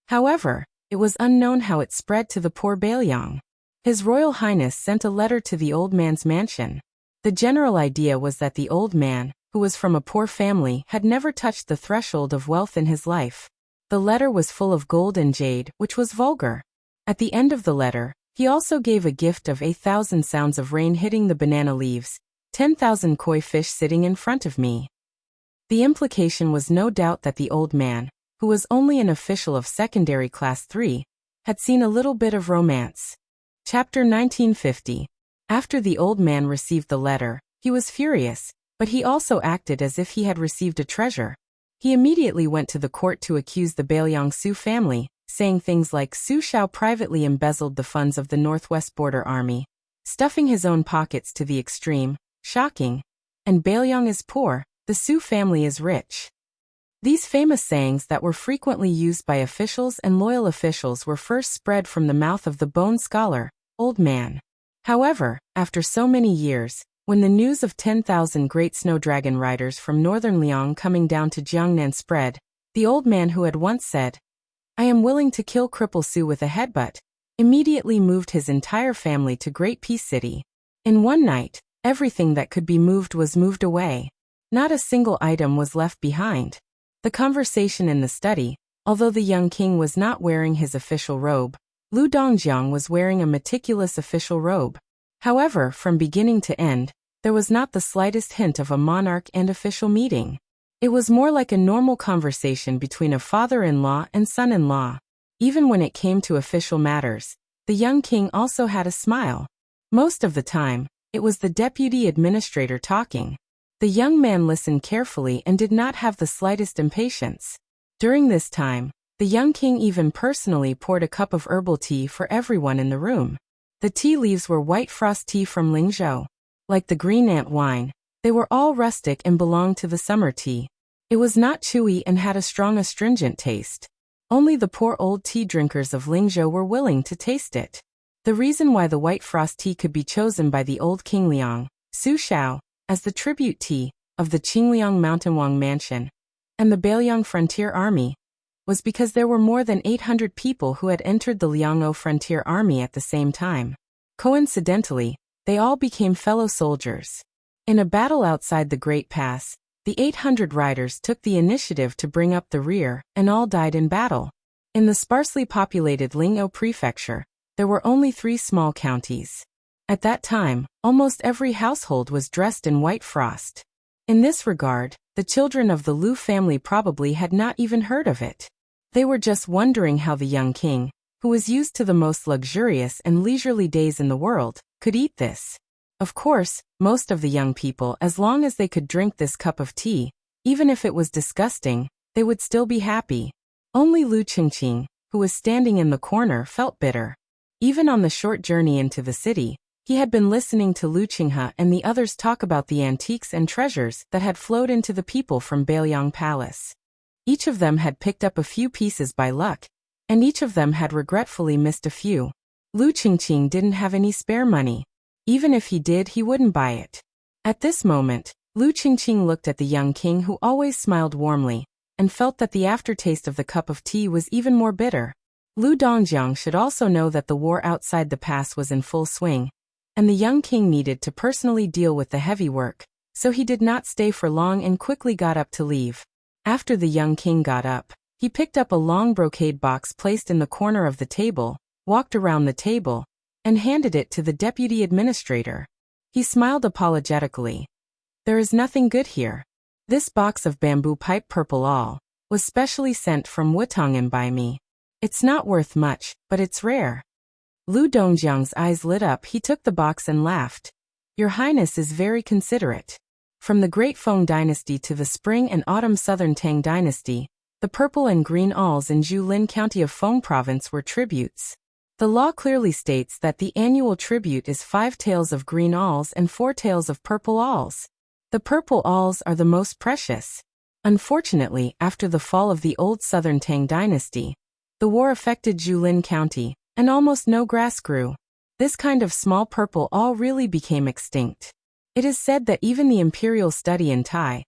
However, it was unknown how it spread to the poor Beiliang. His Royal Highness sent a letter to the old man's mansion. The general idea was that the old man, who was from a poor family, had never touched the threshold of wealth in his life. The letter was full of gold and jade, which was vulgar. At the end of the letter, he also gave a gift of 8,000 sounds of rain hitting the banana leaves, 10,000 koi fish sitting in front of me. The implication was no doubt that the old man, who was only an official of secondary class 3, had seen a little bit of romance. Chapter 1950. After the old man received the letter, he was furious, but he also acted as if he had received a treasure. He immediately went to the court to accuse the Beiliang Su family, saying things like Su Xiao privately embezzled the funds of the Northwest Border Army, stuffing his own pockets to the extreme, shocking, and Beiliang is poor, the Su family is rich. These famous sayings that were frequently used by officials and loyal officials were first spread from the mouth of the bone scholar, old man. However, after so many years, when the news of 10,000 great snow dragon riders from northern Liang coming down to Jiangnan spread, the old man who had once said, "I am willing to kill Cripple Su with a headbutt," immediately moved his entire family to Great Peace City. In one night, everything that could be moved was moved away. Not a single item was left behind. The conversation in the study, although the young king was not wearing his official robe, Lu Dongjiang was wearing a meticulous official robe. However, from beginning to end, there was not the slightest hint of a monarch and official meeting. It was more like a normal conversation between a father-in-law and son-in-law. Even when it came to official matters, the young king also had a smile. Most of the time, it was the deputy administrator talking. The young man listened carefully and did not have the slightest impatience. During this time, the young king even personally poured a cup of herbal tea for everyone in the room. The tea leaves were white frost tea from Lingzhou. Like the green ant wine, they were all rustic and belonged to the summer tea. It was not chewy and had a strong astringent taste. Only the poor old tea drinkers of Lingzhou were willing to taste it. The reason why the white frost tea could be chosen by the old King Liang, Su Shao, as the tribute tea of the Qingliang Mountainwang Mansion and the Beiliang Frontier Army was because there were more than 800 people who had entered the Liang'o Frontier Army at the same time. Coincidentally, they all became fellow soldiers. In a battle outside the Great Pass, the 800 riders took the initiative to bring up the rear, and all died in battle. In the sparsely populated Ling'o Prefecture, there were only 3 small counties. At that time, almost every household was dressed in white frost. In this regard, the children of the Lu family probably had not even heard of it. They were just wondering how the young king, who was used to the most luxurious and leisurely days in the world, could eat this. Of course, most of the young people, as long as they could drink this cup of tea, even if it was disgusting, they would still be happy. Only Lu Qingqing, who was standing in the corner, felt bitter. Even on the short journey into the city, he had been listening to Lu Qinghe and the others talk about the antiques and treasures that had flowed into the people from Beiliang Palace. Each of them had picked up a few pieces by luck, and each of them had regretfully missed a few. Lu Qingqing didn't have any spare money. Even if he did, he wouldn't buy it. At this moment, Lu Qingqing looked at the young king, who always smiled warmly, and felt that the aftertaste of the cup of tea was even more bitter. Lu Dongjiang should also know that the war outside the pass was in full swing, and the young king needed to personally deal with the heavy work, so he did not stay for long and quickly got up to leave. After the young king got up, he picked up a long brocade box placed in the corner of the table, walked around the table, and handed it to the deputy administrator. He smiled apologetically. "There is nothing good here. This box of bamboo pipe purple all was specially sent from Wutongan by me. It's not worth much, but it's rare." Lu Dongjiang's eyes lit up. He took the box and laughed. "Your Highness is very considerate. From the Great Feng Dynasty to the Spring and Autumn Southern Tang Dynasty, the purple and green awls in Julin County of Feng Province were tributes. The law clearly states that the annual tribute is 5 taels of green awls and 4 taels of purple awls. The purple awls are the most precious. Unfortunately, after the fall of the old Southern Tang Dynasty, the war affected Julin County, and almost no grass grew. This kind of small purple awl really became extinct. It is said that even the imperial study in Tai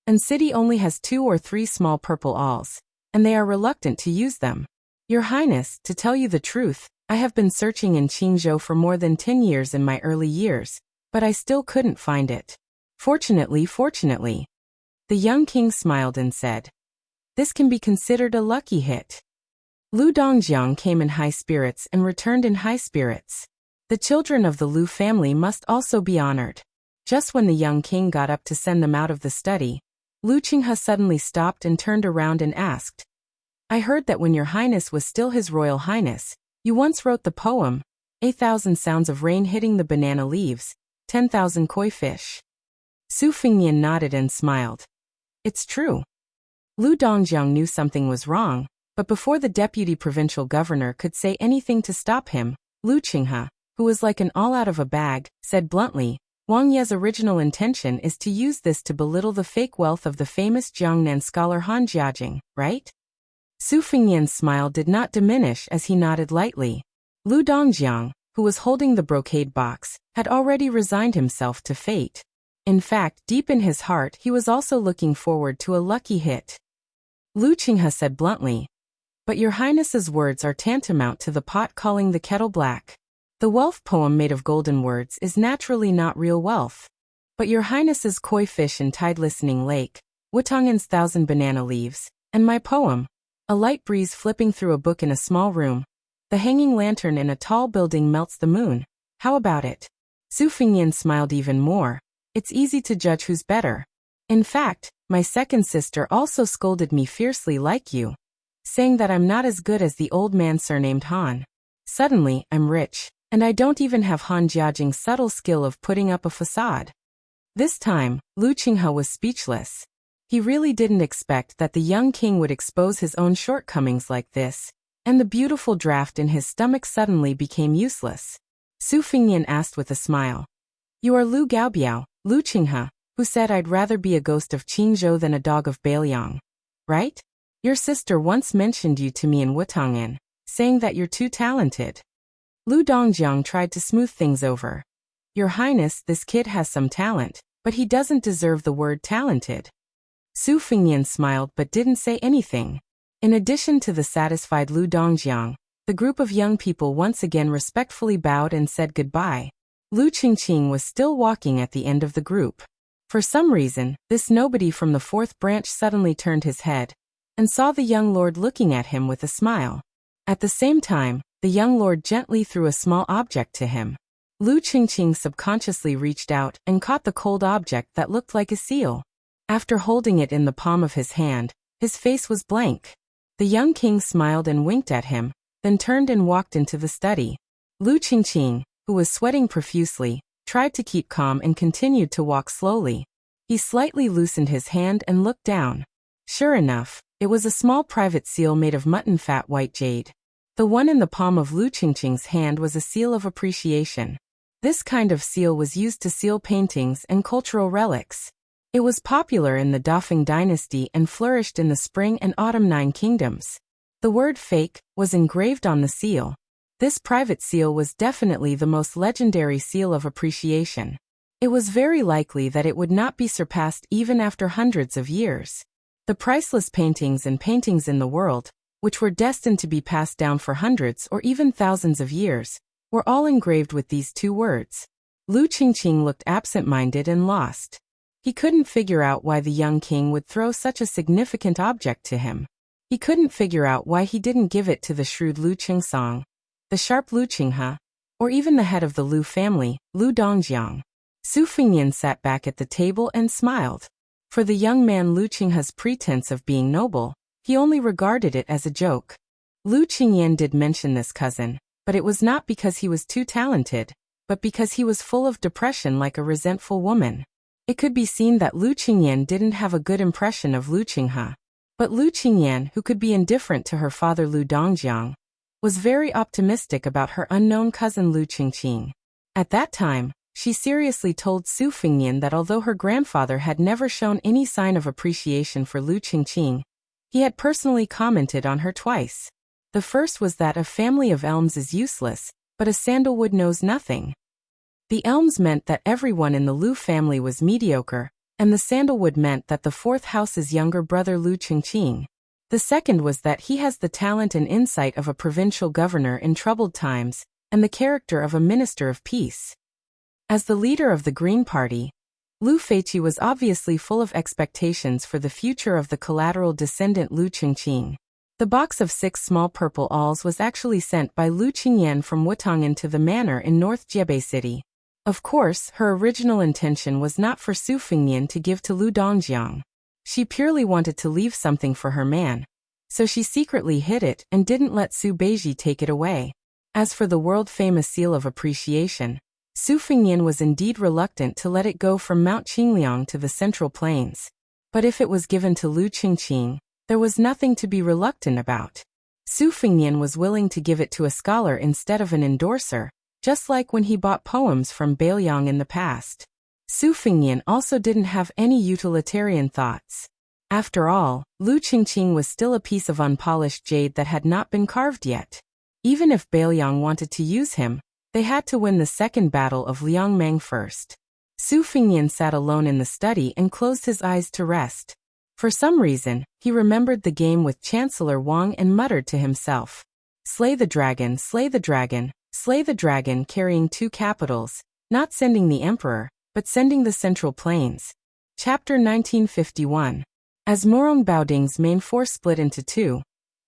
and city only has 2 or 3 small purple awls, and they are reluctant to use them. Your Highness, to tell you the truth, I have been searching in Qingzhou for more than 10 years in my early years, but I still couldn't find it. Fortunately. The young king smiled and said, "This can be considered a lucky hit." Lu Dongjiang came in high spirits and returned in high spirits. The children of the Lu family must also be honored. Just when the young king got up to send them out of the study, Lu Qinghe suddenly stopped and turned around and asked, "I heard that when your Highness was still His Royal Highness, you once wrote the poem, 8,000 sounds of rain hitting the banana leaves, 10,000 koi fish." Su Fingnian nodded and smiled. "It's true." Lu Dongjiang knew something was wrong, but before the deputy provincial governor could say anything to stop him, Lu Qinghe, who was like an all out of a bag, said bluntly, "Wang Ye's original intention is to use this to belittle the fake wealth of the famous Jiangnan scholar Han Jiajing, right?" Su Fingnian's smile did not diminish as he nodded lightly. Lu Dongjiang, who was holding the brocade box, had already resigned himself to fate. In fact, deep in his heart he was also looking forward to a lucky hit. Lu Qinghe said bluntly, "But your Highness's words are tantamount to the pot calling the kettle black. The wealth poem made of golden words is naturally not real wealth. But your Highness's koi fish in Tide Listening Lake, Wutongan's 1,000 banana leaves, and my poem, a light breeze flipping through a book in a small room, the hanging lantern in a tall building melts the moon. How about it?" Su Fingnian smiled even more. "It's easy to judge who's better. In fact, my second sister also scolded me fiercely like you, saying that I'm not as good as the old man surnamed Han. Suddenly, I'm rich, and I don't even have Han Jiajing's subtle skill of putting up a facade. This time, Lu Qinghe was speechless. He really didn't expect that the young king would expose his own shortcomings like this, and the beautiful draft in his stomach suddenly became useless. Su Fingyan asked with a smile. You are Lu Gaobiao, Lu Qinghe, who said I'd rather be a ghost of Qingzhou than a dog of Bailiang, right? Your sister once mentioned you to me in Wutong'an, saying that you're too talented. Lu Dongjiang tried to smooth things over. Your Highness, this kid has some talent, but he doesn't deserve the word talented. Su Fingyan smiled but didn't say anything. In addition to the satisfied Lu Dongjiang, the group of young people once again respectfully bowed and said goodbye. Lu Qingqing was still walking at the end of the group. For some reason, this nobody from the fourth branch suddenly turned his head and saw the young lord looking at him with a smile. At the same time, the young lord gently threw a small object to him. Lu Qingqing subconsciously reached out and caught the cold object that looked like a seal. After holding it in the palm of his hand, his face was blank. The young king smiled and winked at him, then turned and walked into the study. Lu Qingqing, who was sweating profusely, tried to keep calm and continued to walk slowly. He slightly loosened his hand and looked down. Sure enough, it was a small private seal made of mutton fat white jade. The one in the palm of Lu Qingqing's hand was a seal of appreciation. This kind of seal was used to seal paintings and cultural relics. It was popular in the Dafeng dynasty and flourished in the Spring and Autumn Nine Kingdoms. The word fake was engraved on the seal. This private seal was definitely the most legendary seal of appreciation. It was very likely that it would not be surpassed even after hundreds of years. The priceless paintings and paintings in the world, which were destined to be passed down for hundreds or even thousands of years, were all engraved with these two words. Lu Qingqing looked absent-minded and lost. He couldn't figure out why the young king would throw such a significant object to him. He couldn't figure out why he didn't give it to the shrewd Lu Qingsong, the sharp Lu Qinghe, or even the head of the Lu family, Lu Dongjiang. Su Fingyan sat back at the table and smiled. For the young man Lu Qinghe's pretense of being noble, he only regarded it as a joke. Lu Qingyan did mention this cousin, but it was not because he was too talented, but because he was full of depression like a resentful woman. It could be seen that Lu Qingyan didn't have a good impression of Lu Qinghe. But Lu Qingyan, who could be indifferent to her father Lu Dongjiang, was very optimistic about her unknown cousin Lu Qingqing. At that time, she seriously told Su Fingyan that although her grandfather had never shown any sign of appreciation for Lu Qingqing, he had personally commented on her twice. The first was that a family of elms is useless, but a sandalwood knows nothing. The elms meant that everyone in the Lu family was mediocre, and the sandalwood meant that the fourth house's younger brother Lu Qingqing. The second was that he has the talent and insight of a provincial governor in troubled times, and the character of a minister of peace. As the leader of the Green Party, Lu Feiqi was obviously full of expectations for the future of the collateral descendant Lu Qingqing. The box of 6 small purple awls was actually sent by Lu Qingyan from Wutong'an to the manor in North Jiebei City. Of course, her original intention was not for Su Fingyan to give to Lu Dongjiang. She purely wanted to leave something for her man, so she secretly hid it and didn't let Su Beiji take it away. As for the world-famous seal of appreciation, Su Fingyan was indeed reluctant to let it go from Mount Qingliang to the Central Plains. But if it was given to Lu Qingqing, there was nothing to be reluctant about. Su Fingyan was willing to give it to a scholar instead of an endorser, just like when he bought poems from Bailiang in the past. Su Fingyan also didn't have any utilitarian thoughts. After all, Lu Qingqing was still a piece of unpolished jade that had not been carved yet. Even if Bailiang wanted to use him, they had to win the second battle of Liangmang first. Su Fingyan sat alone in the study and closed his eyes to rest. For some reason, he remembered the game with Chancellor Wang and muttered to himself, slay the dragon, slay the dragon, slay the dragon, carrying 2 capitals, not sending the emperor, but sending the Central Plains. Chapter 1951. As Morong Baoding's main force split into 2,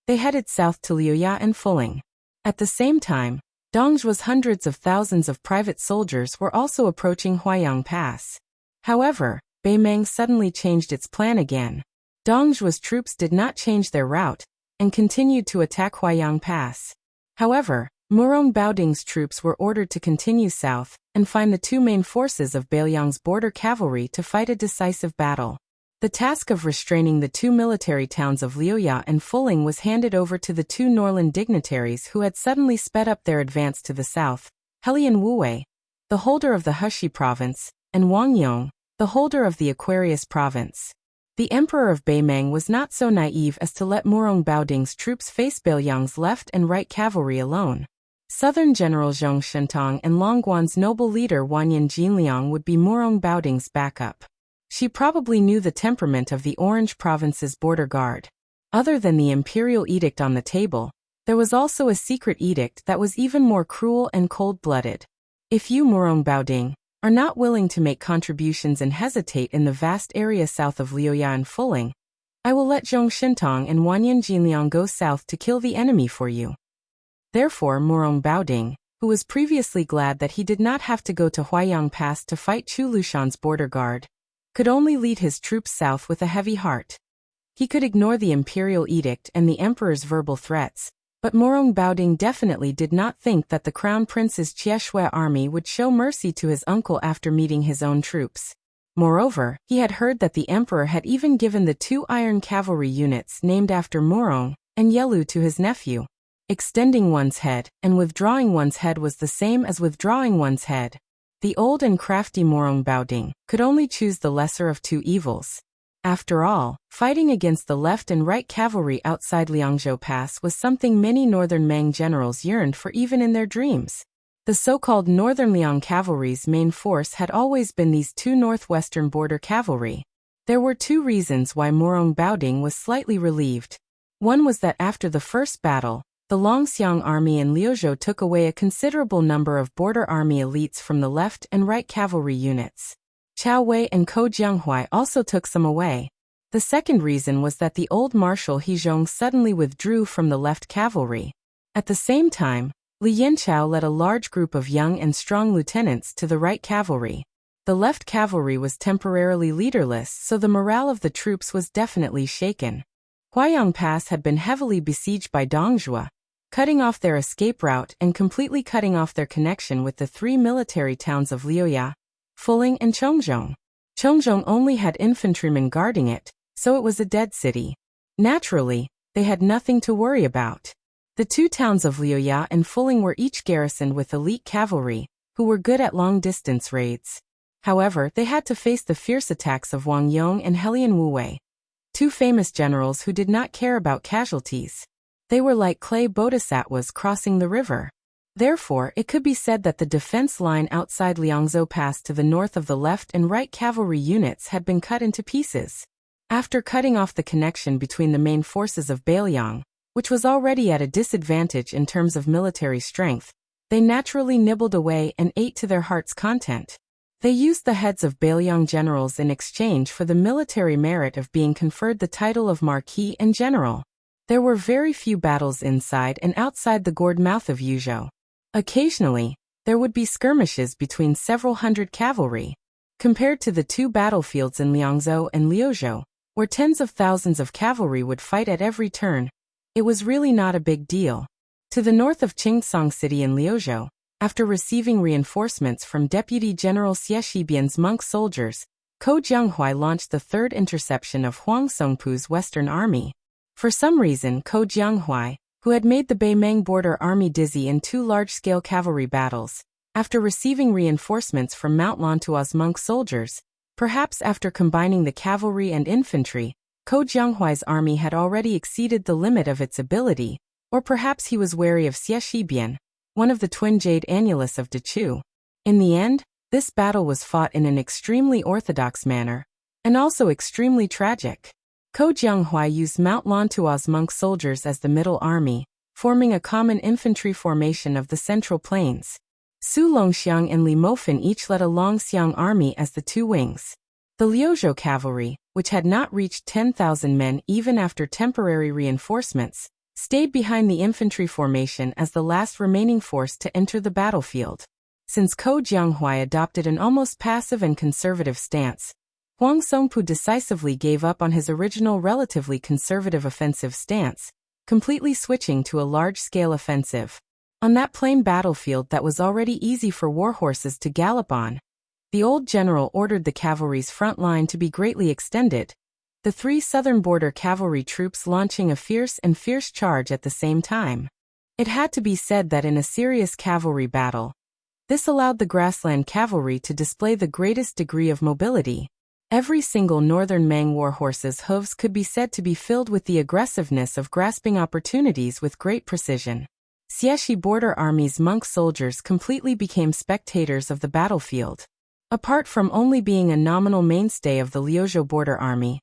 they headed south to Liuya and Fuling. At the same time, Dongzhuo's hundreds of thousands of private soldiers were also approaching Huaiyang Pass. However, Beimeng suddenly changed its plan again. Dongzhua's troops did not change their route and continued to attack Huaiyang Pass. However, Murong Baoding's troops were ordered to continue south and find the two main forces of Beiliang's border cavalry to fight a decisive battle. The task of restraining the two military towns of Liuya and Fuling was handed over to the two Norland dignitaries who had suddenly sped up their advance to the south, Helian Wuwei, the holder of the Heshi province, and Wang Yong, the holder of the Aquarius province. The Emperor of Beimeng was not so naive as to let Murong Baoding's troops face Beiliang's left and right cavalry alone. Southern General Zhong Shentong and Longguan's noble leader Wanyan Jinliang would be Murong Baoding's backup. She probably knew the temperament of the Orange Province's border guard. Other than the imperial edict on the table, there was also a secret edict that was even more cruel and cold-blooded. If you, Murong Baoding, are not willing to make contributions and hesitate in the vast area south of Liuya and Fuling, I will let Zhong Shentong and Wanyan Jinliang go south to kill the enemy for you. Therefore Murong Baoding, who was previously glad that he did not have to go to Huaiyang Pass to fight Chu Lushan's border guard, could only lead his troops south with a heavy heart. He could ignore the imperial edict and the emperor's verbal threats, but Murong Baoding definitely did not think that the crown prince's Chieshui army would show mercy to his uncle after meeting his own troops. Moreover, he had heard that the emperor had even given the two iron cavalry units named after Murong and Yelu to his nephew. Extending one's head and withdrawing one's head was the same as withdrawing one's head. The old and crafty Murong Baoding could only choose the lesser of two evils. After all, fighting against the left and right cavalry outside Liangzhou Pass was something many northern Meng generals yearned for even in their dreams. The so-called Northern Liang cavalry's main force had always been these two northwestern border cavalry. There were two reasons why Murong Baoding was slightly relieved. One was that after the first battle, the Longxiang army in Liuzhou took away a considerable number of border army elites from the left and right cavalry units. Chao Wei and Ko Jianghuai also took some away. The second reason was that the old Marshal He Zhong suddenly withdrew from the left cavalry. At the same time, Li Yanchao led a large group of young and strong lieutenants to the right cavalry. The left cavalry was temporarily leaderless, so the morale of the troops was definitely shaken. Huaiyang Pass had been heavily besieged by Dongzhua, cutting off their escape route and completely cutting off their connection with the three military towns of Liuya, Fuling and Chongzhong. Chongzhong only had infantrymen guarding it, so it was a dead city. Naturally, they had nothing to worry about. The two towns of Liuya and Fuling were each garrisoned with elite cavalry, who were good at long-distance raids. However, they had to face the fierce attacks of Wang Yong and Helian Wuwei, two famous generals who did not care about casualties. They were like clay bodhisattvas crossing the river. Therefore, it could be said that the defense line outside Liangzhou Pass to the north of the left and right cavalry units had been cut into pieces. After cutting off the connection between the main forces of Beiliang, which was already at a disadvantage in terms of military strength, they naturally nibbled away and ate to their heart's content. They used the heads of Beiliang generals in exchange for the military merit of being conferred the title of Marquis and General. There were very few battles inside and outside the gourd mouth of Yuzhou. Occasionally, there would be skirmishes between several hundred cavalry. Compared to the two battlefields in Liangzhou and Liuzhou, where tens of thousands of cavalry would fight at every turn, it was really not a big deal. To the north of Qingsong City in Liuzhou, after receiving reinforcements from Deputy General Xie Shibian's monk soldiers, Ko Jianghuai launched the third interception of Huang Songpu's Western Army. For some reason, Ko Jianghuai, who had made the Beimeng border army dizzy in two large-scale cavalry battles, after receiving reinforcements from Mount Lantua's monk soldiers, perhaps after combining the cavalry and infantry, Ko Jianghuai's army had already exceeded the limit of its ability, or perhaps he was wary of Xie Shibian, one of the twin jade annulus of Dechu. In the end, this battle was fought in an extremely orthodox manner, and also extremely tragic. Ko Jianghuai used Mount Lantua's monk soldiers as the middle army, forming a common infantry formation of the Central Plains. Su Longxiang and Li Mofan each led a Longxiang army as the two wings. The Liuzhou cavalry, which had not reached 10,000 men even after temporary reinforcements, stayed behind the infantry formation as the last remaining force to enter the battlefield. Since Ko Jianghuai adopted an almost passive and conservative stance, Huang Songpu decisively gave up on his original relatively conservative offensive stance, completely switching to a large-scale offensive. On that plain battlefield that was already easy for warhorses to gallop on, the old general ordered the cavalry's front line to be greatly extended, the 3 southern border cavalry troops launching a fierce charge at the same time. It had to be said that in a serious cavalry battle, this allowed the grassland cavalry to display the greatest degree of mobility. Every single northern Mang warhorse's hooves could be said to be filled with the aggressiveness of grasping opportunities with great precision. Xieshi border army's monk soldiers completely became spectators of the battlefield. Apart from only being a nominal mainstay of the Liuzhou border army,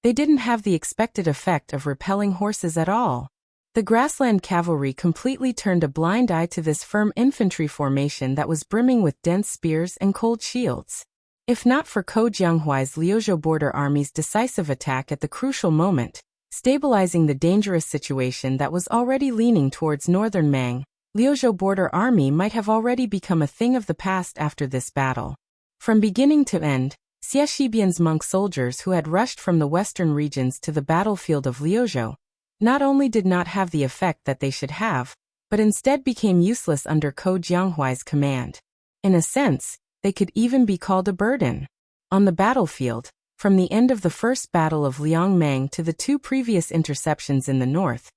they didn't have the expected effect of repelling horses at all. The grassland cavalry completely turned a blind eye to this firm infantry formation that was brimming with dense spears and cold shields. If not for Ko Jianghuai's Liuzhou border army's decisive attack at the crucial moment, stabilizing the dangerous situation that was already leaning towards northern Mang, Liuzhou border army might have already become a thing of the past after this battle. From beginning to end, Xie Shibian's monk soldiers who had rushed from the western regions to the battlefield of Liuzhou not only did not have the effect that they should have, but instead became useless under Ko Jianghuai's command. In a sense, they could even be called a burden. On the battlefield, from the end of the first battle of Liangmang to the 2 previous interceptions in the north,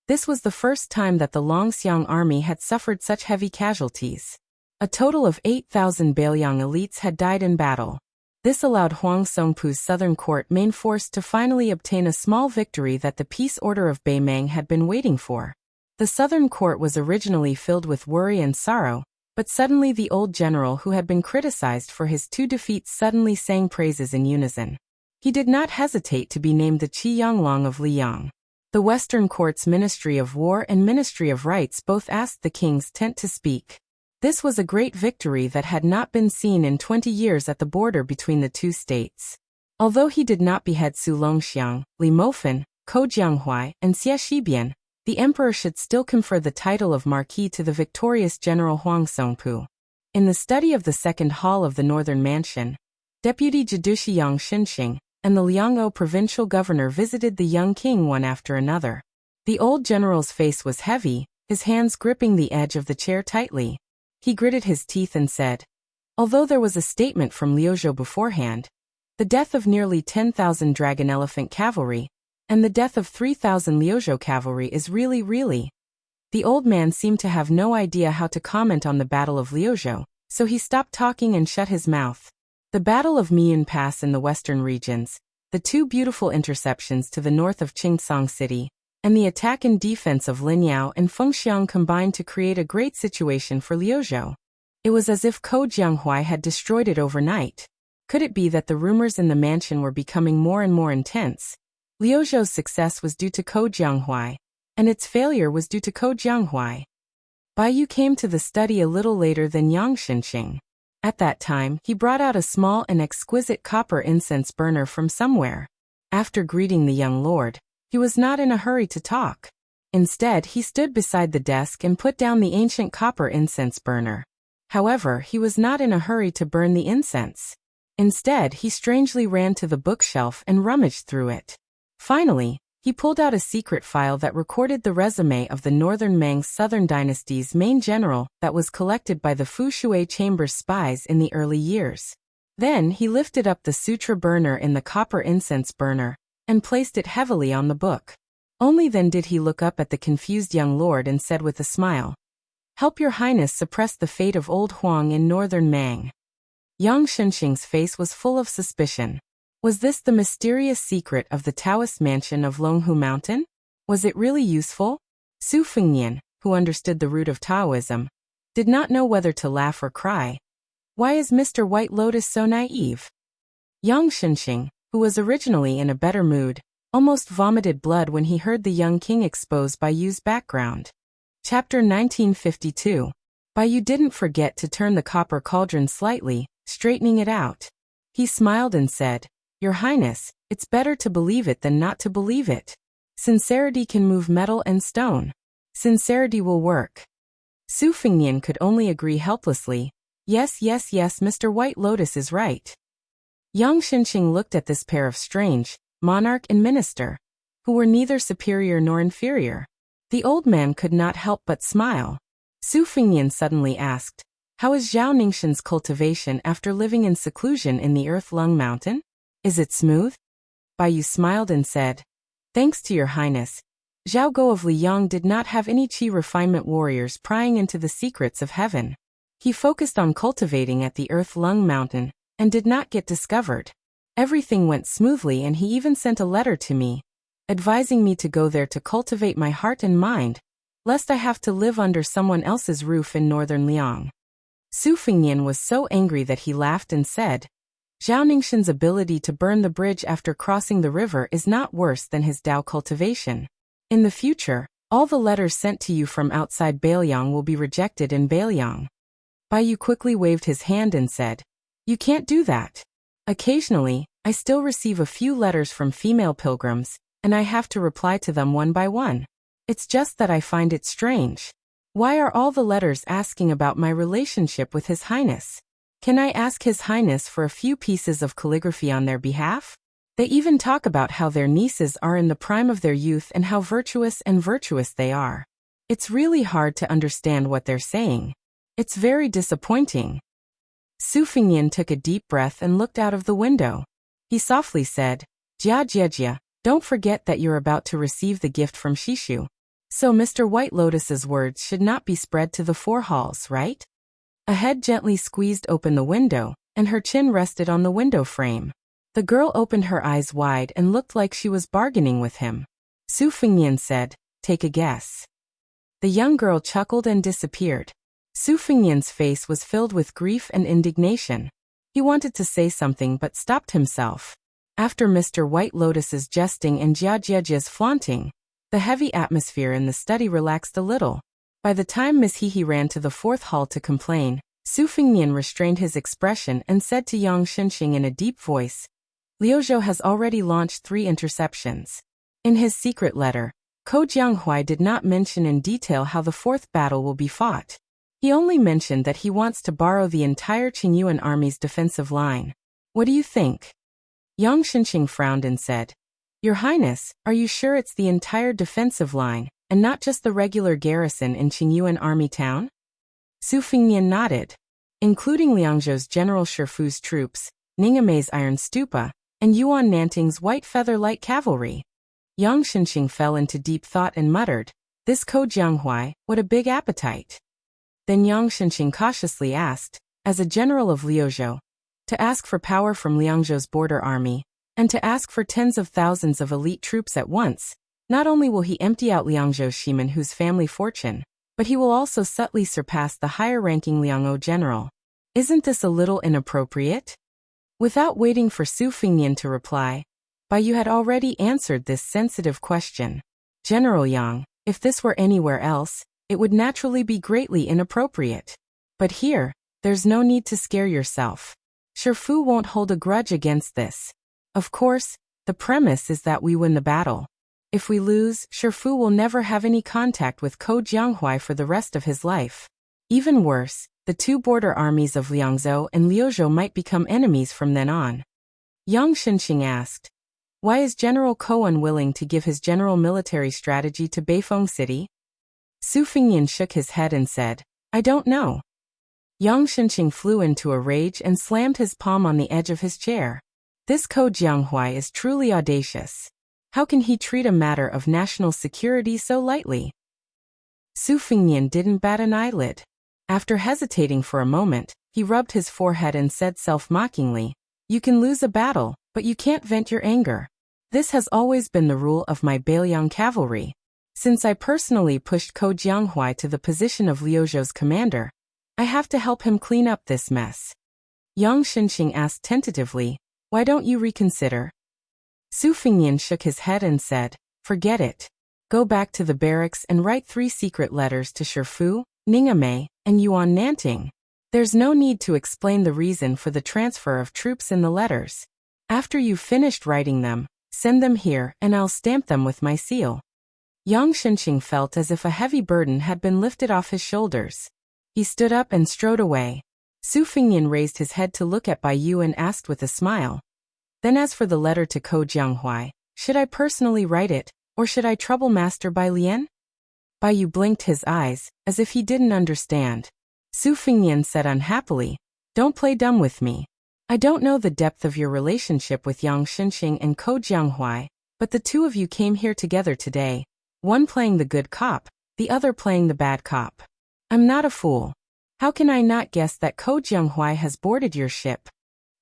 this was the first time that the Longxiang army had suffered such heavy casualties. A total of 8,000 Bailiang elites had died in battle. This allowed Huang Songpu's southern court main force to finally obtain a small victory that the peace order of Beimang had been waiting for. The southern court was originally filled with worry and sorrow, but suddenly the old general who had been criticized for his 2 defeats suddenly sang praises in unison. He did not hesitate to be named the Qi Yanglong of Liyang. The Western Court's Ministry of War and Ministry of Rights both asked the king's tent to speak. This was a great victory that had not been seen in 20 years at the border between the 2 states. Although he did not behead Su Longxiang, Li Mofen, Ko Jianghuai, and Xie Shibian, the emperor should still confer the title of Marquis to the victorious General Huang Songpu. In the study of the second hall of the Northern Mansion, Deputy Jidushi Yang Xinxing and the Liang'o provincial governor visited the young king one after another. The old general's face was heavy, his hands gripping the edge of the chair tightly. He gritted his teeth and said, although there was a statement from Liuzhou beforehand, the death of nearly 10,000 dragon elephant cavalry, and the death of 3,000 Liuzhou cavalry is really. The old man seemed to have no idea how to comment on the Battle of Liuzhou, so he stopped talking and shut his mouth. The Battle of Miyun Pass in the western regions, the 2 beautiful interceptions to the north of Qingcang City, and the attack and defense of Linyao and Fengxiang combined to create a great situation for Liuzhou. It was as if Ko Jianghuai had destroyed it overnight. Could it be that the rumors in the mansion were becoming more and more intense? Liuzhou's success was due to Ko Jianghuai, and its failure was due to Ko Jianghuai. Baiyu came to the study a little later than Yang Xinxing. At that time, he brought out a small and exquisite copper incense burner from somewhere. After greeting the young lord, he was not in a hurry to talk. Instead, he stood beside the desk and put down the ancient copper incense burner. However, he was not in a hurry to burn the incense. Instead, he strangely ran to the bookshelf and rummaged through it. Finally, he pulled out a secret file that recorded the resume of the Northern Mang Southern Dynasty's main general that was collected by the Fushui Chamber's spies in the early years. Then he lifted up the sutra burner in the copper incense burner and placed it heavily on the book. Only then did he look up at the confused young lord and said with a smile, "Help your highness suppress the fate of old Huang in northern Mang." Yang Xinxing's face was full of suspicion. Was this the mysterious secret of the Taoist mansion of Longhu Mountain? Was it really useful? Su Fengnian, who understood the root of Taoism, did not know whether to laugh or cry. Why is Mr. White Lotus so naive? Yang Xinxing, who was originally in a better mood, almost vomited blood when he heard the young king expose Baiyu's background. Chapter 1952. Baiyu didn't forget to turn the copper cauldron slightly, straightening it out. He smiled and said, "Your Highness, it's better to believe it than not to believe it. Sincerity can move metal and stone. Sincerity will work." Su Fengnian could only agree helplessly, Yes, Mr. White Lotus is right." Yang Xinqing looked at this pair of strange, monarch and minister, who were neither superior nor inferior. The old man could not help but smile. Su Fingyan suddenly asked, "How is Zhao Ningxin's cultivation after living in seclusion in the Earth-Lung Mountain? Is it smooth?" Bai Yu smiled and said, "Thanks to your highness, Zhao Guo of Liyang did not have any qi refinement warriors prying into the secrets of heaven. He focused on cultivating at the Earth-Lung Mountain and did not get discovered. Everything went smoothly, and he even sent a letter to me, advising me to go there to cultivate my heart and mind, lest I have to live under someone else's roof in northern Liang." Su Fingyan was so angry that he laughed and said, "Zhao Ningxin's ability to burn the bridge after crossing the river is not worse than his Dao cultivation. In the future, all the letters sent to you from outside Bailiang will be rejected in Bailiang." Bai Yu quickly waved his hand and said, "You can't do that. Occasionally, I still receive a few letters from female pilgrims, and I have to reply to them one by one. It's just that I find it strange. Why are all the letters asking about my relationship with His Highness? Can I ask His Highness for a few pieces of calligraphy on their behalf? They even talk about how their nieces are in the prime of their youth and how virtuous they are. It's really hard to understand what they're saying. It's very disappointing." Su Fingyan took a deep breath and looked out of the window. He softly said, "Jia Jia Jia, don't forget that you're about to receive the gift from Shishu. So Mr. White Lotus's words should not be spread to the four halls, right?" A head gently squeezed open the window, and her chin rested on the window frame. The girl opened her eyes wide and looked like she was bargaining with him. Su Fingyan said, "Take a guess." The young girl chuckled and disappeared. Su Fingyan's face was filled with grief and indignation. He wanted to say something but stopped himself. After Mr. White Lotus's jesting and Jia Jiajia's flaunting, the heavy atmosphere in the study relaxed a little. By the time Miss Hehe ran to the fourth hall to complain, Su Fingyan restrained his expression and said to Yang Xinqing in a deep voice, "Liuzhou has already launched 3 interceptions." In his secret letter, Ko Jianghuai did not mention in detail how the 4th battle will be fought. He only mentioned that he wants to borrow the entire Qingyuan army's defensive line. What do you think? Yang Xinqing frowned and said, "Your Highness, are you sure it's the entire defensive line, and not just the regular garrison in Qingyuan army town?" Su Fingyan nodded. "Including Liangzhou's General Shifu's troops, Ningamei's Iron Stupa, and Yuan Nanting's White Feather Light Cavalry." Yang Xinqing fell into deep thought and muttered, "This Ko Jianghuai, what a big appetite." Then Yang Xinqing cautiously asked, "As a general of Liuzhou, to ask for power from Liangzhou's border army, and to ask for tens of thousands of elite troops at once, not only will he empty out Liangzhou's Shimanhu's family fortune, but he will also subtly surpass the higher-ranking Liangzhou general. Isn't this a little inappropriate?" Without waiting for Su Fingyan to reply, Bai Yu had already answered this sensitive question. "General Yang, if this were anywhere else, it would naturally be greatly inappropriate. But here, there's no need to scare yourself. Shifu won't hold a grudge against this. Of course, the premise is that we win the battle. If we lose, Shifu will never have any contact with Ko Jianghuai for the rest of his life. Even worse, the 2 border armies of Liangzhou and Liuzhou might become enemies from then on." Yang Xinqing asked, "Why is General Ko unwilling to give his general military strategy to Beifeng City?" Su Fingyan shook his head and said, "I don't know." Yang Xinqing flew into a rage and slammed his palm on the edge of his chair. This Ko Jianghuai is truly audacious. How can he treat a matter of national security so lightly? Su Fingyan didn't bat an eyelid. After hesitating for a moment, he rubbed his forehead and said self-mockingly, "You can lose a battle, but you can't vent your anger. This has always been the rule of my Bailiang cavalry. Since I personally pushed Ko Jianghuai to the position of Liuzhou's commander, I have to help him clean up this mess." Yang Xinqing asked tentatively, "Why don't you reconsider?" Su Fingyan shook his head and said, "Forget it. Go back to the barracks and write 3 secret letters to Shifu, Ningamei, and Yuan Nanting. There's no need to explain the reason for the transfer of troops in the letters. After you've finished writing them, send them here and I'll stamp them with my seal." Yang Xinqing felt as if a heavy burden had been lifted off his shoulders. He stood up and strode away. Su Fingyan raised his head to look at Bai Yu and asked with a smile, Then as for the letter to Ko Jianghuai, should I personally write it, or should I trouble Master Bai Lian? Bai Yu blinked his eyes, as if he didn't understand. Su Fingnian said unhappily, "Don't play dumb with me. I don't know the depth of your relationship with Yang Xinxing and Ko Jianghuai, but the two of you came here together today, one playing the good cop, the other playing the bad cop. I'm not a fool. How can I not guess that Ko Jianghuai has boarded your ship?"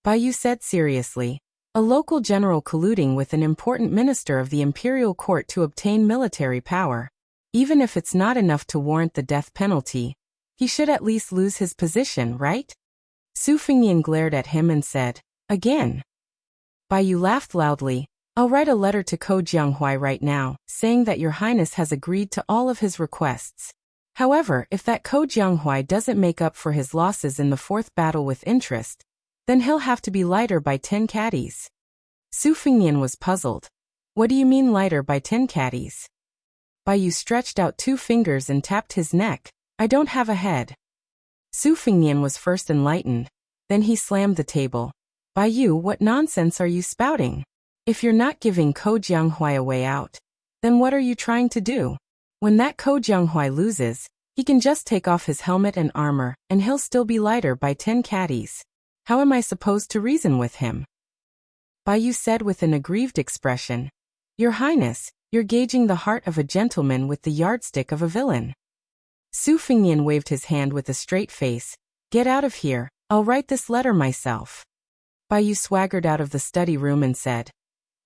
Bai Yu said seriously, "A local general colluding with an important minister of the imperial court to obtain military power. Even if it's not enough to warrant the death penalty, he should at least lose his position, right?" Su Fingnian glared at him and said, "Again?" Bai Yu laughed loudly. "I'll write a letter to Ko Jianghuai right now, saying that your highness has agreed to all of his requests. However, if that Ko Jianghuai doesn't make up for his losses in the fourth battle with interest, then he'll have to be lighter by 10 caddies." Su Fingnian was puzzled. "What do you mean lighter by 10 caddies?" Bai Yu stretched out 2 fingers and tapped his neck. "I don't have a head." Su Fingnian was first enlightened. Then he slammed the table. "Bai Yu, what nonsense are you spouting? If you're not giving Ko Jianghuai a way out, then what are you trying to do? When that Ko Jianghuai loses, he can just take off his helmet and armor, and he'll still be lighter by 10 caddies. How am I supposed to reason with him?" Bai Yu said with an aggrieved expression, "Your Highness, you're gauging the heart of a gentleman with the yardstick of a villain." Su Fingnian waved his hand with a straight face. "Get out of here, I'll write this letter myself." Bai Yu swaggered out of the study room and said,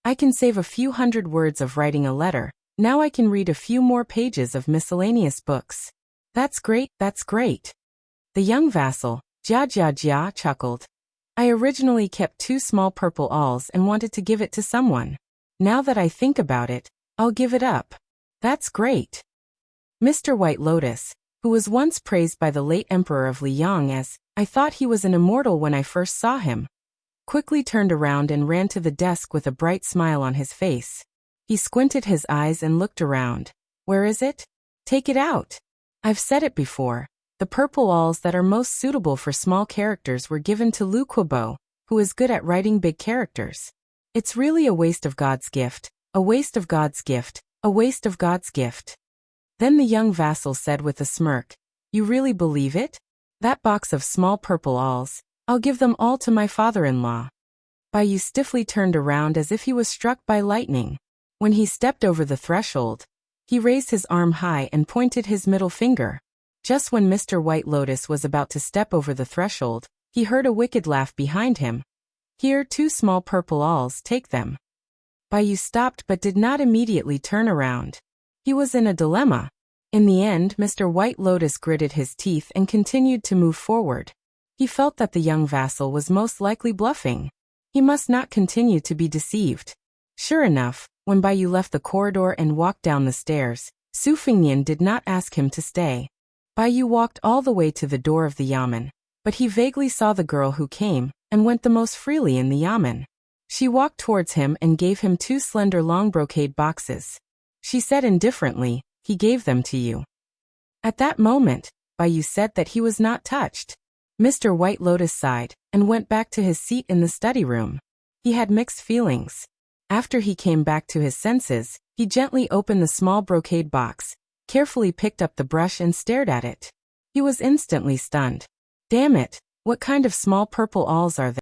"I can save a few hundred words of writing a letter, now I can read a few more pages of miscellaneous books. That's great, that's great." The young vassal, Jia Jia Jia, chuckled. "I originally kept 2 small purple awls and wanted to give it to someone. Now that I think about it, I'll give it up. That's great." Mr. White Lotus, who was once praised by the late Emperor of Liang as, "I thought he was an immortal when I first saw him," quickly turned around and ran to the desk with a bright smile on his face. He squinted his eyes and looked around. "Where is it? Take it out. I've said it before. The purple awls that are most suitable for small characters were given to Lu Kuobo, who is good at writing big characters. It's really a waste of God's gift, a waste of God's gift, a waste of God's gift." Then the young vassal said with a smirk, "You really believe it? That box of small purple awls, I'll give them all to my father-in-law." Bai Yu stiffly turned around as if he was struck by lightning. When he stepped over the threshold, he raised his arm high and pointed his middle finger. Just when Mr. White Lotus was about to step over the threshold, he heard a wicked laugh behind him. "Here, 2 small purple awls, take them." Bai Yu stopped but did not immediately turn around. He was in a dilemma. In the end, Mr. White Lotus gritted his teeth and continued to move forward. He felt that the young vassal was most likely bluffing. He must not continue to be deceived. Sure enough, when Bai Yu left the corridor and walked down the stairs, Su Fingnian did not ask him to stay. Bai Yu walked all the way to the door of the yamen, but he vaguely saw the girl who came and went the most freely in the yamen. She walked towards him and gave him 2 slender long brocade boxes. She said indifferently, "He gave them to you." At that moment, Bai Yu said that he was not touched. Mr. White Lotus sighed and went back to his seat in the study room. He had mixed feelings. After he came back to his senses, he gently opened the small brocade box, carefully picked up the brush and stared at it. He was instantly stunned. "Damn it, what kind of small purple awls are they?"